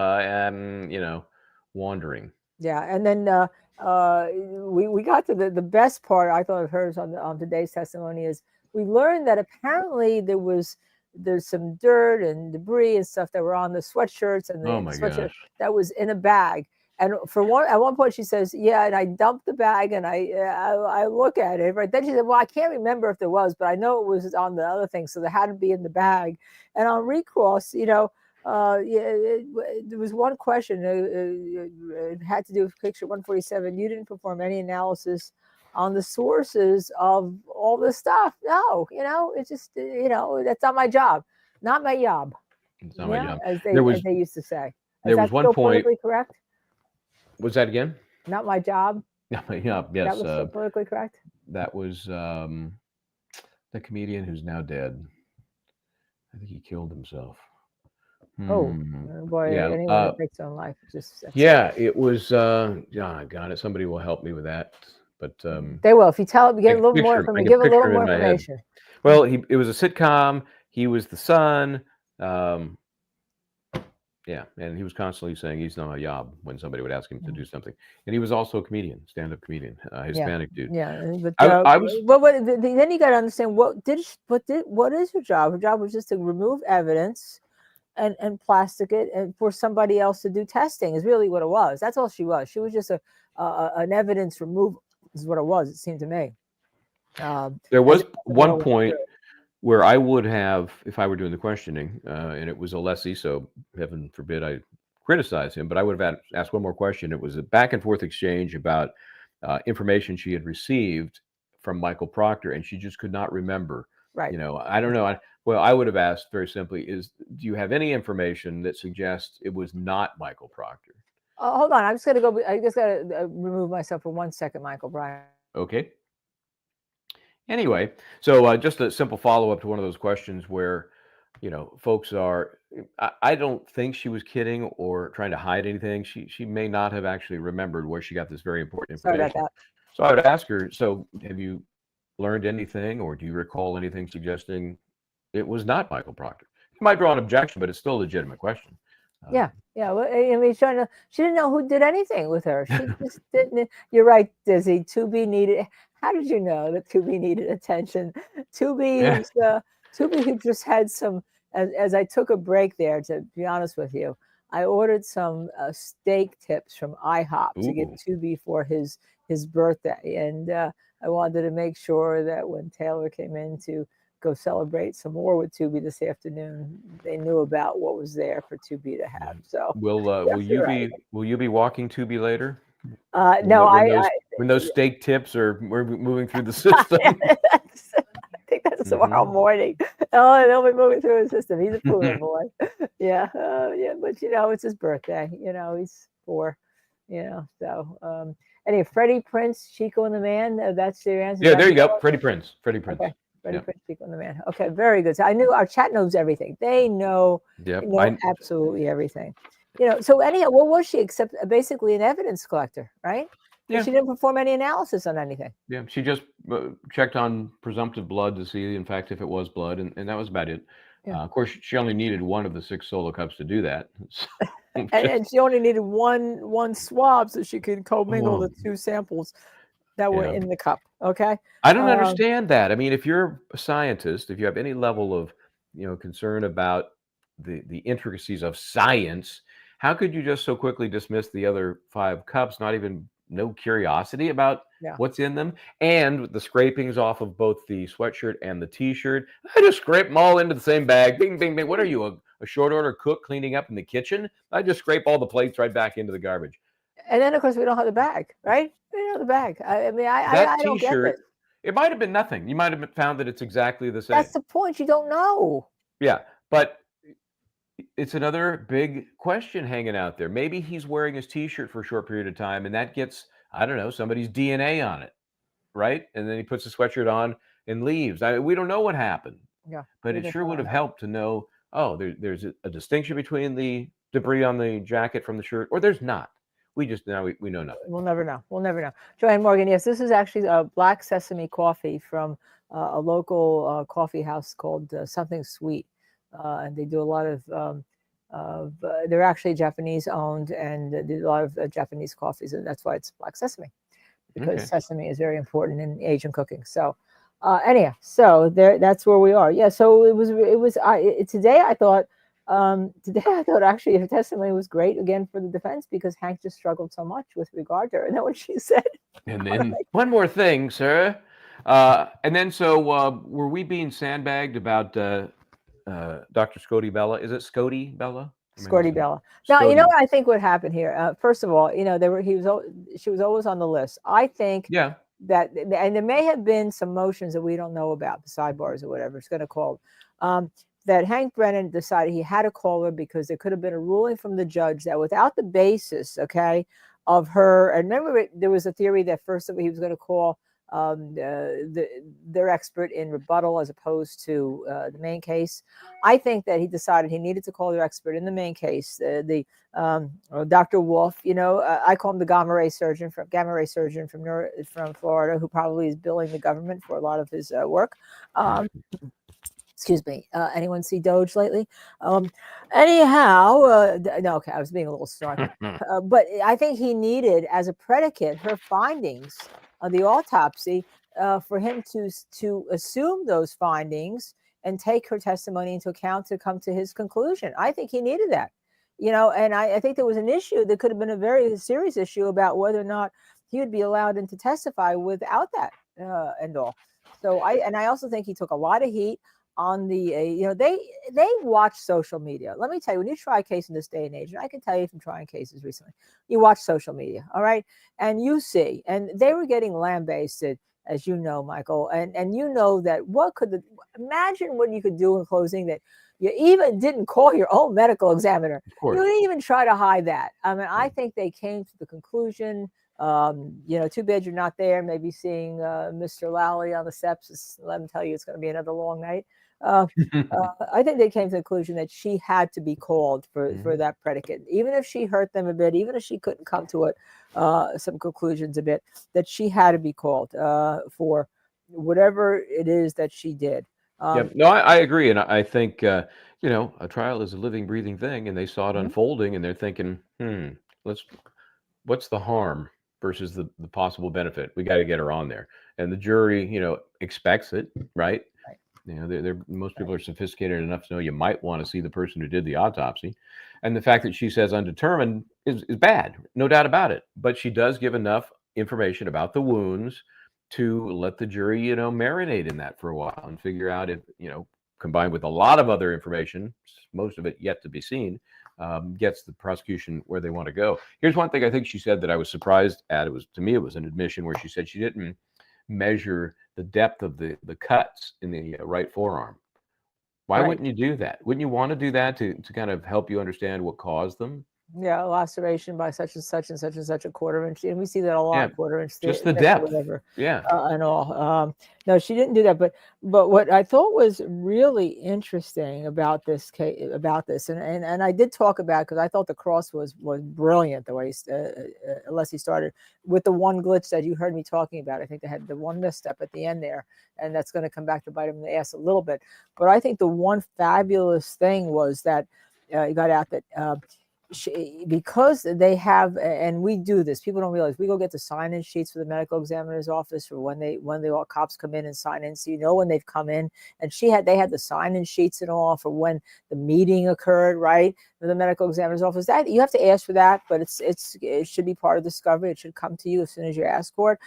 wandering. Yeah, and then we got to the best part, I thought, of hers on today's testimony is we learned that apparently there's some dirt and debris and stuff that were on the sweatshirts and the sweatshirt that was in a bag. And at one point she says, yeah, and I dumped the bag and I look at it, right? Then she said, well, I can't remember if there was, but I know it was on the other thing, so there had to be in the bag. And on recross, there was one question. It had to do with picture 147. You didn't perform any analysis on the sources of all this stuff. No, it's just, that's not my job. Not my job. It's not my job. As they used to say. There was one point. Politically correct? Was that again? Not my job. Not my job. Yes. That was still politically correct. That was the comedian who's now dead. I think he killed himself. Oh boy! Yeah. Anyone that takes their own life, it was. God, somebody will help me with that. But they will if you tell them. Get a little more information. Give a little more information. Well, it was a sitcom. He was the son. Yeah, and he was constantly saying he's not a job when somebody would ask him to do something. And he was also a comedian, stand-up comedian, Hispanic dude. Yeah, but I was. Then you got to understand what is her job? Her job was just to remove evidence and plastic it, and for somebody else to do testing is really what it was. That's all she was. She was just an evidence removal. Is what it was. It seemed to me. There was one point where I would have, if I were doing the questioning, and it was a lessee, so heaven forbid I criticize him, but I would have asked one more question. It was a back and forth exchange about information she had received from Michael Proctor, and she just could not remember. Right. I don't know. I would have asked very simply, do you have any information that suggests it was not Michael Proctor? Hold on. I just got to remove myself for 1 second, Michael Bryant. Okay. Anyway, so just a simple follow-up to one of those questions where, folks are I don't think she was kidding or trying to hide anything. She may not have actually remembered where she got this very important Sorry about information. that. So I would ask her, so have you learned anything, or do you recall anything suggesting it was not Michael Proctor? It might draw an objection, but it's still a legitimate question. Yeah, yeah. Well, I mean, she didn't know who did anything with her. She just didn't. You're right, Dizzy. 2B needed. How did you know that 2B needed attention? 2B, Yeah. who's 2B, who just had some. As I took a break there, to be honest with you, I ordered some steak tips from IHOP to give Ooh. 2B for his birthday, and I wanted to make sure that when Taylor came in to go celebrate some more with 2B this afternoon, they knew about what was there for 2B to have. So Will yes, you you're right. be walking 2B later? No, When those steak tips are moving through the system. I think that's tomorrow morning. Oh, they'll be moving through his system. He's a poodle boy. Yeah, yeah. But it's his birthday. He's 4. So anyway, Freddie Prince, Chico and the Man. That's your answer. Yeah, there you go. Freddie Prince. Okay. Freddie Prince, Chico and the Man. Okay, very good. So I knew our chat knows everything. They know. Yep. They know absolutely everything. So anyhow, what was she except basically an evidence collector, right? Yeah. She didn't perform any analysis on anything. Yeah, she just checked on presumptive blood to see, in fact, if it was blood, and that was about it. Yeah. Of course, she only needed one of the 6 solo cups to do that. And she only needed one swab so she could commingle the 2 samples that were in the cup. Okay. I don't understand that. I mean, if you're a scientist, if you have any level of concern about the intricacies of science, how could you just so quickly dismiss the other 5 cups? No curiosity about what's in them, and the scrapings off of both the sweatshirt and the T-shirt. I just scrape them all into the same bag. Bing, bing, bing. What are you, a short order cook cleaning up in the kitchen? I just scrape all the plates right back into the garbage. And then, of course, we don't have the bag, right? We don't have the bag. I mean, I don't get it. It might have been nothing. You might have found that it's exactly the same. That's the point. You don't know. Yeah, but it's another big question hanging out there. Maybe he's wearing his T-shirt for a short period of time, and that gets, I don't know, somebody's DNA on it, right? And then he puts the sweatshirt on and leaves. We don't know what happened. Yeah, but it sure would have helped to know, there's a distinction between the debris on the jacket from the shirt, or there's not. We just we know nothing. We'll never know. We'll never know. Joanne Morgan, yes, this is actually a black sesame coffee from a local coffee house called Something Sweet. And they do a lot of they're actually Japanese owned, and they do a lot of Japanese coffees, and that's why it's black sesame, because sesame is very important in Asian cooking. So anyhow, so that's where we are. Yeah. So today I thought actually her testimony was great again for the defense, because Hank just struggled so much with regard to her. And then what she said. And then one more thing, sir. And then were we being sandbagged about Dr. Scotty Bella? Is it Scotty Bella? Scotty Bella. Now, you know what I think would happen here. First of all, she was always on the list. I think that, and there may have been some motions that we don't know about, the sidebars or whatever it's going to call, that Hank Brennan decided he had to call her because there could have been a ruling from the judge that without the basis, of her, and remember there was a theory that first of all he was going to call their expert in rebuttal as opposed to the main case. I think that he decided he needed to call their expert in the main case, Dr. Wolf. I call him the gamma ray surgeon from Florida, who probably is billing the government for a lot of his work. Excuse me. Anyone see Doge lately? Anyhow, no. Okay, I was being a little snarky. But I think he needed, as a predicate, her findings of the autopsy for him to assume those findings and take her testimony into account to come to his conclusion. I think he needed that. And I think there was an issue that could have been a very serious issue about whether or not he would be allowed in to testify without that and all. So I also think he took a lot of heat on the, they watch social media. Let me tell you, when you try a case in this day and age, and I can tell you from trying cases recently, you watch social media, all right? And you see, and they were getting lambasted, as you know, Michael, and that imagine what you could do in closing, that you even didn't call your own medical examiner. You didn't even try to hide that. I mean, I think they came to the conclusion, too bad you're not there, maybe seeing Mr. Lally on the steps. Let him tell you it's going to be another long night. I think they came to the conclusion that she had to be called for that predicate, even if she hurt them a bit, even if she couldn't come to it, some conclusions a bit, that she had to be called for whatever it is that she did. Yep. No, I agree, and I think a trial is a living, breathing thing, and they saw it unfolding, and they're thinking, what's the harm versus the possible benefit? We got to get her on there, and the jury, expects it, right? Right. They're most people are sophisticated enough to know you might want to see the person who did the autopsy, and the fact that she says undetermined is bad, no doubt about it. But she does give enough information about the wounds to let the jury, marinate in that for a while and figure out if, combined with a lot of other information, most of it yet to be seen, gets the prosecution where they want to go. Here's one thing I think she said that I was surprised at. To me, it was an admission where she said she didn't measure the depth of the cuts in the right forearm. Why wouldn't you do that? Wouldn't you want to do that to kind of help you understand what caused them? Yeah, laceration by such and such and such and such a quarter inch, and we see that a lot. Quarter inch, just the depth, whatever. Yeah, and all. No, she didn't do that. But what I thought was really interesting about this case, and I did talk about, because I thought the cross was brilliant the way unless he started with the one glitch that you heard me talking about. I think they had the one misstep at the end there, and that's going to come back to bite him in the ass a little bit. But I think the one fabulous thing was that he got out that. Because they have, and we do this, people don't realize, we go get the sign-in sheets for the medical examiner's office for when all cops come in and sign in, so when they've come in. And they had the sign-in sheets and all for when the meeting occurred, right? For the medical examiner's office. That you have to ask for that, but it should be part of discovery. It should come to you as soon as you ask for it,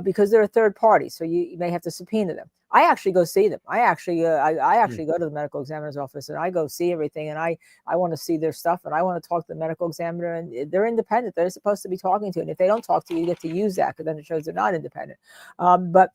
because they're a third party, so you may have to subpoena them. I actually go see them. I actually go to the medical examiner's office, and I go see everything, and I want to see their stuff, and I want to talk to the medical examiner, and they're independent. They're supposed to be talking to, and if they don't talk to you, you get to use that, because then it shows they're not independent. But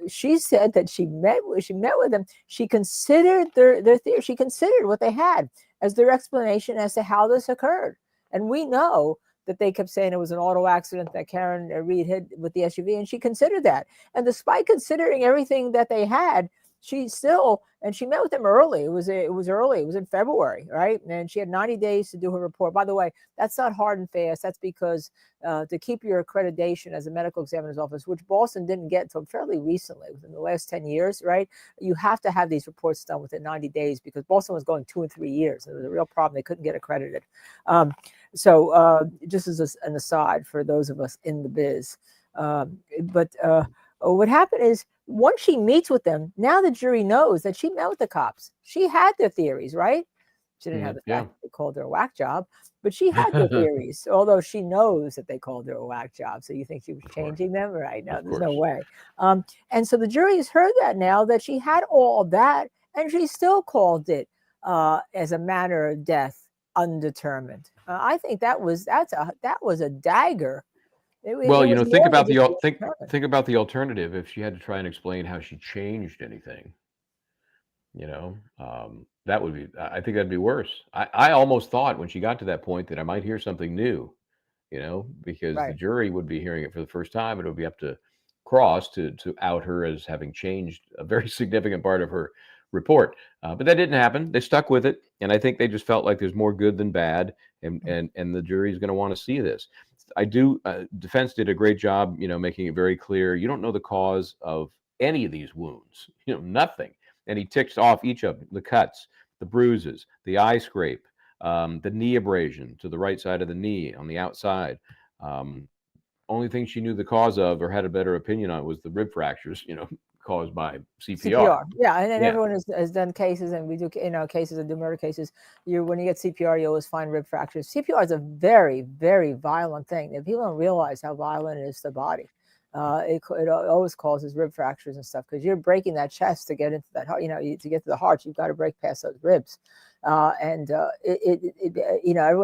she said that she met with them. She considered their theory. She considered what they had as their explanation as to how this occurred, and we know that they kept saying it was an auto accident that Karen Reed hit with the SUV, and she considered that. And despite considering everything that they had, she met with them early. It was early. It was in February, right? And she had 90 days to do her report. By the way, that's not hard and fast. That's because to keep your accreditation as a medical examiner's office, which Boston didn't get until fairly recently, within the last 10 years, right? You have to have these reports done within 90 days, because Boston was going 2 and 3 years. It was a real problem. They couldn't get accredited. So just as an aside for those of us in the biz. But what happened is, once she meets with them, now the jury knows that she met with the cops. She had their theories, right? She didn't have the fact that they called her a whack job, but she had their theories, although she knows that they called her a whack job. So you think she was changing them? Right? No, there's no way. And so the jury has heard that now, that she had all of that, and she still called it as a manner of death undetermined. I think that was a dagger. Well, think about the alternative. If she had to try and explain how she changed anything, that would be. I think that'd be worse. I almost thought when she got to that point that I might hear something new, because the jury would be hearing it for the first time. It would be up to Cross to out her as having changed a very significant part of her report. But that didn't happen. They stuck with it, and I think they just felt like there's more good than bad, and the jury is going to want to see this. Defense did a great job, making it very clear. You don't know the cause of any of these wounds, nothing. And he ticks off each of them: the cuts, the bruises, the eye scrape, the knee abrasion to the right side of the knee on the outside. Only thing she knew the cause of, or had a better opinion on, was the rib fractures, caused by CPR. Yeah, and everyone has done cases, and we do cases and do murder cases. When you get CPR, you always find rib fractures. CPR is a very, very violent thing, and people don't realize how violent it is to the body. It always causes rib fractures and stuff, because you're breaking that chest to get into that heart. To get to the heart, you've got to break past those ribs. Everyone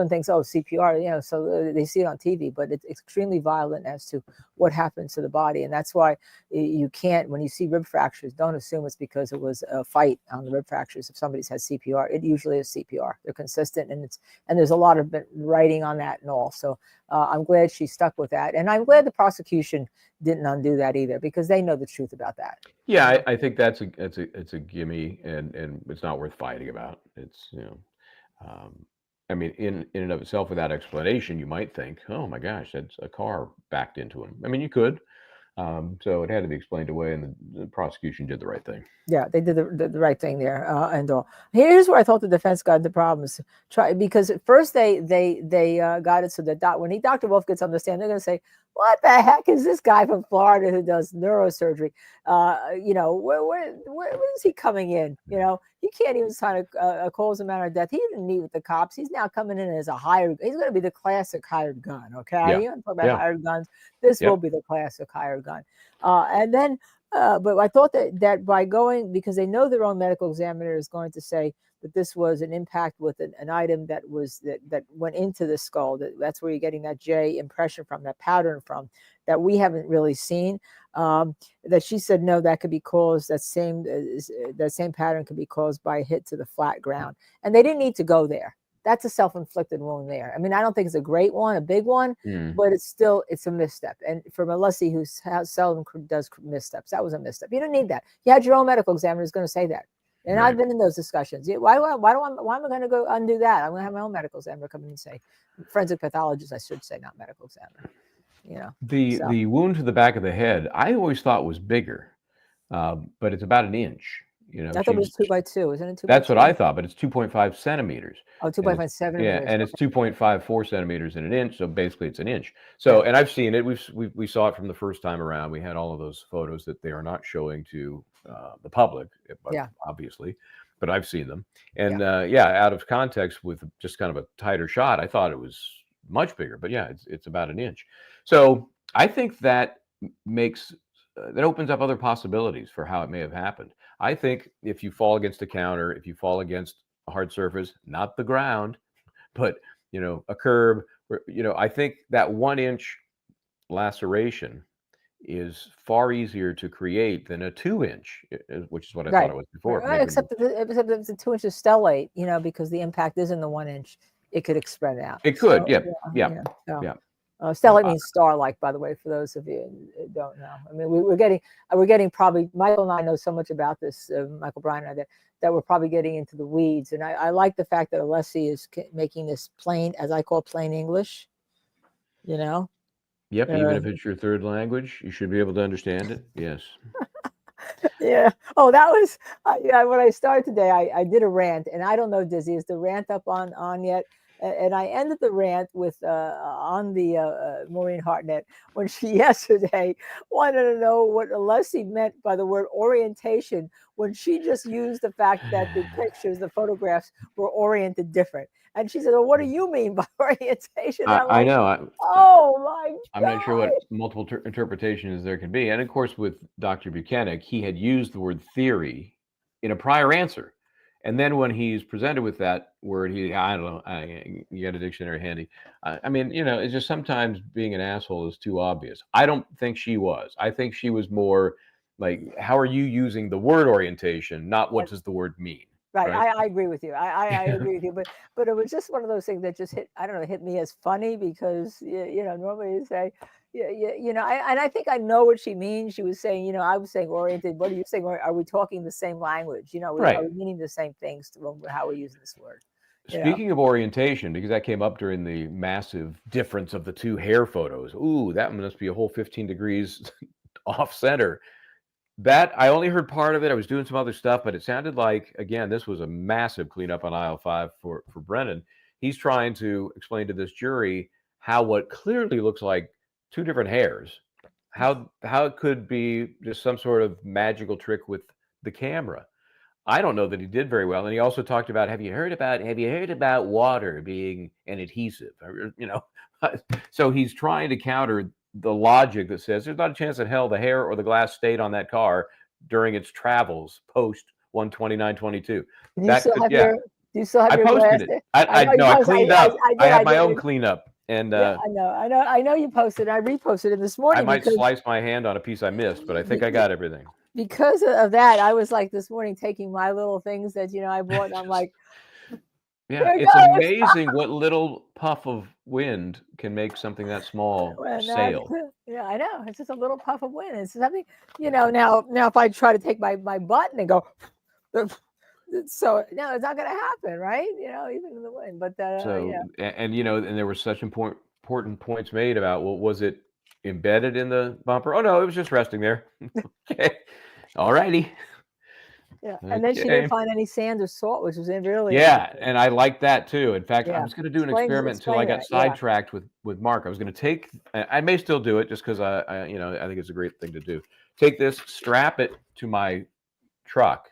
thinks, oh, CPR, so they see it on TV, but it's extremely violent as to what happens to the body. And that's why you can't, when you see rib fractures, don't assume it's because it was a fight on the rib fractures. If somebody's had CPR, it usually is CPR. They're consistent, and there's a lot of writing on that and all. So I'm glad she stuck with that. And I'm glad the prosecution didn't undo that either, because they know the truth about that. Yeah, I think it's a gimme, and it's not worth fighting about. It's, I mean, in and of itself, without explanation, you might think, oh my gosh, that's a car backed into him. I mean, you could. So it had to be explained away, and the prosecution did the right thing. Yeah, they did the right thing there, and all. Here's where I thought the defense got into problems. Because at first they got it so that when Dr. Wolf gets on the stand, they're going to say, "What the heck is this guy from Florida who does neurosurgery? Where is he coming in? He can't even sign a cause of manner of death. He didn't meet with the cops. He's now coming in as a hired. He's going to be the classic hired gun. Okay, Yeah. you want to talk about hired guns? This will be the classic hired gun. And then." But I thought that by going, because they know their own medical examiner is going to say that this was an impact with an item that went into the skull. That's where you're getting that J impression from, that pattern from, that we haven't really seen. That she said no, that could be caused. That same pattern could be caused by a hit to the flat ground, and they didn't need to go there. That's a self-inflicted wound there. I mean, I don't think it's a great one, a big one, but it's a misstep. And for Melissa, who seldom does missteps, that was a misstep. You don't need that. You had your own medical examiner who's going to say that. And I've been in those discussions. Why am I going to go undo that? I'm going to have my own medical examiner come in and say, forensic pathologist, I should say, not medical examiner. The wound to the back of the head, I always thought was bigger, but it's about an inch. I thought it was 2 by 2, isn't it? 2 That's by 2? what I thought, but it's 2.5 centimeters. Oh, 2.5 centimeters. Yeah, and it's 2.54 centimeters in an inch, so basically it's an inch. So, and I've seen it. We saw it from the first time around. We had all of those photos that they are not showing to the public, obviously, but I've seen them. And out of context with just kind of a tighter shot, I thought it was much bigger. But yeah, it's about an inch. So I think that that opens up other possibilities for how it may have happened. I think if you fall against a counter, if you fall against a hard surface, not the ground, but a curb, I think that 1 inch laceration is far easier to create than a 2 inch, which is what I thought it was before. Right, except if it's a 2 inch stellate, because the impact is in the 1 inch, it could spread out. It could, yeah. Stellate means star-like, by the way, for those of you who don't know. I mean, we're getting probably, Michael and I know so much about this, Michael Bryan and I, that we're probably getting into the weeds. And I like the fact that Alessi is making this plain, as I call plain English, Yep, even if it's your third language, you should be able to understand it. Yes. Yeah. Oh, that was, when I started today, I did a rant, and I don't know, Dizzy, is the rant up on yet? And I ended the rant with on the Maureen Hartnett, when she yesterday wanted to know what Alessi meant by the word orientation, when she just used the fact that the pictures, the photographs were oriented different. And she said, well, what do you mean by orientation? I know. Oh my God. I'm not sure what multiple interpretations there can be. And of course, with Dr. Buchanan, he had used the word theory in a prior answer. And then when he's presented with that word, I don't know, you got a dictionary handy. I mean, it's just sometimes being an asshole is too obvious. I don't think she was. I think she was more like, how are you using the word orientation, not what does the word mean? Right. I agree with you. I agree with you. But it was just one of those things that just hit me as funny, because, normally you say, and I think I know what she means. She was saying, I was saying oriented. What are you saying? Are we talking the same language? Right. Are we meaning the same things how we're using this word? Speaking of orientation, because that came up during the massive difference of the two hair photos. Ooh, that must be a whole 15 degrees off center. That I only heard part of it. I was doing some other stuff, but it sounded like, again, this was a massive cleanup on aisle 5 for Brennan. He's trying to explain to this jury how what clearly looks like two different hairs, how it could be just some sort of magical trick with the camera. I don't know that he did very well. And he also talked about, have you heard about water being an adhesive? So he's trying to counter the logic that says there's not a chance in hell the hair or the glass stayed on that car during its travels post 12922. Do you still have I your posted glasses? it. I know you no, I posted- cleaned up. did, I had my did. own cleanup, and Yeah, I know you posted. I reposted it this I morning might because slice my hand on a piece I missed, but I think I got everything. because of that. I was like this morning taking my little things that I bought, and I'm like, Yeah, here it it's goes. amazing what little puff of wind can make something that small Well, sail. yeah, I know. It's just a little puff of wind. It's something, now if I try to take my button and go, so no, it's not going to happen, right? Even in the wind. But So, yeah, and there were such important points made about, well, was it embedded in the bumper? Oh no, it was just resting there. Okay, all righty. yeah. And then she Okay. didn't find any sand or salt, which was really Yeah, interesting. and I like that too. In fact, I Yeah. was going to do an Explain experiment until I got that, yeah. sidetracked with Mark. I was going to take, I may still do it just because I think it's a great thing to do. Take this, strap it to my truck,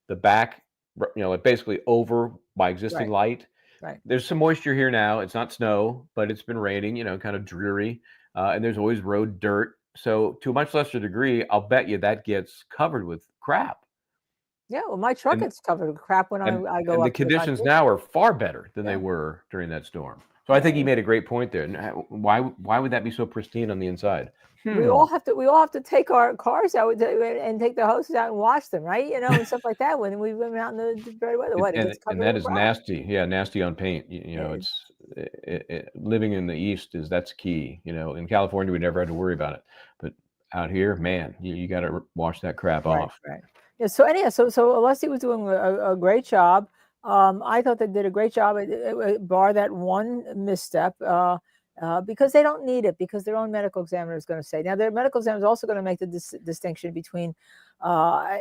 the back, like basically over my existing light. Right. There's some moisture here now. It's not snow, but it's been raining, kind of dreary. And there's always road dirt. So to a much lesser degree, I'll bet you that gets covered with crap. Yeah, well, my truck And- gets covered with crap when I go and up the to conditions country. now are far better than they Yeah. were during that storm. So I think he made a great point there. And why would that be so pristine on the inside? We all have to take our cars out and take the hoses out and wash them, right? And stuff like that when we went out in the dirty weather. What, it gets covered and that with is crap. nasty. Yeah, nasty on paint. Yeah. It's living in the East that's key. In California we never had to worry about it, but out here, man, you got to wash that crap off. Right. Yeah. So anyhow, so Alessi was doing a great job. I thought they did a great job, bar that one misstep, because they don't need it, because their own medical examiner is going to say. Now, their medical examiner is also going to make the distinction between hypo.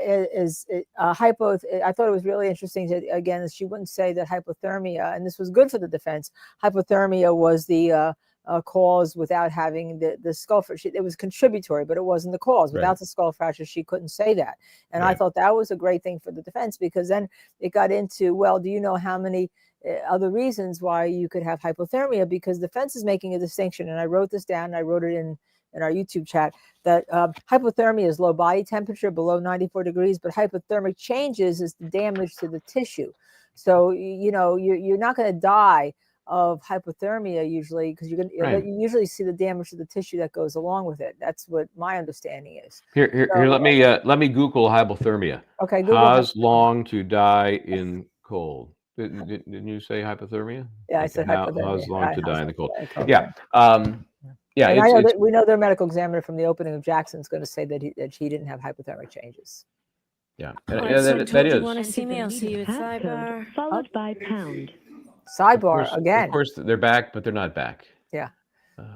I thought it was really interesting that, again, she wouldn't say that hypothermia, and this was good for the defense. Hypothermia was the cause without having the skull fracture. It was contributory, but it wasn't the cause. Without the skull fracture, she couldn't say that. And I thought that was a great thing for the defense, because then it got into, well, do you know how many other reasons why you could have hypothermia? Because the defense is making a distinction, and I wrote this down, and I wrote it in our YouTube chat, that hypothermia is low body temperature below 94 degrees, but hypothermic changes is the damage to the tissue. So, you're not going to die of hypothermia usually, because you usually see the damage to the tissue that goes along with it. That's what my understanding is. Here, let me Google hypothermia. Okay, Google cause long to die in cold. Didn't you say hypothermia? Yeah, I said hypothermia. Cause long to die in the cold. Okay. Yeah. Yeah. And I know that we know their medical examiner from the opening of Jackson's going to say that he didn't have hypothermic changes. Yeah. That is. You Want to see me? I'll see you at sidebar. Followed by pound. Sidebar again. Of course, they're back, but they're not back. Yeah.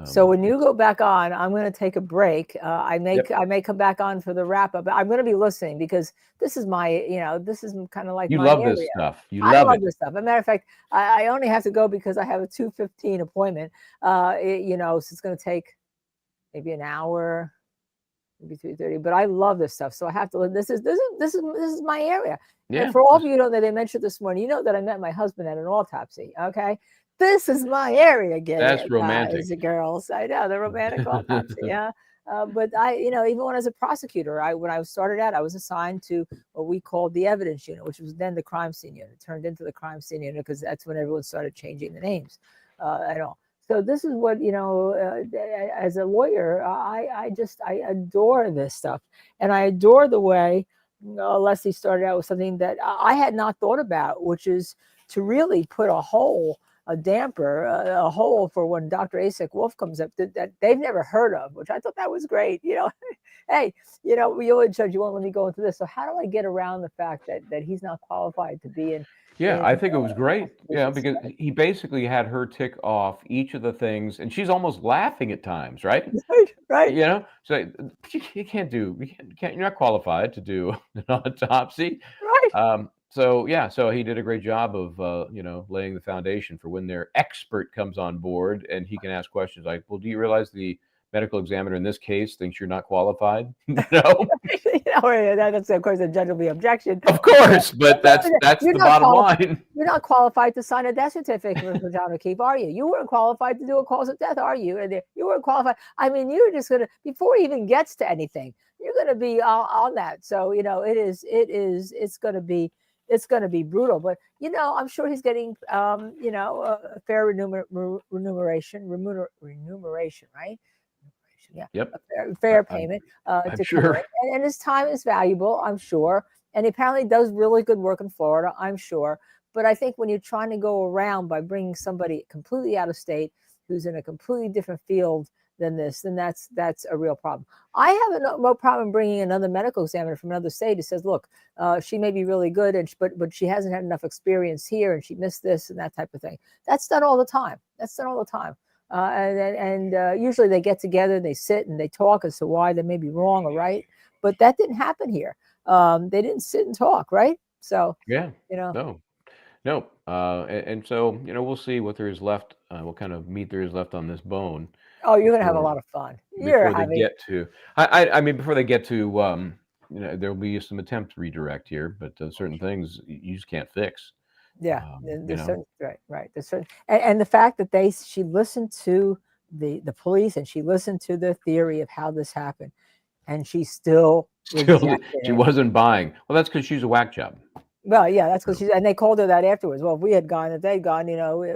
So when you go back on, I'm going to take a break. I may come back on for the wrap up. But I'm going to be listening, because this is my, this is kind of like you my love area. this stuff. I love this stuff. As a matter of fact, I only have to go because I have a 2:15 appointment. So it's going to take maybe an hour, maybe 3:30. But I love this stuff, so I have to. This is my area. Yeah. And for all of you who know that they mentioned this morning, you know that I met my husband at an autopsy. Okay. This is my area. That's romantic. Guys and girls. I know, the romantic autopsy. Yeah. But even when I was a prosecutor, when I started out, I was assigned to what we called the evidence unit, which was then the crime scene unit. It turned into the crime scene unit because that's when everyone started changing the names and all. So this is what, as a lawyer, I adore this stuff. And I adore the way Leslie started out with something that I had not thought about, which is to really put a damper, a hole for when Dr. Asik Wolf comes up that they've never heard of, which I thought that was great. Hey, we always judge, you won't let me go into this. So how do I get around the fact that he's not qualified to be in? Yeah, I think it was great. Yeah, because he basically had her tick off each of the things, and she's almost laughing at times, right? Right. So you're not qualified to do an autopsy. Right. So he did a great job of laying the foundation for when their expert comes on board and he can ask questions like, well, do you realize the medical examiner in this case thinks you're not qualified? No. That's, of course, the judge will be objection. Of course, but that's the bottom line. You're not qualified to sign a death certificate for John O'Keefe, are you? You weren't qualified to do a cause of death, are you? And you weren't qualified. I mean, you're just going to, before he even gets to anything, you're going to be on that. So, it's going to be it's going to be brutal. But I'm sure he's getting a fair remuneration, right? Yeah, Yep. a fair I'm payment I'm to come sure. in, and his time is valuable, I'm sure. And he apparently does really good work in Florida, I'm sure. But I think when you're trying to go around by bringing somebody completely out of state who's in a completely different field than this, then that's a real problem. I have no problem bringing another medical examiner from another state who says, look, she may be really good, but she hasn't had enough experience here, and she missed this and that type of thing. That's done all the time. Usually they get together, they sit and they talk as to why they may be wrong or right. But that didn't happen here. They didn't sit and talk, right? So, Yeah. No. And so we'll see what there is left, what kind of meat there is left on this bone. Oh, you're gonna have a lot of fun. Before they get to, I mean, before they get to, there'll be some attempt to redirect here, but certain things you just can't fix. Yeah, there's certain, right. There's certain, and the fact that she listened to the police and she listened to their theory of how this happened, and she still she wasn't buying. Well, that's because she's a whack job. Well, yeah, that's because and they called her that afterwards. Well, if we had gone, if they'd gone,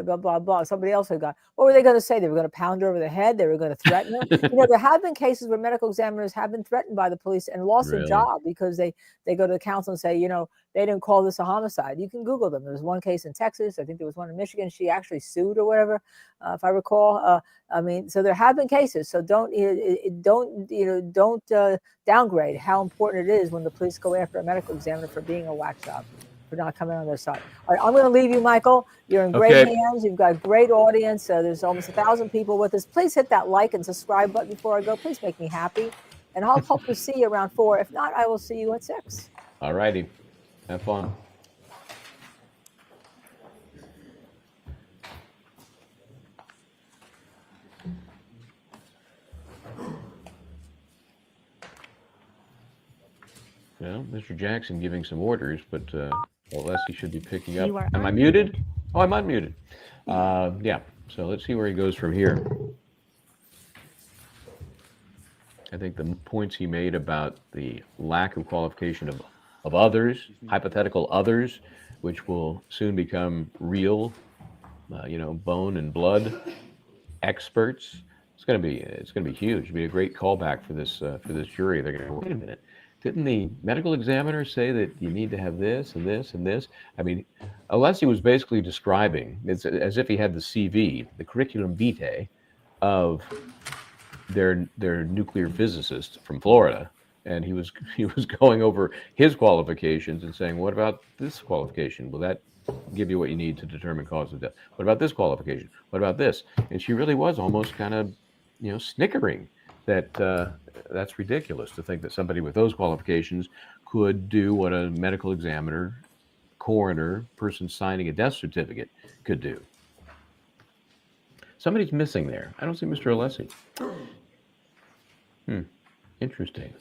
blah, blah, blah, somebody else had gone. What were they going to say? They were going to pound her over the head. They were going to threaten her. There have been cases where medical examiners have been threatened by the police and lost their job because they go to the council and say, they didn't call this a homicide. You can Google them. There was one case in Texas. I think there was one in Michigan. She actually sued or whatever, if I recall. So there have been cases. So don't downgrade how important it is when the police go after a medical examiner for being a whack job, for not coming on their side. All right, I'm going to leave you, Michael. You're in great hands. You've got a great audience. There's almost 1,000 people with us. Please hit that like and subscribe button before I go. Please make me happy. And I'll hope to see you around 4. If not, I will see you at 6. All righty. Have fun. Well, Mr. Jackson giving some orders, but Leslie should be picking up. Am I muted? Oh, I'm unmuted. Yeah, so let's see where he goes from here. I think the points he made about the lack of qualification of others, hypothetical others, which will soon become real, bone and blood experts. It's going to be huge. It'll be a great callback for this jury. They're going to go, wait a minute. Didn't the medical examiner say that you need to have this and this and this? I mean, Alessi was basically describing, it's as if he had the CV, the curriculum vitae of their nuclear physicist from Florida, and he was going over his qualifications and saying, what about this qualification? Will that give you what you need to determine cause of death? What about this qualification? What about this? And she really was almost kind of, snickering that that's ridiculous to think that somebody with those qualifications could do what a medical examiner, coroner, person signing a death certificate could do. Somebody's missing there. I don't see Mr. Alessi. Interesting.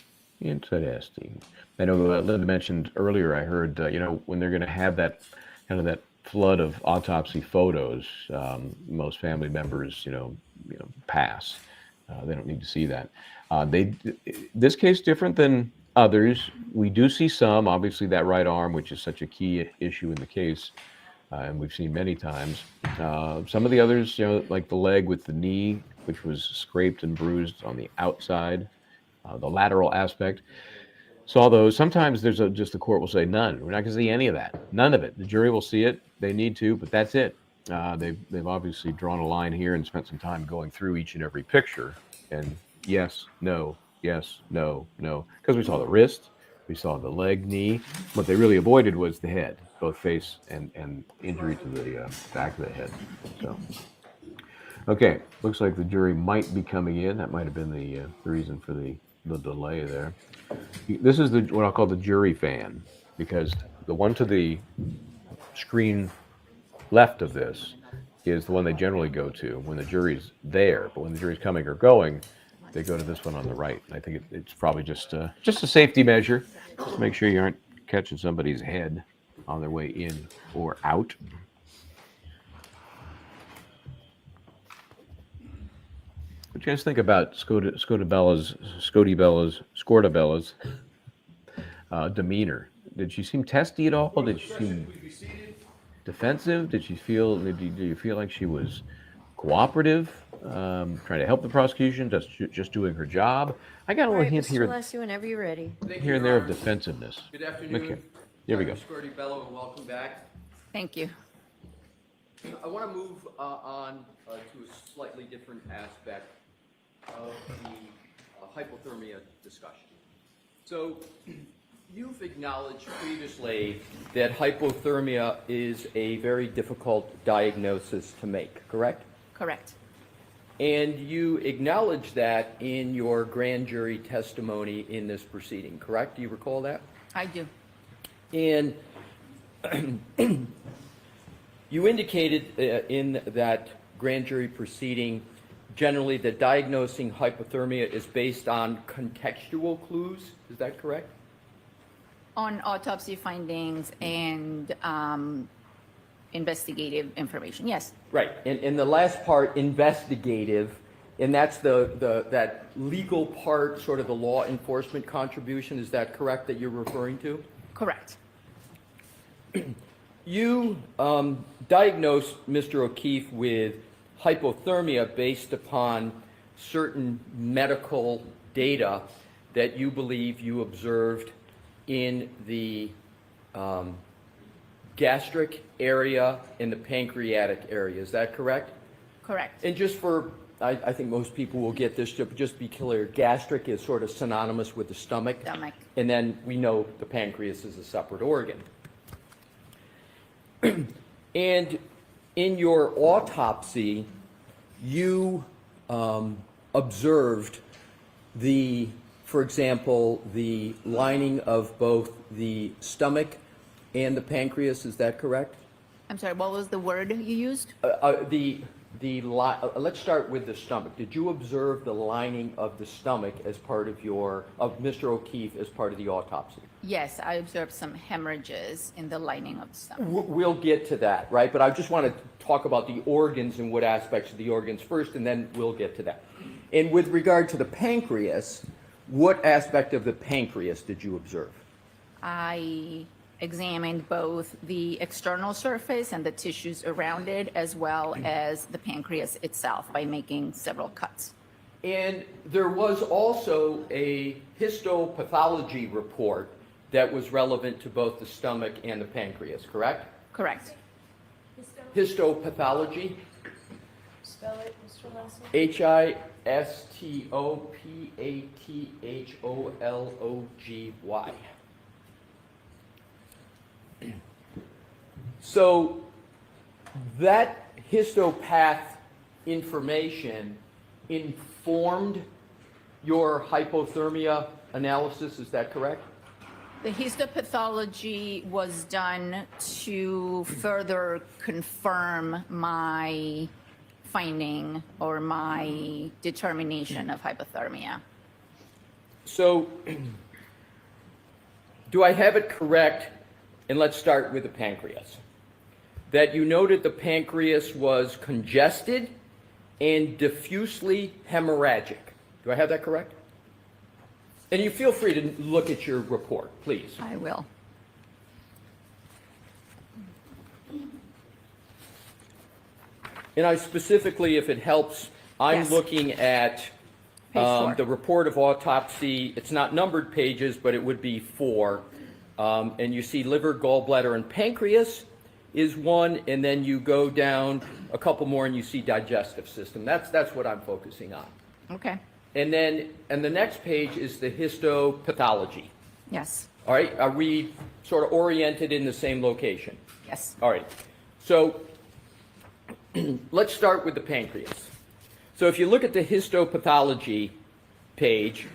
I know Linda mentioned earlier, I heard, when they're going to have that kind of that flood of autopsy photos, most family members, pass. They don't need to see that. This case different than others. We do see some, obviously that right arm, which is such a key issue in the case, and we've seen many times. Some of the others, like the leg with the knee, which was scraped and bruised on the outside, the lateral aspect. Saw those. Sometimes there's just the court will say none. We're not going to see any of that. None of it. The jury will see it. They need to, but that's it. They've obviously drawn a line here and spent some time going through each and every picture. And yes, no, yes, no, no. Because we saw the wrist, we saw the leg, knee. What they really avoided was the head, both face and injury to the back of the head. So, okay, looks like the jury might be coming in. That might have been the reason for the delay there. This is what I'll call the jury fan, because the one to the screen left of this is the one they generally go to when the jury's there. But when the jury's coming or going, they go to this one on the right. And I think it's probably just a safety measure, just to make sure you aren't catching somebody's head on their way in or out. What do you guys think about Scotabella's demeanor did she seem testy at all? Did she seem defensive? Did you feel like she was cooperative, trying to help the prosecution, just doing her job? I got a little hint here, whenever you're ready. here and there of defensiveness. Good afternoon. Okay, here we go. Dr. Scordi-Bello, and welcome back. Thank you. I want to move on to a slightly different aspect of the hypothermia discussion. So you've acknowledged previously that hypothermia is a very difficult diagnosis to make, correct? Correct. And you acknowledge that in your grand jury testimony in this proceeding, correct? Do you recall that? I do. And you indicated in that grand jury proceeding generally that diagnosing hypothermia is based on contextual clues. Is that correct? On autopsy findings and investigative information, yes. Right. And the last part, investigative, and that's that legal part, sort of the law enforcement contribution. Is that correct that you're referring to? Correct. You diagnosed Mr. O'Keefe with hypothermia based upon certain medical data that you believe you observed in the gastric area and the pancreatic area. Is that correct? Correct. And just for, I think most people will get this, just be clear, gastric is sort of synonymous with the stomach. Stomach. And then we know the pancreas is a separate organ. And in your autopsy, you observed for example, the lining of both the stomach and the pancreas. Is that correct? I'm sorry, what was the word you used? Let's start with the stomach. Did you observe the lining of the stomach as part of Mr. O'Keefe as part of the autopsy? Yes, I observed some hemorrhages in the lining of the stomach. We'll get to that, right? But I just want to talk about the organs and what aspects of the organs first, and then we'll get to that. And with regard to the pancreas, what aspect of the pancreas did you observe? I examined both the external surface and the tissues around it, as well as the pancreas itself by making several cuts. And there was also a histopathology report that was relevant to both the stomach and the pancreas, correct? Correct. Histopathology? Spell it, Mr. Lassie. Histopathology. So that histopath information informed your hypothermia analysis, is that correct? The histopathology was done to further confirm my finding or my determination of hypothermia. So do I have it correct, and let's start with the pancreas, that you noted the pancreas was congested and diffusely hemorrhagic? Do I have that correct? And you feel free to look at your report, please. I will. And I specifically, if it helps, I'm Yes. looking at Page 4. the report of autopsy. It's not numbered pages, but it would be 4. And you see liver, gallbladder, and pancreas is 1, and then you go down a couple more and you see digestive system. That's what I'm focusing on. Okay. And then, and the next page is the histopathology. Yes. All right, are we sort of oriented in the same location? Yes. All right, so let's start with the pancreas. So if you look at the histopathology page,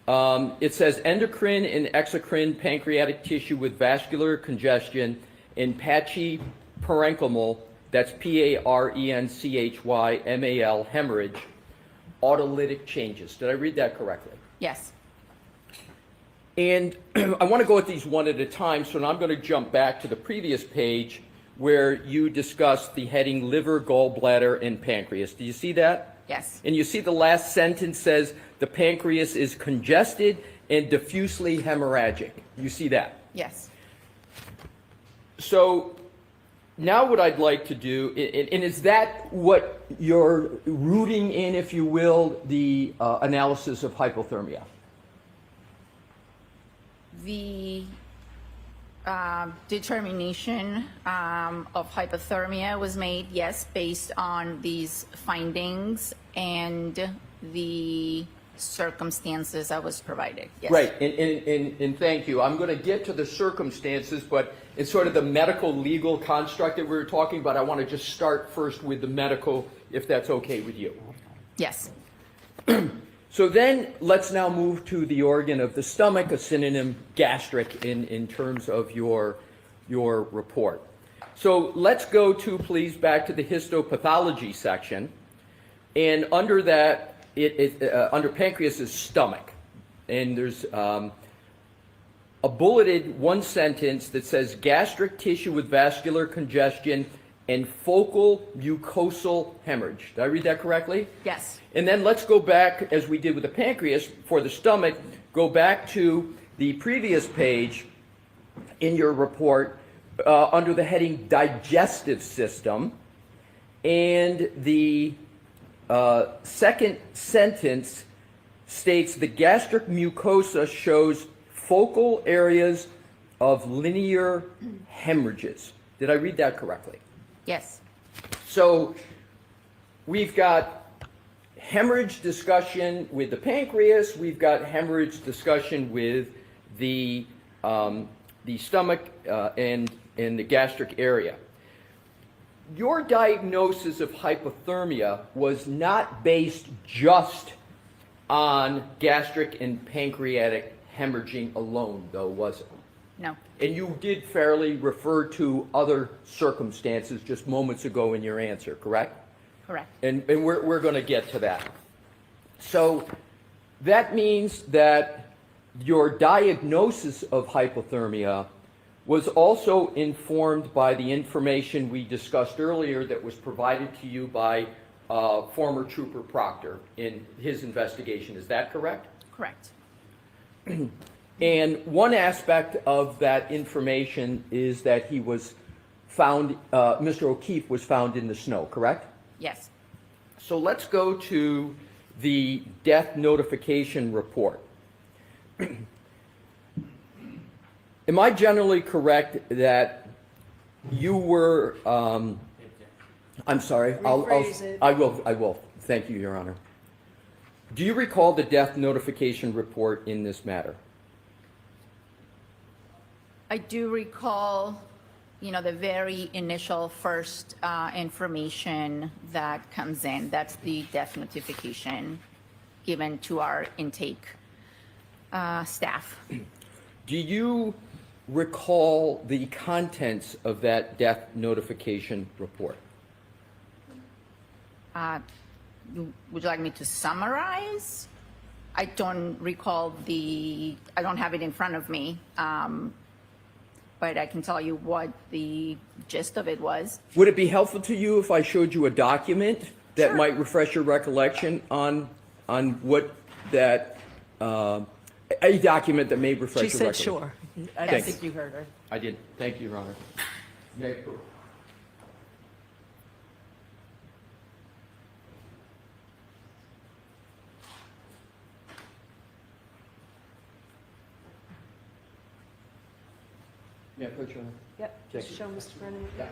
it says endocrine and exocrine pancreatic tissue with vascular congestion and patchy parenchymal, that's parenchymal, hemorrhage, autolytic changes. Did I read that correctly? Yes. And I want to go at these one at a time, so now I'm going to jump back to the previous page where you discussed the heading liver, gallbladder, and pancreas. Do you see that? Yes. And you see the last sentence says the pancreas is congested and diffusely hemorrhagic. You see that? Yes. So now what I'd like to do, and is that what you're rooting in, if you will, the analysis of hypothermia? The determination of hypothermia was made, yes, based on these findings and the circumstances that was provided. Yes. Right, and thank you. I'm going to get to the circumstances, but it's sort of the medical legal construct that we were talking about. I want to just start first with the medical, if that's okay with you. Yes. So then let's now move to the organ of the stomach, a synonym gastric in terms of your report. So let's go to, please, back to the histopathology section. And under that, under pancreas is stomach. And there's a bulleted one sentence that says gastric tissue with vascular congestion and focal mucosal hemorrhage. Did I read that correctly? Yes. And then let's go back, as we did with the pancreas, for the stomach, go back to the previous page in your report under the heading digestive system. And the second sentence states the gastric mucosa shows focal areas of linear hemorrhages. Did I read that correctly? Yes. So we've got hemorrhage discussion with the pancreas. We've got hemorrhage discussion with the stomach and the gastric area. Your diagnosis of hypothermia was not based just on gastric and pancreatic hemorrhaging alone, though, was it? No. And you did fairly refer to other circumstances just moments ago in your answer, correct? Correct. And we're going to get to that. So that means that your diagnosis of hypothermia was also informed by the information we discussed earlier that was provided to you by former Trooper Proctor in his investigation. Is that correct? Correct. And one aspect of that information is that he was found, Mr. O'Keefe was found in the snow, correct? Yes. So let's go to the death notification report. Am I generally correct that you were, I'm sorry, Rephrase it. I will. Thank you, Your Honor. Do you recall the death notification report in this matter? I do recall, the very initial first information that comes in. That's the death notification given to our intake staff. Do you recall the contents of that death notification report? Would you like me to summarize? I don't recall I don't have it in front of me, but I can tell you what the gist of it was. Would it be helpful to you if I showed you a document that Sure. might refresh your recollection on what that, a document that may refresh She your said recollection? sure. I Thanks. think you heard her. I did. Thank you, Your Honor. Yeah, cool. Yeah, put your. Yep, Check just it. show Mr. Brennan. Yeah.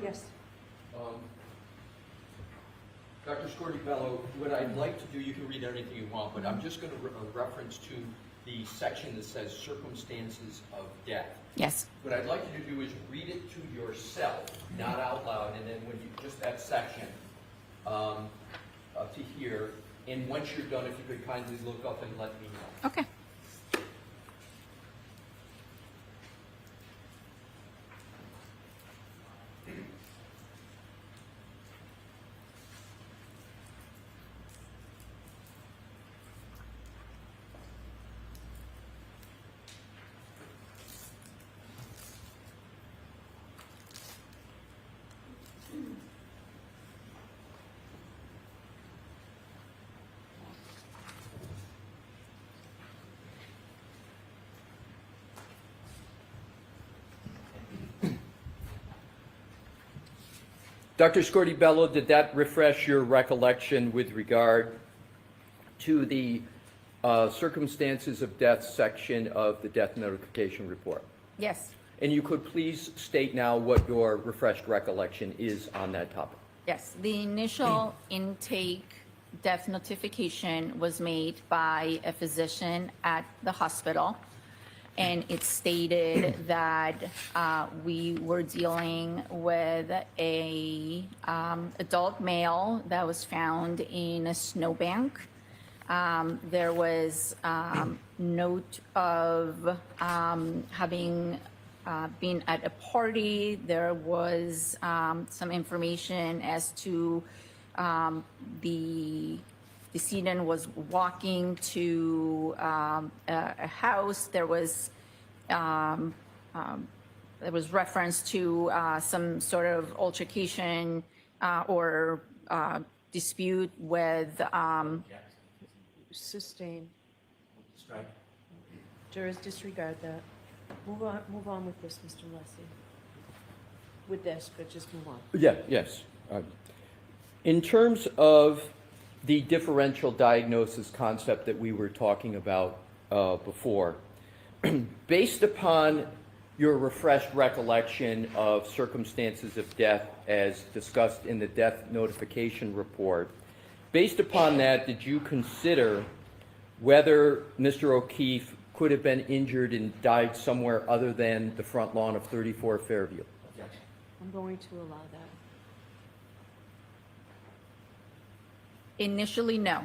Yes. Dr. Scordi-Bello, what I'd like to do, you can read anything you want, but I'm just going to reference to the section that says circumstances of death. Yes. What I'd like you to do is read it to yourself, not out loud, and then when you, just that section up to here, and once you're done, if you could kindly look up and let me know. Okay. Dr. Scortibello, did that refresh your recollection with regard to the circumstances of death section of the death notification report? Yes, And you could please state now what your refreshed recollection is on that topic. yes. The initial intake death notification was made by a physician at the hospital. And it stated that we were dealing with a adult male that was found in a snowbank. There was note of having been at a party. There was some information as to the decedent was walking to a house. There was reference to some sort of altercation or dispute with Sustain. Jurors, disregard that. Move on with this, Mr. Leslie. With this, but just move on. Yeah, yes. In terms of the differential diagnosis concept that we were talking about before, based upon your refreshed recollection of circumstances of death as discussed in the death notification report, based upon that, did you consider whether Mr. O'Keefe could have been injured and died somewhere other than the front lawn of 34 Fairview? I'm going to allow that. initially, no.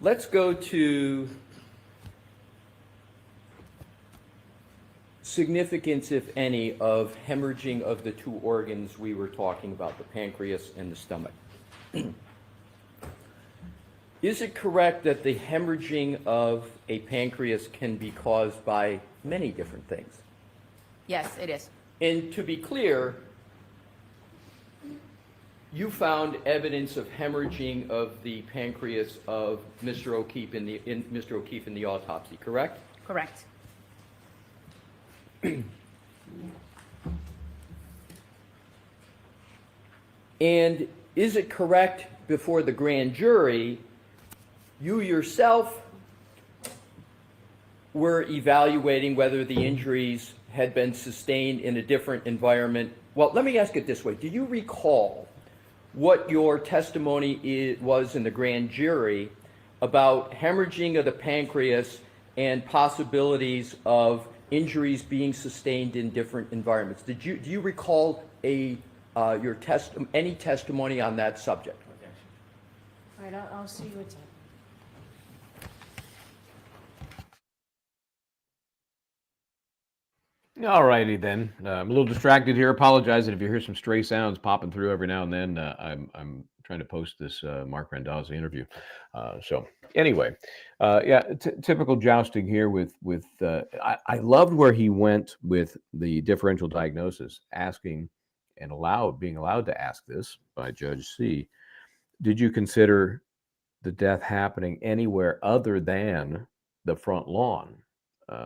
Let's go to significance, if any, of hemorrhaging of the two organs we were talking about, the pancreas and the stomach. Is it correct that the hemorrhaging of a pancreas can be caused by many different things? Yes, it is. And to be clear, you found evidence of hemorrhaging of the pancreas of Mr. O'Keefe in the autopsy, correct? Correct. And is it correct before the grand jury, you yourself were evaluating whether the injuries had been sustained in a different environment? Well, let me ask it this way. Do you recall what your testimony was in the grand jury about hemorrhaging of the pancreas and possibilities of injuries being sustained in different environments? Do you recall any testimony on that subject? All right, I'll see you at 10. All righty then. I'm a little distracted here. Apologize if you hear some stray sounds popping through every now and then. I'm trying to post this Mark Randazza interview. So anyway, yeah, typical jousting here with I loved where he went with the differential diagnosis, asking and being allowed to ask this by Judge C. Did you consider the death happening anywhere other than the front lawn?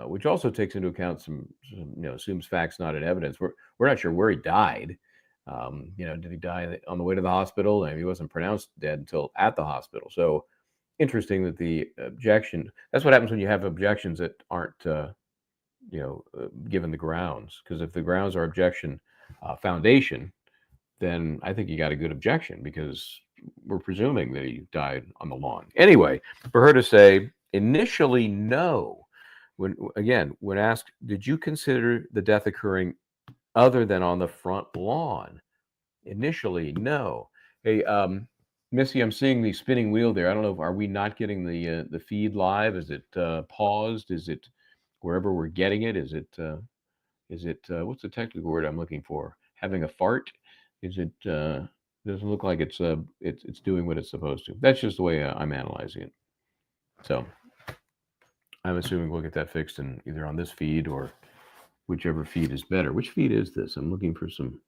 Which also takes into account some assumes facts not in evidence. We're not sure where he died. Did he die on the way to the hospital? And he wasn't pronounced dead until at the hospital. So interesting that the objection. That's what happens when you have objections that aren't given the grounds. Because if the grounds are objection foundation, then I think you got a good objection because we're presuming that he died on the lawn. Anyway, for her to say initially no. When asked, did you consider the death occurring other than on the front lawn? Initially, no. Hey, Missy, I'm seeing the spinning wheel there. I don't know. Are we not getting the feed live? Is it paused? Is it wherever we're getting it? Is it what's the technical word I'm looking for? Having a fart? Is it? Doesn't look like it's doing what it's supposed to. That's just the way I'm analyzing it. So. I'm assuming we'll get that fixed in either on this feed or whichever feed is better. Which feed is this? I'm looking for some.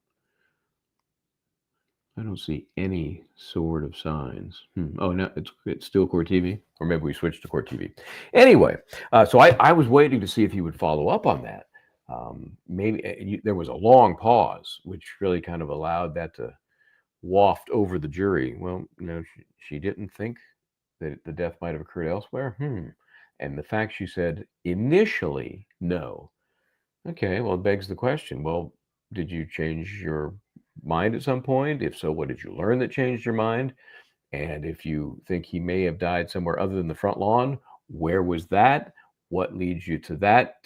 I don't see any sort of signs. Oh, no, it's still Court TV, or maybe we switched to Court TV. Anyway, so I was waiting to see if he would follow up on that. Maybe there was a long pause, which really kind of allowed that to waft over the jury. Well, she didn't think that the death might have occurred elsewhere. And the fact she said initially no. Okay, well, it begs the question. Well, did you change your mind at some point? If so, what did you learn that changed your mind? And if you think he may have died somewhere other than the front lawn, where was that? What leads you to that,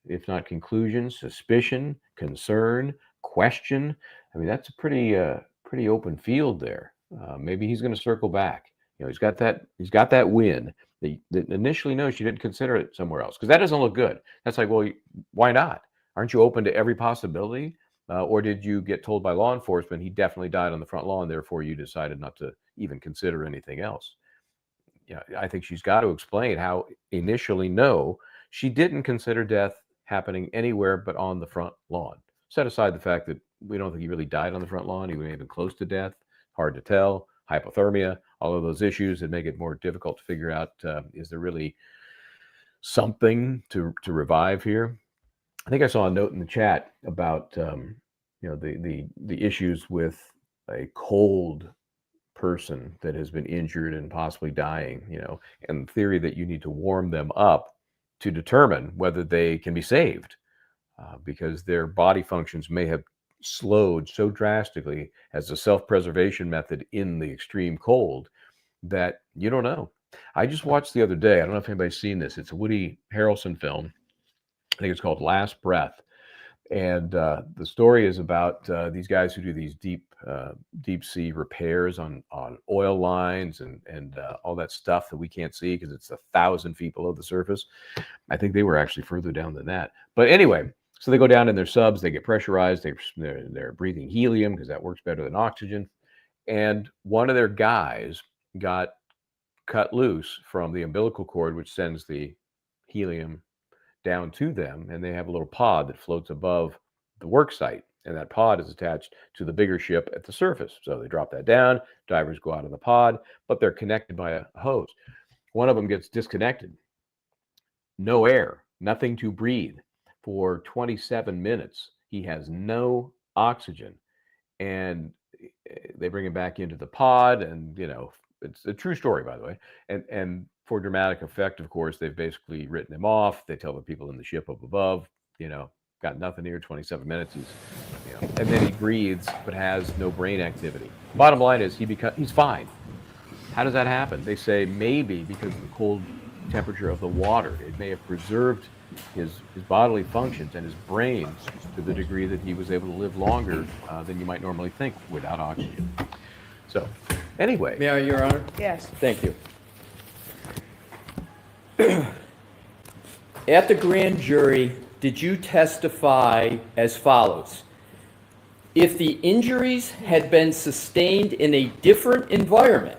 if not conclusion, suspicion, concern, question? I mean, that's a pretty open field there. Maybe he's going to circle back. He's got that win that initially, no, she didn't consider it somewhere else, because that doesn't look good. That's like, well, why not? Aren't you open to every possibility? Or did you get told by law enforcement he definitely died on the front lawn, therefore you decided not to even consider anything else? I think she's got to explain how initially, no, she didn't consider death happening anywhere but on the front lawn. Set aside the fact that we don't think he really died on the front lawn. He may have been close to death, hard to tell, hypothermia, all of those issues that make it more difficult to figure out, is there really something to revive here? I think I saw a note in the chat about the issues with a cold person that has been injured and possibly dying, and the theory that you need to warm them up to determine whether they can be saved, because their body functions may have slowed so drastically as a self-preservation method in the extreme cold that you don't know. I just watched the other day, I don't know if anybody's seen this, it's a Woody Harrelson film. I think it's called Last Breath. And the story is about these guys who do these deep sea repairs on oil lines and all that stuff that we can't see because it's 1,000 feet below the surface. I think they were actually further down than that. But anyway, so they go down in their subs, they get pressurized, they're breathing helium because that works better than oxygen. And one of their guys got cut loose from the umbilical cord, which sends the helium down to them, and they have a little pod that floats above the work site, and that pod is attached to the bigger ship at the surface. So they drop that down, divers go out of the pod, but they're connected by a hose. One of them gets disconnected. No air, nothing to breathe for 27 minutes. He has no oxygen, and they bring him back into the pod, and it's a true story, by the way. And for dramatic effect, of course, they've basically written him off. They tell the people in the ship up above, got nothing here, 27 minutes. And then he breathes, but has no brain activity. Bottom line is he's fine. How does that happen? They say maybe because of the cold temperature of the water, it may have preserved his bodily functions and his brain to the degree that he was able to live longer than you might normally think without oxygen. So, anyway. May I, Your Honor? Yes. Thank you. At the grand jury, did you testify as follows? If the injuries had been sustained in a different environment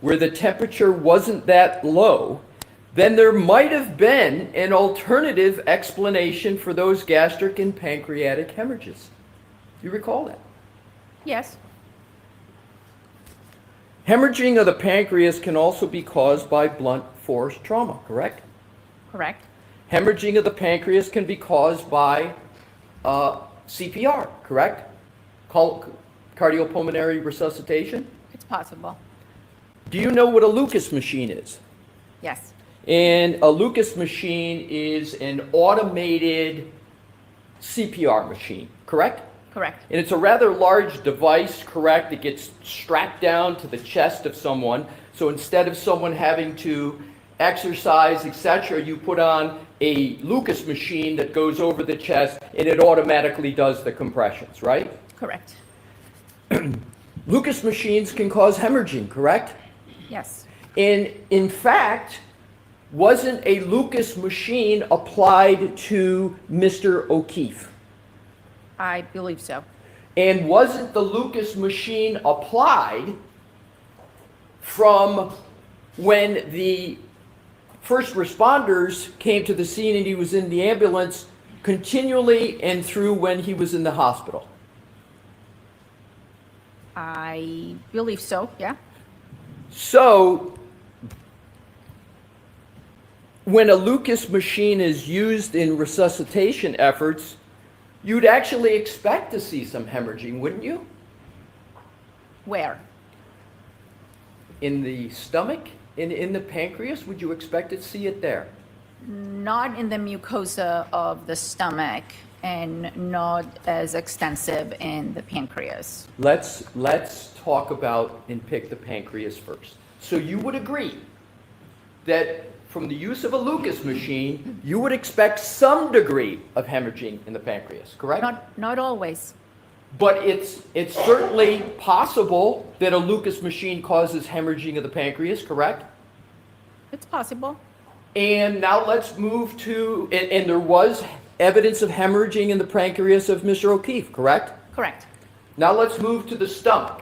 where the temperature wasn't that low, then there might have been an alternative explanation for those gastric and pancreatic hemorrhages. You recall that? Yes. Hemorrhaging of the pancreas can also be caused by blunt force trauma, correct? Correct. Hemorrhaging of the pancreas can be caused by CPR, correct? Cardiopulmonary resuscitation? It's possible. Do you know what a Lucas machine is? Yes. And a Lucas machine is an automated CPR machine, correct? Correct. And it's a rather large device, correct? It gets strapped down to the chest of someone. So instead of someone having to exercise, etc., you put on a Lucas machine that goes over the chest and it automatically does the compressions, right? Correct. Lucas machines can cause hemorrhaging, correct? Yes. And in fact, wasn't a Lucas machine applied to Mr. O'Keefe? I believe so. And wasn't the Lucas machine applied from when the first responders came to the scene and he was in the ambulance continually and through when he was in the hospital? I believe so, yeah. So when a Lucas machine is used in resuscitation efforts, you'd actually expect to see some hemorrhaging, wouldn't you? Where? In the stomach, in the pancreas, would you expect to see it there? Not in the mucosa of the stomach and not as extensive in the pancreas. Let's talk about and pick the pancreas first. So you would agree that from the use of a Lucas machine, you would expect some degree of hemorrhaging in the pancreas, correct? Not always. But it's certainly possible that a Lucas machine causes hemorrhaging of the pancreas, correct? It's possible. And now let's move to, and there was evidence of hemorrhaging in the pancreas of Mr. O'Keefe, correct? Correct. Now let's move to the stomach.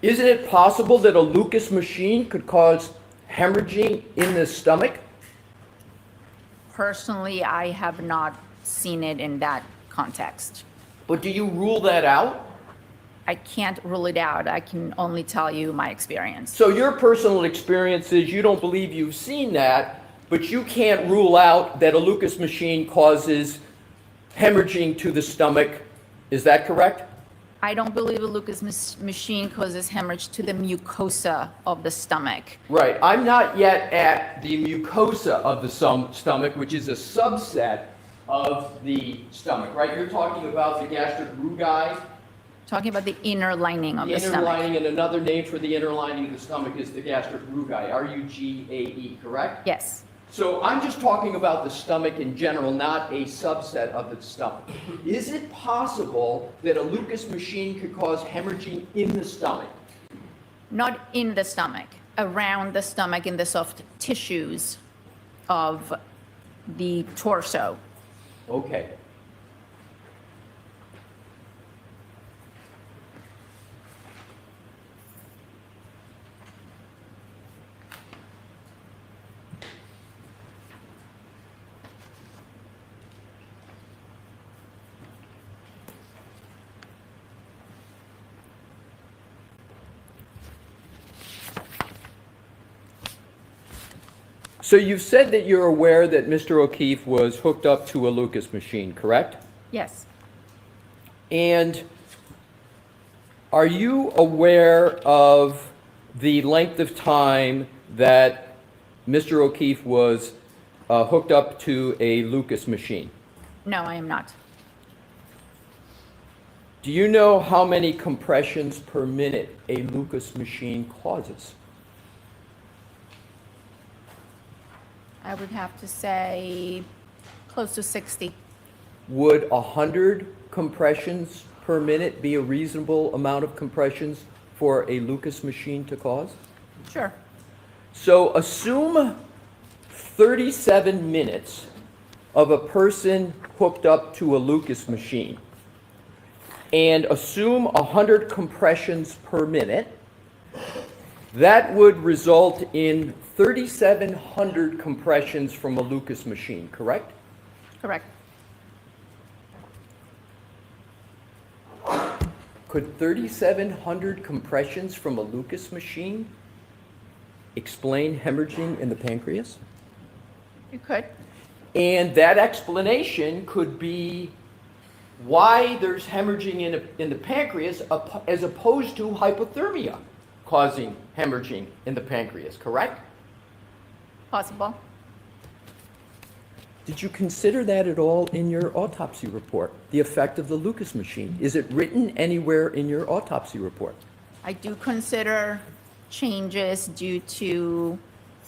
Isn't it possible that a Lucas machine could cause hemorrhaging in the stomach? Personally, I have not seen it in that context. But do you rule that out? I can't rule it out. I can only tell you my experience. So your personal experience is you don't believe you've seen that, but you can't rule out that a Lucas machine causes hemorrhaging to the stomach. Is that correct? I don't believe a Lucas machine causes hemorrhage to the mucosa of the stomach. Right. I'm not yet at the mucosa of the stomach, which is a subset of the stomach, right? You're talking about the gastric rugae. Talking about the inner lining of the inner stomach. lining, and another name for the inner lining of the stomach is the gastric rugae, R-U-G-A-E, correct? Yes. So I'm just talking about the stomach in general, not a subset of the stomach. Is it possible that a Lucas machine could cause hemorrhaging in the stomach? Not in the stomach, around the stomach, in the soft tissues of the torso. Okay. So you've said that you're aware that Mr. O'Keefe was hooked up to a Lucas machine, correct? Yes. And are you aware of the length of time that Mr. O'Keefe was hooked up to a Lucas machine? No, I am not. Do you know how many compressions per minute a Lucas machine causes? I would have to say close to 60. Would 100 compressions per minute be a reasonable amount of compressions for a Lucas machine to cause? Sure. So assume 37 minutes of a person hooked up to a Lucas machine, and assume 100 compressions per minute. That would result in 3,700 compressions from a Lucas machine, correct? Correct. Could 3,700 compressions from a Lucas machine explain hemorrhaging in the pancreas? You could. And that explanation could be why there's hemorrhaging in the pancreas as opposed to hypothermia causing hemorrhaging in the pancreas, correct? Possible. Did you consider that at all in your autopsy report, the effect of the Lucas machine? Is it written anywhere in your autopsy report? I do consider changes due to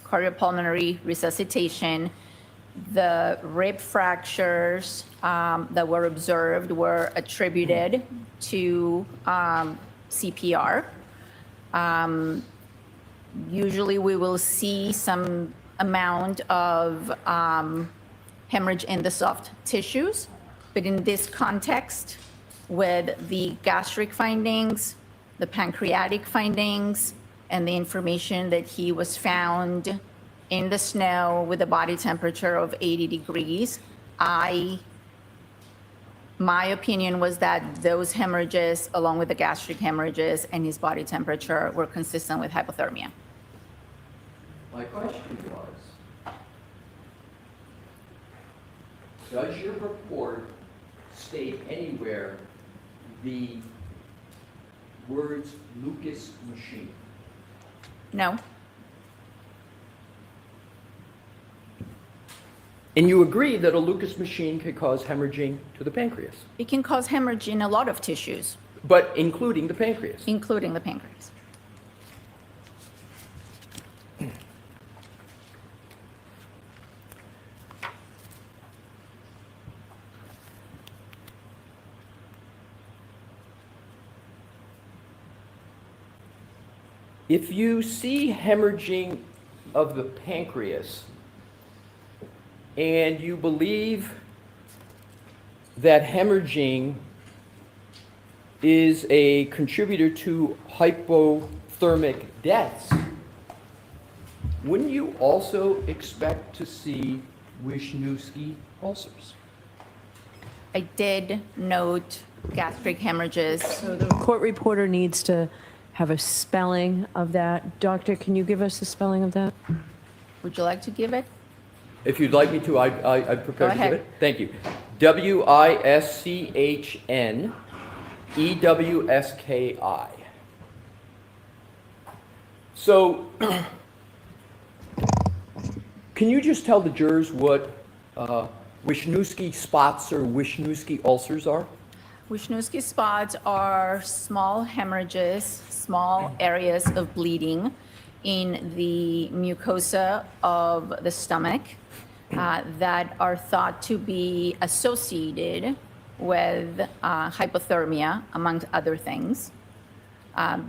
cardiopulmonary resuscitation. The rib fractures that were observed were attributed to CPR. Usually we will see some amount of hemorrhage in the soft tissues, but in this context, with the gastric findings, the pancreatic findings, and the information that he was found in the snow with a body temperature of 80 degrees, I My opinion was that those hemorrhages, along with the gastric hemorrhages and his body temperature, were consistent with hypothermia. My question was, does your report state anywhere the words Lucas machine? No, And you agree that a Lucas machine could cause hemorrhaging to the pancreas, it can cause hemorrhage in a lot of tissues, but including the pancreas. including the pancreas. If you see hemorrhaging of the pancreas and you believe that hemorrhaging is a contributor to hypothermic deaths, wouldn't you also expect to see Wisniewski ulcers? I did note gastric hemorrhages. So the court reporter needs to have a spelling of that. Doctor, can you give us the spelling of that? Would you like to give it? If you'd like me to, I'd prepare Go to give ahead. it. Thank you. Wisnewski. So, can you just tell the jurors what Wisniewski spots or Wisniewski ulcers are? Wisniewski spots are small hemorrhages, small areas of bleeding in the mucosa of the stomach that are thought to be associated with hypothermia, among other things.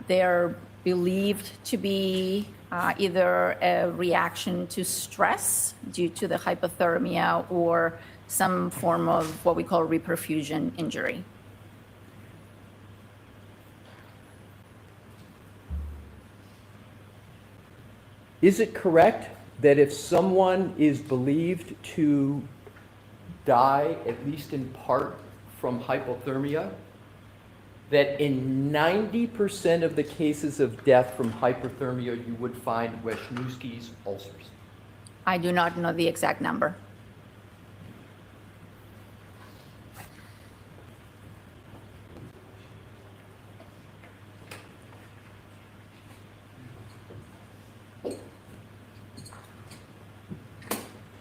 They're believed to be either a reaction to stress due to the hypothermia or some form of what we call reperfusion injury. Is it correct that if someone is believed to die, at least in part, from hypothermia, that in 90% of the cases of death from hypothermia, you would find Wisniewski's ulcers? I do not know the exact number.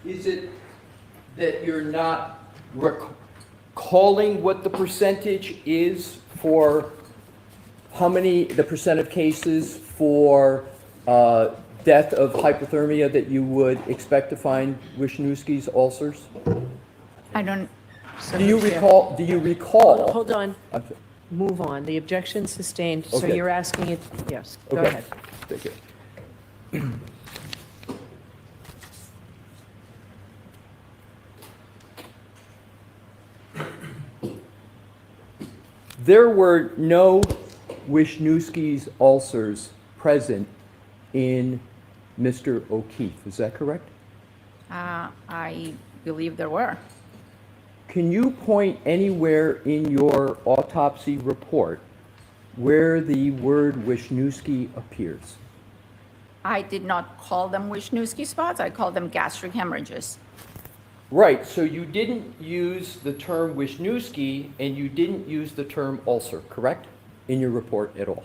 Is it that you're not recalling what the percentage is for the percent of cases for death of hypothermia that you would expect to find Wisniewski's ulcers? I don't. Do you recall? Hold on. Move on. The objection sustained. So Okay. you're asking it, yes, go Okay. ahead. Thank you. There were no Wisniewski's ulcers present in Mr. O'Keefe, is that correct? I believe there were. Can you point anywhere in your autopsy report where the word Wisniewski appears? I did not call them Wisniewski spots. I called them gastric hemorrhages. Right, so you didn't use the term Wisniewski and you didn't use the term ulcer, correct? In your report at all?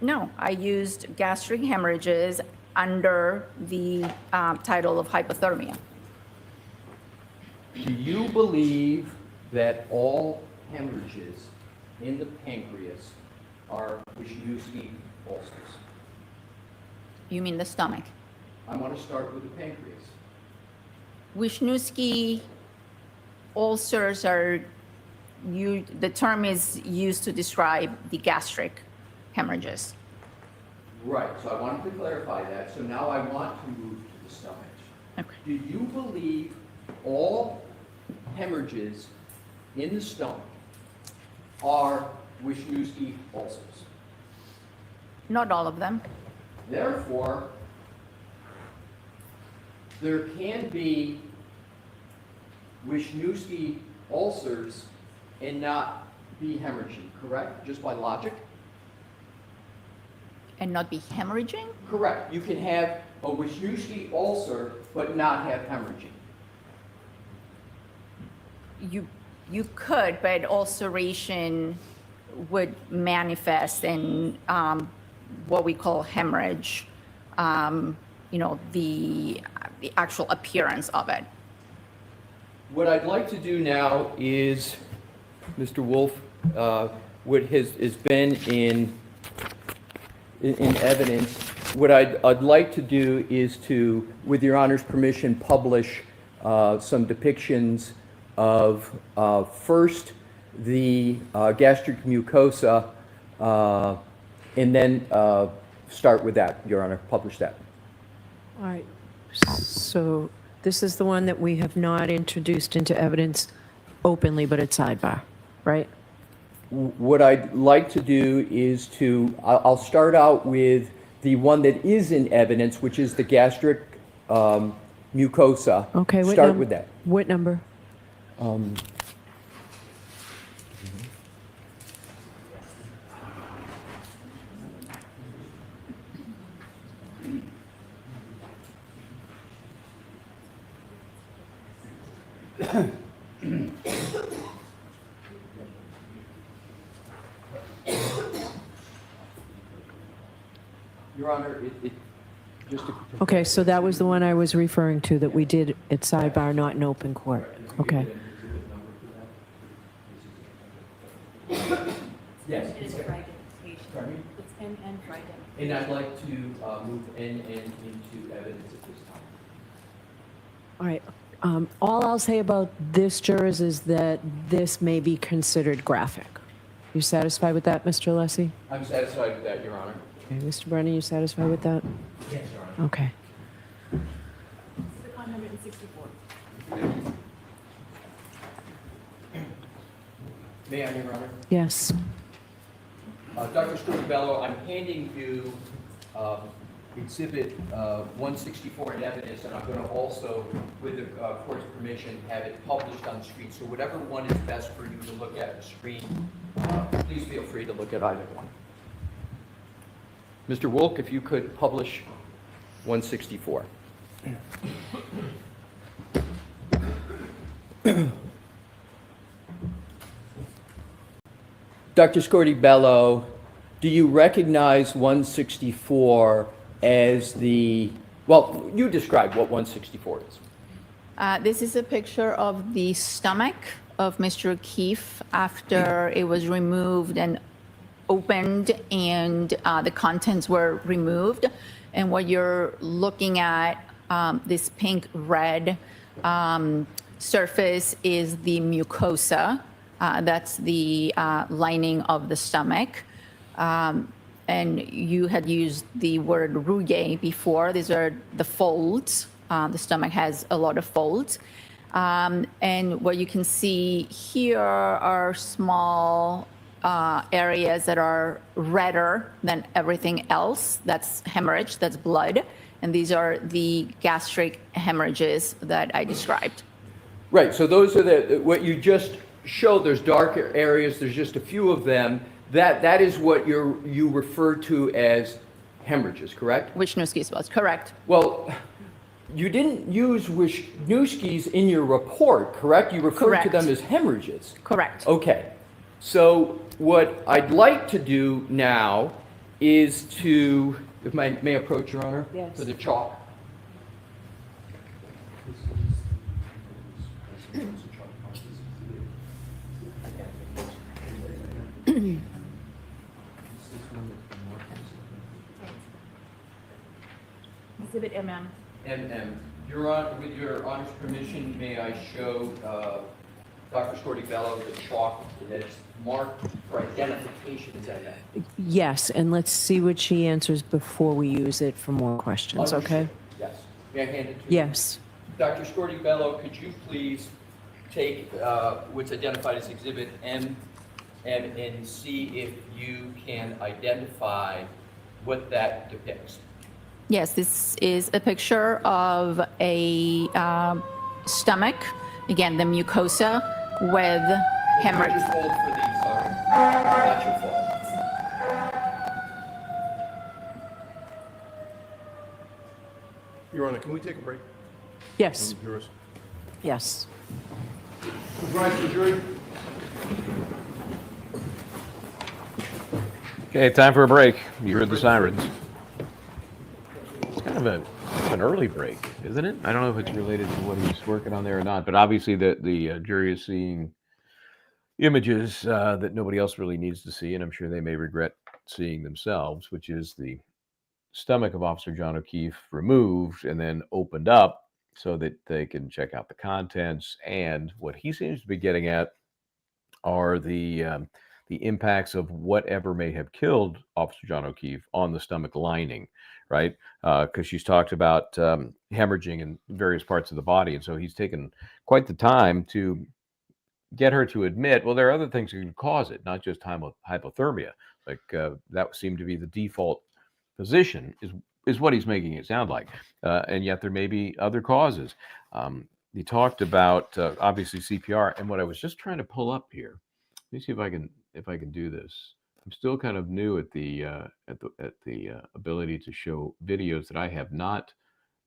No, I used gastric hemorrhages under the title of hypothermia. Do you believe that all hemorrhages in the pancreas are Wisniewski ulcers? You mean the stomach? I want to start with the pancreas. Wisniewski ulcers are, the term is used to describe the gastric hemorrhages. Right, so I wanted to clarify that, so now I want to move to the stomach. Okay. Do you believe all hemorrhages in the stomach are Wisniewski ulcers? Not all of them. Therefore, there can be Wisniewski ulcers and not be hemorrhaging, correct? Just by logic? And not be hemorrhaging? Correct. You can have a Wisniewski ulcer, but not have hemorrhaging. You could, but ulceration would manifest in what we call hemorrhage, the actual appearance of it. What I'd like to do now is, Mr. Wolf, what has been in evidence, what I'd like to do is to, with your Honor's permission, publish some depictions of first the gastric mucosa, and then start with that, Your Honor, publish that. All right. So this is the one that we have not introduced into evidence openly, but at sidebar, right? What I'd like to do is I'll start out with the one that is in evidence, which is the gastric mucosa. Okay. Start with that. What number? Your Honor, just to... Okay, so that was the one I was referring to that we did at sidebar, not in open court. Okay. Yes. It's Friday. Pardon me? It's N Friday. And I'd like to move NN into evidence at this time. All right. All I'll say about this, jurors, is that this may be considered graphic. You satisfied with that, Mr. Alessi? I'm satisfied with that, Your Honor. Okay, Mr. Brennan, you satisfied with that? Yes, Your Honor. Okay. This is the 164. May I, Your Honor? Yes. Dr. Scorbello, I'm handing you Exhibit 164 in evidence, and I'm going to also, with the court's permission, have it published on the screen. So whatever one is best for you to look at the screen, please feel free to look at either one. Mr. Wolk, if you could publish 164. Dr. Scorbello, do you recognize 164 as well, you describe what 164 is. This is a picture of the stomach of Mr. O'Keefe after it was removed and opened and the contents were removed. And what you're looking at, this pink-red surface is the mucosa. That's the lining of the stomach. And you had used the word rouge before. These are the folds. The stomach has a lot of folds. And what you can see here are small areas that are redder than everything else. That's hemorrhage, that's blood. And these are the gastric hemorrhages that I described. Right, so those are what you just showed. There's darker areas, there's just a few of them. That is what you refer to as hemorrhages, correct? Wisniewski's was correct. Well, you didn't use Wisniewski's in your report, correct? You referred to them as hemorrhages. Correct. Okay. So what I'd like to do now is to, if I may approach, Your Honor, yes, for the chalk. Exhibit MM. With your Honor's permission, may I show Dr. Scorbello the chalk that's marked for identification? Is that it? Yes, and let's see what she answers before we use it for more questions, okay? Yes. May I hand it to you? Yes. Dr. Scorbello, could you please take what's identified as Exhibit M and see if you can identify what that depicts? Yes, this is a picture of a stomach, again, the mucosa with hemorrhage. Your fault for these, not your fault. Your Honor, can we take a break? Yes, Jurors. yes. Rise to the jury. Okay, time for a break. You heard the sirens. It's kind of an early break, isn't it? I don't know if it's related to what he's working on there or not, but obviously the jury is seeing images that nobody else really needs to see, and I'm sure they may regret seeing themselves, which is the stomach of Officer John O'Keefe removed and then opened up so that they can check out the contents. And what he seems to be getting at are the impacts of whatever may have killed Officer John O'Keefe on the stomach lining, right? Because she's talked about hemorrhaging in various parts of the body. And so he's taken quite the time to get her to admit, well, there are other things that can cause it, not just hypothermia. Like that seemed to be the default position, is what he's making it sound like. And yet there may be other causes. He talked about obviously CPR, and what I was just trying to pull up here. Let me see if I can do this. I'm still kind of new at the ability to show videos that I have not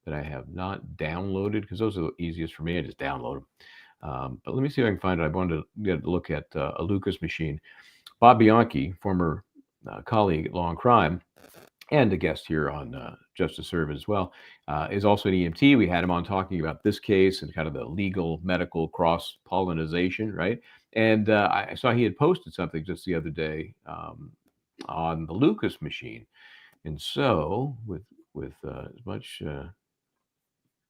downloaded, because those are the easiest for me. I just download them. But let me see if I can find it. I wanted to get a look at a Lucas machine. Bob Bianchi, former colleague at Law and Crime, and a guest here on Justice Serve as well, is also an EMT. We had him on talking about this case and kind of the legal medical cross-pollination, right? And I saw he had posted something just the other day on the Lucas machine. And so with as much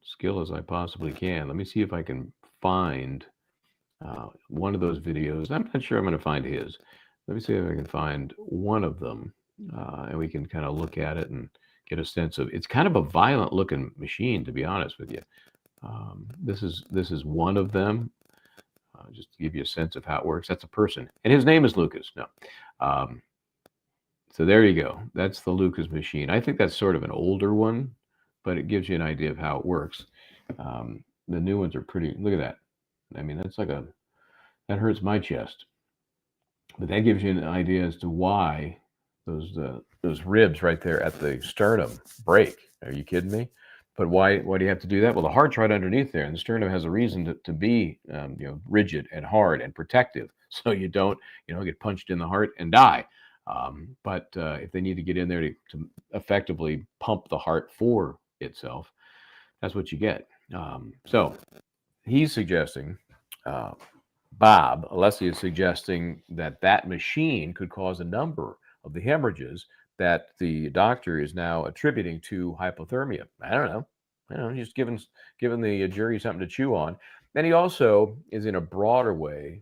skill as I possibly can, let me see if I can find one of those videos. I'm not sure I'm going to find his. Let me see if I can find one of them, and we can kind of look at it and get a sense of. It's kind of a violent looking machine, to be honest with you. This is one of them, just to give you a sense of how it works. That's a person, and his name is Lucas. No, so there you go. That's the Lucas machine. I think that's sort of an older one, but it gives you an idea of how it works. The new ones are pretty. Look at that. I mean, that's like that hurts my chest. But that gives you an idea as to why those ribs right there at the sternum break. Are you kidding me? But why do you have to do that? Well, the heart's right underneath there, and the sternum has a reason to be rigid and hard and protective, so you don't get punched in the heart and die. But if they need to get in there to effectively pump the heart for itself, that's what you get. So he's suggesting. Bob Alessi is suggesting that machine could cause a number of the hemorrhages that the doctor is now attributing to hypothermia. I don't know. Just giving the jury something to chew on. And he also is, in a broader way,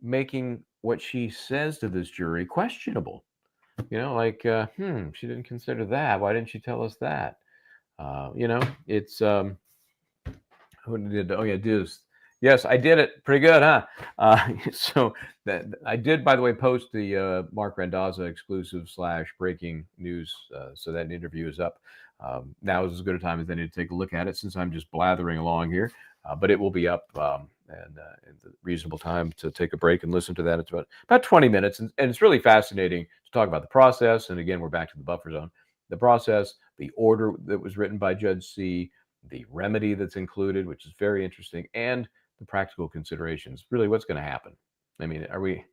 making what she says to this jury questionable. Like, she didn't consider that. Why didn't she tell us that? It's who did? Oh yeah, Diz. Yes, I did it. Pretty good, huh? So that I did, by the way, post the Mark Randazza exclusive / breaking news. So that interview is up. Now is as good a time as any to take a look at it, since I'm just blathering along here. But it will be up and in the reasonable time to take a break and listen to that. It's about 20 minutes, and it's really fascinating to talk about the process. And again, we're back to the buffer zone. The process, the order that was written by Judge C, the remedy that's included, which is very interesting, and the practical considerations. Really, what's going to happen? I mean, are we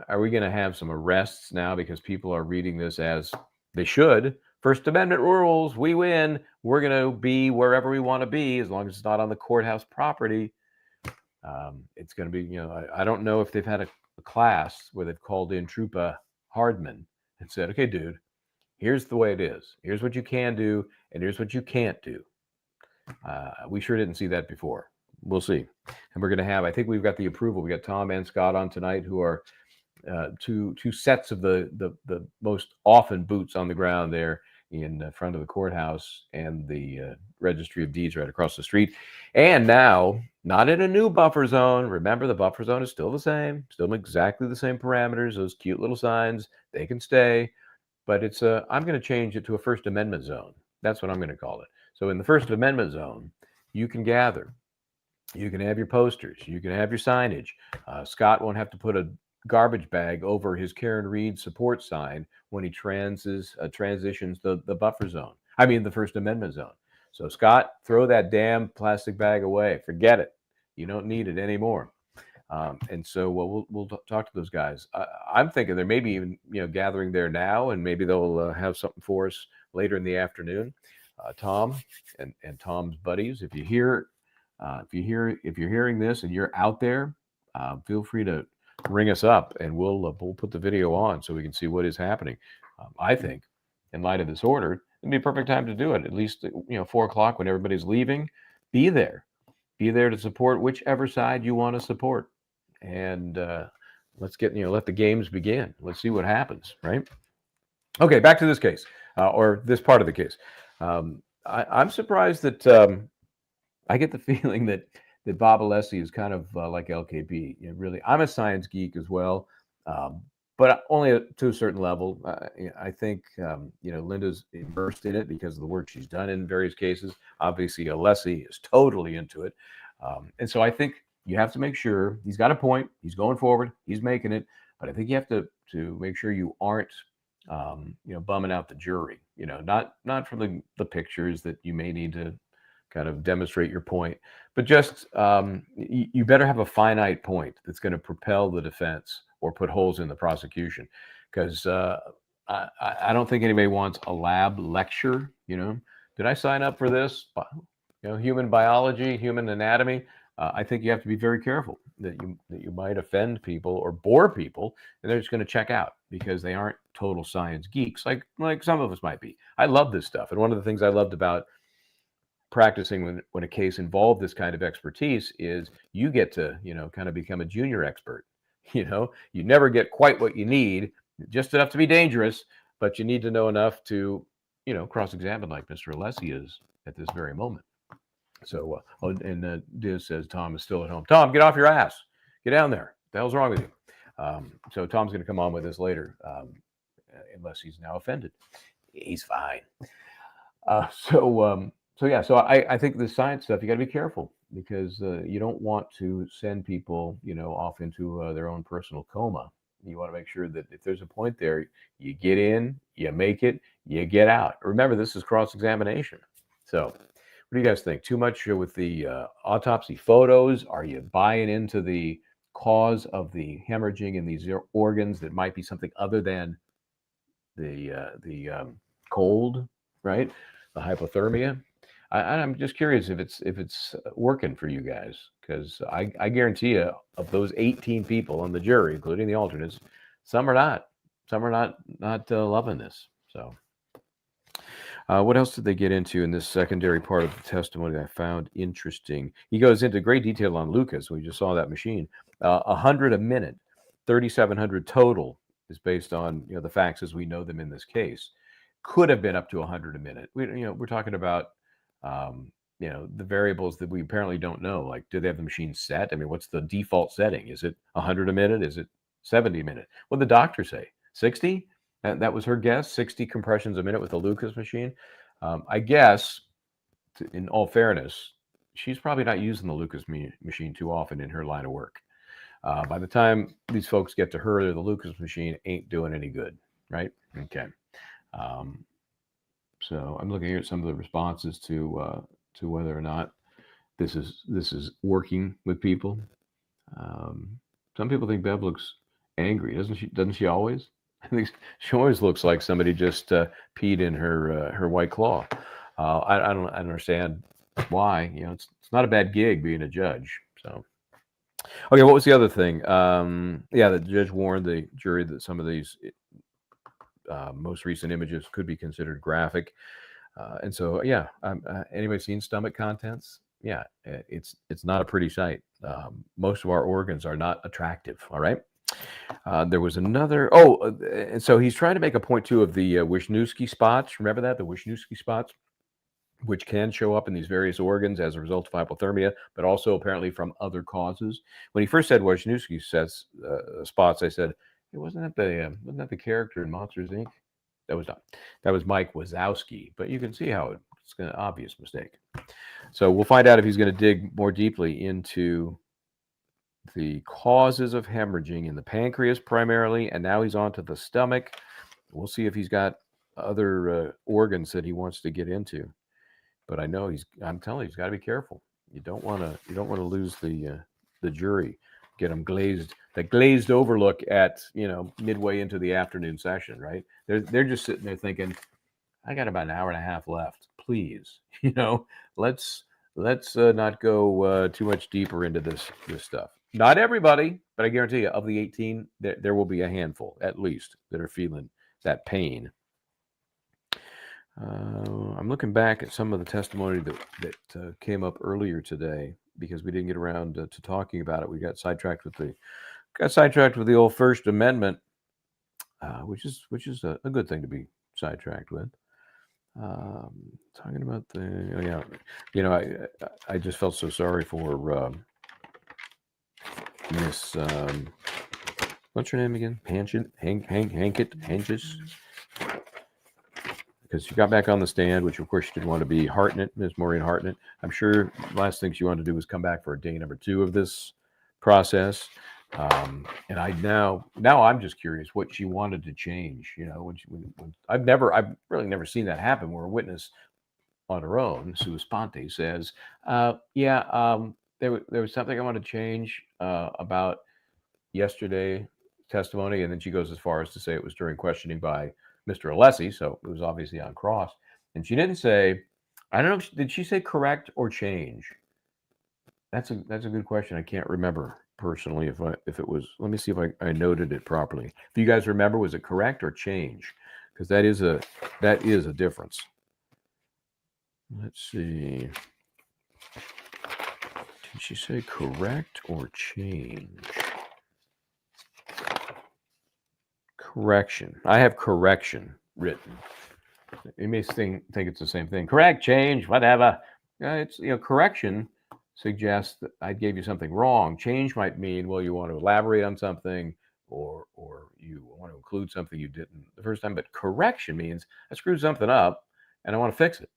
going to have some arrests now because people are reading this as they should? First Amendment rules, we win. We're going to be wherever we want to be as long as it's not on the courthouse property. It's going to be, I don't know if they've had a class where they've called in Troopa Hardman and said, okay, dude, here's the way it is. Here's what you can do, and here's what you can't do. We sure didn't see that before. We'll see. And we're going to have, I think we've got the approval. We got Tom and Scott on tonight, who are two sets of the most often boots on the ground there in front of the courthouse and the Registry of Deeds right across the street. And now, not in a new buffer zone. Remember, the buffer zone is still the same, still exactly the same parameters. Those cute little signs, they can stay. But it's I'm going to change it to a First Amendment zone. That's what I'm going to call it. So in the First Amendment zone, you can gather. You can have your posters. You can have your signage. Scott won't have to put a garbage bag over his Karen Reed support sign when he transitions the buffer zone. I mean, the First Amendment zone. So, Scott, throw that damn plastic bag away. Forget it. You don't need it anymore. And so we'll talk to those guys. I'm thinking they're maybe even gathering there now, and maybe they'll have something for us later in the afternoon. Tom and Tom's buddies, if you're hearing this and you're out there, feel free to ring us up, and we'll put the video on so we can see what is happening. I think, in light of this order, it'd be a perfect time to do it. At least 4 o'clock when everybody's leaving, be there to support whichever side you want to support, and let's get let the games begin. Let's see what happens, right? Okay, back to this case, or this part of the case. I'm surprised that I get the feeling that Bob Alessi is kind of like LKB. Really, I'm a science geek as well, but only to a certain level. I think Linda's immersed in it because of the work she's done in various cases. Obviously, Alessi is totally into it, and so I think you have to make sure he's got a point. He's going forward. He's making it, but I think you have to make sure you aren't bumming out the jury. Not from the pictures that you may need to kind of demonstrate your point, but just you better have a finite point that's going to propel the defense or put holes in the prosecution, because I don't think anybody wants a lab lecture. Did I sign up for this? Human biology, human anatomy. I think you have to be very careful that you might offend people or bore people, and they're just going to check out because they aren't total science geeks like some of us might be. I love this stuff, and one of the things I loved about practicing when a case involved this kind of expertise is you get to kind of become a junior expert. You never get quite what you need, just enough to be dangerous, but you need to know enough to cross-examine like Mr. Alessi is at this very moment. So and Diz says Tom is still at home. Tom, get off your ass, get down there. What the hell's wrong with you? So Tom's going to come on with us later, unless he's now offended. He's fine. So I think the science stuff, you got to be careful, because you don't want to send people, off into their own personal coma. You want to make sure that if there's a point there, you get in, you make it, you get out. Remember, this is cross-examination. So what do you guys think? Too much with the autopsy photos? Are you buying into the cause of the hemorrhaging in these organs that might be something other than the cold, right? The hypothermia? I'm just curious if it's working for you guys, because I guarantee you, of those 18 people on the jury, including the alternates, some are not loving this. So, what else did they get into in this secondary part of the testimony that I found interesting? He goes into great detail on Lucas. We just saw that machine, 100 a minute, 3,700 total is based on the facts as we know them in this case. Could have been up to 100 a minute. We're talking about the variables that we apparently don't know. Like, do they have the machine set? I mean, what's the default setting? Is it 100 a minute? Is it 70 a minute? What did the doctor say? 60? That was her guess. 60 compressions a minute with the Lucas machine. I guess, in all fairness, she's probably not using the Lucas machine too often in her line of work. By the time these folks get to her, the Lucas machine ain't doing any good, right? Okay. So I'm looking here at some of the responses to whether or not this is working with people. Some people think Bev looks angry, doesn't she always? I think she always looks like somebody just peed in her White Claw. I don't understand why. It's not a bad gig being a judge. So, okay, what was the other thing? The judge warned the jury that some of these most recent images could be considered graphic. And so, anybody seen stomach contents? Yeah, it's not a pretty sight. Most of our organs are not attractive. All right. There was another. And so he's trying to make a point too of the Wisniewski spots. Remember that, the Wisniewski spots, which can show up in these various organs as a result of hypothermia, but also apparently from other causes. When he first said Wisniewski spots, I said, hey, wasn't that the character in Monsters Inc.? That was Mike Wazowski, but you can see how it It's an obvious mistake. So we'll find out if he's going to dig more deeply into the causes of hemorrhaging in the pancreas primarily, and now he's on to the stomach. We'll see if he's got other organs that he wants to get into. But I know I'm telling you, he's got to be careful. You don't want to lose the jury, get them glazed overlook at midway into the afternoon session, right? They're just sitting there thinking, I got about an hour and a half left. Please, let's not go too much deeper into this stuff. Not everybody, but I guarantee you, of the 18, there will be a handful at least that are feeling that pain. I'm looking back at some of the testimony that came up earlier today because we didn't get around to talking about it. We got sidetracked with the old First Amendment, which is a good thing to be sidetracked with. Talking about I just felt so sorry for Miss what's her name again? Hanches. Because she got back on the stand, which of course she didn't want to be Hartnett, Ms. Maureen Hartnett. I'm sure the last thing she wanted to do was come back for day number 2 of this process. And now I'm just curious what she wanted to change. I've really never seen that happen where a witness on her own, sua sponte, says, there was something I want to change about yesterday testimony, and then she goes as far as to say it was during questioning by Mr. Alessi, so it was obviously on cross. And she didn't say, I don't know, did she say correct or change? That's a good question. I can't remember personally if it was. Let me see if I noted it properly. If you guys remember, was it correct or change? Because that is a difference. Let's see. Did she say correct or change? Correction. I have correction written. You may think it's the same thing. Correct, change, whatever. It's correction suggests that I gave you something wrong. Change might mean, well, you want to elaborate on something, or you want to include something you didn't the first time. But correction means I screwed something up and I want to fix it.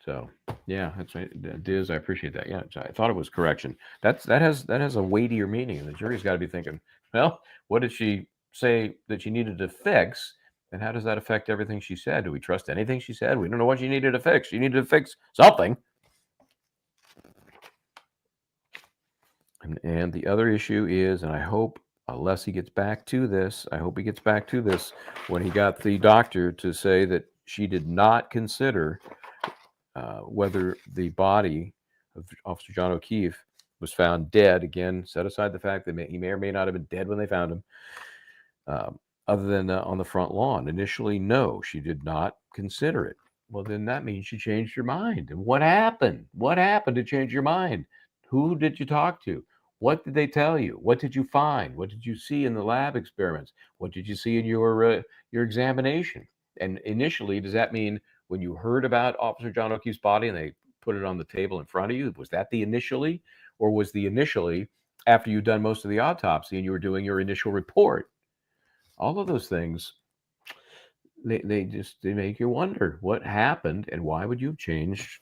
So yeah, that's right. Diz, I appreciate that. Yeah, I thought it was correction. That has a weightier meaning, and the jury's got to be thinking, well, what did she say that she needed to fix, and how does that affect everything she said? Do we trust anything she said? We don't know what she needed to fix. She needed to fix something. And the other issue is, and I hope Alessi gets back to this, when he got the doctor to say that she did not consider whether the body of Officer John O'Keefe was found dead. Again, set aside the fact that he may or may not have been dead when they found him, other than on the front lawn. Initially, no, she did not consider it. Well, then that means she changed her mind. And what happened? What happened to change your mind? Who did you talk to? What did they tell you? What did you find? What did you see in the lab experiments? What did you see in your examination? And initially, does that mean when you heard about Officer John O'Keefe's body and they put it on the table in front of you, was that the initially? Or was the initially after you'd done most of the autopsy and you were doing your initial report? All of those things, they make you wonder what happened and why would you have changed,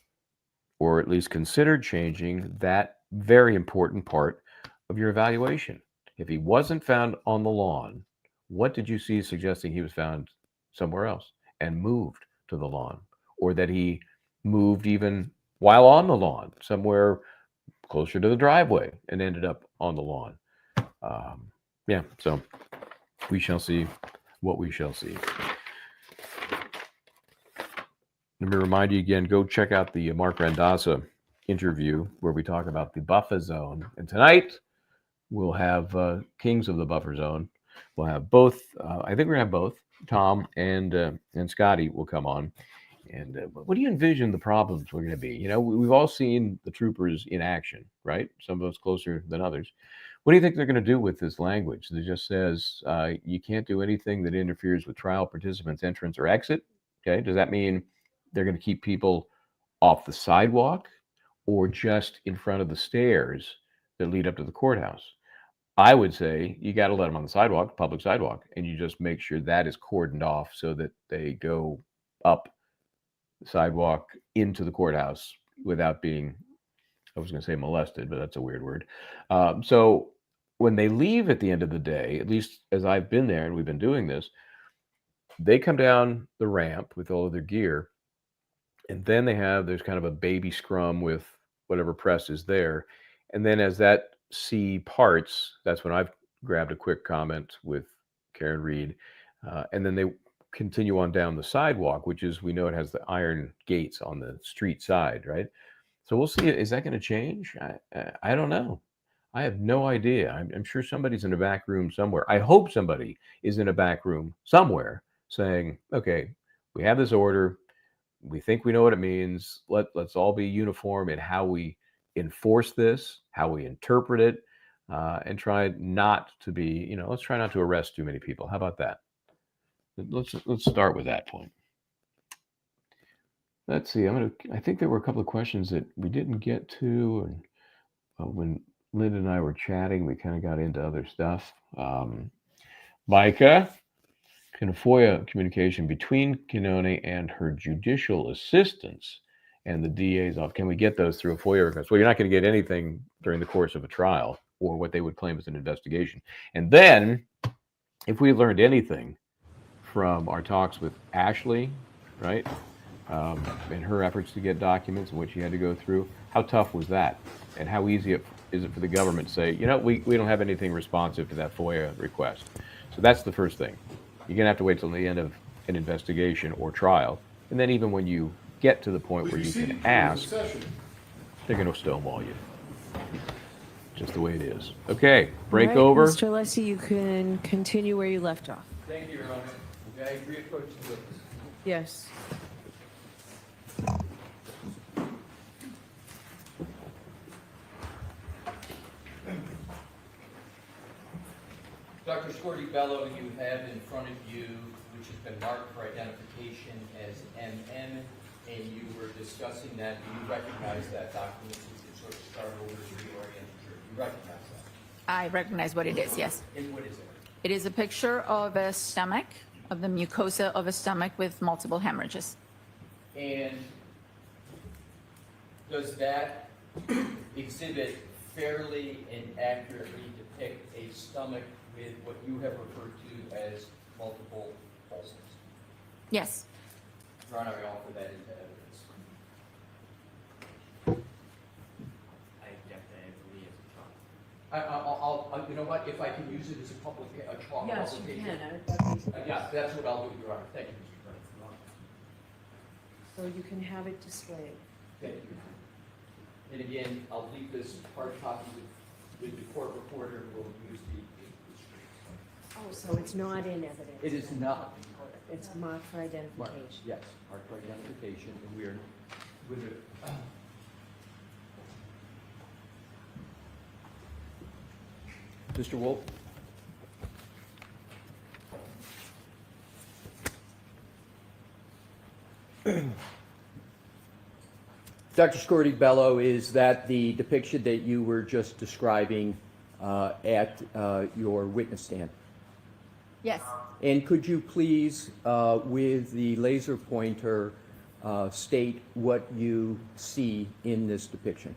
or at least considered changing, that very important part of your evaluation. If he wasn't found on the lawn, what did you see suggesting he was found somewhere else and moved to the lawn, or that he moved even while on the lawn somewhere closer to the driveway and ended up on the lawn? So we shall see what we shall see. Let me remind you again, go check out the Mark Randazza interview where we talk about the buffer zone. And tonight we'll have Kings of the Buffer Zone. We'll have both. I think we're going to have both. Tom and Scotty will come on. And what do you envision the problems were going to be? We've all seen the troopers in action, right? Some of us closer than others. What do you think they're going to do with this language that just says you can't do anything that interferes with trial participants' entrance or exit? Okay, does that mean they're going to keep people off the sidewalk or just in front of the stairs that lead up to the courthouse? I would say you got to let them on the sidewalk, public sidewalk, and you just make sure that is cordoned off so that they go up sidewalk into the courthouse without being, I was going to say molested, but that's a weird word. So when they leave at the end of the day, at least as I've been there and we've been doing this, they come down the ramp with all of their gear, and then there's kind of a baby scrum with whatever press is there. And then as that C parts, that's when I've grabbed a quick comment with Karen Reed. And then they continue on down the sidewalk, which is, we know it has the iron gates on the street side, right? So we'll see. Is that going to change? I don't know. I have no idea. I'm sure somebody's in a back room somewhere. I hope somebody is in a back room somewhere saying, okay, we have this order. We think we know what it means. Let's all be uniform in how we enforce this, how we interpret it, and try not to be, let's try not to arrest too many people. How about that? Let's start with that point. Let's see. I think there were a couple of questions that we didn't get to, and when Linda and I were chatting, we kind of got into other stuff. Micah, can a FOIA communication between Quinone and her judicial assistants and the DA's office, can we get those through a FOIA request? Well, you're not going to get anything during the course of a trial or what they would claim as an investigation. And then, if we learned anything from our talks with Ashley, right, and her efforts to get documents and what she had to go through, how tough was that? And how easy is it for the government to say, we don't have anything responsive to that FOIA request? So that's the first thing. You're going to have to wait till the end of an investigation or trial. And then even when you get to the point where you can ask, they're going to stonewall you. Just the way it is. Okay, break Right, over. Mr. Lessie, you can continue where you left off. Thank you, Your Honor. May I reapproach the witness? Yes. Dr. Scordi-Bello, you have in front of you, which has been marked for identification as MM, and you were discussing that. Do you recognize that document? You can sort of start over to reorient. You recognize that? I recognize what it is, yes. And what is it? It is a picture of a stomach, of the mucosa of a stomach with multiple hemorrhages. And does that exhibit fairly and accurately depict a stomach with what you have referred to as multiple ulcers? Yes. Your Honor, I offer that into evidence. I object to Anthony as a trial. I'll, you know what, if I can use it as a public, a trial Yes, you publication. can. Yeah, that's what I'll do, Your Honor. Thank you, Mr. President. So you can have it displayed. Thank you. And again, I'll leave this hard copy with the court reporter, and we'll use the screen. Oh, so it's not in evidence? It is not. It's marked for identification? Yes, marked for identification, and we are with it. Mr. Wolf? Dr. Scordi-Bello, is that the depiction that you were just describing at your witness stand? Yes. And could you please, with the laser pointer, state what you see in this depiction?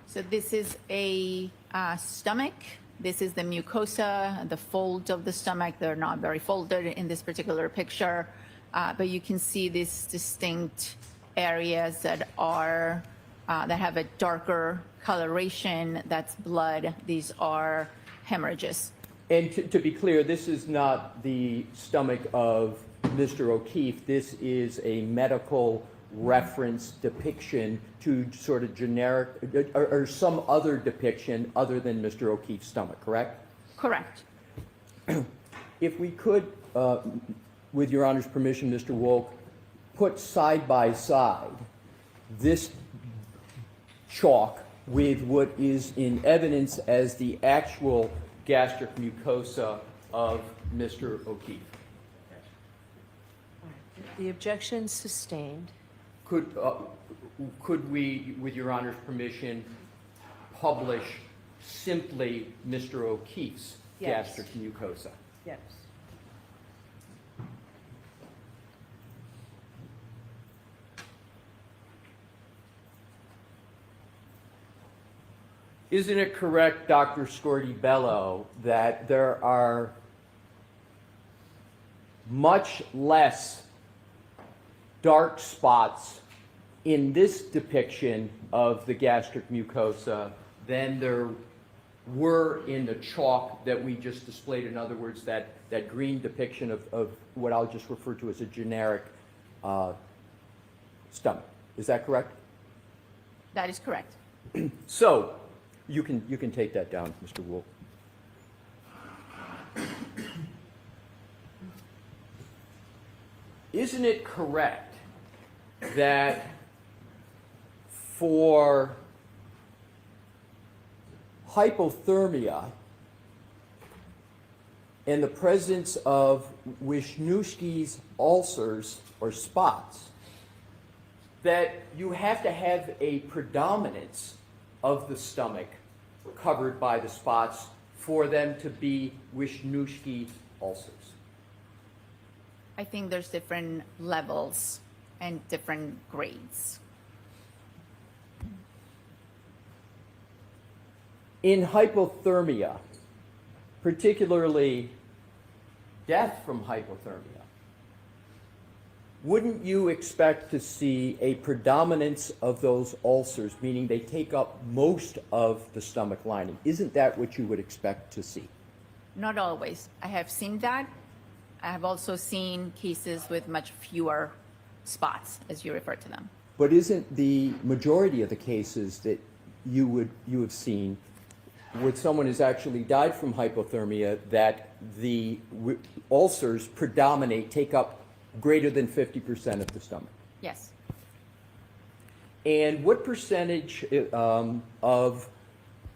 So this is a stomach. This is the mucosa, the folds of the stomach. They're not very folded in this particular picture, but you can see these distinct areas that are that have a darker coloration. That's blood. These are hemorrhages. And to be clear, this is not the stomach of Mr. O'Keefe. This is a medical reference depiction to sort of generic or some other depiction other than Mr. O'Keefe's stomach, correct? Correct. If we could, with Your Honor's permission, Mr. Wolk, put side by side this chalk with what is in evidence as the actual gastric mucosa of Mr. O'Keefe. The objection sustained. Could we, with Your Honor's permission, publish simply Mr. O'Keefe's gastric mucosa? Yes. Isn't it correct, Dr. Scordi-Bello, that there are much less dark spots in this depiction of the gastric mucosa than there were in the chalk that we just displayed? In other words, that green depiction of what I'll just refer to as a generic stomach. Is that correct? That is correct. So you can take that down, Mr. Wool. Isn't it correct that for hypothermia in the presence of Wisniewski's ulcers or spots, that you have to have a predominance of the stomach covered by the spots for them to be Wisniewski ulcers? I think there's different levels and different grades. In hypothermia, particularly death from hypothermia, wouldn't you expect to see a predominance of those ulcers, meaning they take up most of the stomach lining? Isn't that what you would expect to see? Not always. I have seen that. I have also seen cases with much fewer spots, as you refer to them. But isn't the majority of the cases that you have seen where someone has actually died from hypothermia that the ulcers predominate, take up greater than 50% of the stomach? Yes. And what percentage of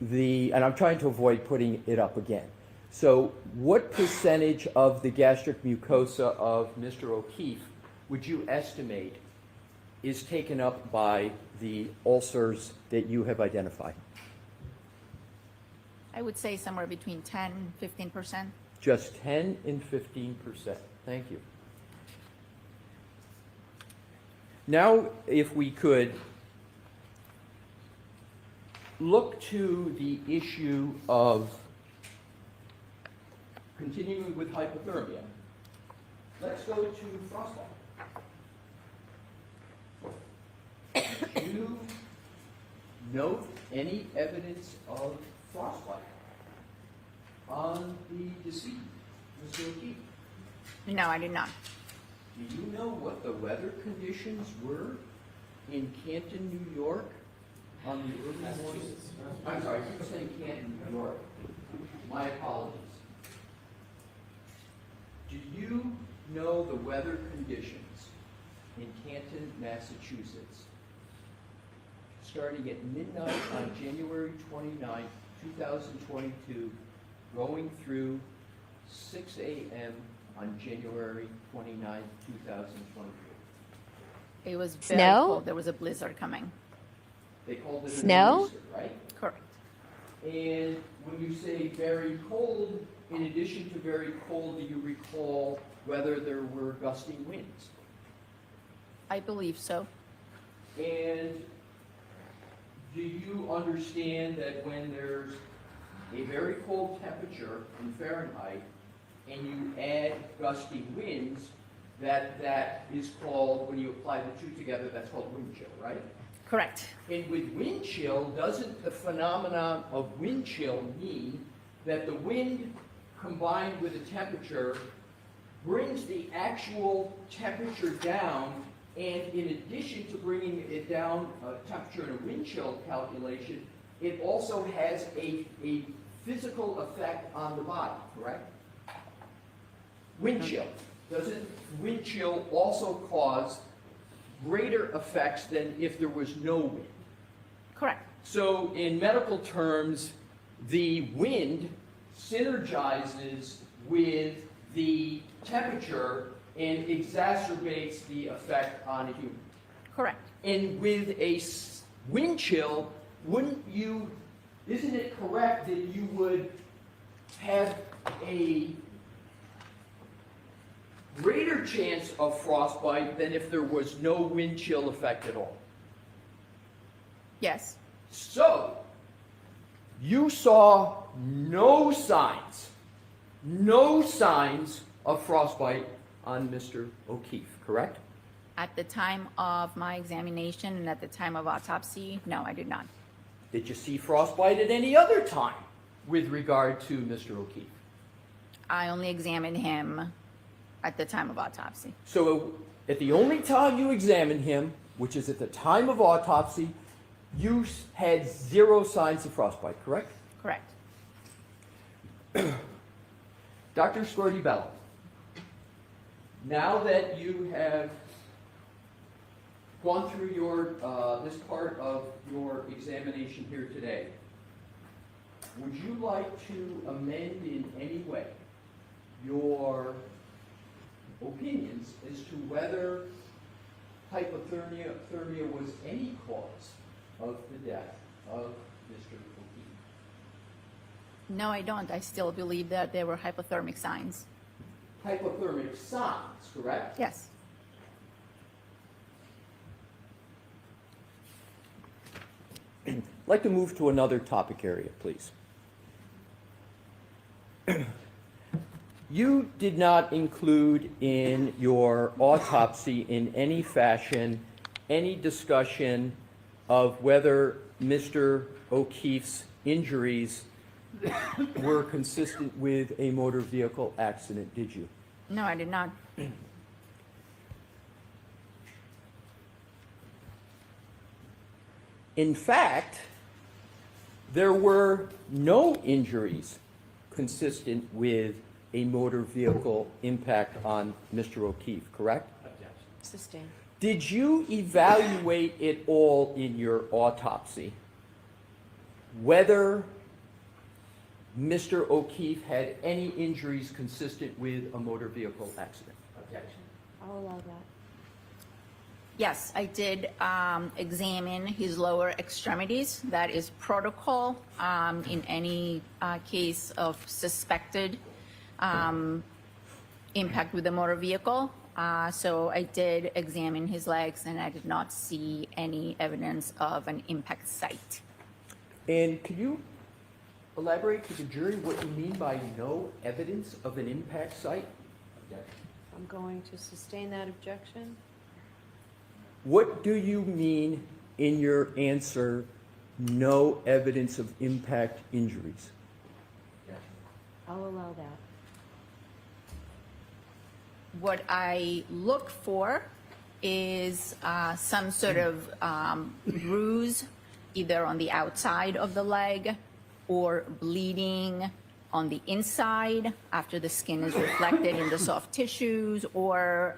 the, and I'm trying to avoid putting it up again, so what percentage of the gastric mucosa of Mr. O'Keefe would you estimate is taken up by the ulcers that you have identified? I would say somewhere between 10 and 15%. Just 10 and 15%. Thank you. Now, if we could look to the issue of continuing with hypothermia, let's go to frostbite. Did you note any evidence of frostbite on the deceased, Mr. O'Keefe? No, I did not. Do you know what the weather conditions were in Canton, New York on the early morning? I'm sorry, I keep saying Canton, New York. My apologies. Do you know the weather conditions in Canton, Massachusetts, starting at midnight on January 29, 2022, going through 6 a.m. on January 29, 2023? It was very Snow? cold. There was a blizzard coming. They called it Snow? a blizzard, right? Correct. And when you say very cold, in addition to very cold, do you recall whether there were gusting winds? I believe so. And do you understand that when there's a very cold temperature in Fahrenheit and you add gusting winds, that is called, when you apply the two together, that's called wind chill, right? Correct. And with wind chill, doesn't the phenomenon of wind chill mean that the wind combined with the temperature brings the actual temperature down, and in addition to bringing it down temperature in a wind chill calculation, it also has a physical effect on the body, correct? Wind chill. Doesn't wind chill also cause greater effects than if there was no wind? Correct. So in medical terms, the wind synergizes with the temperature and exacerbates the effect on a human. Correct. And with a wind chill, isn't it correct that you would have a greater chance of frostbite than if there was no wind chill effect at all? Yes. So, You saw no signs of frostbite on Mr. O'Keefe, correct? At the time of my examination and at the time of autopsy, no, I did not. Did you see frostbite at any other time with regard to Mr. O'Keefe? I only examined him at the time of autopsy. So at the only time you examined him, which is at the time of autopsy, you had 0 signs of frostbite, correct? Correct. Dr. Scordi-Bello, now that you have gone through your this part of your examination here today, would you like to amend in any way your opinions as to whether hypothermia was any cause of the death of Mr. O'Keefe? No, I don't. I still believe that there were hypothermic signs. Hypothermic signs, correct? Yes. I'd like to move to another topic area, please. You did not include in your autopsy in any fashion any discussion of whether Mr. O'Keefe's injuries were consistent with a motor vehicle accident, did you? No, I did not. In fact, there were no injuries consistent with a motor vehicle impact on Mr. O'Keefe, correct? Sustained. Did you evaluate it all in your autopsy whether Mr. O'Keefe had any injuries consistent with a motor vehicle accident? Objection. I'll allow that. Yes, I did examine his lower extremities. That is protocol in any case of suspected impact with a motor vehicle. So I did examine his legs and I did not see any evidence of an impact site. And could you elaborate to the jury what you mean by no evidence of an impact site? Objection. I'm going to sustain that objection. What do you mean in your answer, no evidence of impact injuries? I'll allow that. What I look for is some sort of bruise, either on the outside of the leg or bleeding on the inside after the skin is reflected in the soft tissues, or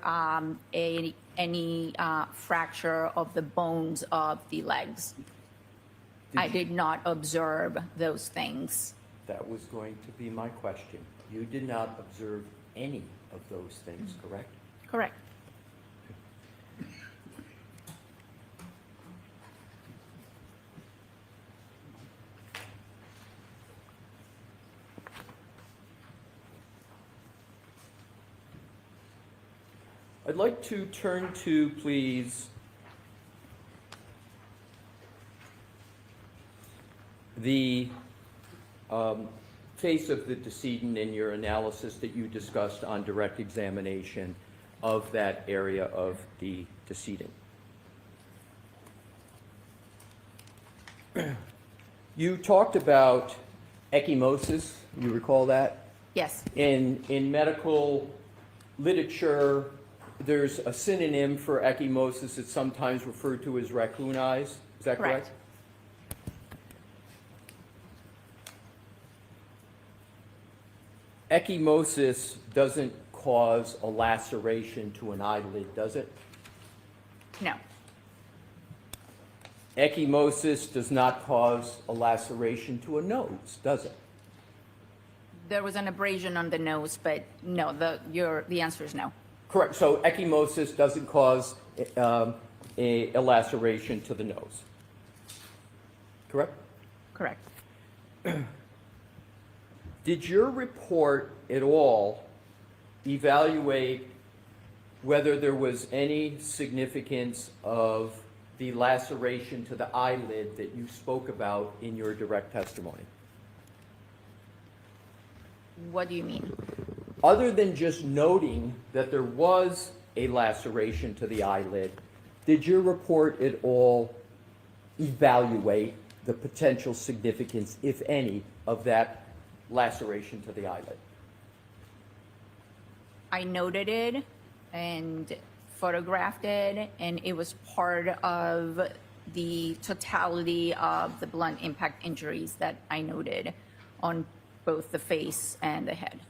any fracture of the bones of the legs. I did not observe those things. That was going to be my question. You did not observe any of those things, correct? Correct. I'd like to turn to, please, the face of the decedent in your analysis that you discussed on direct examination of that area of the decedent. You talked about ecchymosis, you recall that? Yes. In medical literature, there's a synonym for ecchymosis. It's sometimes referred to as raccoon eyes. Is that correct? Ecchymosis doesn't cause a laceration to an eyelid, does it? No. Ecchymosis does not cause a laceration to a nose, does it? There was an abrasion on the nose, but no, the answer is no. Correct. So ecchymosis doesn't cause a laceration to the nose. Correct? Correct. Did your report at all evaluate whether there was any significance of the laceration to the eyelid that you spoke about in your direct testimony? What do you mean? Other than just noting that there was a laceration to the eyelid, did your report at all evaluate the potential significance, if any, of that laceration to the eyelid? I noted it and photographed it, and it was part of the totality of the blunt impact injuries that I noted on both the face and the head.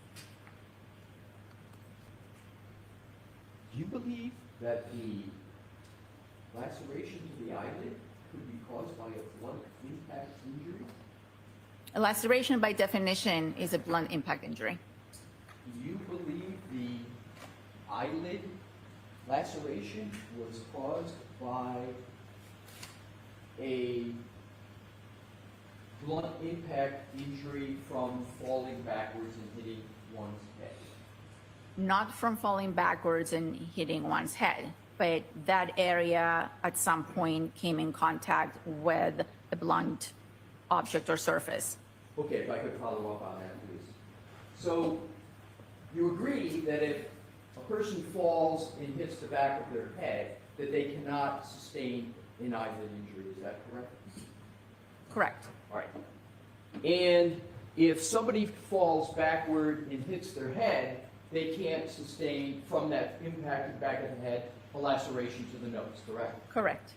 Do you believe that the laceration to the eyelid could be caused by a blunt impact injury? A laceration, by definition, is a blunt impact injury. Do you believe the eyelid laceration was caused by a blunt impact injury from falling backwards and hitting one's head? Not from falling backwards and hitting one's head, but that area at some point came in contact with a blunt object or surface. Okay, if I could follow up on that, please. So you agree that if a person falls and hits the back of their head, that they cannot sustain an eyelid injury, is that correct? Correct. All right. And if somebody falls backward and hits their head, they can't sustain, from that impact back of the head, a laceration to the nose, correct? Correct.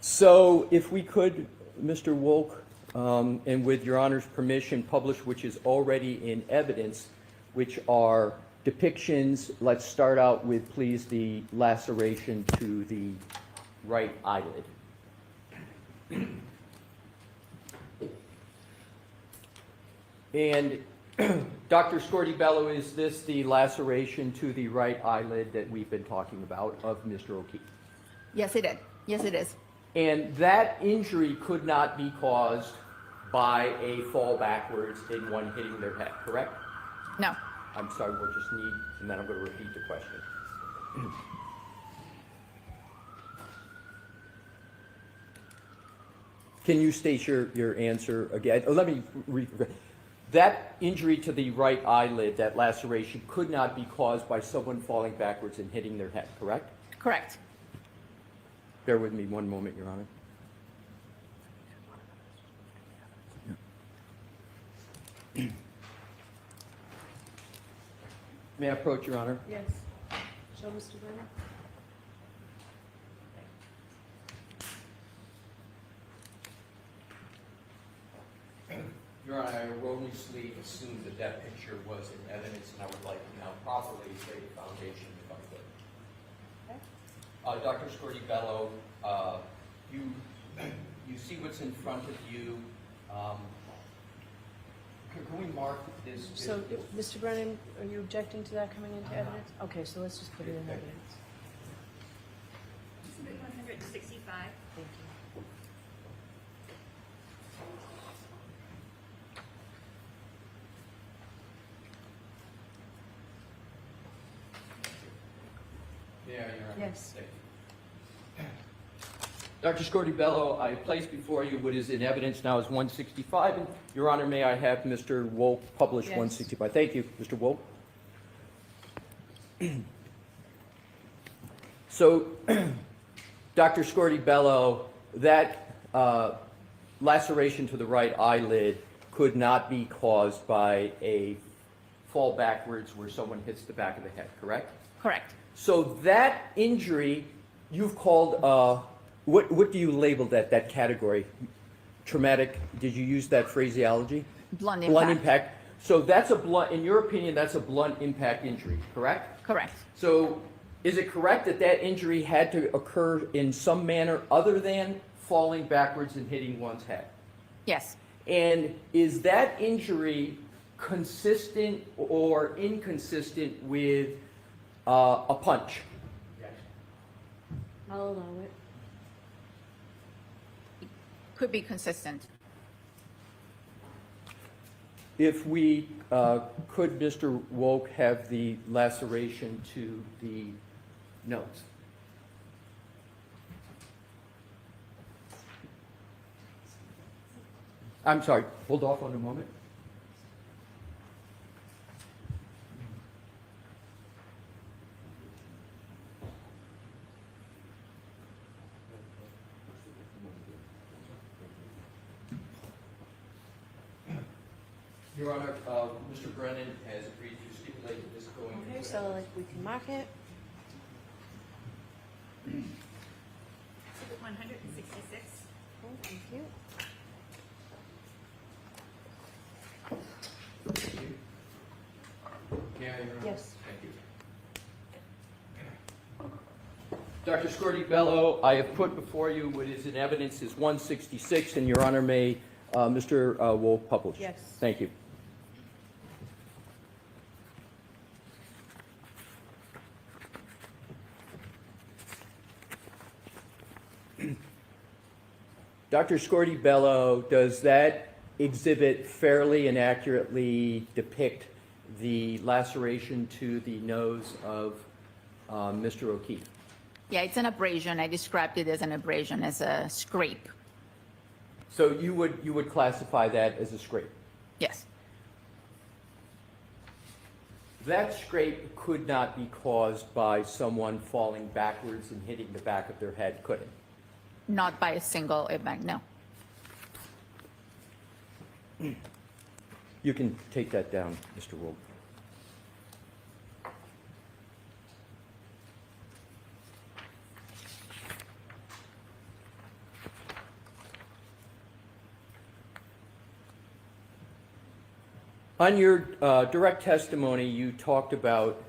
So if we could, Mr. Wolk, and with your Honor's permission, publish which is already in evidence, which are depictions. Let's start out with, please, the laceration to the right eyelid. And Dr. Scordi-Bello, is this the laceration to the right eyelid that we've been talking about of Mr. O'Keefe? Yes, it did. Yes, it is. And that injury could not be caused by a fall backwards and one hitting their head, correct? No. I'm sorry, we'll just need, and then I'm going to repeat the question. Can you state your answer again? Let me that injury to the right eyelid, that laceration, could not be caused by someone falling backwards and hitting their head, correct? Correct. Bear with me one moment, Your Honor. May I approach, Your Honor? Yes. Show Mr. Brennan. Your Honor, I erroneously assumed that that picture was in evidence, and I would like to now properly lay the foundation if I could. Dr. Scordi-Bello, you see what's in front of you. Can we mark this? So, Mr. Brennan, are you objecting to that coming into evidence? Okay, so let's just put it in evidence. 165. Thank you. Yeah, Your Honor. Yes. Thank you. Dr. Scordi-Bello, I place before you what is in evidence now is 165, and Your Honor, may I have Mr. Wolk publish Yes. 165? Thank you, Mr. Wolk. So, Dr. Scordi-Bello, that laceration to the right eyelid could not be caused by a fall backwards where someone hits the back of the head, correct? Correct. So that injury, you've called, what do you label that category? Traumatic, did you use that phraseology? Blunt impact. Blunt impact. So that's a blunt, in your opinion, that's a blunt impact injury, correct? Correct. So is it correct that that injury had to occur in some manner other than falling backwards and hitting one's head? Yes. And is that injury consistent or inconsistent with a punch? I'll allow it. Could be consistent. If we could, Mr. Wolk, have the laceration to the notes. I'm sorry, hold off on a moment. Your Honor, Mr. Brennan has agreed to stipulate this going Okay, into so we can mark it. 166. Oh, thank you. May I, Your Honor? Yes. Thank you. Dr. Scordi-Bello, I have put before you what is in evidence is 166, and Your Honor may, Mr. Wolf, publish. Yes. Thank you. Dr. Scordi-Bello, does that exhibit fairly and accurately depict the laceration to the nose of Mr. O'Keefe? Yeah, it's an abrasion. I described it as an abrasion, as a scrape. So you would classify that as a scrape? Yes. That scrape could not be caused by someone falling backwards and hitting the back of their head, could it? Not by a single event, no. You can take that down, Mr. Wolf. On your direct testimony, you talked about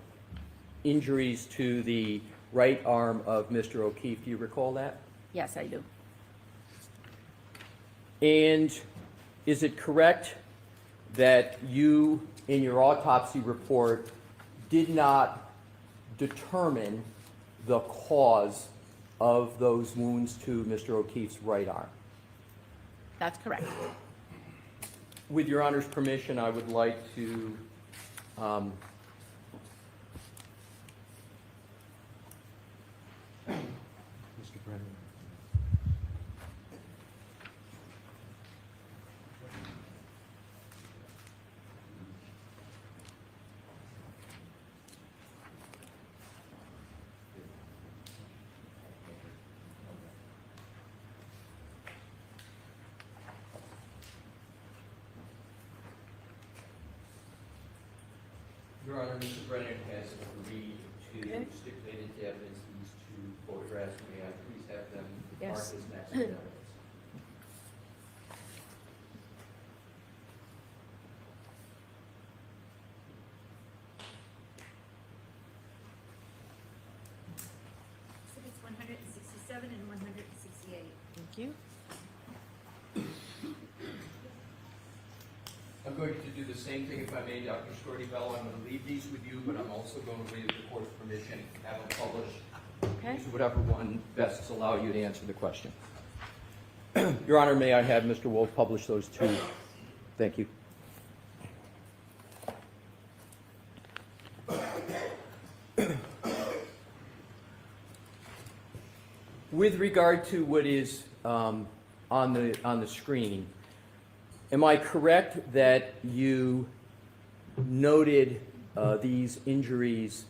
injuries to the right arm of Mr. O'Keefe. Do you recall that? Yes, I do. And is it correct that you, in your autopsy report, did not determine the cause of those wounds to Mr. O'Keefe's right arm? That's correct. With Your Honor's permission, I would like to Mr. Brennan. Your Honor, Mr. Brennan has agreed to stipulate into evidence these two photographs. May I please have them marked Yes. as next in evidence? Exhibits 167 and 168. Thank you. I'm going to do the same thing, if I may, Dr. Scordi-Bello. I'm going to leave these with you, but I'm also going to, with the court's permission, have them published. Okay. Use whatever one best allow you to answer the question. Your Honor, may I have Mr. Wolf publish those two? Thank you. With regard to what is on the screen, am I correct that you noted these injuries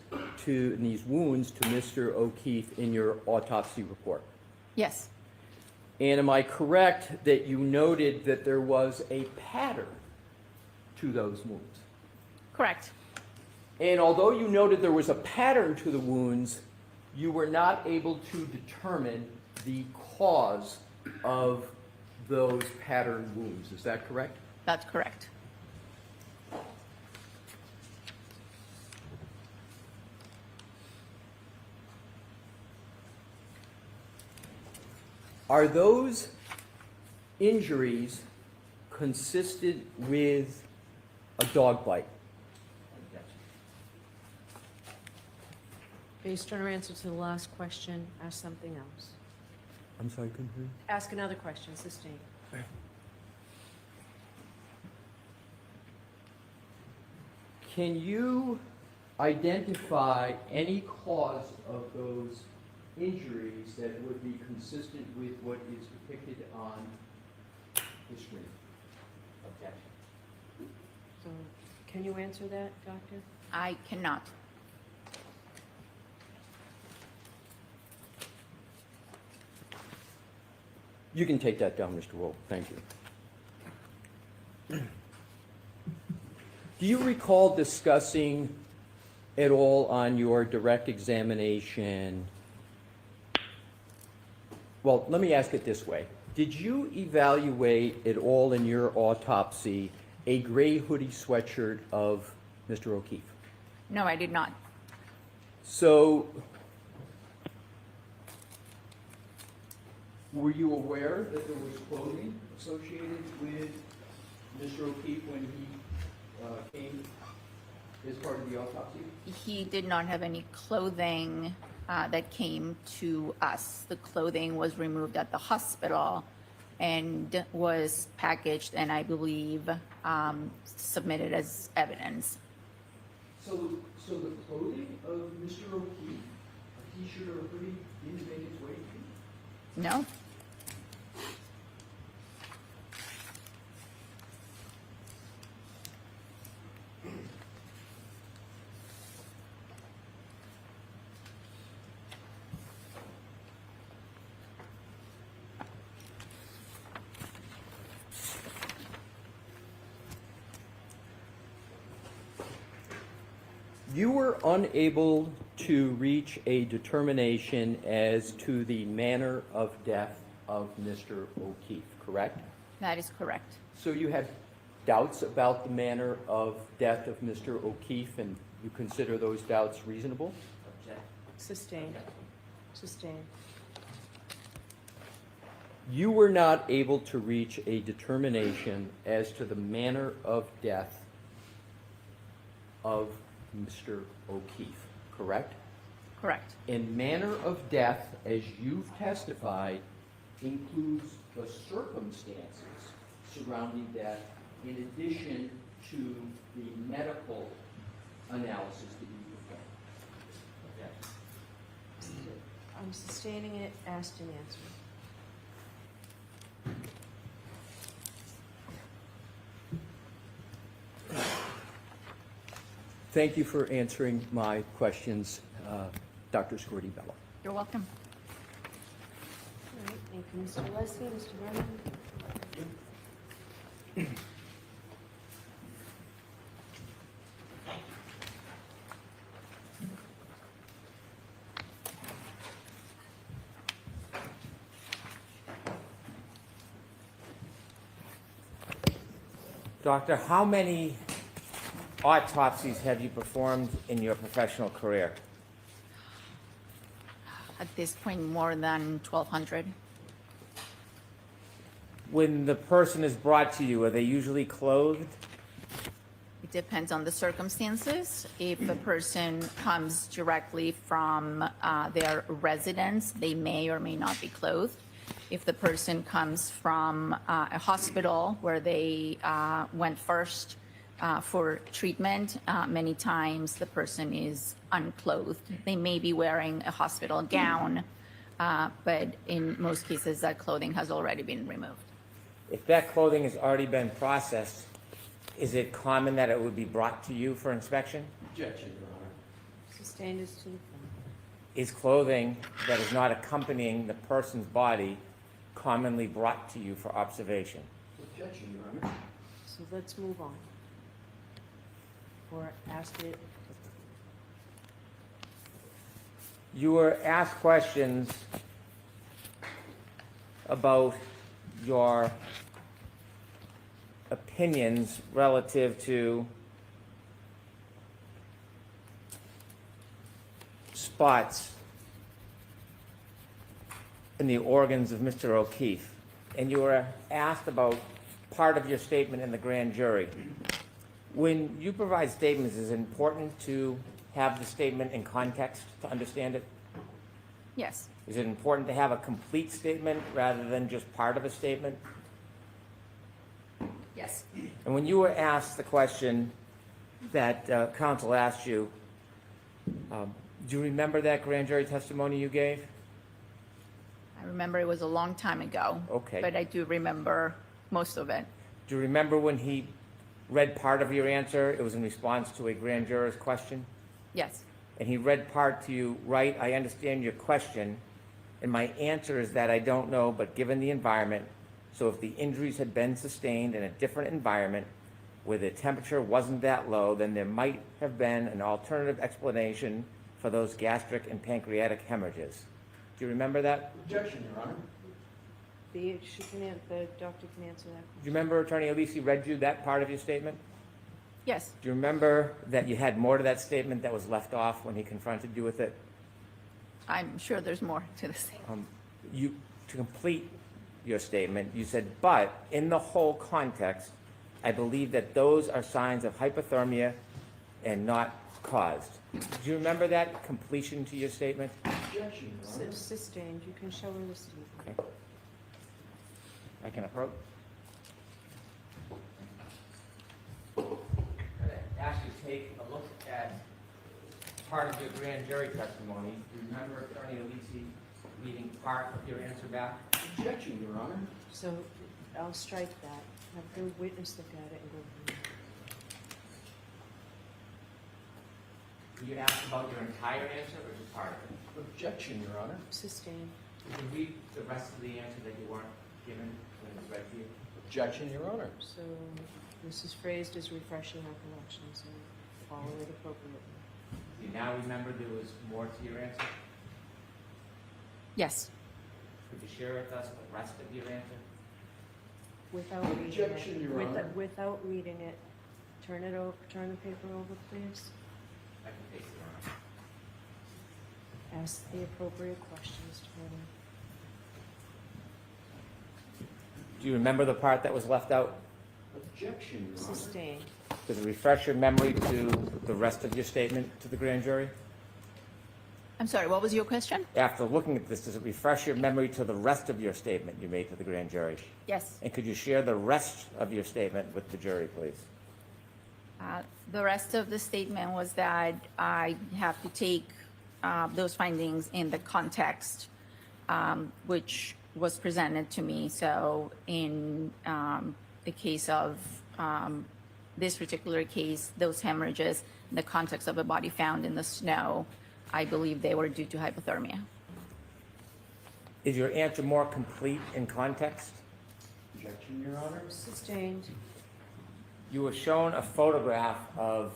to, and these wounds to Mr. O'Keefe in your autopsy report? Yes. And am I correct that you noted that there was a pattern to those wounds? Correct. And although you noted there was a pattern to the wounds, you were not able to determine the cause of those pattern wounds. Is that correct? That's correct. Are those injuries consistent with a dog bite? Based on our answer to the last question, ask something else. I'm sorry, couldn't hear you. Ask another question, sustain. Can you identify any cause of those injuries that would be consistent with what is depicted on the screen? Objection. So can you answer that, Doctor? I cannot. You can take that down, Mr. Wolf. Thank you. Do you recall discussing at all on your direct examination? Well, let me ask it this way. Did you evaluate at all in your autopsy a gray hoodie sweatshirt of Mr. O'Keefe? No, I did not. So, were you aware that there was clothing associated with Mr. O'Keefe when he came as part of the autopsy? He did not have any clothing that came to us. The clothing was removed at the hospital and was packaged and I believe submitted as evidence. So the clothing of Mr. O'Keefe, a t-shirt or a hoodie, didn't make its way to you? No. You were unable to reach a determination as to the manner of death of Mr. O'Keefe, correct? That is correct. So you had doubts about the manner of death of Mr. O'Keefe, and you consider those doubts reasonable? Sustained. Sustained. You were not able to reach a determination as to the manner of death of Mr. O'Keefe, correct? Correct. And manner of death, as you've testified, includes the circumstances surrounding death in addition to the medical analysis that you performed. Okay. I'm sustaining it, asked and answered. Thank you for answering my questions, Dr. Scordi-Bello. You're welcome. All right, thank you, Mr. Leslie, Mr. Vernon. Doctor, how many autopsies have you performed in your professional career? At this point, more than 1,200. When the person is brought to you, are they usually clothed? It depends on the circumstances. If a person comes directly from their residence, they may or may not be clothed. If the person comes from a hospital where they went first for treatment, many times the person is unclothed. They may be wearing a hospital gown, but in most cases that clothing has already been removed. If that clothing has already been processed, is it common that it would be brought to you for inspection? Objection, Your Honor. Sustained is to the front. Is clothing that is not accompanying the person's body commonly brought to you for observation? Objection, Your Honor. So let's move on. Or ask it. You were asked questions about your opinions relative to spots in the organs of Mr. O'Keefe, and you were asked about part of your statement in the grand jury. When you provide statements, is it important to have the statement in context to understand it? Yes. Is it important to have a complete statement rather than just part of a statement? Yes. And when you were asked the question that counsel asked you, Do you remember that grand jury testimony you gave? I remember it was a long time ago. Okay. But I do remember most of it. Do you remember when he read part of your answer? It was in response to a grand juror's question? Yes. And he read part to you, right? I understand your question, and my answer is that I don't know, but given the environment, so if the injuries had been sustained in a different environment where the temperature wasn't that low, then there might have been an alternative explanation for those gastric and pancreatic hemorrhages. Do you remember that? Objection, Your Honor. The doctor can answer that. Do you remember Attorney Alisi read you that part of your statement? Yes. Do you remember that you had more to that statement that was left off when he confronted you with it? I'm sure there's more to the statement. To complete your statement, you said, but in the whole context, I believe that those are signs of hypothermia and not caused. Do you remember that completion to your statement? Objection, Your Honor. Sustained. You can show her the statement. Okay. I can approach. Ask you to take a look at part of your grand jury testimony. Do you remember Attorney Alisi reading part of your answer back? Objection, Your Honor. So I'll strike that. Have the witness look at it and go from there. You asked about your entire answer or just part of it? Objection, Your Honor. Sustained. You can read the rest of the answer that you weren't given when it was read to you. Objection, Your Honor. So this is phrased as refreshing recollection, so follow it appropriately. Do you now remember there was more to your answer? Yes. Could you share with us the rest of your answer? Without reading Objection, it. Your Honor. Without reading it. Turn it over. Turn the paper over, please. I can take it, Your Honor. Ask the appropriate questions to her. Do you remember the part that was left out? Objection, Your Honor. Sustained. Does it refresh your memory to the rest of your statement to the grand jury? I'm sorry, what was your question? After looking at this, does it refresh your memory to the rest of your statement you made to the grand jury? Yes. And could you share the rest of your statement with the jury, please? The rest of the statement was that I have to take those findings in the context which was presented to me. So in the case of this particular case, those hemorrhages, in the context of a body found in the snow, I believe they were due to hypothermia. Is your answer more complete in context? Objection, Your Honor. Sustained. You were shown a photograph of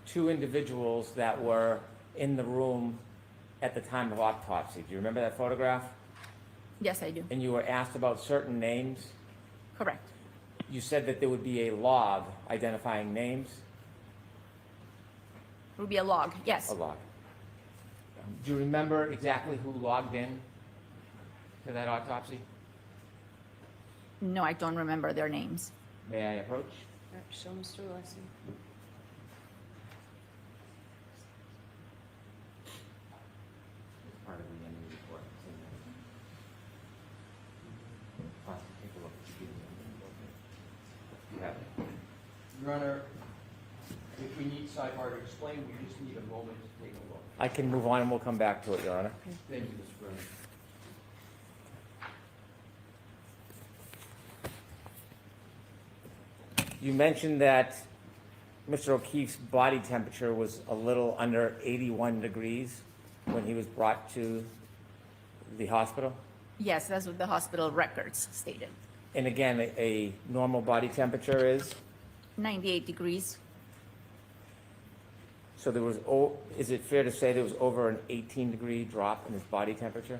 two individuals that were in the room at the time of autopsy. Do you remember that photograph? Yes, I do. And you were asked about certain names? Correct. You said that there would be a log identifying names? It would be a log, yes. A log. Do you remember exactly who logged in to that autopsy? No, I don't remember their names. May I approach? Show Mr. Alessi. It's part of the end of the report. It's in there. Take a look. You have it. Your Honor, if we need sidebar to explain, we just need a moment to take a look. I can move on and we'll come back to it, Your Honor. Thank you, Mr. Brennan. You mentioned that Mr. O'Keefe's body temperature was a little under 81 degrees when he was brought to the hospital. Yes, that's what the hospital records stated. And again, a normal body temperature is? 98 degrees. So there was, is it fair to say there was over an 18-degree drop in his body temperature?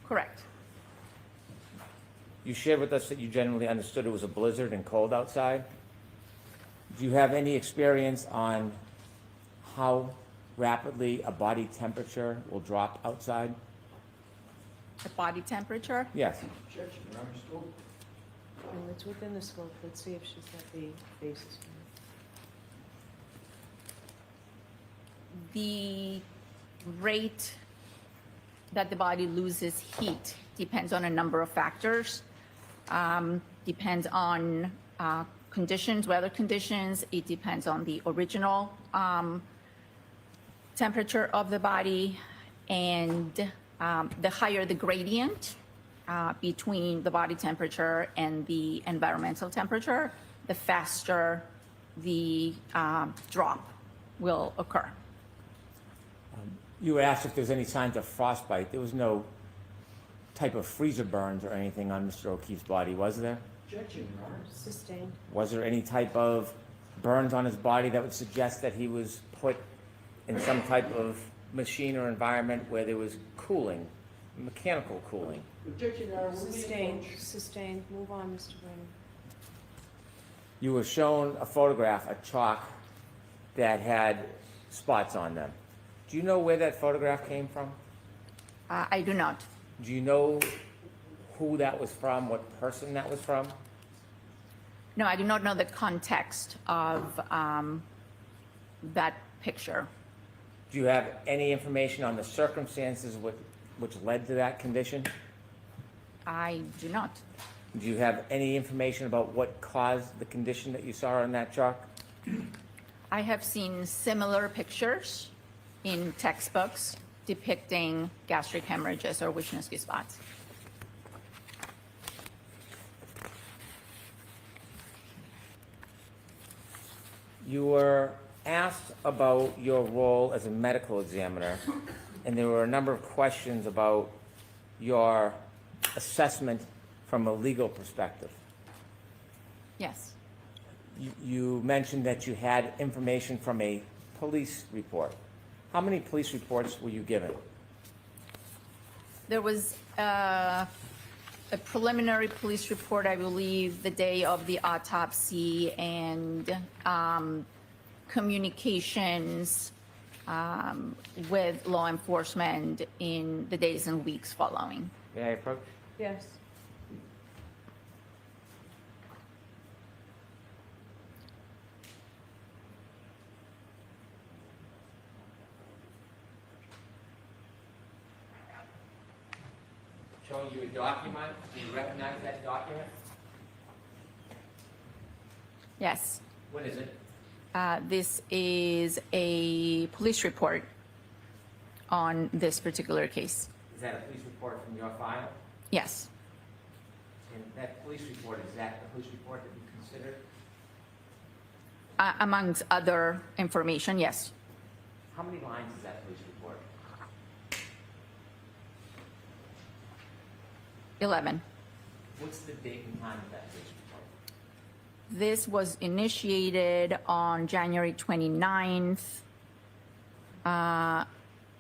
Correct. You shared with us that you generally understood it was a blizzard and cold outside. Do you have any experience on how rapidly a body temperature will drop outside? The body temperature? Yes. Objection, Your Honor. Scope. And it's within the scope. Let's see if she's got the basis for it. The rate that the body loses heat depends on a number of factors. Depends on conditions, weather conditions. It depends on the original temperature of the body, and the higher the gradient between the body temperature and the environmental temperature, the faster the drop will occur. You were asked if there's any signs of frostbite. There was no type of freezer burns or anything on Mr. O'Keefe's body, was there? Objection, Your Honor. Sustained. Was there any type of burns on his body that would suggest that he was put in some type of machine or environment where there was cooling, mechanical cooling? Objection, Your Honor. Sustained. Sustained. Move on, Mr. Brennan. You were shown a photograph, a chalk, that had spots on them. Do you know where that photograph came from? I do not. Do you know who that was from, what person that was from? No, I do not know the context of that picture. Do you have any information on the circumstances which led to that condition? I do not. Do you have any information about what caused the condition that you saw on that chalk? I have seen similar pictures in textbooks depicting gastric hemorrhages or Wisniewski spots. You were asked about your role as a medical examiner, and there were a number of questions about your assessment from a legal perspective. Yes. You mentioned that you had information from a police report. How many police reports were you given? There was a preliminary police report, I believe, the day of the autopsy, and communications with law enforcement in the days and weeks following. May I approach? Yes. Showing you a document. Do you recognize that document? Yes. What is it? This is a police report on this particular case. Is that a police report from your file? Yes. And that police report, is that the police report that you considered? Amongst other information, yes. How many lines is that police report? 11. What's the date and time of that police report? This was initiated on January 29th.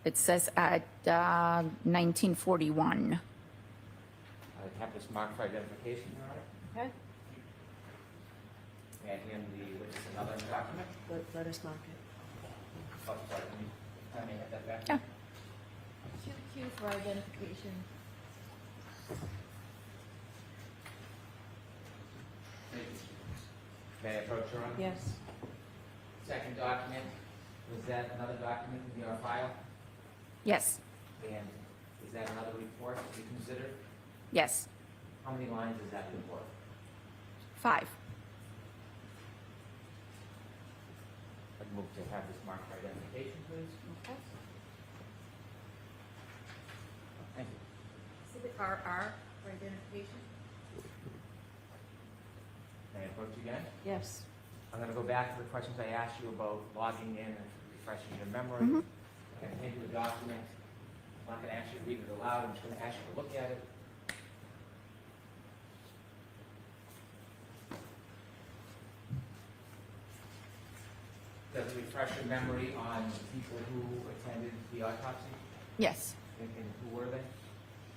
It says at 1941. I have this marked for identification, Your Honor. Okay. May I hand the witness another document? Let us mark it. Oh, sorry, let me have that back. Yeah. Q for identification. May I approach, Your Honor? Yes. Second document, was that another document in your file? Yes. And is that another report that you considered? Yes. How many lines is that report? 5. I'd move to have this marked for identification, please. Okay. Thank you. Exhibit RR for identification. May I approach again? Yes. I'm going to go back to the questions I asked you about logging in and refreshing your memory. Mhm. I'm going to hand you a document. I'm not going to ask you to read it aloud. I'm just going to ask you to look at it. Does it refresh your memory on the people who attended the autopsy? Yes. And who were they?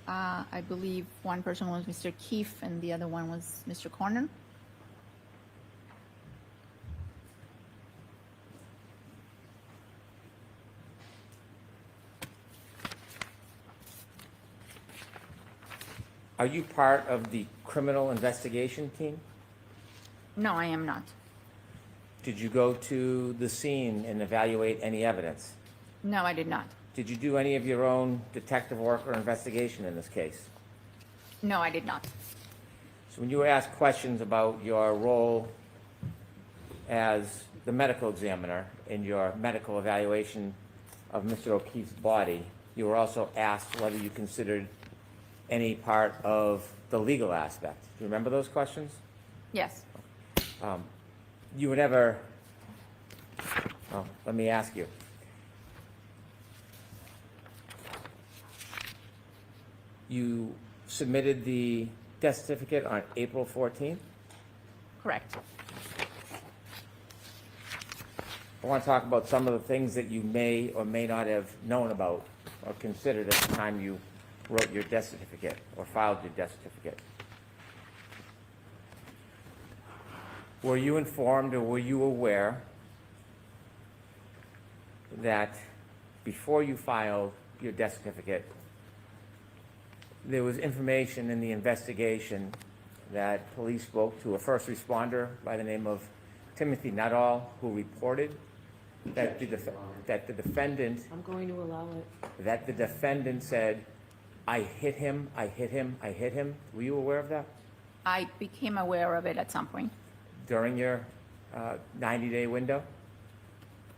I believe one person was Mr. Keefe and the other one was Mr. Corner. Are you part of the criminal investigation team? No, I am not. Did you go to the scene and evaluate any evidence? No, I did not. Did you do any of your own detective work or investigation in this case? No, I did not. So when you were asked questions about your role as the medical examiner in your medical evaluation of Mr. O'Keefe's body, you were also asked whether you considered any part of the legal aspect. Do you remember those questions? Yes. You were never, well, let me ask you. You submitted the death certificate on April 14th? Correct. I want to talk about some of the things that you may or may not have known about or considered at the time you wrote your death certificate or filed your death certificate. Were you informed or were you aware that before you filed your death certificate, there was information in the investigation that police spoke to a first responder by the name of Timothy Nuttall, who reported that the defendant, I'm going to allow it. that the defendant said, I hit him, I hit him, I hit him. Were you aware of that I became aware of it at some point. during your 90-day window?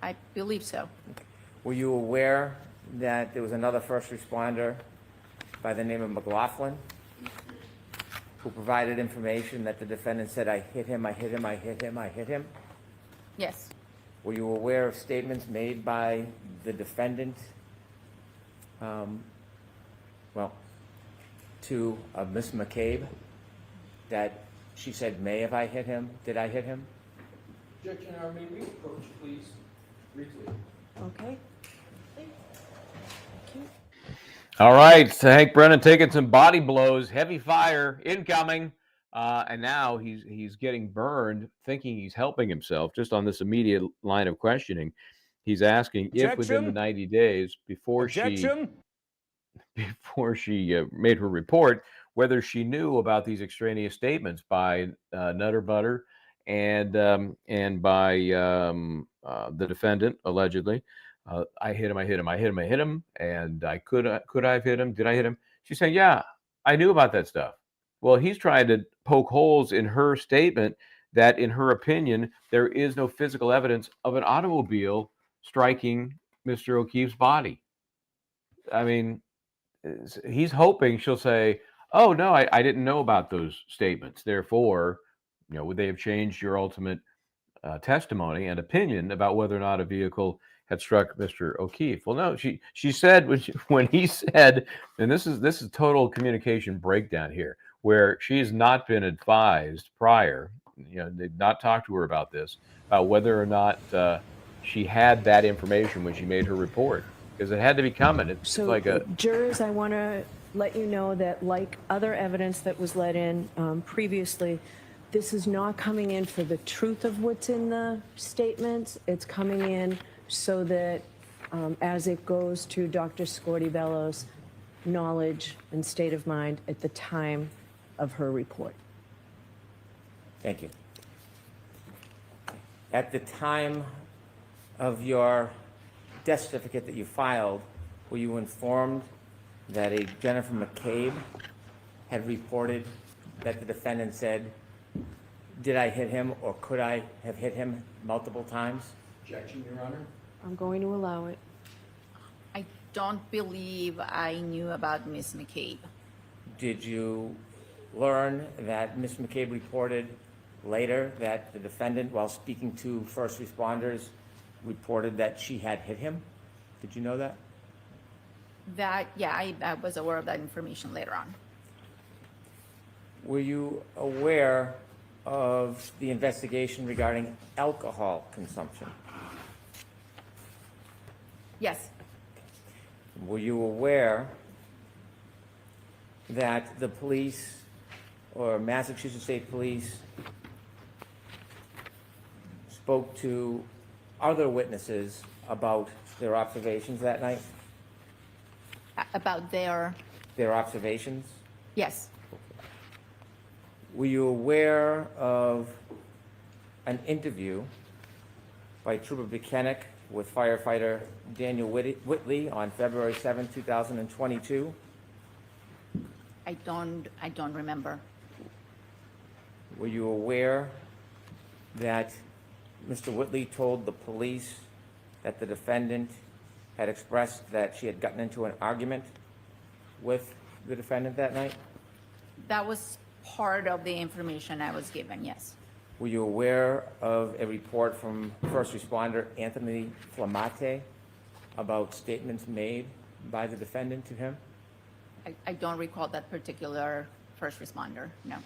I believe so. Were you aware that there was another first responder by the name of McLaughlin who provided information that the defendant said, I hit him, I hit him, I hit him, I hit him? Yes. Were you aware of statements made by the defendant, to Miss McCabe, that she said, may have I hit him? Did I hit him? Objection, may we approach, please, briefly? Okay. All right, so Hank Brennan taking some body blows, heavy fire incoming, and now he's getting burned, thinking he's helping himself. Just on this immediate line of questioning, he's asking if within the 90 days before she made her report, whether she knew about these extraneous statements by Nutter Butter and by the defendant allegedly. I hit him, I hit him, I hit him, I hit him, and I could I have hit him? Did I hit him? She's saying, yeah, I knew about that stuff. Well, he's trying to poke holes in her statement that, in her opinion, there is no physical evidence of an automobile striking Mr. O'Keefe's body. I mean, he's hoping she'll say, oh, no, I didn't know about those statements. Therefore, would they have changed your ultimate testimony and opinion about whether or not a vehicle had struck Mr. O'Keefe? Well, no, she said when he said, and this is total communication breakdown here, where she's not been advised prior, they've not talked to her about this, about whether or not she had that information when she made her report, because it had to be coming. It's like a jurors, I want to let you know that, like other evidence that was let in previously, this is not coming in for the truth of what's in the statements. It's coming in so that as it goes to Dr. Scorti-Bello's knowledge and state of mind at the time of her report. Thank you. At the time of your death certificate that you filed, were you informed that a Jennifer McCabe had reported that the defendant said, did I hit him or could I have hit him multiple times? Objection, Your Honor. I'm going to allow it. I don't believe I knew about Miss McCabe. Did you learn that Ms. McCabe reported later that the defendant, while speaking to first responders, reported that she had hit him? Did you know that? I was aware of that information later on. Were you aware of the investigation regarding alcohol consumption? Yes. Were you aware that the police or Massachusetts State Police spoke to other witnesses about their observations that night? About their Observations? Yes. Were you aware of an interview by Trooper Buchanan with firefighter Daniel Whitley on February 7, 2022? I don't remember. Were you aware that Mr. Whitley told the police that the defendant had expressed that she had gotten into an argument with the defendant that night? That was part of the information I was given, yes. Were you aware of a report from first responder Anthony Flamate about statements made by the defendant to him? I don't recall that particular first responder, no.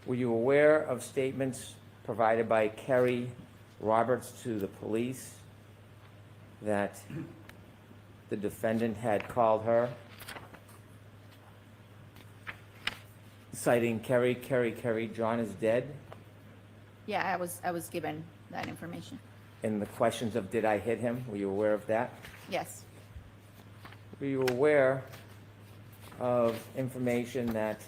Were you aware of statements provided by Kerry Roberts to the police that the defendant had called her, citing Kerry, John is dead, Yeah, I was given that information, and the questions of did I hit him? Were you aware of that? yes. Were you aware of information that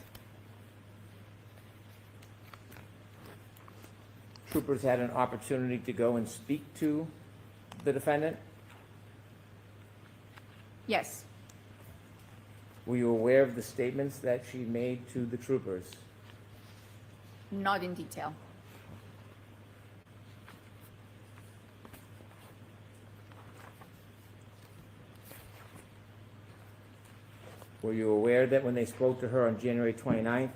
troopers had an opportunity to go and speak to the defendant? Yes, Were you aware of the statements that she made to the troopers? not in detail. Were you aware that when they spoke to her on January 29th,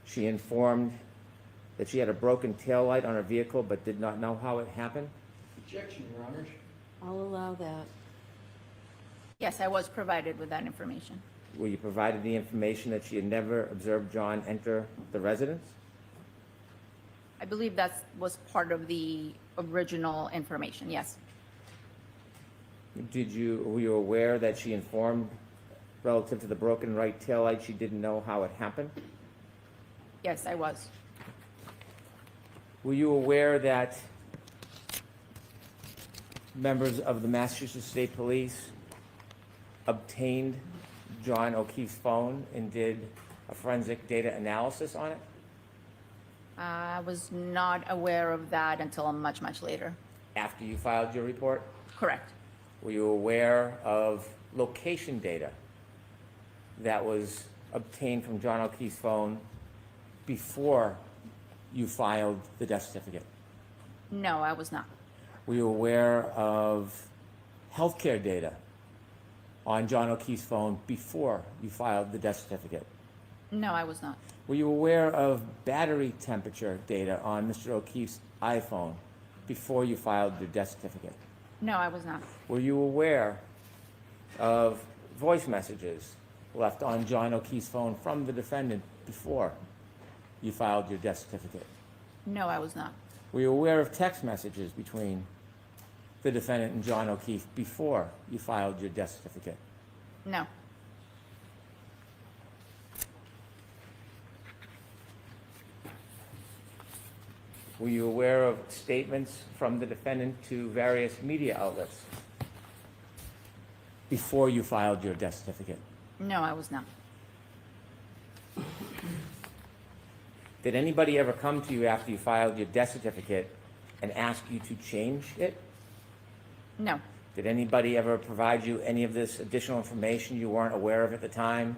she informed that she had a broken taillight on her vehicle but did not know how it happened? Objection, Your Honors. I'll allow that. Yes, I was provided with that information. Were you provided the information that she had never observed John enter the residence? I believe that was part of the original information, yes. Were you aware that she informed relative to the broken right taillight she didn't know how it happened? Yes, I was. Were you aware that members of the Massachusetts State Police obtained John O'Keefe's phone and did a forensic data analysis on it? I was not aware of that until much, much later. After you filed your report? Correct. Were you aware of location data that was obtained from John O'Keefe's phone before you filed the death certificate? No, I was not. Were you aware of healthcare data on John O'Keefe's phone before you filed the death certificate? No, I was not. Were you aware of battery temperature data on Mr. O'Keefe's iPhone before you filed your death certificate? No, I was not. Were you aware of voice messages left on John O'Keefe's phone from the defendant before you filed your death certificate? No, I was not. Were you aware of text messages between the defendant and John O'Keefe before you filed your death certificate? No. Were you aware of statements from the defendant to various media outlets before you filed your death certificate? No, I was not. Did anybody ever come to you after you filed your death certificate and ask you to change it? No. Did anybody ever provide you any of this additional information you weren't aware of at the time,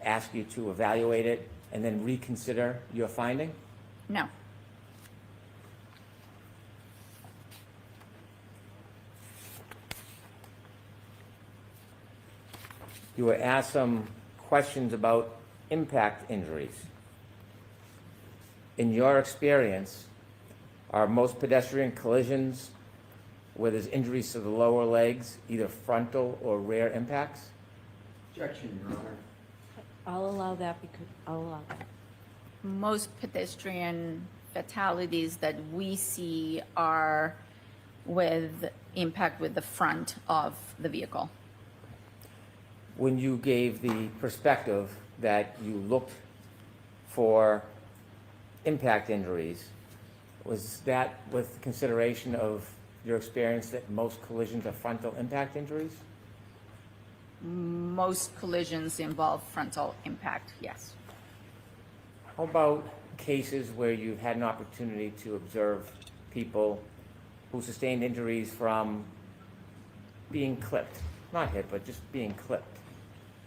ask you to evaluate it, and then reconsider your finding? No. You were asked some questions about impact injuries. In your experience, are most pedestrian collisions where there's injuries to the lower legs either frontal or rear impacts? Objection, Your Honor. I'll allow that because I'll allow that. Most pedestrian fatalities that we see are with impact with the front of the vehicle. When you gave the perspective that you looked for impact injuries, was that with consideration of your experience that most collisions are frontal impact injuries? Most collisions involve frontal impact, yes. How about cases where you've had an opportunity to observe people who sustained injuries from being clipped? Not hit, but just being clipped.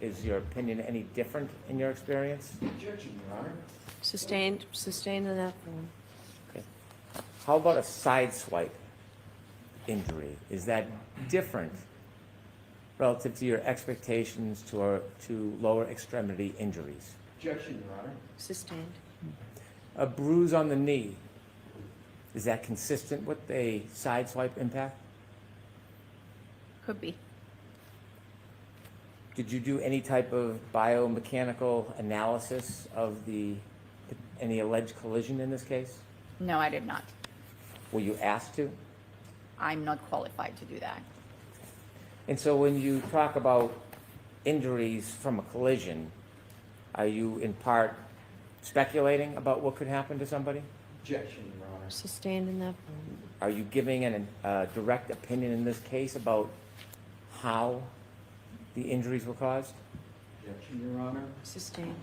Is your opinion any different in your experience? Objection, Your Honor. Sustained in that form. Okay. How about a side swipe injury? Is that different relative to your expectations to lower extremity injuries? Objection, Your Honor. Sustained. A bruise on the knee, is that consistent with a side swipe impact? Could be. Did you do any type of biomechanical analysis of any alleged collision in this case? No, I did not. Were you asked to? I'm not qualified to do that. And so when you talk about injuries from a collision, are you in part speculating about what could happen to somebody? Objection, Your Honor. Sustained in that form. Are you giving a direct opinion in this case about how the injuries were caused? Objection, Your Honor. Sustained.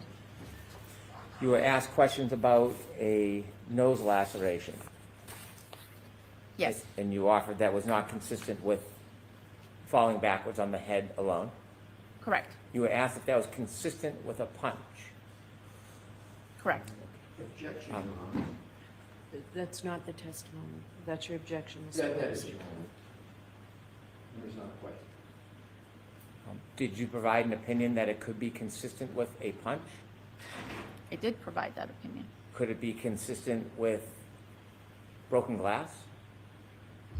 You were asked questions about a nose laceration. Yes. And you offered that was not consistent with falling backwards on the head alone. Correct. You were asked if that was consistent with a punch. Correct. Objection, Your Honor. That's not the testimony. That's your objection. That is, Your Honor. There is not a question. Did you provide an opinion that it could be consistent with a punch? I did provide that opinion. Could it be consistent with broken glass?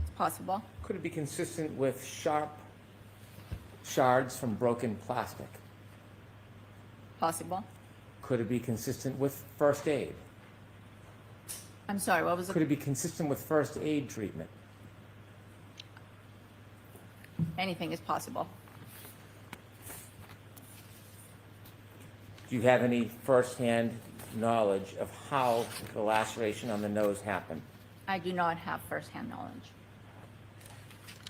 It's possible. Could it be consistent with sharp shards from broken plastic? Possible. Could it be consistent with first aid? I'm sorry, what was Could it be consistent with first aid treatment? Anything is possible. Do you have any firsthand knowledge of how the laceration on the nose happened? I do not have firsthand knowledge.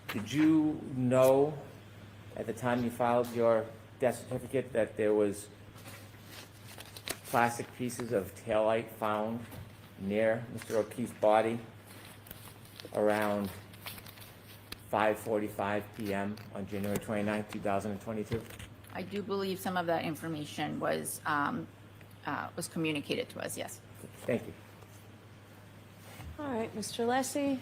Did you know at the time you filed your death certificate that there was plastic pieces of taillight found near Mr. O'Keefe's body around 5:45 p.m. on January 29, 2022? I do believe some of that information was communicated to us, yes. Thank you. All right, Mr. Lessie.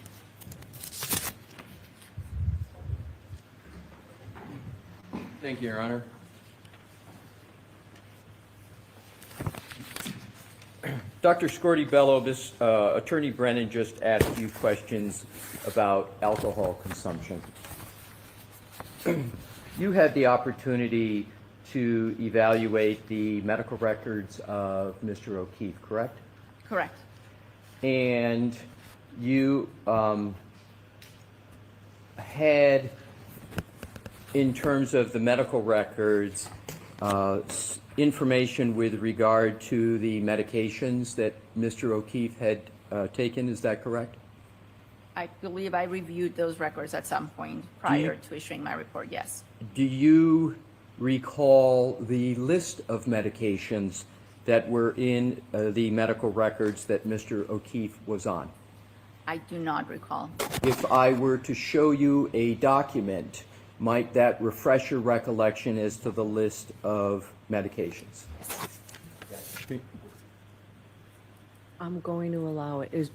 Thank you, Your Honor. Dr. Scorti-Bello, this Attorney Brennan just asked you questions about alcohol consumption. You had the opportunity to evaluate the medical records of Mr. O'Keefe, correct? Correct. And you had, in terms of the medical records, information with regard to the medications that Mr. O'Keefe had taken, is that correct? I believe I reviewed those records at some point prior to issuing my report, yes. Do you recall the list of medications that were in the medical records that Mr. O'Keefe was on? I do not recall. If I were to show you a document, might that refresh your recollection as to the list of medications? I'm going to allow it. Is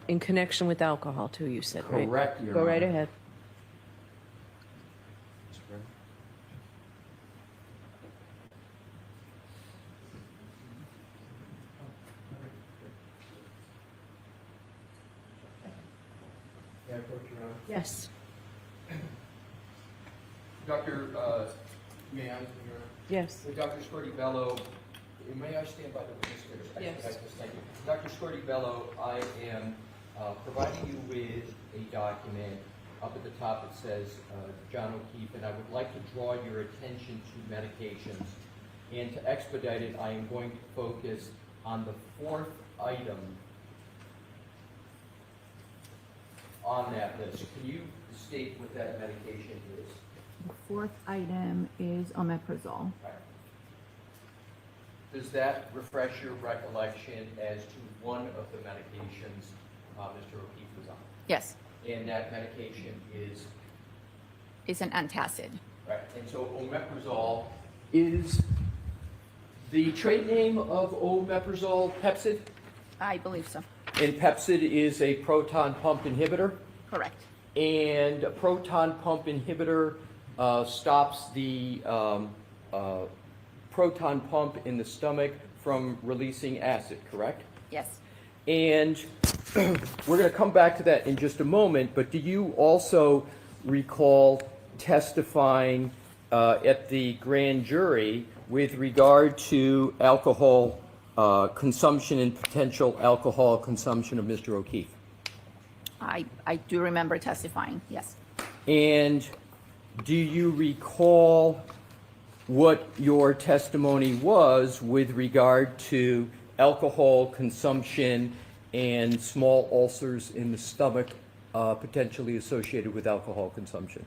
in connection with alcohol too, you said, right? Correct, Your Go right Honor. ahead. Yes. Dr. May I, Your Honor? Yes. Dr. Scorti-Bello, may I stand by the witness here? Yes. Thank you. Dr. Scorti-Bello, I am providing you with a document. Up at the top it says John O'Keefe, and I would like to draw your attention to medications. And to expedite it, I am going to focus on the fourth item on that list. Can you state what that medication is? The fourth item is omeprazole. Does that refresh your recollection as to one of the medications Mr. O'Keefe was on? Yes. And that medication is? It's an antacid. Right. And so omeprazole Is the trade name of omeprazole Pepsid? I believe so. And Pepsid is a proton pump inhibitor? Correct. And a proton pump inhibitor stops the proton pump in the stomach from releasing acid, correct? Yes. And we're going to come back to that in just a moment, but do you also recall testifying at the grand jury with regard to alcohol consumption and potential alcohol consumption of Mr. O'Keefe? I do remember testifying, yes. And do you recall what your testimony was with regard to alcohol consumption and small ulcers in the stomach potentially associated with alcohol consumption?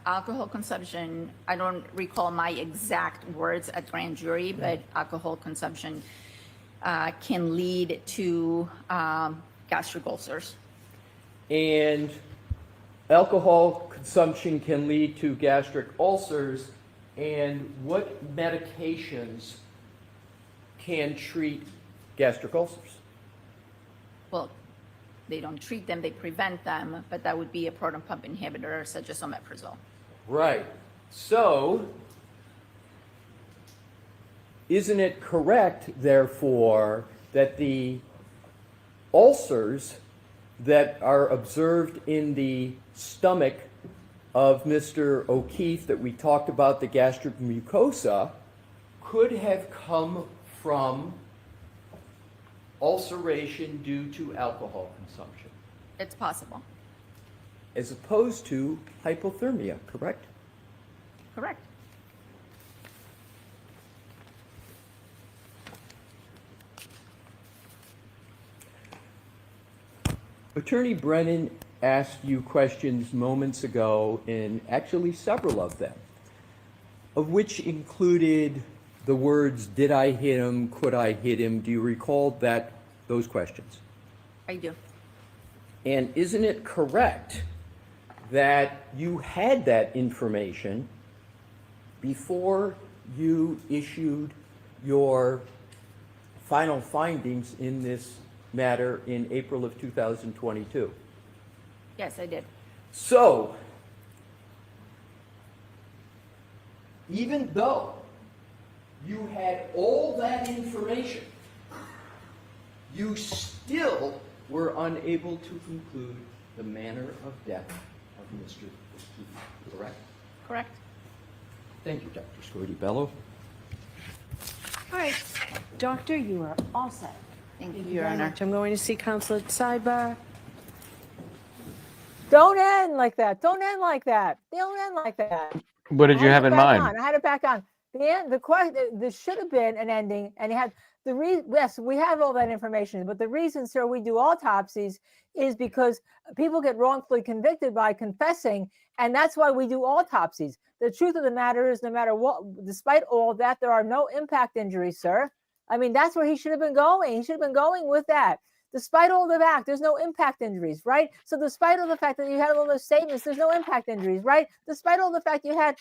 Alcohol consumption, I don't recall my exact words at grand jury, but alcohol consumption can lead to gastric ulcers. And alcohol consumption can lead to gastric ulcers, and what medications can treat gastric ulcers? Well, they don't treat them, they prevent them, but that would be a proton pump inhibitor such as omeprazole. Right. So, isn't it correct, therefore, that the ulcers that are observed in the stomach of Mr. O'Keefe that we talked about, the gastric mucosa, could have come from ulceration due to alcohol consumption, It's possible. as opposed to hypothermia, correct? Correct. Attorney Brennan asked you questions moments ago, and actually several of them, of which included the words, did I hit him, could I hit him? Do you recall those questions? I do. And isn't it correct that you had that information before you issued your final findings in this matter in April of 2022? Yes, I did. So, even though you had all that information, you still were unable to conclude the manner of death of Mr. O'Keefe, correct? Correct. Thank you, Dr. Scordi-Bello. All right, doctor, you are all set. Thank you, Your Your Honor. Honor. I'm going to see counsel at sidebar. Don't end like that. Don't end like that. Don't end like that. What did you have in mind? I had it back on. The question, there should have been an ending, and it had the reason. Yes, we have all that information, but the reason, sir, we do autopsies is because people get wrongfully convicted by confessing, and that's why we do autopsies. The truth of the matter is, no matter what, despite all that, there are no impact injuries, sir. I mean, that's where he should have been going. He should have been going with that. Despite all the fact, there's no impact injuries, right? So despite all the fact that you had all those statements, there's no impact injuries, right? Despite all the fact you had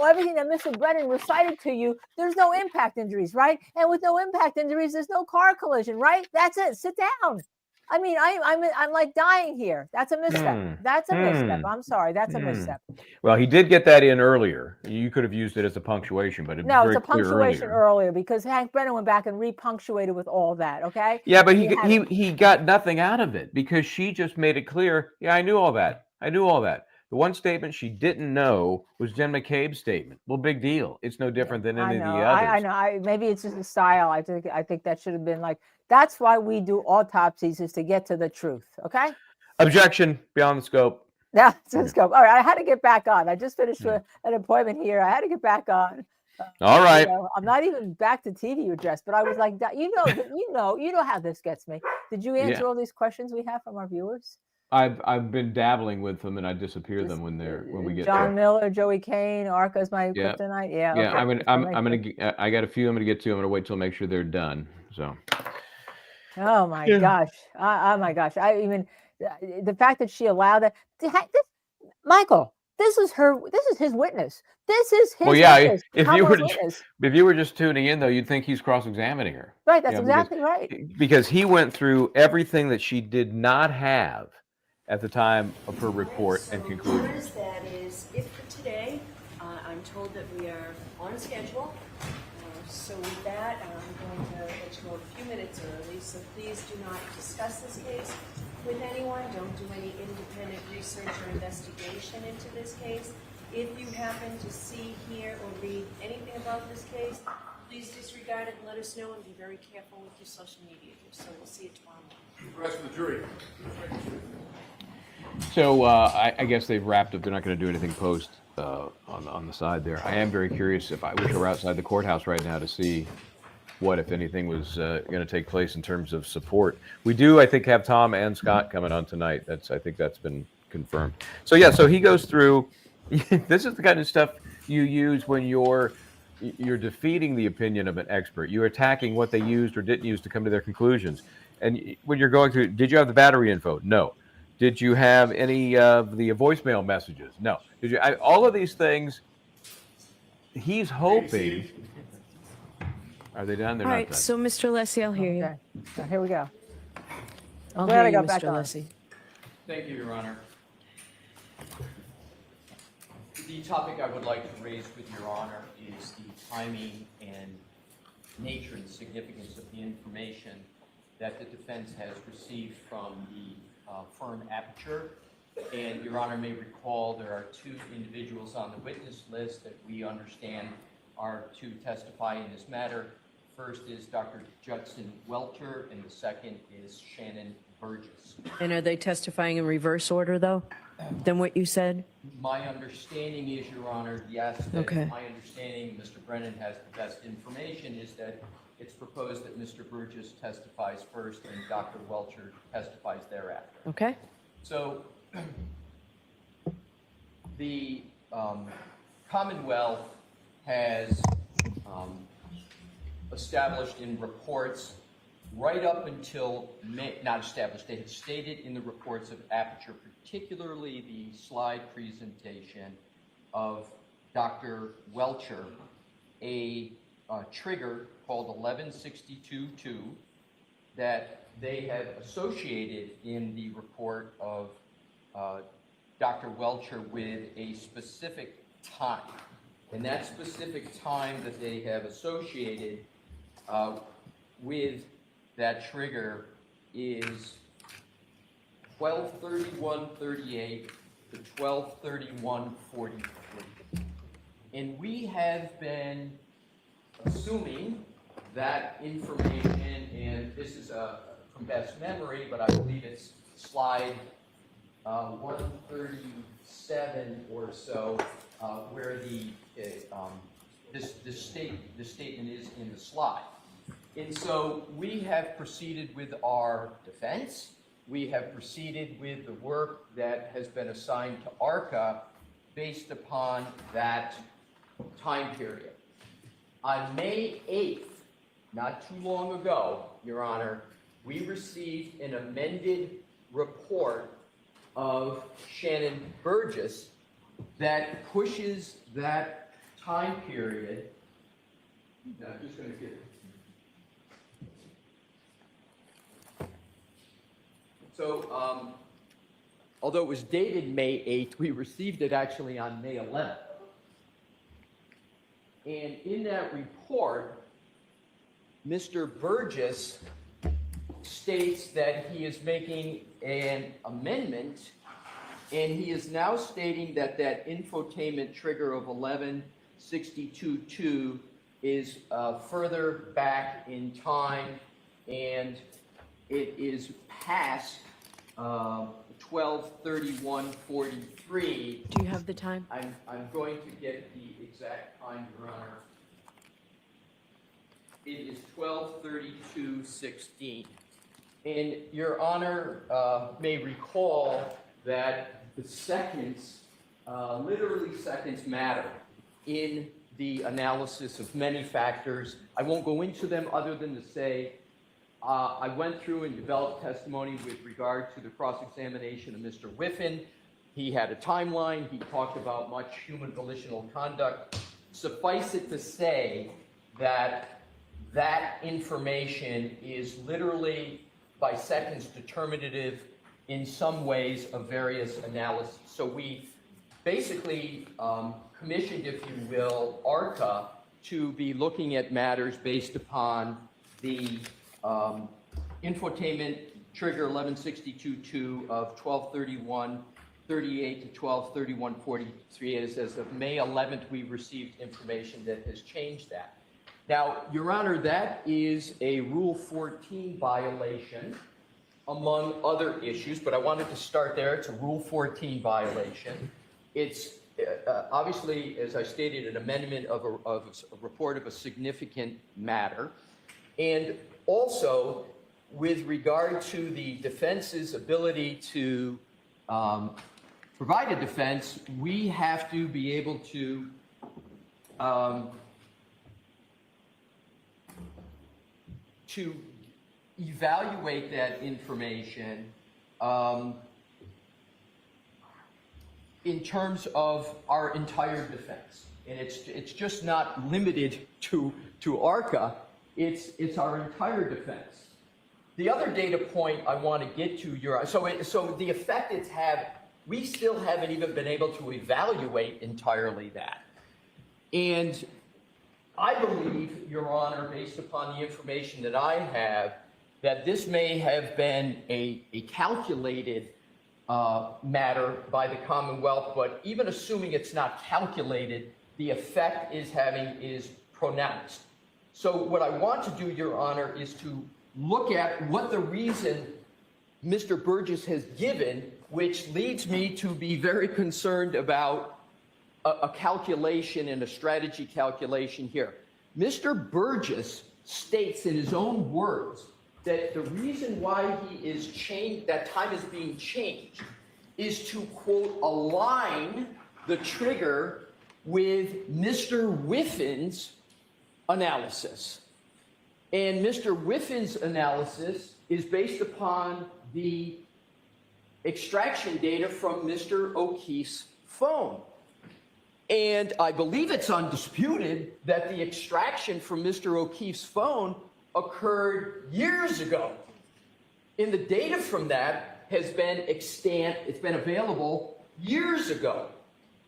everything that Mr. Brennan recited to you, there's no impact injuries, right? And with no impact injuries, there's no car collision, right? That's it. Sit down. I mean, I'm like dying here. That's a misstep. That's a misstep. I'm sorry. That's a misstep. Well, he did get that in earlier. You could have used it as a punctuation, but it was very it's a clear punctuation earlier. earlier because Hank Brennan went back and repunctuated with all that. Okay. Yeah, but he got nothing out of it because she just made it clear. Yeah, I knew all that. I knew all that. The one statement she didn't know was Jen McCabe's statement. Well, big deal. It's no different than any of the others. I know. Maybe it's just a style. I think that should have been like. That's why we do autopsies, is to get to the truth. Okay. Objection. Beyond the scope. Yeah, let's go. All right, I had to get back on. I just finished an appointment here. I had to get back on. All right. I'm not even back to TV address, but I was like, you know how this gets me. Did you answer all these questions we have from our viewers? I've been dabbling with them, and I disappear them when we get John there. Miller, Joey Kane, Arca's my kryptonite. Yeah. Yeah. Okay. I got a few. I'm gonna get to. I'm gonna wait till make sure they're done. So. Oh my gosh. Oh my gosh. I even the fact that she allowed that. Michael, This is his witness. This is his Well, yeah, witness. if Witness. you were just tuning in, though, you'd think he's cross-examining her. Right, that's Because, exactly right. because he went through everything that she did not have at the time of her report and conclusions. That is it for today. I'm told that we are on schedule. So with that, I'm going to let you go a few minutes early. So please do not discuss this case with anyone. Don't do any independent research or investigation into this case. If you happen to see, hear, or read anything about this case, please disregard it and let us know, and be very careful with your social media use. So we'll see you tomorrow morning. The rest of the jury. So I guess they've wrapped up. They're not going to do anything post on the side there. I am very curious. If I wish I were outside the courthouse right now to see what, if anything, was going to take place in terms of support. We do, I think, have Tom and Scott coming on tonight. I think that's been confirmed. So yeah, so he goes through. This is the kind of stuff you use when you're defeating the opinion of an expert. You're attacking what they used or didn't use to come to their conclusions. And when you're going through, did you have the battery info? No. Did you have any of the voicemail messages? No. Did you? All of these things. He's hoping. Are they done? They're All not right, done. so Mr. Lessie, I'll hear you. Okay. So here we go. I'll Glad hear I you, got back Mr. on. Lessie. Thank you, Your Honor. The topic I would like to raise with Your Honor is the timing and nature and significance of the information that the defense has received from the firm Aperture. And Your Honor may recall there are two individuals on the witness list that we understand are to testify in this matter. First is Dr. Judson Welcher, and the second is Shannon Burgess. And are they testifying in reverse order, though, than what you said? My understanding is, Your Honor, yes. Okay. My understanding, Mr. Brennan has the best information, is that it's proposed that Mr. Burgess testifies first and Dr. Welcher testifies thereafter. Okay. So the Commonwealth has established in reports right up until not established, they have stated in the reports of Aperture, particularly the slide presentation of Dr. Welcher, a trigger called 1162.2 that they have associated in the report of Dr. Welcher with a specific time. And that specific time that they have associated with that trigger is 12/31/38 to 12/31/43. And we have been assuming that information, and this is from best memory, but I believe it's slide 137 or so, where this statement is in the slide. And so we have proceeded with our defense. We have proceeded with the work that has been assigned to ARCA based upon that time period. On May 8th, not too long ago, Your Honor, we received an amended report of Shannon Burgess that pushes that time period. Now, I'm just going to get it. So, although it was dated May 8th, we received it actually on May 11th. And in that report, Mr. Burgess states that he is making an amendment, and he is now stating that that infotainment trigger of 1162.2 is further back in time, and it is past 12/31/43. Do you have the time? I'm going to get the exact time, Your Honor. It is 12/32/16. And Your Honor may recall that the seconds, literally seconds, matter in the analysis of many factors. I won't go into them other than to say I went through and developed testimony with regard to the cross-examination of Mr. Whiffen. He had a timeline. He talked about much human volitional conduct. Suffice it to say that that information is literally by seconds determinative in some ways of various analyses. So we basically commissioned, if you will, ARCA to be looking at matters based upon the infotainment trigger 1162.2 of 12/31/38 to 12/31/43. As of May 11th, we received information that has changed that. Now, Your Honor, that is a Rule 14 violation among other issues, but I wanted to start there. It's a Rule 14 violation. It's obviously, as I stated, an amendment of a report of a significant matter. And also, with regard to the defense's ability to provide a defense, we have to be able to evaluate that information in terms of our entire defense. And it's just not limited to ARCA, it's our entire defense. The other data point I want to get to, so the effect it's had, we still haven't even been able to evaluate entirely that. And I believe, Your Honor, based upon the information that I have, that this may have been a calculated matter by the Commonwealth, but even assuming it's not calculated, the effect is pronounced. So what I want to do, Your Honor, is to look at what the reason Mr. Burgess has given, which leads me to be very concerned about a calculation and a strategy calculation here. Mr. Burgess states in his own words that the reason why he is changed, that time is being changed, is to, quote, align the trigger with Mr. Whiffin's analysis. And Mr. Whiffin's analysis is based upon the extraction data from Mr. O'Keefe's phone. And I believe it's undisputed that the extraction from Mr. O'Keefe's phone occurred years ago. And the data from that has been extant, it's been available years ago.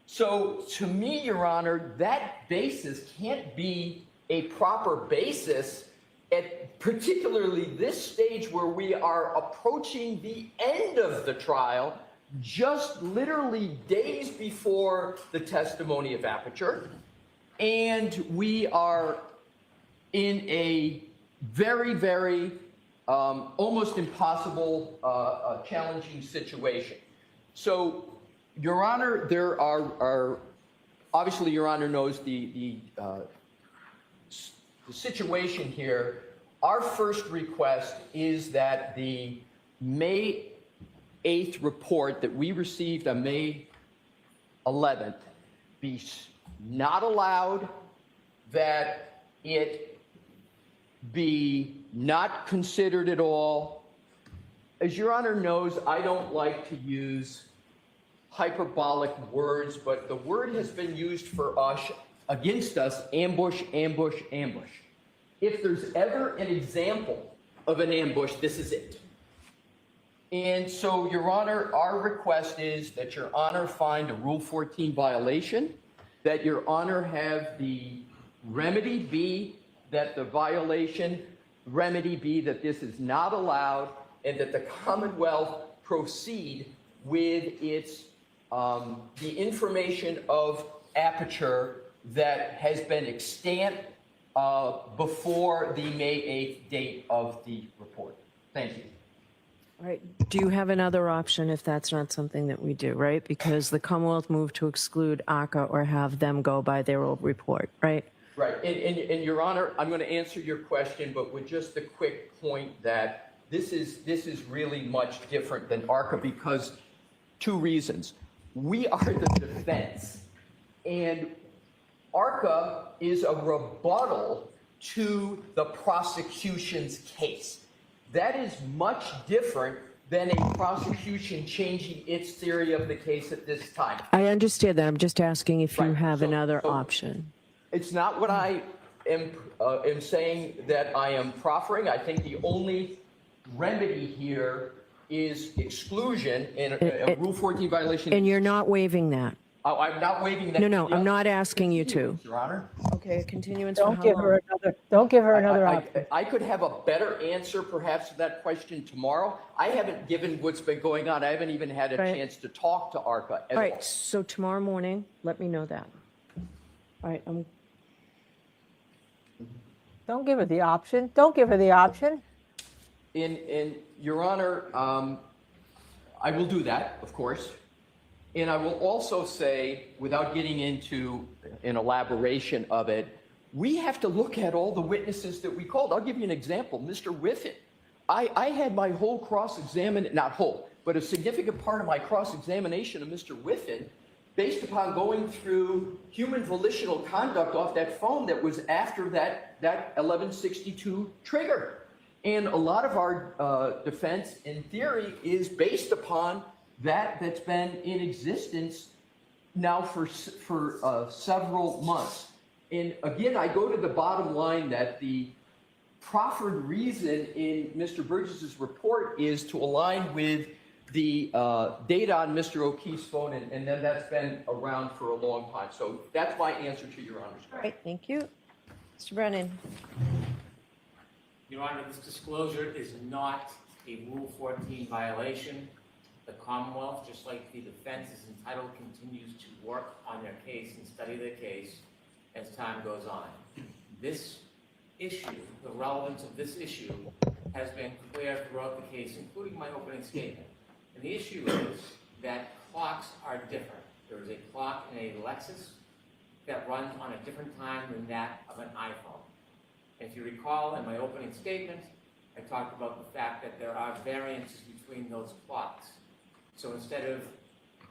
So to me, Your Honor, that basis can't be a proper basis at particularly this stage where we are approaching the end of the trial, just literally days before the testimony of Aperture. And we are in a very, very almost impossible, challenging situation. So, Your Honor, there are obviously, Your Honor knows the situation here. Our first request is that the May 8th report that we received on May 11th be not allowed, that it be not considered at all. As Your Honor knows, I don't like to use hyperbolic words, but the word has been used for us, against us, ambush, ambush, ambush. If there's ever an example of an ambush, this is it. And so, Your Honor, our request is that Your Honor find a Rule 14 violation, that Your Honor have the remedy be that the violation, remedy be that this is not allowed, and that the Commonwealth proceed with its, the information of Aperture that has been extant before the May 8th date of the report. Thank you. All right. Do you have another option if that's not something that we do, right? Because the Commonwealth moved to exclude ACA or have them go by their old report, right? Right. And Your Honor, I'm going to answer your question, but with just the quick point that this is really much different than ARCA because two reasons. We are the defense, and ARCA is a rebuttal to the prosecution's case. That is much different than a prosecution changing its theory of the case at this time. I understand that. I'm just asking if you Right. have So- another so- option. It's not what I am saying that I am proffering. I think the only remedy here is exclusion in a Rule 14 violation. And you're not waiving that? I'm not waiving that. No, I'm not asking you to. Your Honor. Okay, a continuance for Don't how give her long? another, don't give her another I- option. I could have a better answer perhaps to that question tomorrow. I haven't, given what's been going on, I haven't even had a Right. chance to talk to ARPA at All all. right, so tomorrow morning, let me know that. All right, Don't give her the option. Don't give her the option. In Your Honor, I will do that, of course. And I will also say, without getting into an elaboration of it, we have to look at all the witnesses that we called. I'll give you an example. Mr. Whiffen, I had my whole cross-examination, not whole, but a significant part of my cross-examination of Mr. Whiffen based upon going through human volitional conduct off that phone that was after that 1162 trigger. And a lot of our defense in theory is based upon that's been in existence now for several months. And again, I go to the bottom line that the proffered reason in Mr. Burgess's report is to align with the data on Mr. O'Keefe's phone, and then that's been around for a long time. So that's my answer to Your Honor's question. all right, thank you. Mr. Brennan? Your Honor, this disclosure is not a Rule 14 violation. The Commonwealth, just like the defense is entitled, continues to work on their case and study their case as time goes on. This issue, the relevance of this issue, has been clear throughout the case, including my opening statement. And the issue is that clocks are different. There is a clock in a Lexus that runs on a different time than that of an iPhone. And if you recall in my opening statement, I talked about the fact that there are variances between those clocks. So instead of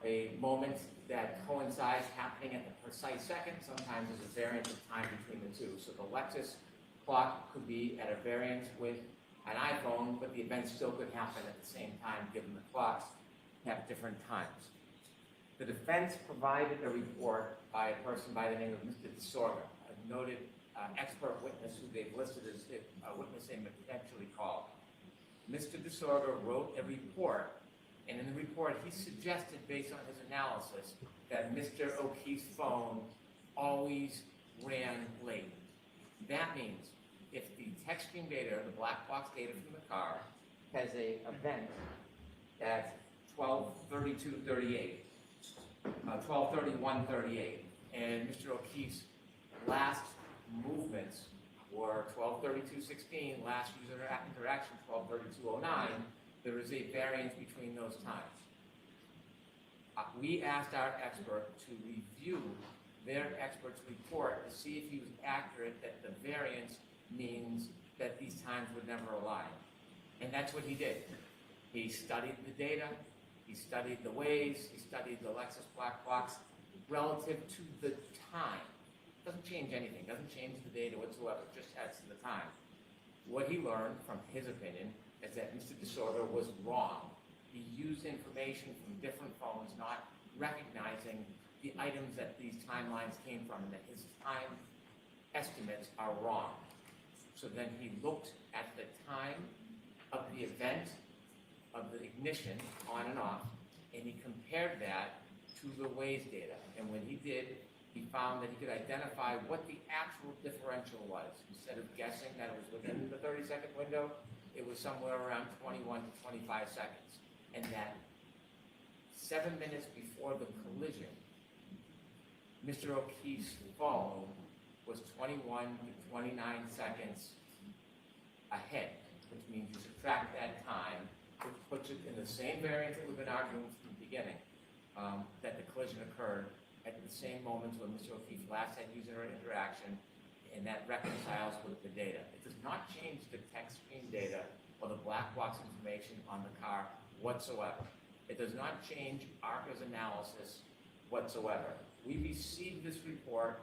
a moment that coincides happening at the precise second, sometimes there's a variance of time between the two. So the Lexus clock could be at a variance with an iPhone, but the event still could happen at the same time, given the clocks have different times. The defense provided a report by a person by the name of Mr. DeSorga, a noted expert witness who they've listed as a witness they may potentially call. Mr. DeSorga wrote a report, and in the report he suggested, based on his analysis, that Mr. O'Keefe's phone always ran late. That means if the text stream data, the black box data from the car, has an event at 12:32:38, 12:31:38, and Mr. O'Keefe's last movements were 12:32:16, last user interaction 12:32:09, there is a variance between those times. We asked our expert to review their expert's report to see if he was accurate, that the variance means that these times would never align. And that's what he did. He studied the data, he studied the ways, he studied the Lexus black box relative to the time. Doesn't change anything, doesn't change the data whatsoever, just adds to the time. What he learned, from his opinion, is that Mr. DeSorga was wrong. He used information from different phones, not recognizing the items that these timelines came from, and that his time estimates are wrong. So then he looked at the time of the event of the ignition, on and off, and he compared that to the Waze data. And when he did, he found that he could identify what the actual differential was. Instead of guessing that it was within the 30-second window, it was somewhere around 21 to 25 seconds. And that 7 minutes before the collision, Mr. O'Keefe's phone was 21 to 29 seconds ahead, which means you subtract that time, which puts it in the same variance that we've been arguing from the beginning, that the collision occurred at the same moments when Mr. O'Keefe last had user interaction, and that reconciles with the data. It does not change the text stream data or the black box information on the car whatsoever. It does not change ARCA's analysis whatsoever. We received this report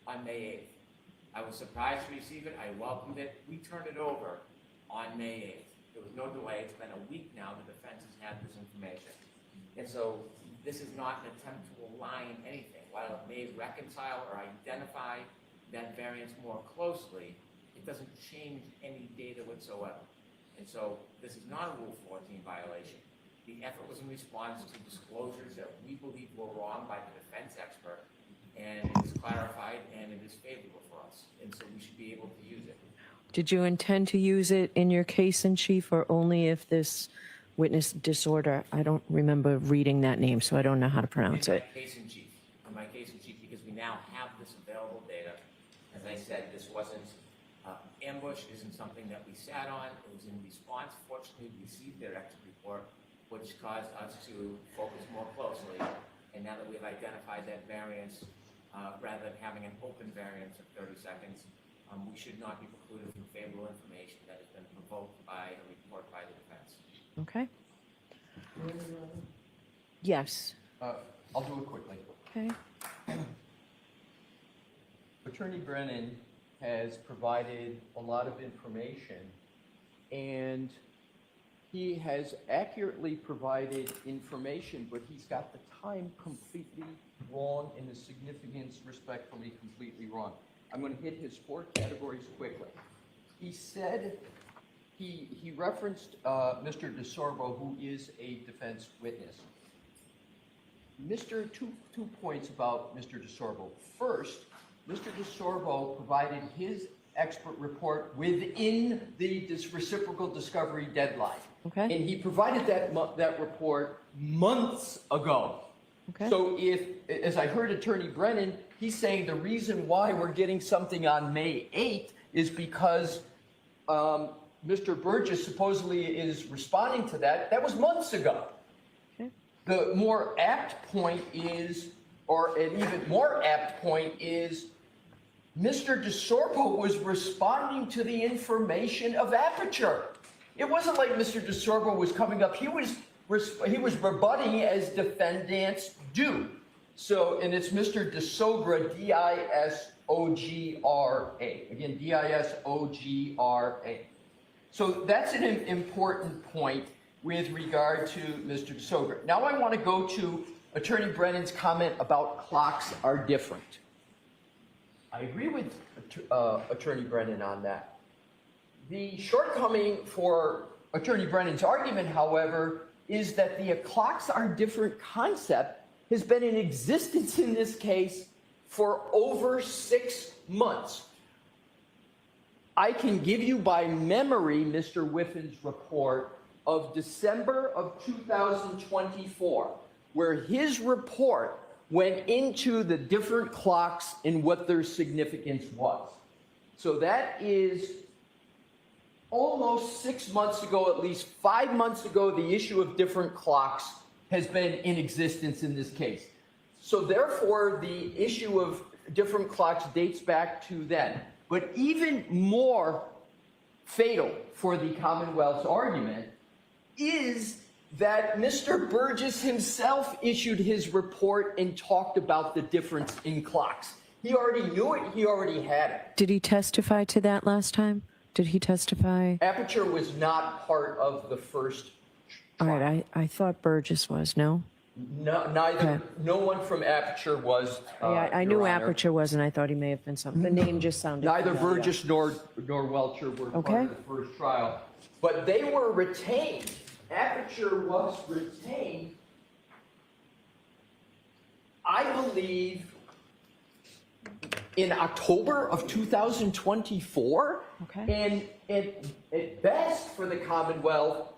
on May 8th. I was surprised to receive it. I welcomed it. We turned it over on May There was no delay. It's been a week now. The defense has had this information. And so this is not an attempt to align anything. While it may reconcile or identify that variance more closely, it doesn't change any data whatsoever. And so this is not a Rule 14 violation. The effort was in response to disclosures that we believe were wrong by the defense expert, and it is clarified and it is favorable for us. And so we should be able to use it. Did you intend to use it in your case in chief or only if this witness disorder? I don't remember reading that name, so I don't know how to pronounce it. Case in chief. On my case in chief, because we now have this available data. As I said, this wasn't ambush, isn't something that we sat on. It was in response. Fortunately, we received their expert report, which caused us to focus more closely. And now that we've identified that variance, rather than having an open variance of 30 seconds, we should not be precluded from favorable information that has been provoked by a report by the defense. Okay. Yes. I'll do it quickly. Okay. Attorney Brennan has provided a lot of information, and he has accurately provided information, but he's got the time completely wrong and the significance respectfully completely wrong. I'm going to hit his 4 categories quickly. He said, he referenced Mr. DeSorbo, who is a defense witness. Two points about Mr. DeSorbo. First, Mr. DeSorbo provided his expert report within the reciprocal discovery deadline. Okay. And he provided that report months ago. Okay. So if, as I heard Attorney Brennan, he's saying the reason why we're getting something on May 8th is because Mr. Burgess supposedly is responding to that. That was months ago. Okay. The more apt point is, or an even more apt point is, Mr. DeSorbo was responding to the information of Aperture. It wasn't like Mr. DeSorbo was coming up. He was rebutting as defendants do. So, and it's Mr. DeSogra, D-I-S-O-G-R-A. Again, D-I-S-O-G-R-A. So that's an important point with regard to Mr. DeSogra. Now I want to go to Attorney Brennan's comment about clocks are different. I agree with Attorney Brennan on that. The shortcoming for Attorney Brennan's argument, however, is that the clocks are different concept has been in existence in this case for over 6 months. I can give you by memory Mr. Whiffin's report of December of 2024, where his report went into the different clocks and what their significance was. So that is almost 6 months ago, at least 5 months ago, the issue of different clocks has been in existence in this case. So therefore, the issue of different clocks dates back to then. But even more fatal for the Commonwealth's argument is that Mr. Burgess himself issued his report and talked about the difference in clocks. He already knew it. He already had it. Did he testify to that last time? Did he testify? Aperture was not part of the first trial. All right, I thought Burgess was, no? No, neither. Okay. No one from Aperture was. Yeah, I knew Your Honor. Aperture was, and I thought he may have been something. The name just sounded Neither familiar. Burgess nor Welcher were part Okay. of the first trial, but they were retained. Aperture was retained, I believe, in October of 2024. Okay. And at best for the Commonwealth,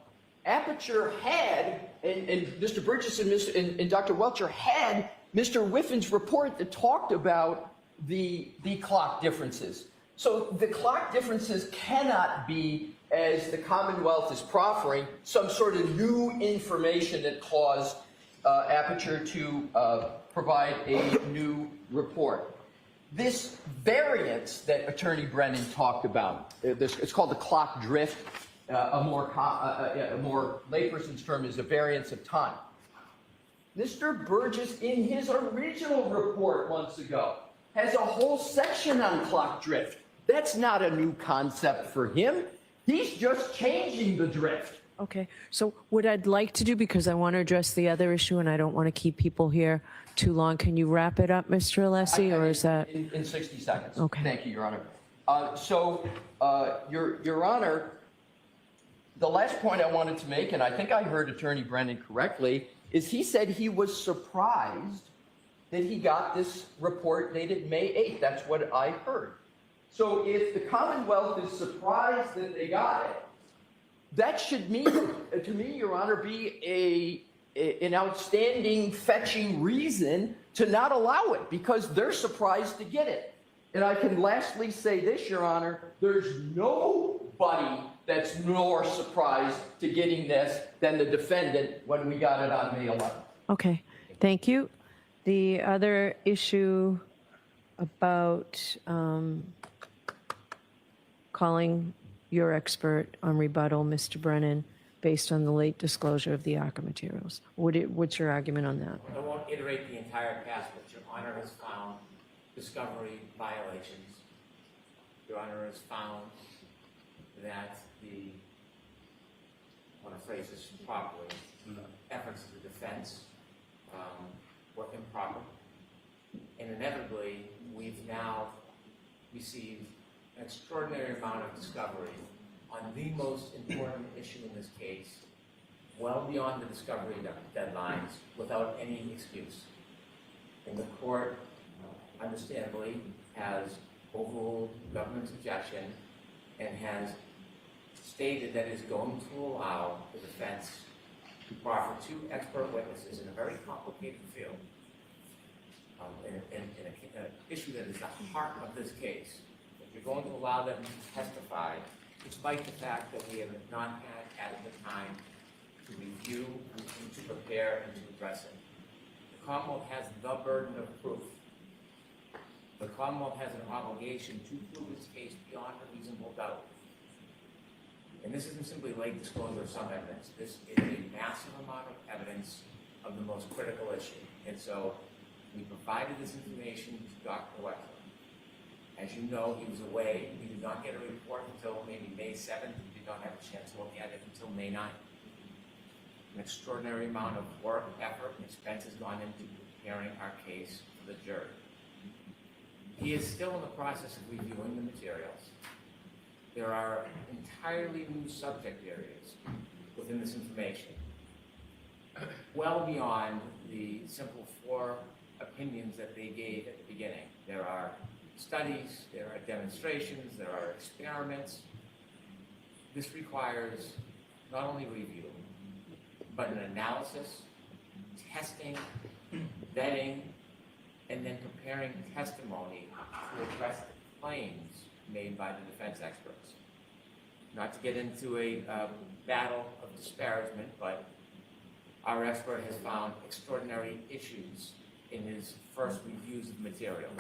Aperture had, and Mr. Burgess and Dr. Welcher had Mr. Whiffin's report that talked about the clock differences. So the clock differences cannot be, as the Commonwealth is proffering, some sort of new information that caused Aperture to provide a new report. This variance that Attorney Brennan talked about, it's called the clock drift. A more layperson's term is a variance of time. Mr. Burgess, in his original report months ago, has a whole section on clock drift. That's not a new concept for him. He's just changing the drift. Okay, so what I'd like to do, because I want to address the other issue and I don't want to keep people here too long, can you wrap it up, Mr. Alessi, or is that? In 60 seconds. Okay. Thank you, Your Honor. Your Honor, the last point I wanted to make, and I think I heard Attorney Brennan correctly, is he said he was surprised that he got this report dated May 8th. That's what I heard. So if the Commonwealth is surprised that they got it, that should mean, to me, Your Honor, be an outstanding, fetching reason to not allow it, because they're surprised to get it. And I can lastly say this, Your Honor, there's nobody that's more surprised to getting this than the defendant when we got it on May 11th. Okay, thank you. The other issue about calling your expert on rebuttal, Mr. Brennan, based on the late disclosure of the ARCA materials. What's your argument on that? I won't iterate the entire past, but Your Honor has found discovery violations. Your Honor has found that I want to phrase this properly, efforts of the defense were improper. And inevitably, we've now received an extraordinary amount of discovery on the most important issue in this case, well beyond the discovery deadlines, without any excuse. And the court, understandably, has overruled the government's objection and has stated that it is going to allow the defense to proffer two expert witnesses in a very complicated field, in an issue that is the heart of this case. If you're going to allow them to testify, despite the fact that we have not had adequate time to review, and to prepare, and to address it. The Commonwealth has the burden of proof. The Commonwealth has an obligation to prove its case beyond a reasonable doubt. And this isn't simply late disclosure of some evidence. This is a massive amount of evidence of the most critical issue. And so we provided this information to Dr. Wexler. As you know, he was away. We did not get a report until maybe May 7th. We did not have a chance to look at it until May 9th. An extraordinary amount of work, effort, and expense has gone into preparing our case for the jury. He is still in the process of reviewing the materials. There are entirely new subject areas within this information, well beyond the simple 4 opinions that they gave at the beginning. There are studies, there are demonstrations, there are experiments. This requires not only review, but an analysis, testing, vetting, and then preparing testimony to address the claims made by the defense experts. Not to get into a battle of disparagement, but our expert has found extraordinary issues in his first reviews of material.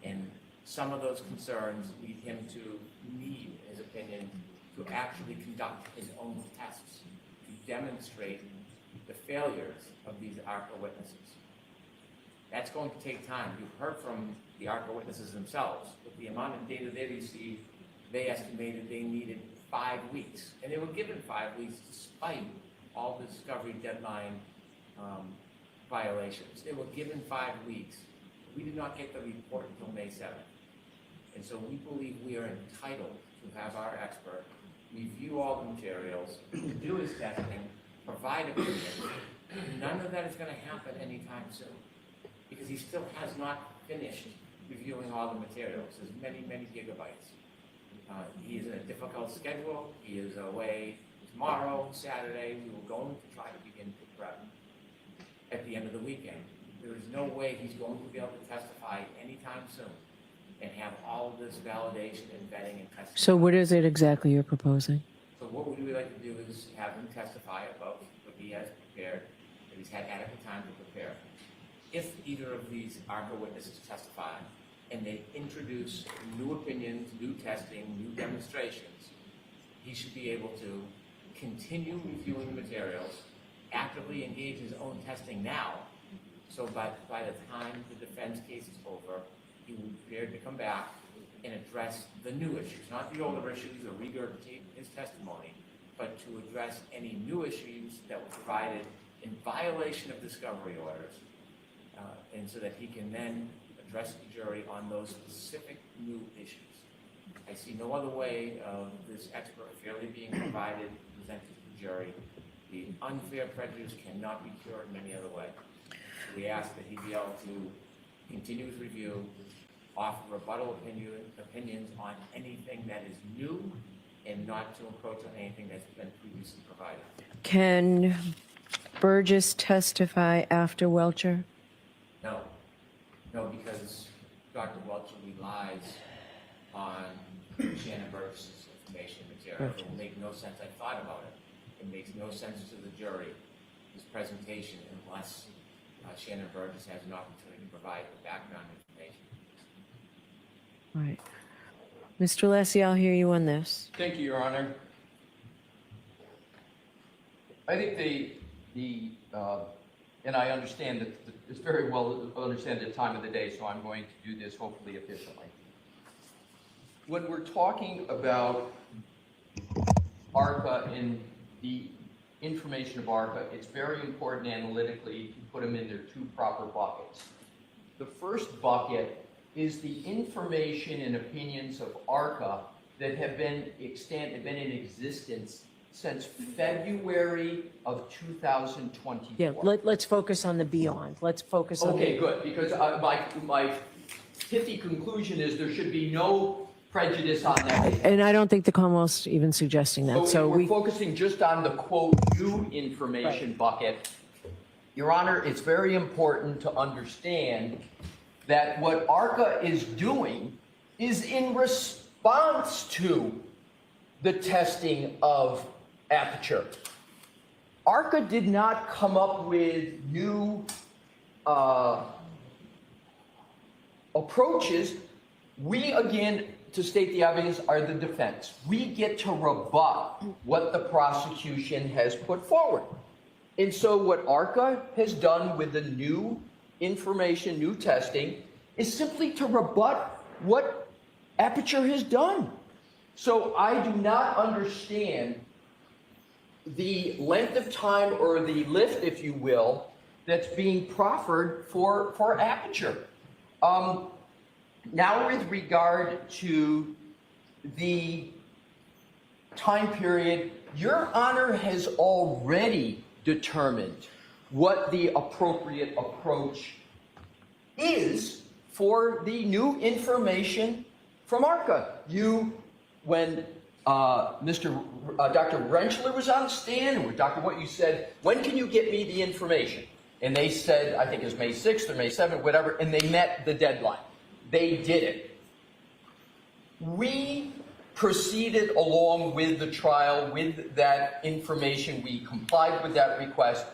And some of those concerns lead him to need, in his opinion, to actually conduct his own tests to demonstrate the failures of these ARCA witnesses. That's going to take time. You've heard from the ARCA witnesses themselves. With the amount of data they received, they estimated they needed 5 weeks. And they were given 5 weeks despite all the discovery deadline violations. They were given 5 weeks. We did not get the report until May 7th. And so we believe we are entitled to have our expert review all the materials, do his testing, provide opinions. None of that is going to happen anytime soon, because he still has not finished reviewing all the materials. There's many, many gigabytes. He is in a difficult schedule. He is away tomorrow, Saturday. We were going to try to begin to prep at the end of the weekend. There is no way he's going to be able to testify anytime soon and have all of this validation and vetting and testing. So what is it exactly you're proposing? So what we would like to do is have him testify about what he has prepared, that he's had adequate time to prepare. If either of these ARCA witnesses testify and they introduce new opinions, new testing, new demonstrations, he should be able to continue reviewing the materials, actively engage his own testing now, so by the time the defense case is over, he will be prepared to come back and address the new issues, not the older issues or regurgitate his testimony, but to address any new issues that were provided in violation of discovery orders, and so that he can then address the jury on those specific new issues. I see no other way of this expert fairly being provided, presented to the jury. The unfair prejudice cannot be cured in any other way. We ask that he be able to continue his review, offer rebuttal opinions on anything that is new, and not to encroach on anything that's been previously provided. Can Burgess testify after Welcher? No. No, because Dr. Welcher relies on Shannon Burgess's information and material. It will make no sense. I thought about it. It makes no sense to the jury, this presentation, unless Shannon Burgess has an opportunity to provide the background information. Right. Mr. Lessie, I'll hear you on this. Thank you, Your Honor. I think and I understand that it's very well understand the time of the day, so I'm going to do this hopefully efficiently. When we're talking about ARPA and the information of ARPA, it's very important analytically to put them in their two proper buckets. The first bucket is the information and opinions of ARCA that have been in existence since February of 2024. Yeah, let's focus on the beyond. Let's focus on. Okay, good, because my pithy conclusion is there should be no prejudice on that. And I don't think the Commonwealth's even suggesting that. So we're focusing just on the quote new information bucket. Your Honor, it's very important to understand that what ARCA is doing is in response to the testing of Aperture. ARCA did not come up with new approaches. We, again, to state the obvious, are the defense. We get to rebut what the prosecution has put forward. And so what ARCA has done with the new information, new testing, is simply to rebut what Aperture has done. So I do not understand the length of time or the lift, if you will, that's being proffered for Aperture. Now with regard to the time period, Your Honor has already determined what the appropriate approach is for the new information from ARCA. When Dr. Rentschler was on the stand, or Dr. What you said, when can you get me the information? And they said, I think it was May 6th or May 7th, whatever, and they met the deadline. They did it. We proceeded along with the trial with that information. We complied with that request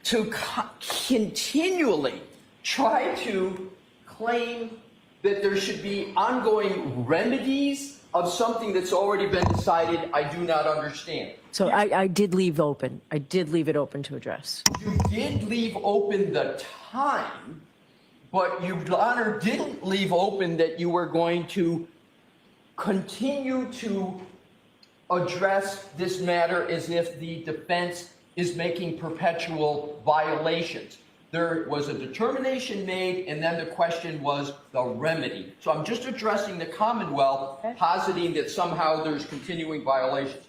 to continually try to claim that there should be ongoing remedies of something that's already been decided. I do not understand. So I did leave open. I did leave it open to address. You did leave open the time, but Your Honor didn't leave open that you were going to continue to address this matter as if the defense is making perpetual violations. There was a determination made, and then the question was the remedy. So I'm just addressing the Commonwealth, positing that somehow there's continuing violations.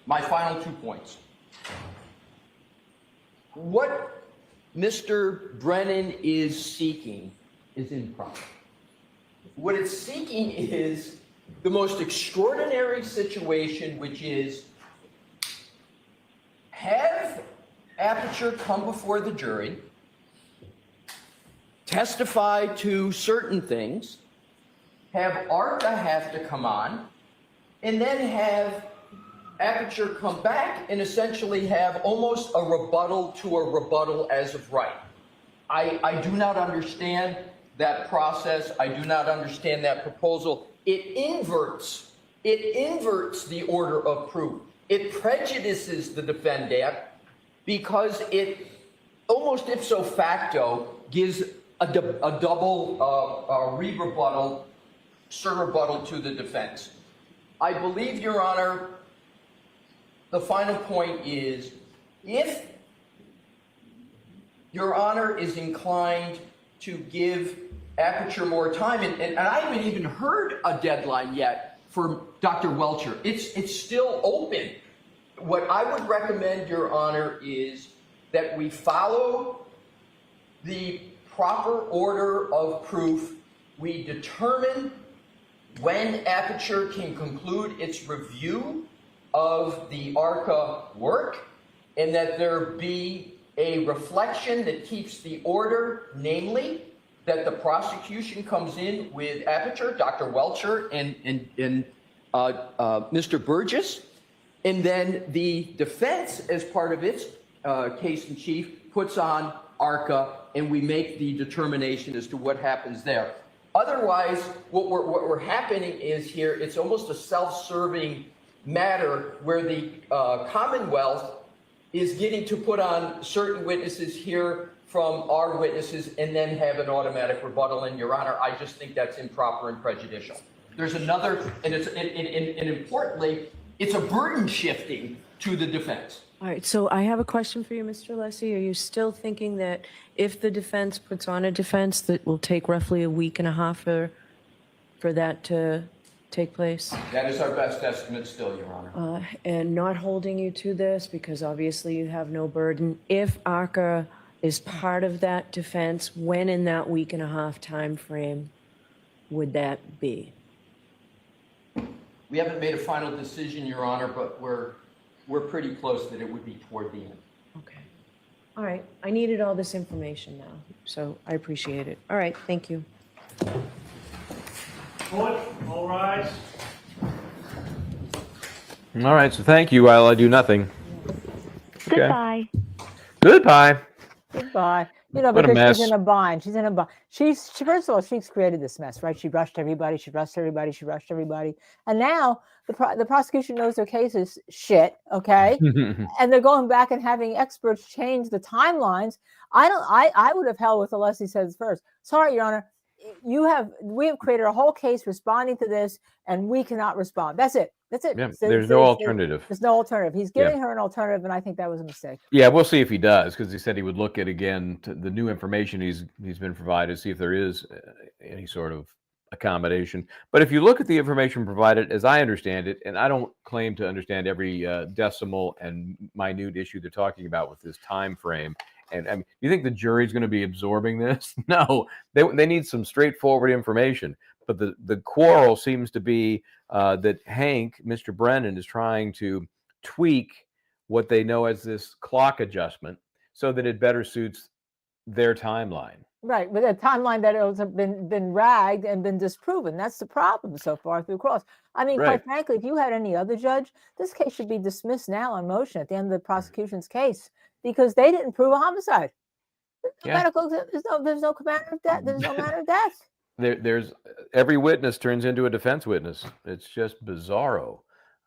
My final 2 points. What Mr. Brennan is seeking is improper. What it's seeking is the most extraordinary situation, which is have Aperture come before the jury, testify to certain things, have ARCA have to come on, and then have Aperture come back and essentially have almost a rebuttal to a rebuttal as of right. I do not understand that process. I do not understand that proposal. It inverts the order of proof. It prejudices the defendant because it almost ipso facto gives a double rebuttal rebuttal to the defense. I believe, Your Honor, the final point is, if Your Honor is inclined to give Aperture more time, and I haven't even heard a deadline yet for Dr. Welcher. It's still open. What I would recommend, Your Honor, is that we follow the proper order of proof. We determine when Aperture can conclude its review of the ARCA work, and that there be a reflection that keeps the order, namely that the prosecution comes in with Aperture, Dr. Welcher, and Mr. Burgess, and then the defense, as part of its case in chief, puts on ARCA, and we make the determination as to what happens there. Otherwise, what we're happening is here, it's almost a self-serving matter where the Commonwealth is getting to put on certain witnesses here from our witnesses and then have an automatic rebuttal. And Your Honor, I just think that's improper and prejudicial. There's another, and importantly, it's a burden shifting to the defense. All right, so I have a question for you, Mr. Lessie. Are you still thinking that if the defense puts on a defense, that will take roughly a week and a half for that to take place? That is our best estimate still, Your Honor. And not holding you to this, because obviously you have no burden. If ARCA is part of that defense, when in that week and a half time frame would that be? We haven't made a final decision, Your Honor, but we're pretty close that it would be toward the end. Okay. All right. I needed all this information now, so I appreciate it. All right. Thank you. Court, all rise. All right, so thank you while I do nothing. Okay. Goodbye. Goodbye. Goodbye. You know, What a because mess. she's in a bind. She's in a bind. First of all, she's created this mess, right? She rushed everybody. She rushed everybody. She rushed everybody. And now the prosecution knows their case is shit, okay? And they're going back and having experts change the timelines. I would have held with the Leslie says first. Sorry, Your Honor. We have created a whole case responding to this, and we cannot respond. That's it. That's it. Yeah, there's no alternative. There's no alternative. He's giving her an alternative, and I think that was a mistake. Yeah, we'll see if he does, because he said he would look at again the new information he's been provided, see if there is any sort of accommodation. But if you look at the information provided, as I understand it, and I don't claim to understand every decimal and minute issue they're talking about with this time frame. And I mean, you think the jury's going to be absorbing this? No, they need some straightforward information. But the quarrel seems to be that Hank, Mr. Brennan, is trying to tweak what they know as this clock adjustment so that it better suits their timeline. Right, with a timeline that has been ragged and been disproven. That's the problem so far through cross. I mean, quite frankly, if you had any other judge, this case should be dismissed now on motion at the end of the prosecution's case, because they didn't prove a homicide. There's no manner of death. There's no manner of death. There's every witness turns into a defense witness. It's just bizarro.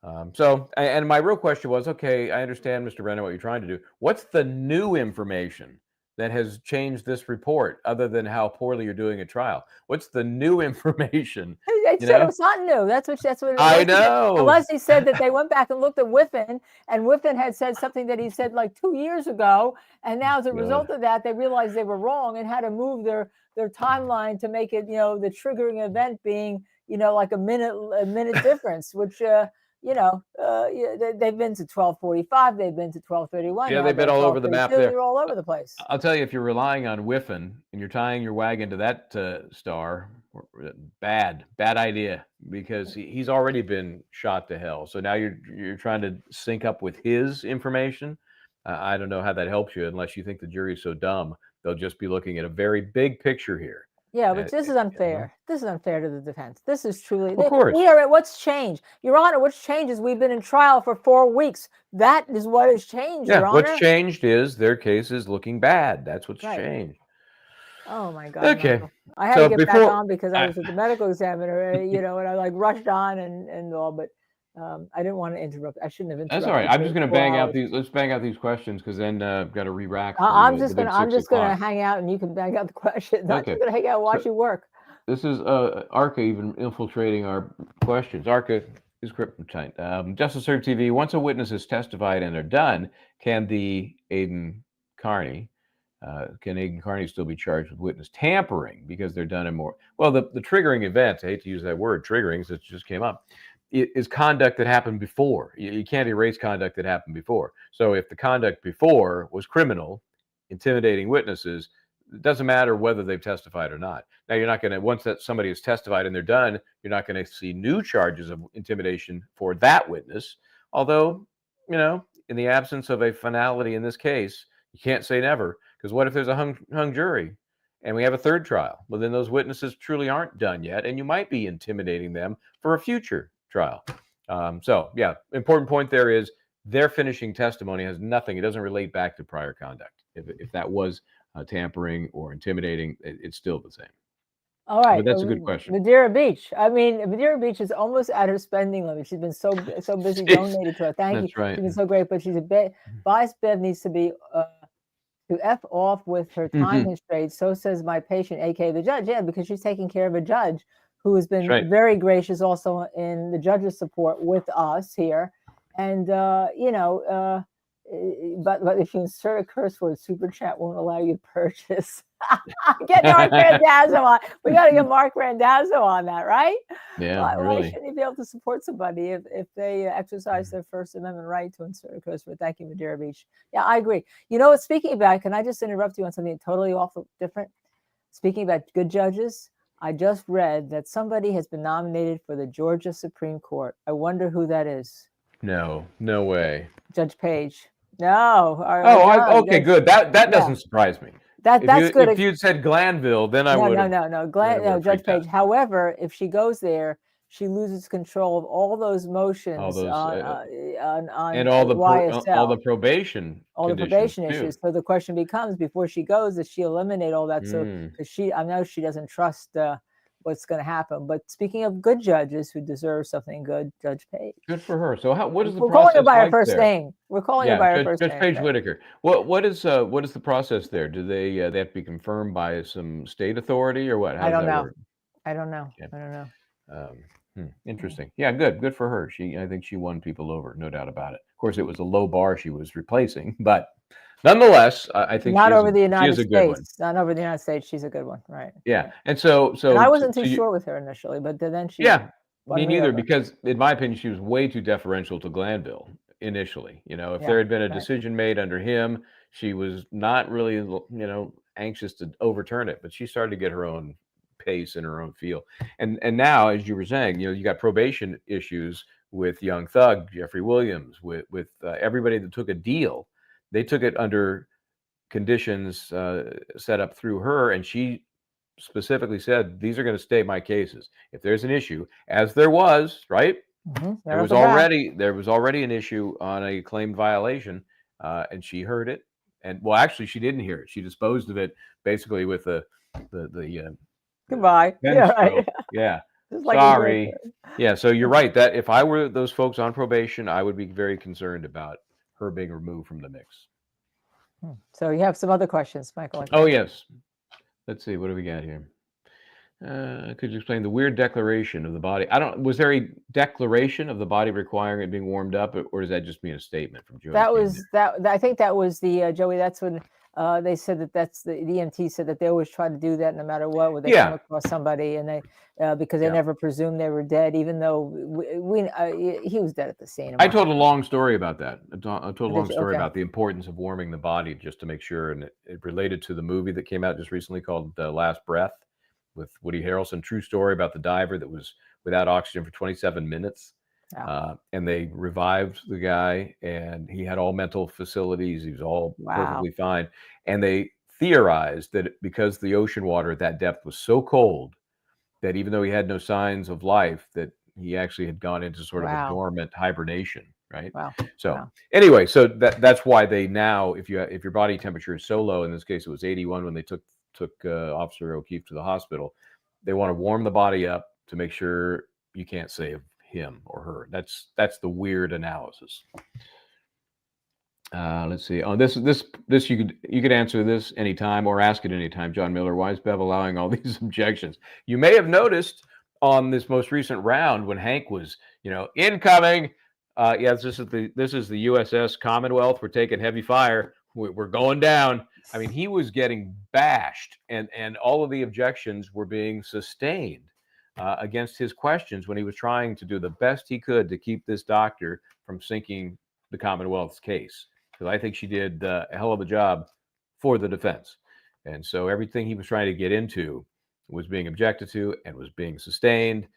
And my real question was, okay, I understand, Mr. Brennan, what you're trying to do. What's the new information that has changed this report, other than how poorly you're doing a trial? What's the new information? They said it's not new. That's what I know. Unless he said that they went back and looked at Whiffen, and Whiffen had said something that he said like 2 years ago, and now as a result of that, they realized they were wrong and had to move their timeline to make it, the triggering event being, like a minute difference, which they've been to 12:45, they've been to 12:31. Yeah, they've been all over the map there. They're all over the place. I'll tell you, if you're relying on Whiffen and you're tying your wagon to that star, bad idea, because he's already been shot to hell. So now you're trying to sync up with his information. I don't know how that helps you, unless you think the jury's so dumb they'll just be looking at a very big picture here. Yeah, but this is unfair. This is unfair to the defense. This is truly. Of course. We are at what's changed, Your Honor. What's changed is we've been in trial for 4 weeks. That is what has changed, Your Honor. What's changed is their case is looking bad. That's what's changed. Oh my God. Okay. No. I had to get back on because I was at the medical examiner, and I rushed on and all, but I didn't want to interrupt. I shouldn't have interrupted. That's all right. I'm just going to bang out these. Let's bang out these questions, because then got to re-rack. I'm just going to hang out, and you can bang out the questions. I'm just going to hang out and watch you work. This is Arca even infiltrating our questions. Arca is kryptonite. Justice Serve TV. Once a witness has testified and they're done, can Aidan Carney still be charged with witness tampering because they're done and more? Well, the triggering event, I hate to use that word, triggering, since it just came up, is conduct that happened before. You can't erase conduct that happened before. So if the conduct before was criminal, intimidating witnesses, it doesn't matter whether they've testified or not. Now, you're not going to, once that somebody has testified and they're done, you're not going to see new charges of intimidation for that witness. Although, in the absence of a finality in this case, you can't say never, because what if there's a hung jury and we have a third trial? Well, then those witnesses truly aren't done yet, and you might be intimidating them for a future trial. So, yeah, important point there is their finishing testimony has nothing. It doesn't relate back to prior conduct. If that was tampering or intimidating, it's still the same. All right. But that's a good question. Madeira Beach. I mean, Madeira Beach is almost at her spending limit. She's been so busy donating to her. Thank you. That's right. She's been so great, but she's Vice Bev needs to be to F off with her time constraints. So says my patient, aka the judge. Yeah, because she's taking care of a judge who has been very gracious also in the judge's support with us here. And but if you insert a curse word, Super Chat won't allow you to purchase. Get Mark Randazzo on. We got to get Mark Randazzo on that, right? Yeah, Why shouldn't you be able to support somebody if they exercise their First Amendment right to insert a curse word? Thank you, Madeira Beach. Yeah, I agree. Speaking about, can I just interrupt you on something totally different? Speaking about good judges, I just read that somebody has been nominated for the Georgia Supreme Court. I wonder who that is. No way. Judge Page. No. Okay, good. That doesn't surprise me. That's good. If you'd said Glanville, then I would. No, Judge Page. However, if she goes there, she loses control of all those motions, and all the probation, issues. So the question becomes, before she goes, does she eliminate all that? So because I know she doesn't trust what's going to happen. But speaking of good judges who deserve something good, Judge Page. Good for her. So what is the process? We're calling her by her first name. We're calling her by her first name. Judge Page Whitaker. What is the process there? Do they have to be confirmed by some state authority or what? I don't know. I don't know. Interesting. Yeah, good for her. I think she won people over, no doubt about it. Of course, it was a low bar she was replacing, but nonetheless, I think not over the United States. Not over the United States. She's a good one, right? Yeah, and so and I wasn't too sure with her initially, but then she. Yeah, me neither. Because in my opinion, she was way too deferential to Glanville initially. If there had been a decision made under him, she was not really, anxious to overturn it. But she started to get her own pace and her own feel. And now, as you were saying, you got probation issues with Young Thug, Jeffrey Williams, with everybody that took a deal. They took it under conditions set up through her, and she specifically said, these are going to stay my cases. If there's an issue, as there was, right? There was already an issue on a claimed violation, and she heard it. And well, actually, she didn't hear it. She disposed of it basically with the goodbye. Yeah, right. Yeah. Sorry. Yeah. So you're right. That if I were those folks on probation, I would be very concerned about her being removed from the mix. So you have some other questions, Michael? Oh, yes. Let's see. What do we got here? Could you explain the weird declaration of the body? Was there a declaration of the body requiring it being warmed up, or does that just mean a statement from Joey? I think that was the Joey. That's when they said that's the EMT said that they always try to do that no matter what, when they come across somebody, and they because they never presumed they were dead, even though he was dead at the scene. I told a long story about that. I told a long story about the importance of warming the body just to make sure, and it related to the movie that came out just recently called Last Breath with Woody Harrelson. True story about the diver that was without oxygen for 27 minutes. And they revived the guy, and he had all mental facilities. He was all perfectly fine. And they theorized that because the ocean water at that depth was so cold that even though he had no signs of life, that he actually had gone into sort of a dormant hibernation. Right. Anyway, so that's why they now, if your body temperature is so low, in this case it was 81 when they took Officer O'Keefe to the hospital, they want to warm the body up to make sure you can't save him or her. That's the weird analysis. Let's see. On this you could answer this anytime or ask it anytime. John Miller, why is Bev allowing all these objections? You may have noticed on this most recent round when Hank was, incoming. Yes, this is the USS Commonwealth. We're taking heavy fire. We're going down. I mean, he was getting bashed, and all of the objections were being sustained against his questions when he was trying to do the best he could to keep this doctor from sinking the Commonwealth's case. Because I think she did a hell of a job for the defense. And so everything he was trying to get into was being objected to and was being sustained.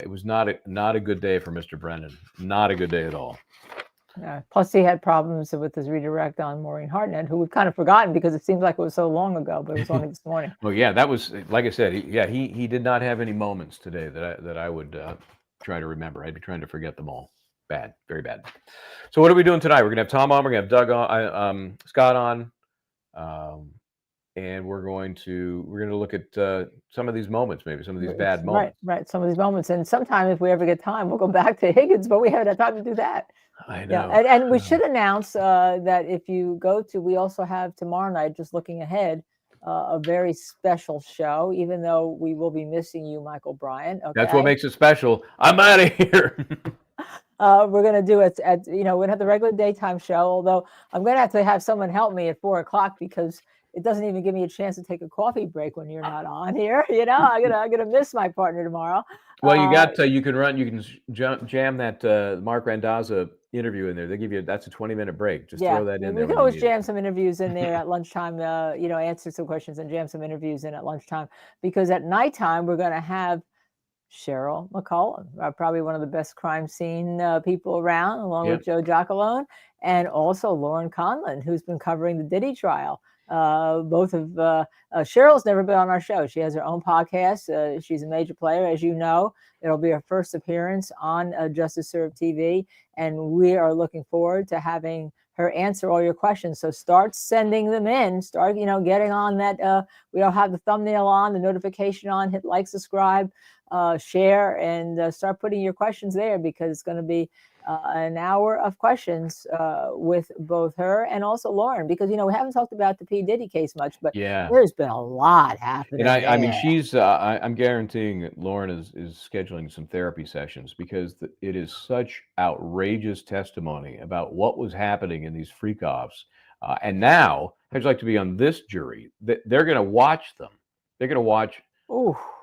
It was not a good day for Mr. Brennan. Not a good day at all. Plus, he had problems with his redirect on Maureen Hartnett, who we've kind of forgotten because it seems like it was so long ago, but it was only this morning. Well, yeah, that was, like I said, he did not have any moments today that I would try to remember. I'd be trying to forget them all. Bad, very bad. So what are we doing tonight? We're gonna have Tom on. We're gonna have Doug on, Scott on, and we're gonna look at some of these moments, maybe some of these bad moments. Right. Some of these moments, and sometime if we ever get time, we'll go back to Higgins, but we haven't had time to do that. I know. Yeah, and we should announce that if you we also have tomorrow night, just looking ahead, a very special show, even though we will be missing you, Michael Bryan. Okay? That's what makes it special. I'm out of here. We're going to do it we're going to have the regular daytime show, although I'm going to have someone help me at 4:00 because it doesn't even give me a chance to take a coffee break when you're not on here. I'm gonna miss my partner tomorrow. Well, you can jam that Mark Randazza interview in there. They give you, that's a 20-minute break. Just throw that in there. We can always jam some interviews in there at lunchtime, answer some questions and jam some interviews in at lunchtime, because at nighttime we're going to have Cheryl McCullough, probably one of the best crime scene people around, along with Joe Giacalone, and also Lauren Conlon, who's been covering the Diddy trial. Both of Cheryl's never been on our show. She has her own podcast. She's a major player, as you know. It'll be her first appearance on Justice Served TV, and we are looking forward to having her answer all your questions. So start sending them in. Start, getting on that. We'll have the thumbnail on, the notification on. Hit like, subscribe, share, and start putting your questions there, because it's going to be an hour of questions with both her and also Lauren, because we haven't talked about the P. Diddy case much, but there's been a lot happening. And I mean, she's I'm guaranteeing that Lauren is scheduling some therapy sessions, because it is such outrageous testimony about what was happening in these freak-offs. And now, I'd like to be on this jury. They're going to watch them. They're going to watch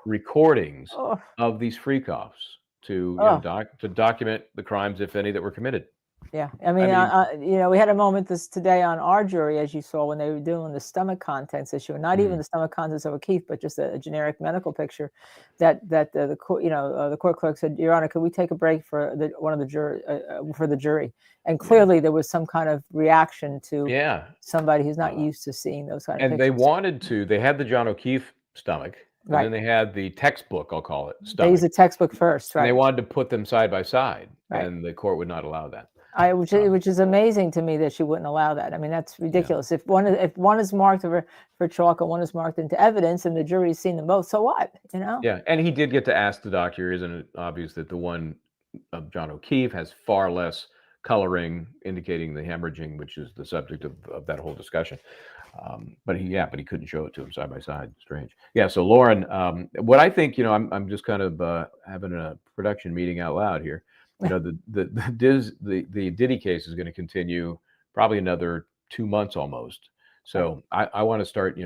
recordings of these freak-offs to document the crimes, if any, that were committed. Yeah, I mean, we had a moment today on our jury, as you saw, when they were doing the stomach contents issue, and not even the stomach contents of O'Keefe, but just a generic medical picture. That the court, the court clerk said, "Your Honor, could we take a break for one of the jury?" And clearly, there was some kind of reaction to somebody who's not used to seeing those kind of pictures. And they wanted to. They had the John O'Keefe stomach. And then they had the textbook, I'll call it. They used the textbook first, right? And they wanted to put them side by side, and the court would not allow that. Which is amazing to me that she wouldn't allow that. I mean, that's ridiculous. If one is marked for chalk and one is marked into evidence, and the jury's seen them both, so what? Yeah, and he did get to ask the doctor, isn't it obvious that the one of John O'Keefe has far less coloring, indicating the hemorrhaging, which is the subject of that whole discussion. But he couldn't show it to him side by side. Strange. Yeah. So Lauren, what I think, I'm just kind of having a production meeting out loud here. The Diddy case is going to continue probably another 2 months almost. So I want to start,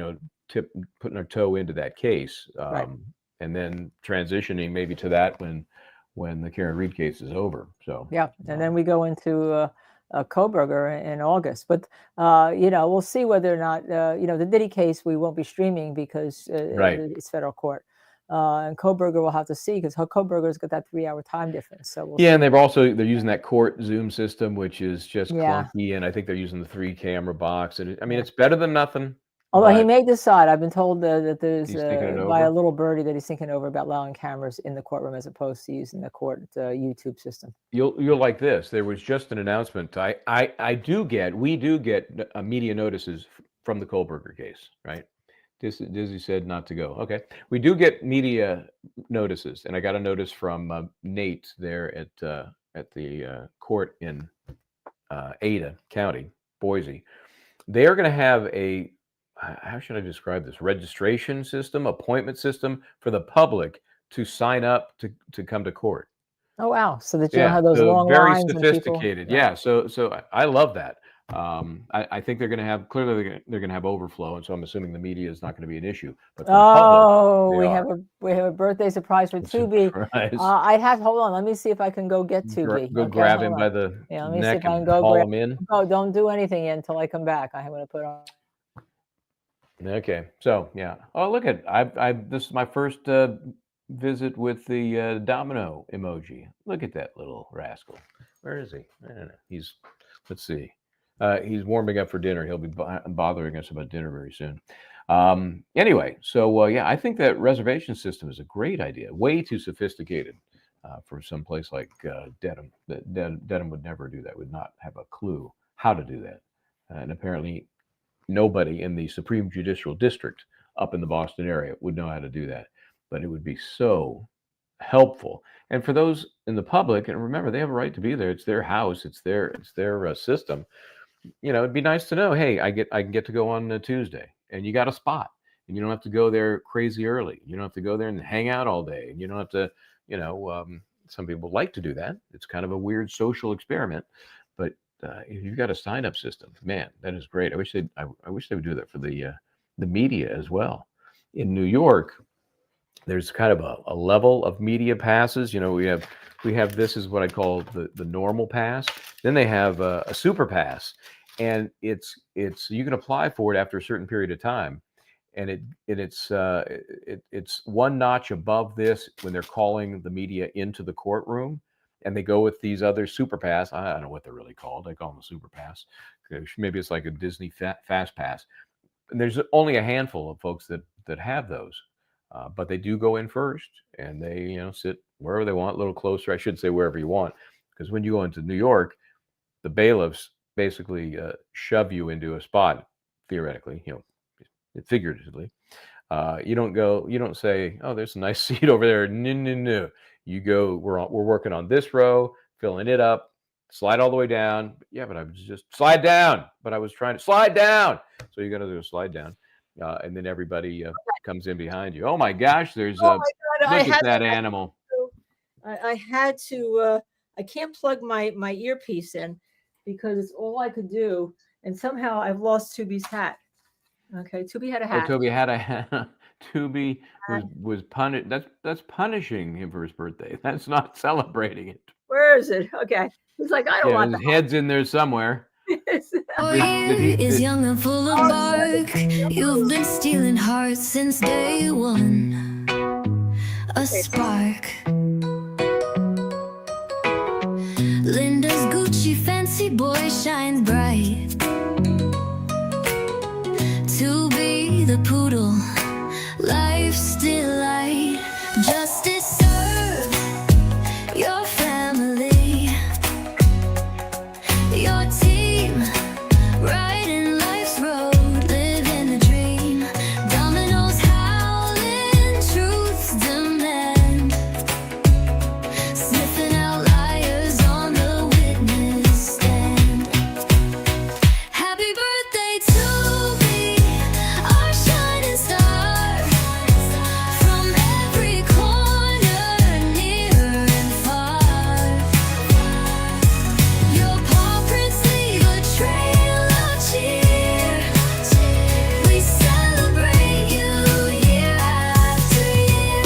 putting our toe into that case, and then transitioning maybe to that when the Karen Reed case is over. So and then we go into Kohberger in August, but we'll see whether or not the Diddy case we won't be streaming because it's federal court, and Kohberger will have to see, because Kohberger's got that 3-hour time difference. So and they're using that court Zoom system, which is just clunky, and I think they're using the 3-camera box, and it's better than nothing. Although he may decide, I've been told that there's by a little birdie that he's thinking over about allowing cameras in the courtroom as opposed to using the court YouTube system. You'll like this. There was just an announcement. We do get media notices from the Kohberger case, right? Disney said not to go. Okay, we do get media notices, and I got a notice from Nate there at the court in Ada County. Boise. They are going to have a, how should I describe this, registration system, appointment system for the public to sign up to come to court. Oh, wow. So that you don't have those so long very lines and people. sophisticated. Yeah. So I love that. I think they're going to have, clearly they're going to have overflow, and so I'm assuming the media is not going to be an issue. But for the Oh, public, we have a birthday surprise for Tubi. I'd have, hold on, let me see if I can go get Tubi. Go grab him by the let me see neck if I can and go haul grab him in. Oh, don't do anything yet until I come back. I'm going to put on. Okay, so yeah. Oh, look at this is my first visit with the domino emoji. Look at that little rascal. Where is he? I don't know. He's, let's see. He's warming up for dinner. He'll be bothering us about dinner very soon. Anyway, so yeah, I think that reservation system is a great idea. Way too sophisticated for some place like Dedham. Dedham would never do that. Would not have a clue how to do that. And apparently, nobody in the Supreme Judicial District up in the Boston area would know how to do that. But it would be so helpful. And for those in the public, and remember, they have a right to be there. It's their house. It's their system. You know, it'd be nice to know, hey, I can get to go on Tuesday, and you got a spot, and you don't have to go there crazy early. You don't have to go there and hang out all day, and you don't have to, you know, some people like to do that. It's kind of a weird social experiment, but if you've got a sign-up system, man, that is great. I wish they would do that for the media as well. In New York, there's kind of a level of media passes. You know, we have this is what I call the normal pass. Then they have a super pass, and it's you can apply for it after a certain period of time, and it's one notch above this when they're calling the media into the courtroom, and they go with these other super pass. I don't know what they're really called. I call them a super pass. Maybe it's like a Disney fast pass. And there's only a handful of folks that have those. But they do go in first, and they, you know, sit wherever they want, a little closer. I should say wherever you want, because when you go into New York, the bailiffs basically shove you into a spot, theoretically, you know, figuratively. You don't say, oh, there's a nice seat over there. No. You go, we're working on this row, filling it up, slide all the way down. Yeah, but I was just slide down, but I was trying to slide down. So you got to do a slide down. And then everybody comes in behind you. Oh my gosh, there's look at that animal. I had to, I can't plug my earpiece in because it's all I could do. And somehow I've lost Tubi's hat. Okay, Tubi had a hat. Oh, Tubi had a hat. Tubi was punished. That's punishing him for his birthday. That's not celebrating it. Where is it? Okay. He's like, I don't want his head's in there somewhere. Is young and full of bark. You've been stealing hearts since day one. A spark. Linda's Gucci fancy boy shines bright. To be the poodle, life's still light. Justice serve your family, your team. Riding life's road, living the dream. Dominoes howling, truth's demand. Sniffing out liars on the witness stand. Happy birthday to me, our shining star. From every corner, near and far. Your paw prints leave a trail of cheer. We celebrate you year after year.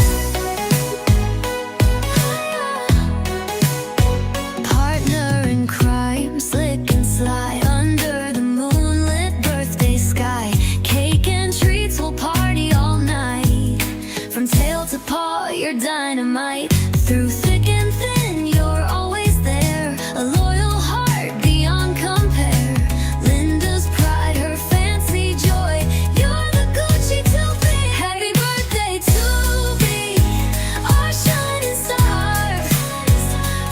Partner in crime, slick and sly, under the moonlit birthday sky. Cake and treats, we'll party all night. From tail to paw, you're dynamite. Through thick and thin, you're always there. A loyal heart beyond compare. Linda's pride, her fancy joy. You're the Gucci to be. Happy birthday to be our shining star.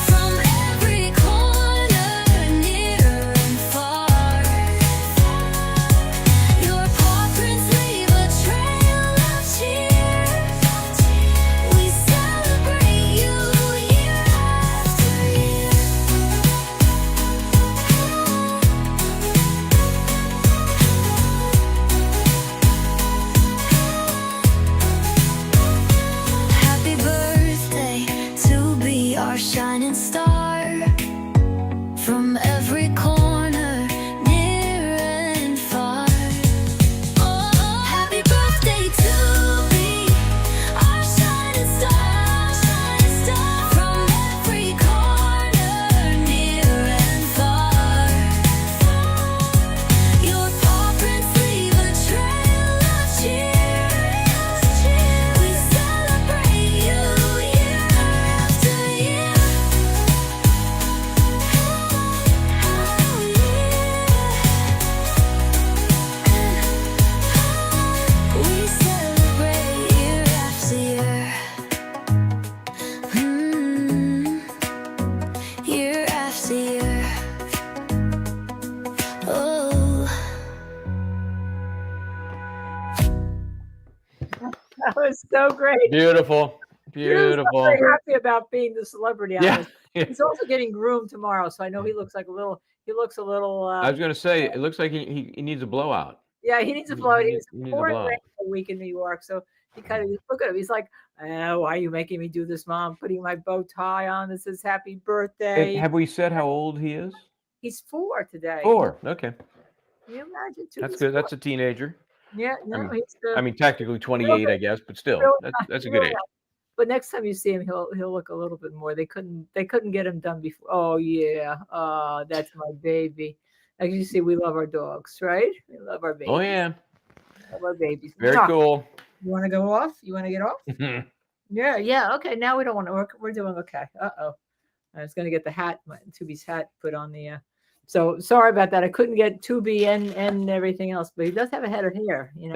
From every corner, near and far. Your paw prints leave a trail of cheer. We celebrate was so great. Beautiful. Drew's not Beautiful. very happy about being the celebrity on Yeah. this. Yeah. He's also getting groomed tomorrow, so I know he looks like a little. He looks a little. I was going to say, it looks like he needs a blowout. Yeah, he needs a He blowout. He needs- was he needs a pouring blowout. rain a week in New York, so he kind of look at him. He's like, "Why are you making me do this, Mom? Putting my bow tie on. This is happy birthday." And have we said how old he is? He's 4 today. 4. Okay. Can you imagine? That's good. That's a teenager. Yeah, I no, mean, he's I mean, technically 28, I guess, but still, that's a good age. But next time you see him, he'll look a little bit more. They couldn't get him done before. Oh yeah, that's my baby. As you see, we love our dogs, right? We love our babies. Oh yeah, love our babies. very Now, cool. You want to go off? You want to get off? Yeah. Okay. Now we don't want to work. We're doing okay. I was going to get the hat, Tubi's hat, put on the. So sorry about that. I couldn't get Tubi and everything else, but he does have a head of hair. You know.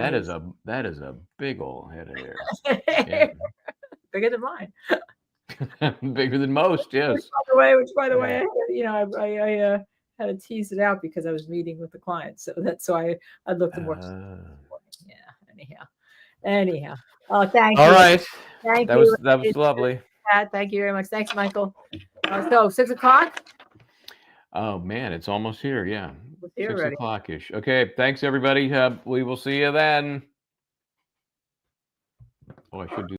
That is a big old head of hair. Yeah. Bigger than mine. Bigger than most, yes. Which by the way, you know, I had to tease it out because I was meeting with the client, so that's why I looked more. Yeah. Anyhow. Oh, thank you. All right. Thank that you. That was lovely. Thank you very much. Thanks, Michael. So 6 o'clock. Oh man, it's almost here. Yeah, here 6 already. o'clock-ish. Okay, thanks everybody. We will see you then. Oh, I should do.